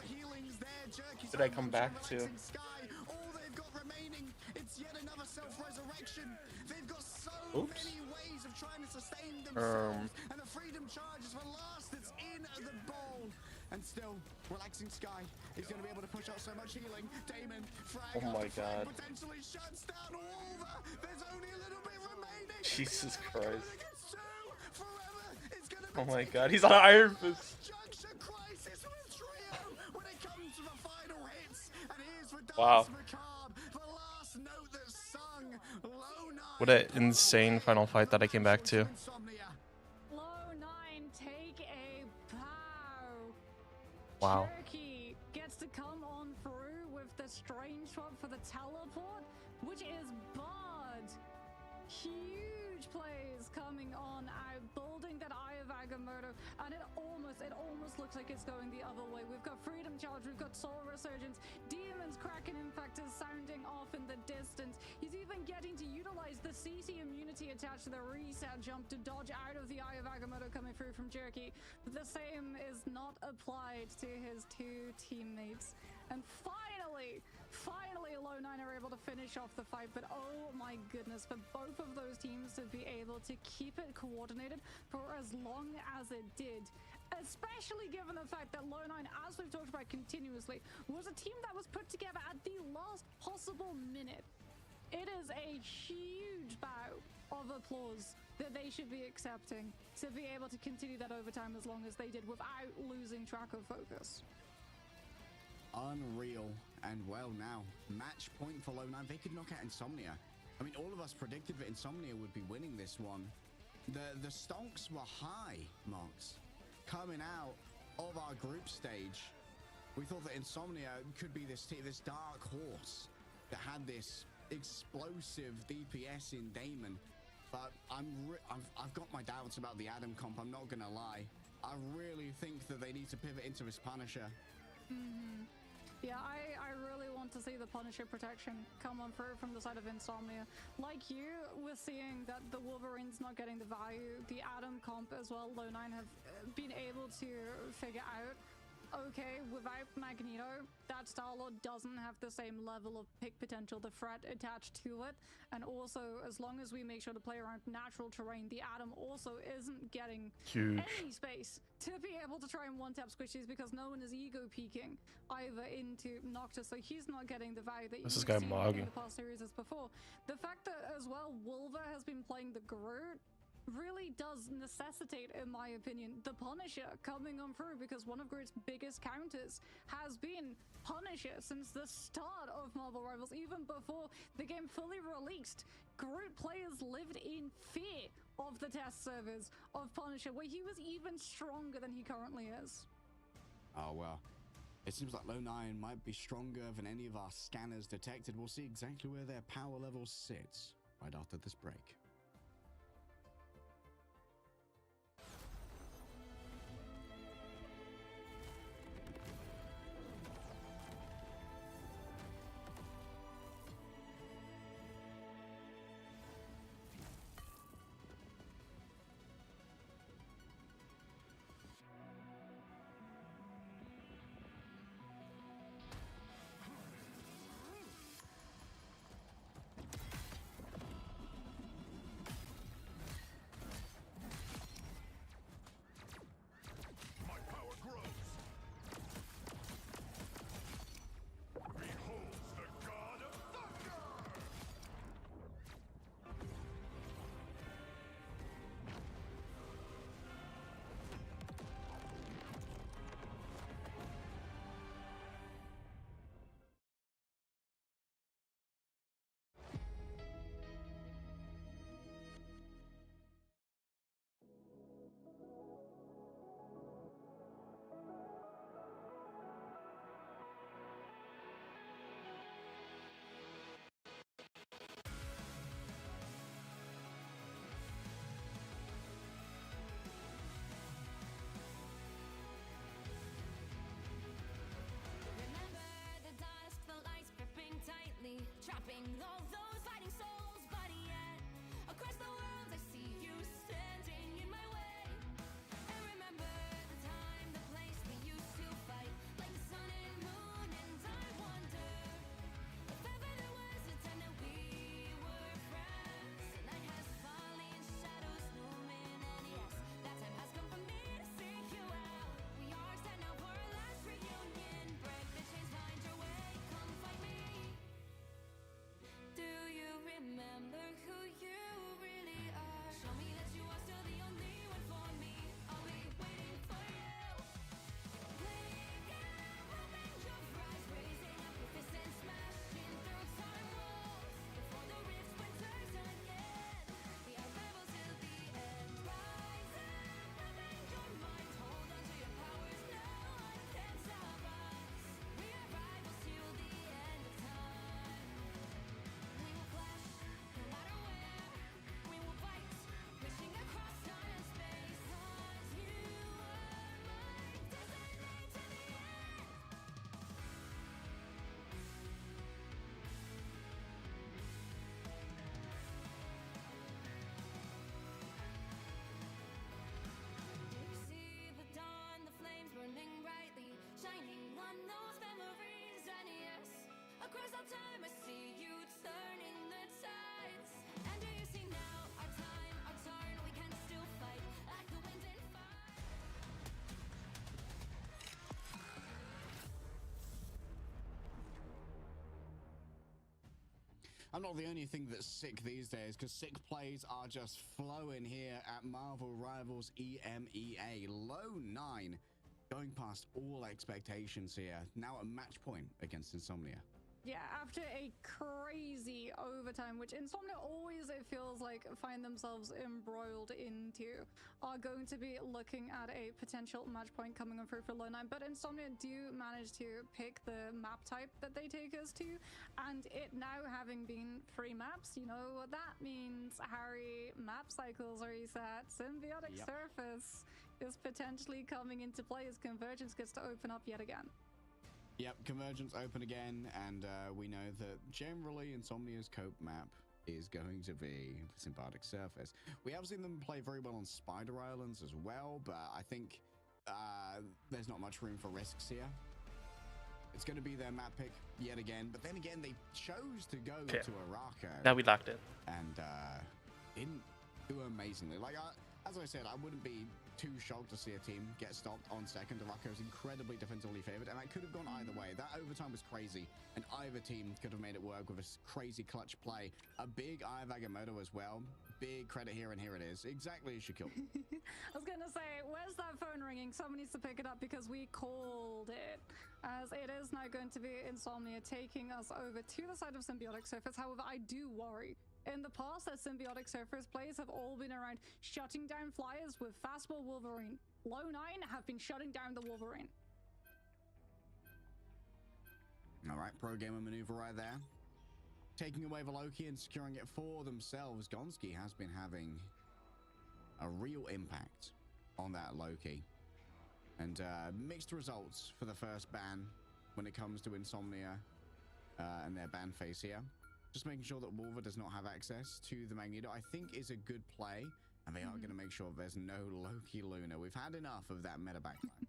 Did I come back to? All they've got remaining, it's yet another self-resurrection. They've got so many ways of trying to sustain themselves, and the Freedom Charge is the last that's in the bowl. And still, Relaxing Sky is going to be able to push out so much healing. Damon, frag, oh my god, potentially shuts down Wolver. There's only a little bit remaining. Jesus Christ. Forever Oh my god, he's on Iron Fist. Junction crisis with Trio when it comes to the final hits. And here's for Wow. Macabre, the last note that's sung. Low 9. What an insane final fight that I came back to. Insomnia. Low 9, take a bow. Wow. Cherokee gets to come on through with the strange swap for the teleport, which is Bard. Huge plays coming on out, building that Eye of Agamotto, and it almost looks like it's going the other way. We've got Freedom Charge, we've got Soul Resurgence, Demons, Kraken Impact is sounding off in the distance. He's even getting to utilize the CC immunity attached to the reset jump to dodge out of the Eye of Agamotto coming through from Jerky. But the same is not applied to his two teammates. And finally, Low 9 are able to finish off the fight, but oh my goodness, for both of those teams to be able to keep it coordinated for as long as it did, especially given the fact that Low 9, as we've talked about continuously, was a team that was put together at the last possible minute. It is a huge bow of applause that they should be accepting to be able to continue that overtime as long as they did without losing track of focus. Unreal. And well, now match point for Low 9. They could knock out Insomnia. I mean, all of us predicted that Insomnia would be winning this one. The stonks were high marks coming out of our group stage. We thought that Insomnia could be this dark horse that had this explosive DPS in Damon. But I've got my doubts about the Adam comp, I'm not gonna lie. I really think that they need to pivot into his Punisher. Yeah, I really want to see the Punisher protection come on through from the side of Insomnia. Like you, we're seeing that the Wolverine's not getting the value. The Adam comp as well, Low 9 have been able to figure out. Okay, without Magneto, that Star-Lord doesn't have the same level of pick potential, the threat attached to it. And also, as long as we make sure to play around natural terrain, the Atom also isn't getting any space to be able to try and one-tap squishies because no one is ego peeking either into Noctis, so he's not getting the value that This is you've guy seen Mog. in the past series as before. The fact that as well, Wolver has been playing the Groot really does necessitate, in my opinion, the Punisher coming on through, because one of Groot's biggest counters has been Punisher since the start of Marvel Rivals. Even before the game fully released, Groot players lived in fear of the test servers of Punisher, where he was even stronger than he currently is. Oh well, it seems like Low 9 might be stronger than any of our scanners detected. We'll see exactly where their power level sits right after this break. My power grows. Beholds the god of thunder! Remember the dust, the lights gripping tightly, trapping all those fighting souls. But yet, across the world, I see you standing in my way. And remember the time, the place we used to fight, like the sun and moon. And I wonder if ever there was a time that we were friends. The night has fallen, shadows looming, and yes, that time has come for me to seek you out. We are set now for our last reunion. Break the chains, find your way, come find me. I'm not the only thing that's sick these days, because sick plays are just flowing here at Marvel Rivals EMEA. Low 9, going past all expectations here. Now at match point against Insomnia. Yeah, after a crazy overtime, which Insomnia always, it feels like, find themselves embroiled into, are going to be looking at a potential match point coming on through for Low 9. But Insomnia do manage to pick the map type that they take us to, and it now having been 3 maps, you know what that means. Harry, map cycles are reset, symbiotic surface is potentially coming into play as Convergence gets to open up yet again. Yep, Convergence open again, and we know that generally Insomnia's cope map is going to be Symbiotic Surface. We have seen them play very well on Spider Islands as well, but I think there's not much room for risks here. It's going to be their map pick yet again, but then again, they chose to go to Araka. Now we locked it. And didn't do amazingly. Like, as I said, I wouldn't be too shocked to see a team get stopped on second. Araka is incredibly defensively favored, and that could have gone either way. That overtime was crazy, and either team could have made it work with a crazy clutch play. A big Eye of Agamotto as well. Big credit here, and here it is. Exactly as you killed. I was gonna say, where's that phone ringing? Someone needs to pick it up because we called it. As it is now going to be Insomnia taking us over to the side of Symbiotic Surface. However, I do worry. In the past, that Symbiotic Surface plays have all been around shutting down flyers with Fastball Wolverine. Low 9 have been shutting down the Wolverine. All right, pro gamer maneuver right there. Taking away the Loki and securing it for themselves. Gonski has been having a real impact on that Loki. And mixed results for the first ban when it comes to Insomnia and their ban phase here. Just making sure that Wolver does not have access to the Magneto, I think, is a good play. And they are going to make sure there's no Loki Luna. We've had enough of that meta backline.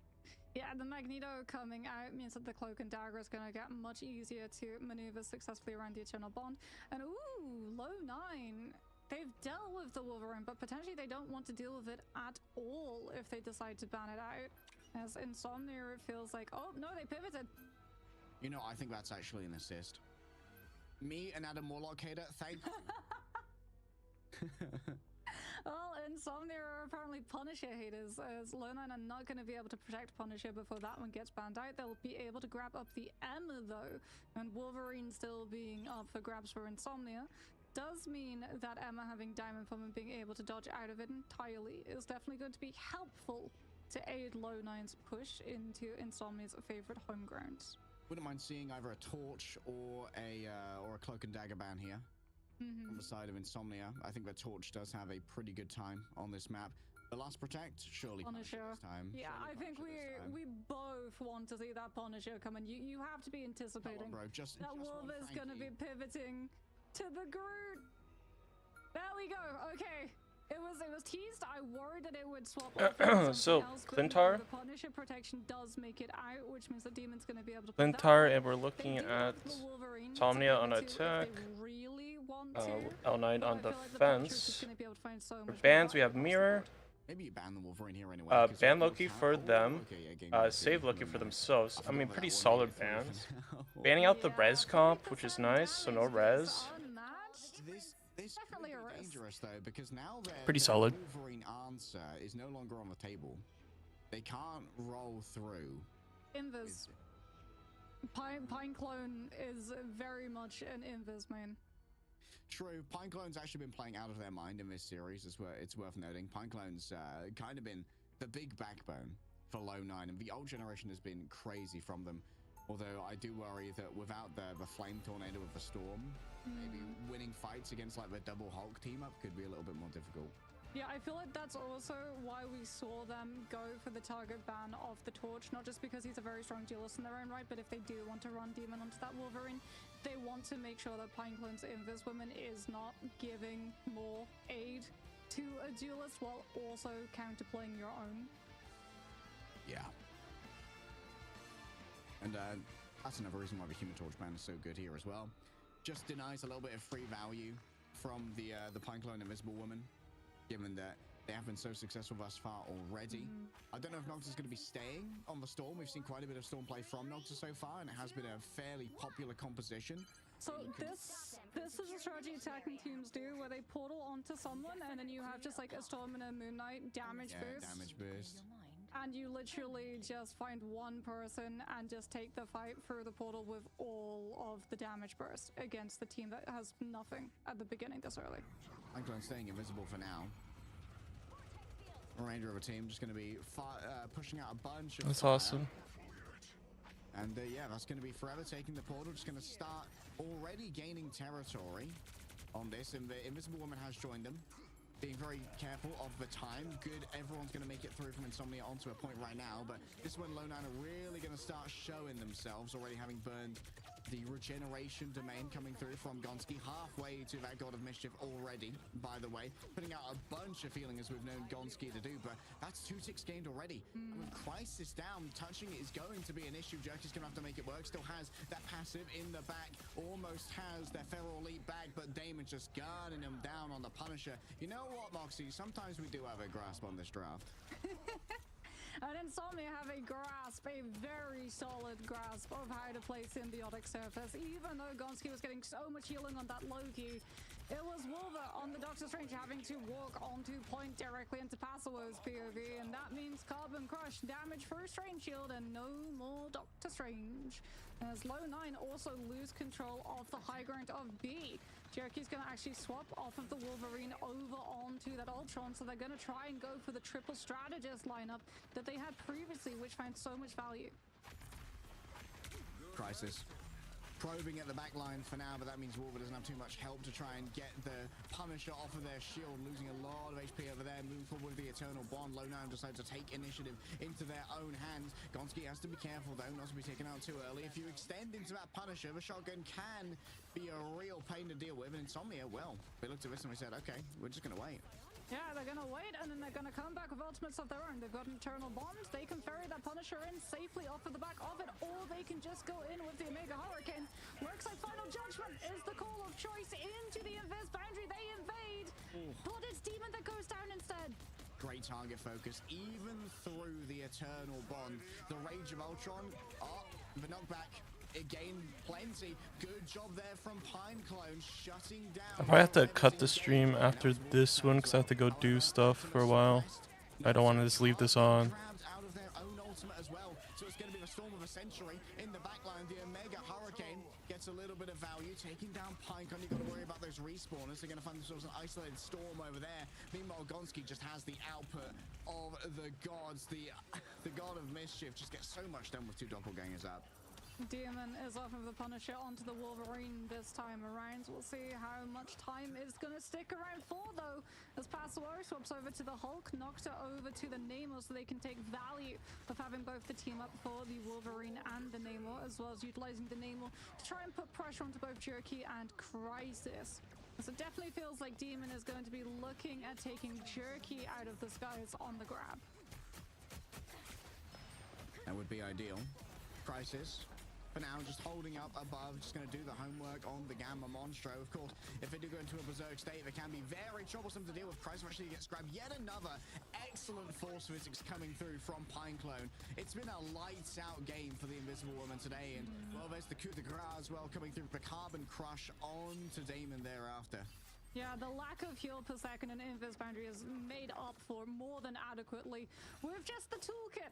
Yeah, the Magneto coming out means that the Cloak and Dagger is going to get much easier to maneuver successfully around the Eternal Bond. And ooh, Low 9. They've dealt with the Wolverine, but potentially they don't want to deal with it at all if they decide to ban it out. As Insomnia, it feels like, oh, no, they pivoted. You know, I think that's actually an assist. Me and Adam Warlock hater, thank you. Well, Insomnia are apparently Punisher haters, as Low 9 are not going to be able to protect Punisher before that one gets banned out. They'll be able to grab up the EMEA, though, and Wolverine still being up for grabs for Insomnia does mean that EMEA having Diamond Form and being able to dodge out of it entirely is definitely going to be helpful to aid Low 9's push into Insomnia's favorite home grounds. Wouldn't mind seeing either a Torch or a Cloak and Dagger ban here on the side of Insomnia. I think the Torch does have a pretty good time on this map. The Last Protect, surely Punisher this time. Yeah, surely I think we both want to see that Punisher come in. You have to be anticipating bro, just that Wolf is going to be pivoting to the Groot. There we go. Okay. It was teased. I worried that it would swap off so else, Clintar, the Punisher protection does make it out, which means the Demon's going to be able to Clintar, and we're looking at Insomnia on attack, really L9 on defense. For bans, we have Mirror, maybe you ban the Wolverine here anyway. ban Loki for them, save Loki for themselves. I mean, pretty solid bans. Banning out the res comp, which is nice, so no res. This could be dangerous though, because now pretty solid. Wolverine answer is no longer on the table. They can't roll through. Invis. Pine Clone is very much an Invis main. True, Pine Clone's actually been playing out of their mind in this series, it's worth noting. Pine Clone's kind of been the big backbone for Low 9, and the old generation has been crazy from them. Although I do worry that without the Flame Tornado of the Storm, maybe winning fights against like the double Hulk team up could be a little bit more difficult. Yeah, I feel like that's also why we saw them go for the target ban of the Torch, not just because he's a very strong duelist in their own right, but if they do want to run Demon onto that Wolverine, they want to make sure that Pineclone's Invis Woman is not giving more aid to a duelist while also counterplaying your own. Yeah. And that's another reason why the Human Torch ban is so good here as well. Just denies a little bit of free value from the Pineclone Invisible Woman, given that they have been so successful thus far already. I don't know if Noctis is going to be staying on the Storm. We've seen quite a bit of Storm play from Noctis so far, and it has been a fairly popular composition. So this is a strategy attacking teams do, where they portal onto someone, and then you have just like a Storm and a Moonlight damage boost. Damage boost. And you literally just find one person and just take the fight through the portal with all of the damage burst against the team that has nothing at the beginning this early. Cyclone staying invisible for now. Remainder of a team just going to be pushing out a bunch of That's fire. awesome. And yeah, that's going to be forever taking the portal. Just going to start already gaining territory on this. And the Invisible Woman has joined them. Being very careful of the time. Good, everyone's going to make it through from Insomnia onto a point right now. But this one, Lone Nine are really going to start showing themselves, already having burned the regeneration domain coming through from Gonski, halfway to that God of Mischief already, by the way. Putting out a bunch of healing as we've known Gonski to do, but that's 2 ticks gained already. And with Crisis down, touching it is going to be an issue. Jerky's going to have to make it work. Still has that passive in the back, almost has their Feral Elite back, but Damon just guarding him down on the Punisher. You know what, Moxie? Sometimes we do have a grasp on this draft. And Insomnia have a grasp, a very solid grasp of how to play Symbiotic Surface. Even though Gonski was getting so much healing on that Loki, it was Wolver on the Doctor Strange having to walk onto point directly into Passo's POV, and that means Carbon Crush, damage through Strange Shield, and no more Doctor Strange. As Lone Nine also lose control of the high ground of B. Jerky's going to actually swap off of the Wolverine over onto that Ultron, so they're going to try and go for the triple strategist lineup that they had previously, which found so much value. Crisis probing at the back line for now, but that means Wolver doesn't have too much help to try and get the Punisher off of their shield, losing a lot of HP over there. Moving forward with the Eternal Bond, Lone Nine decides to take initiative into their own hands. Gonski has to be careful though, not to be taken out too early. If you extend into that Punisher, the shotgun can be a real pain to deal with. And Insomnia, well, they looked at this and we said, okay, we're just gonna wait. Yeah, they're gonna wait, and then they're gonna come back with ultimates of their own. They've got an Eternal Bond. They can ferry that Punisher in safely off of the back of it, or they can just go in with the Omega Hurricane. Looks like Final Judgment is the call of choice into the Invis boundary. They invade, but it's Demon that goes down instead. Great target focus, even through the Eternal Bond. The Rage of Ultron, the knockback. Again, plenty. Good job there from Pineclone, shutting down. I probably have to cut the stream after this one because I have to go do stuff for a while. I don't want to just leave this on. Grabbed out of their own ultimate as well. So it's going to be the Storm of a Century in the backline. The Omega Hurricane gets a little bit of value, taking down Pinecone. You've got to worry about those respawners. They're going to find themselves an isolated Storm over there. Meanwhile, Gonski just has the output of the gods. The God of Mischief just gets so much done with 2 doppelgangers up. Demon is off of the Punisher onto the Wolverine this time around. We'll see how much time it's going to stick around for, though, as Paso swaps over to the Hulk, knocks her over to the Namor so they can take value of having both the team up for the Wolverine and the Namor, as well as utilizing the Namor to try and put pressure onto both Jerky and Crisis. So it definitely feels like Demon is going to be looking at taking Jerky out of the skies on the grab. That would be ideal. Crisis, for now, just holding up above, just going to do the homework on the Gamma Monstro. Of course, if they do go into a berserk state, they can be very troublesome to deal with. Crisis actually gets grabbed. Yet another excellent force physics coming through from Pineclone. It's been a lights-out game for the Invisible Woman today, and, well, there's the coup de grace as well coming through. The Carbon Crush on to Damon thereafter. Yeah, the lack of heal per second in Invis Boundary is made up for more than adequately with just the toolkit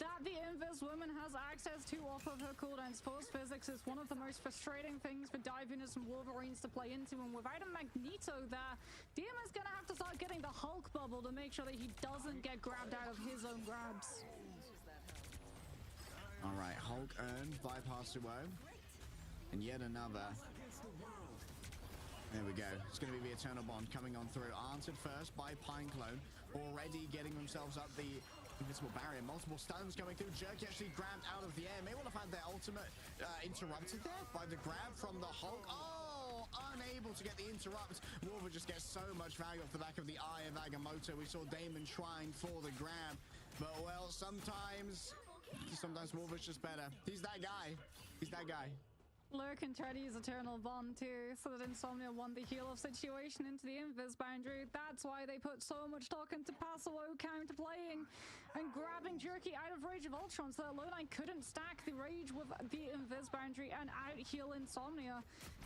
that the Invis woman has access to off of her cooldowns. Force physics is one of the most frustrating things for dive units and Wolverines to play into, and without a Magneto there, Demon's gonna have to start getting the Hulk bubble to make sure that he doesn't get grabbed out of his own grabs. Alright, Hulk earned by Pasuo. And yet another. There we go. It's going to be the Eternal Bond coming on through. Answered first by Pineclone. Already getting themselves up the Invisible Barrier. Multiple stuns coming through. Jerky actually grabbed out of the air. May well have had their ultimate interrupted there by the grab from the Hulk. Oh, unable to get the interrupt. Wolver just gets so much value off the back of the Eye of Agamotto. We saw Damon trying for the grab. But, well, sometimes Wolver's just better. He's that guy. He's that guy. Lurk and try to use Eternal Bond too, so that Insomnia won the heal-off situation into the Invis boundary. That's why they put so much stock into Paso counter-playing. and grabbing Jerky out of Rage of Ultron so that Lone couldn't stack the Rage with the Invis boundary and out heal Insomnia.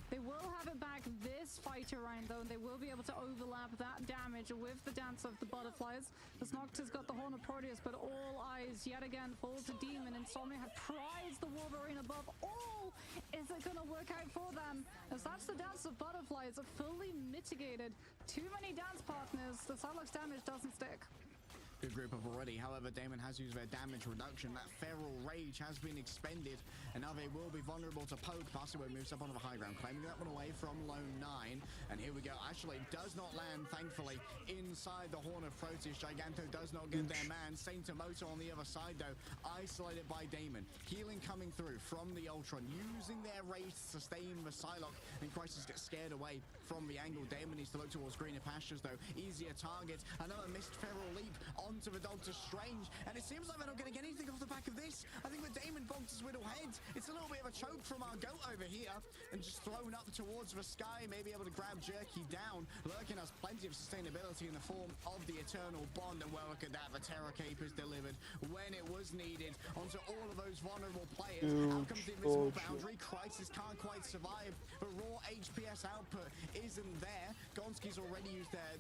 They will have it back this fight around though, and they will be able to overlap that damage with the Dance of the Butterflies. The Snox has got the Horn of Proteus, but all eyes yet again fall to Demon. Insomnia have prized the Wolverine above all. Is it gonna work out for them? As that's the Dance of Butterflies fully mitigated. Too many dance partners. The Psylocke's damage doesn't stick. Good group up already. However, Damon has used their damage reduction. That Feral Rage has been expended, and now they will be vulnerable to poke. Password moves up onto the high ground, claiming that one away from Lone 9. And here we go. Actually, does not land, thankfully, inside the Horn of Proteus. Giganto does not get their man. Saint Tomoto on the other side, though, isolated by Damon. Healing coming through from the Ultron, using their rage to sustain the Psylocke, and Crisis gets scared away from the angle. Damon needs to look towards greener pastures, though. Easier target. Another missed Feral Leap onto the Doctor Strange, and it seems like they're not going to get anything off the back of this. I think the Damon bonked his little head. It's a little bit of a choke from our goat over here, and just thrown up towards the sky, maybe able to grab Jerky down. Lurkin has plenty of sustainability in the form of the Eternal Bond, and well, look at that, the Terror Cape is delivered when it was needed onto all of those vulnerable players. Out comes the invisible boundary. Crisis can't quite survive. The raw HPS output isn't there. Gonski's already used their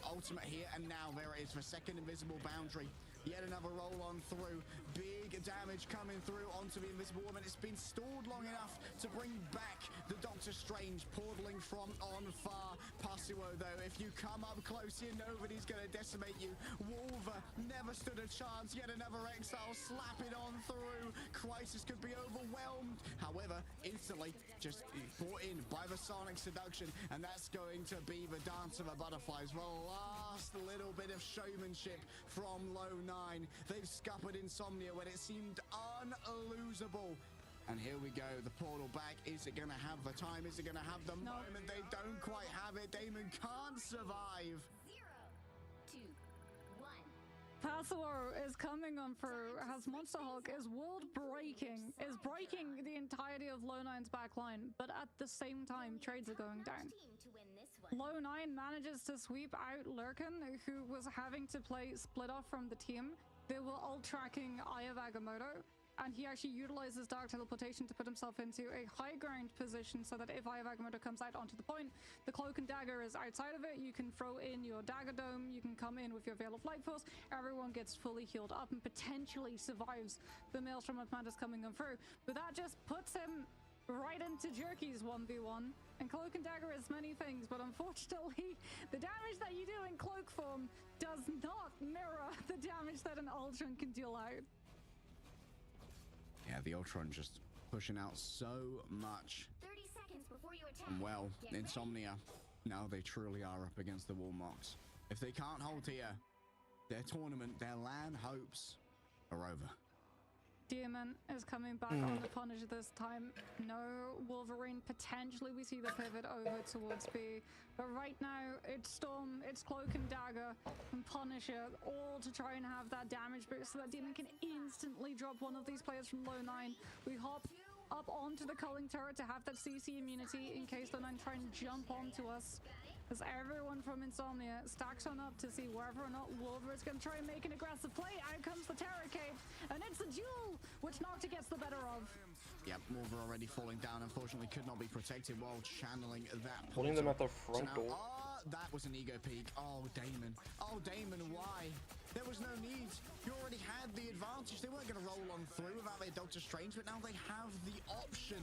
ultimate here, and now there it is, the second invisible boundary. Yet another roll on through. Big damage coming through onto the Invisible Woman. It's been stalled long enough to bring back the Doctor Strange, portaling from on far. Passuo, though, if you come up close here, nobody's going to decimate you. Wolver never stood a chance. Yet another Exile, slap it on through. Crisis could be overwhelmed. However, instantly just brought in by the Sonic Seduction, and that's going to be the Dance of the Butterflies. The last little bit of showmanship from Lone 9. They've scuppered Insomnia when it seemed unlosable. And here we go, the portal back. Is it going to have the time? Is it going to have the moment? They don't quite have it. Damon can't survive. 0, 2, 1. Passuo is coming on through, has Monster Hulk, is world breaking, is breaking the entirety of Lone 9's back line, but at the same time, trades are going down. Lone 9 manages to sweep out Lurkin, who was having to play split off from the team. They were all tracking Eye of Agamotto, and he actually utilizes Dark Teleportation to put himself into a high ground position so that if Eye of Agamotto comes out onto the point, the Cloak and Dagger is outside of it. You can throw in your Dagger Dome, you can come in with your Veil of Light Force, everyone gets fully healed up and potentially survives the Maelstrom of Mantis coming on through. But that just puts him right into Jerky's 1v1, and Cloak and Dagger is many things, but unfortunately the damage that you do in Cloak form does not mirror the damage that an Ultron can deal out. Yeah, the Ultron just pushing out so much. 30 seconds before you attack. And well, Get ready. Insomnia, now they truly are up against the wall marks. If they can't hold here, their tournament, their LAN hopes are over. Demon is coming back on the Punisher this time. No Wolverine. Potentially we see the pivot over towards B. But right now, it's Storm, it's Cloak and Dagger, and Punisher, all to try and have that damage boost so that Demon can instantly drop one of these players from Lone 9. We hop up onto the culling turret to have that CC immunity in case Lone 9 try and jump onto us. As everyone from Insomnia stacks on up to see whether or not Wolver is going to try and make an aggressive play. Out comes the Terror Cape, and it's a duel, which Nocta gets the better of. Yep, Wolver already falling down, unfortunately could not be protected while channeling that. Holding them at the front now, door. That was an ego peek. Oh, Damon. Oh, Damon, why? There was no need. You already had the advantage. They weren't going to roll on through without their Doctor Strange, but now they have the option.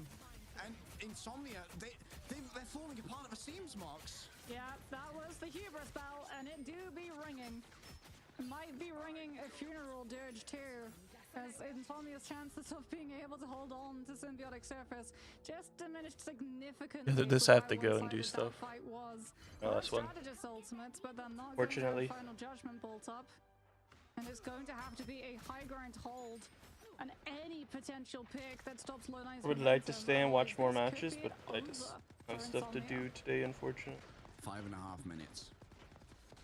And Insomnia, they're falling apart at the seams, Marks. Yeah, that was the hubris bell, and it do be ringing. It might be ringing a funeral dirge too, as Insomnia's chances of being able to hold on to Symbiotic Surface just diminished significantly. Yeah, this have to go and do stuff. Fight was. Oh, that's one. Strategist ultimates, but they're not Fortunately. going to have Final Judgment bolt up, and it's going to have to be a high ground hold. And any potential pick that stops Lone 9's I would like to momentum, stay and watch more this could matches, be but I over just for have stuff to Insomnia. do today, unfortunately. 5.5 minutes.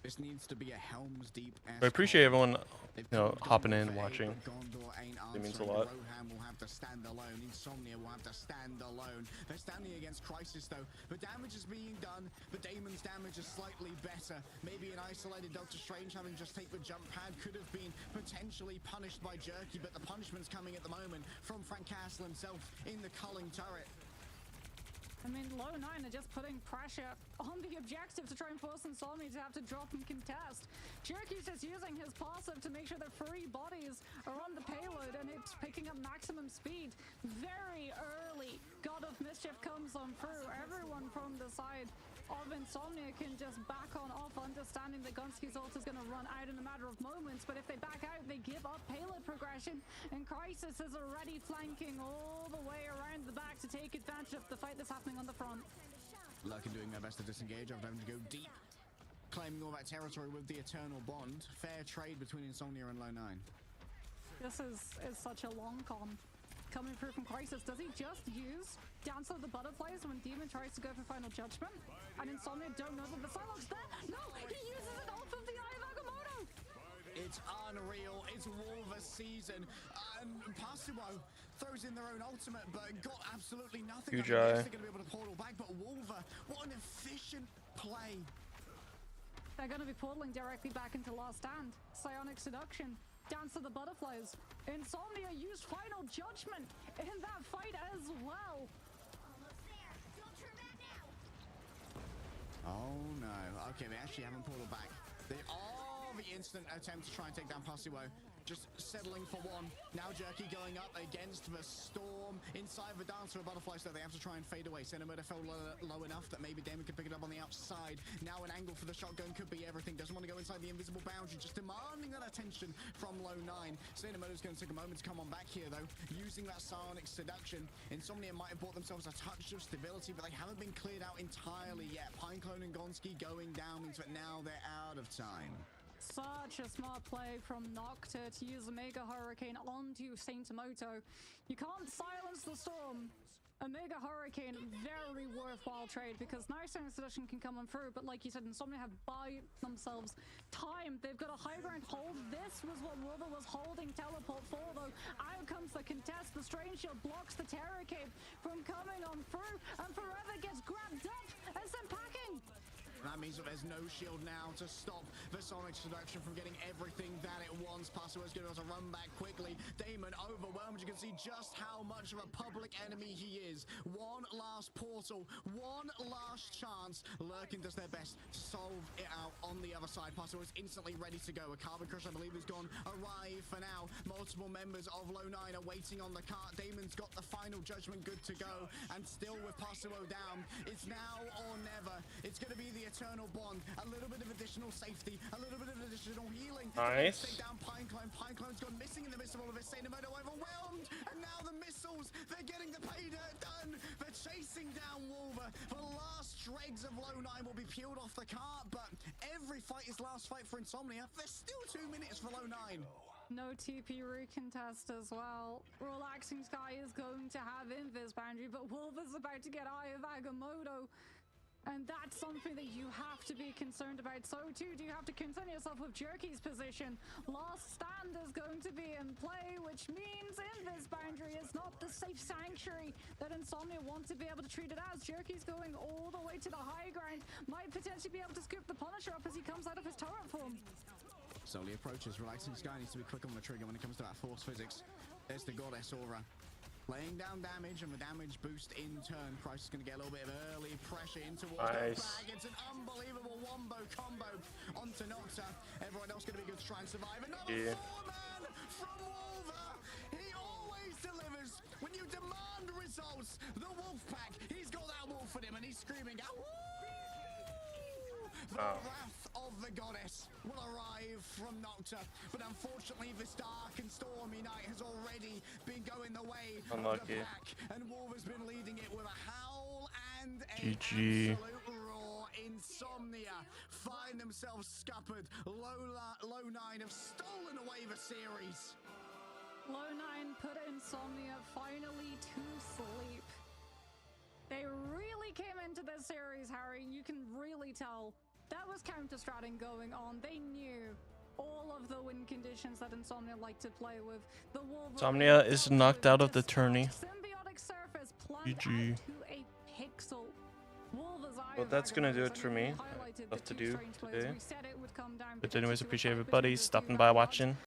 This needs to be a Helm's Deep. I appreciate everyone They've You know, called hopping Gondor in, for aid, watching. but Gondor ain't It means a answering. lot. Rohan will have to stand alone. Insomnia will have to stand alone. They're standing against Crisis though. The damage is being done. The Damon's damage is slightly better. Maybe an isolated Doctor Strange having just take the jump pad could have been potentially punished by Jerky, but the punishment's coming at the moment from Frank Castle himself in the culling turret. I mean, Low 9 are just putting pressure on the objective to try and force Insomnia to have to drop and contest. Jerky's just using his passive to make sure that 3 bodies are on the payload and it's picking up maximum speed. Very early, God of Mischief comes on through. Everyone from the side of Insomnia can just back on off, understanding that Gonski's ult is going to run out in a matter of moments, but if they back out, they give up payload progression, and Crisis is already flanking all the way around the back to take advantage of the fight that's happening on the front. Lurkin doing their best to disengage after having to go deep, claiming all that territory with the Eternal Bond. Fair trade between Insomnia and Low 9. This is such a long con. Coming through from Crisis, does he just use Dance of the Butterflies when Demon tries to go for Final Judgment? And Insomnia don't know that the Psylocke's there. No, he uses it off of the Eye of Agamotto. It's unreal. It's Wolver season. And Pasuo throws in their own ultimate, but got absolutely nothing. Huge They're eye. going to be able to portal back, but Wolver, what an efficient play. They're going to be portaling directly back into Last Stand. Psionic Seduction. Dance of the Butterflies. Insomnia used Final Judgment in that fight as well. Oh no. Okay, they actually haven't portaled back. They are the instant attempt to try and take down Pasuo. Just settling for one. Now Jerky going up against the Storm. Inside the Dance of the Butterfly, so they have to try and fade away. Cinemoda fell low enough that maybe Damon could pick it up on the outside. Now an angle for the shotgun could be everything. Doesn't want to go inside the invisible boundary, just demanding that attention from Low 9. Cinemoda's going to take a moment to come on back here though, using that Psionic Seduction. Insomnia might have bought themselves a touch of stability, but they haven't been cleared out entirely yet. Pineclone and Gonski going down means that now they're out of time. Such a smart play from Nocta to use a Mega Hurricane onto Saint Moto. You can't silence the Storm. A Mega Hurricane, very worthwhile trade, because now Psionic Seduction can come on through, but like you said, Insomnia have buy themselves time. They've got a high ground hold. This was what Wolver was holding Teleport for, though. Out comes the contest. The Strange Shield blocks the Terror Cape from coming on through, and Forever gets grabbed up and sent packing. That means that there's no shield now to stop the Sonic Seduction from getting everything that it wants. Pasuo's going to have to run back quickly. Damon overwhelmed. You can see just how much of a public enemy he is. One last portal, one last chance. Lurkin does their best to solve it out on the other side. Pasuo is instantly ready to go. A Carbon Crush, I believe, is gone. Arrive for now. Multiple members of Low 9 are waiting on the cart. Damon's got the Final Judgment good to go. And still with Pasuo down, it's now or never. It's going to be the Eternal Bond, a little bit of additional safety, a little bit of additional healing. Nice. Take down Pineclone. Pineclone's gone missing in the midst of all of this. Sainamoto overwhelmed, and now the missiles, they're getting the pay dirt done. They're chasing down Wolver. The last dregs of Low 9 will be peeled off the cart, but every fight is last fight for Insomnia. There's still 2 minutes for Low 9. No TP recontest as well. Relaxing Sky is going to have Invis boundary, but Wolver's about to get Eye of Agamotto. And that's something that you have to be concerned about. So too do you have to concern yourself with Jerky's position. Last Stand is going to be in play, which means Invis boundary is not the safe sanctuary that Insomnia want to be able to treat it as. Jerky's going all the way to the high ground. Might potentially be able to scoop the Punisher up as he comes out of his turret form. Slowly approaches. Relaxing Sky needs to be quick on the trigger when it comes to that force physics. There's the Goddess Aura. Laying down damage, and the damage boost in turn. Price is going to get a little bit of early pressure in towards the bag. It's an unbelievable wombo combo onto Nocta. Everyone else going to be good to try and survive. Another 4-man from Wolver. He always delivers. When you demand results, the Wolfpack, he's got that wolf in him, and he's screaming out, "Woo!" The wrath of the Goddess will arrive from Nocta, but unfortunately this dark and stormy night has already been going the way of the pack, and Wolver's been leading it with a howl and an absolute roar. Insomnia find themselves scuppered. Low 9 have stolen away the series. Low 9 put Insomnia finally to sleep. They really came into this series, Harry. You can really tell. That was counter-stratting going on. They knew all of the win conditions that Insomnia like to play with. The Insomnia is knocked out of the tourney. Symbiotic surface GG. to a pixel. Well, that's gonna do it for me. Stuff to do today. But anyways, appreciate everybody stopping by watching.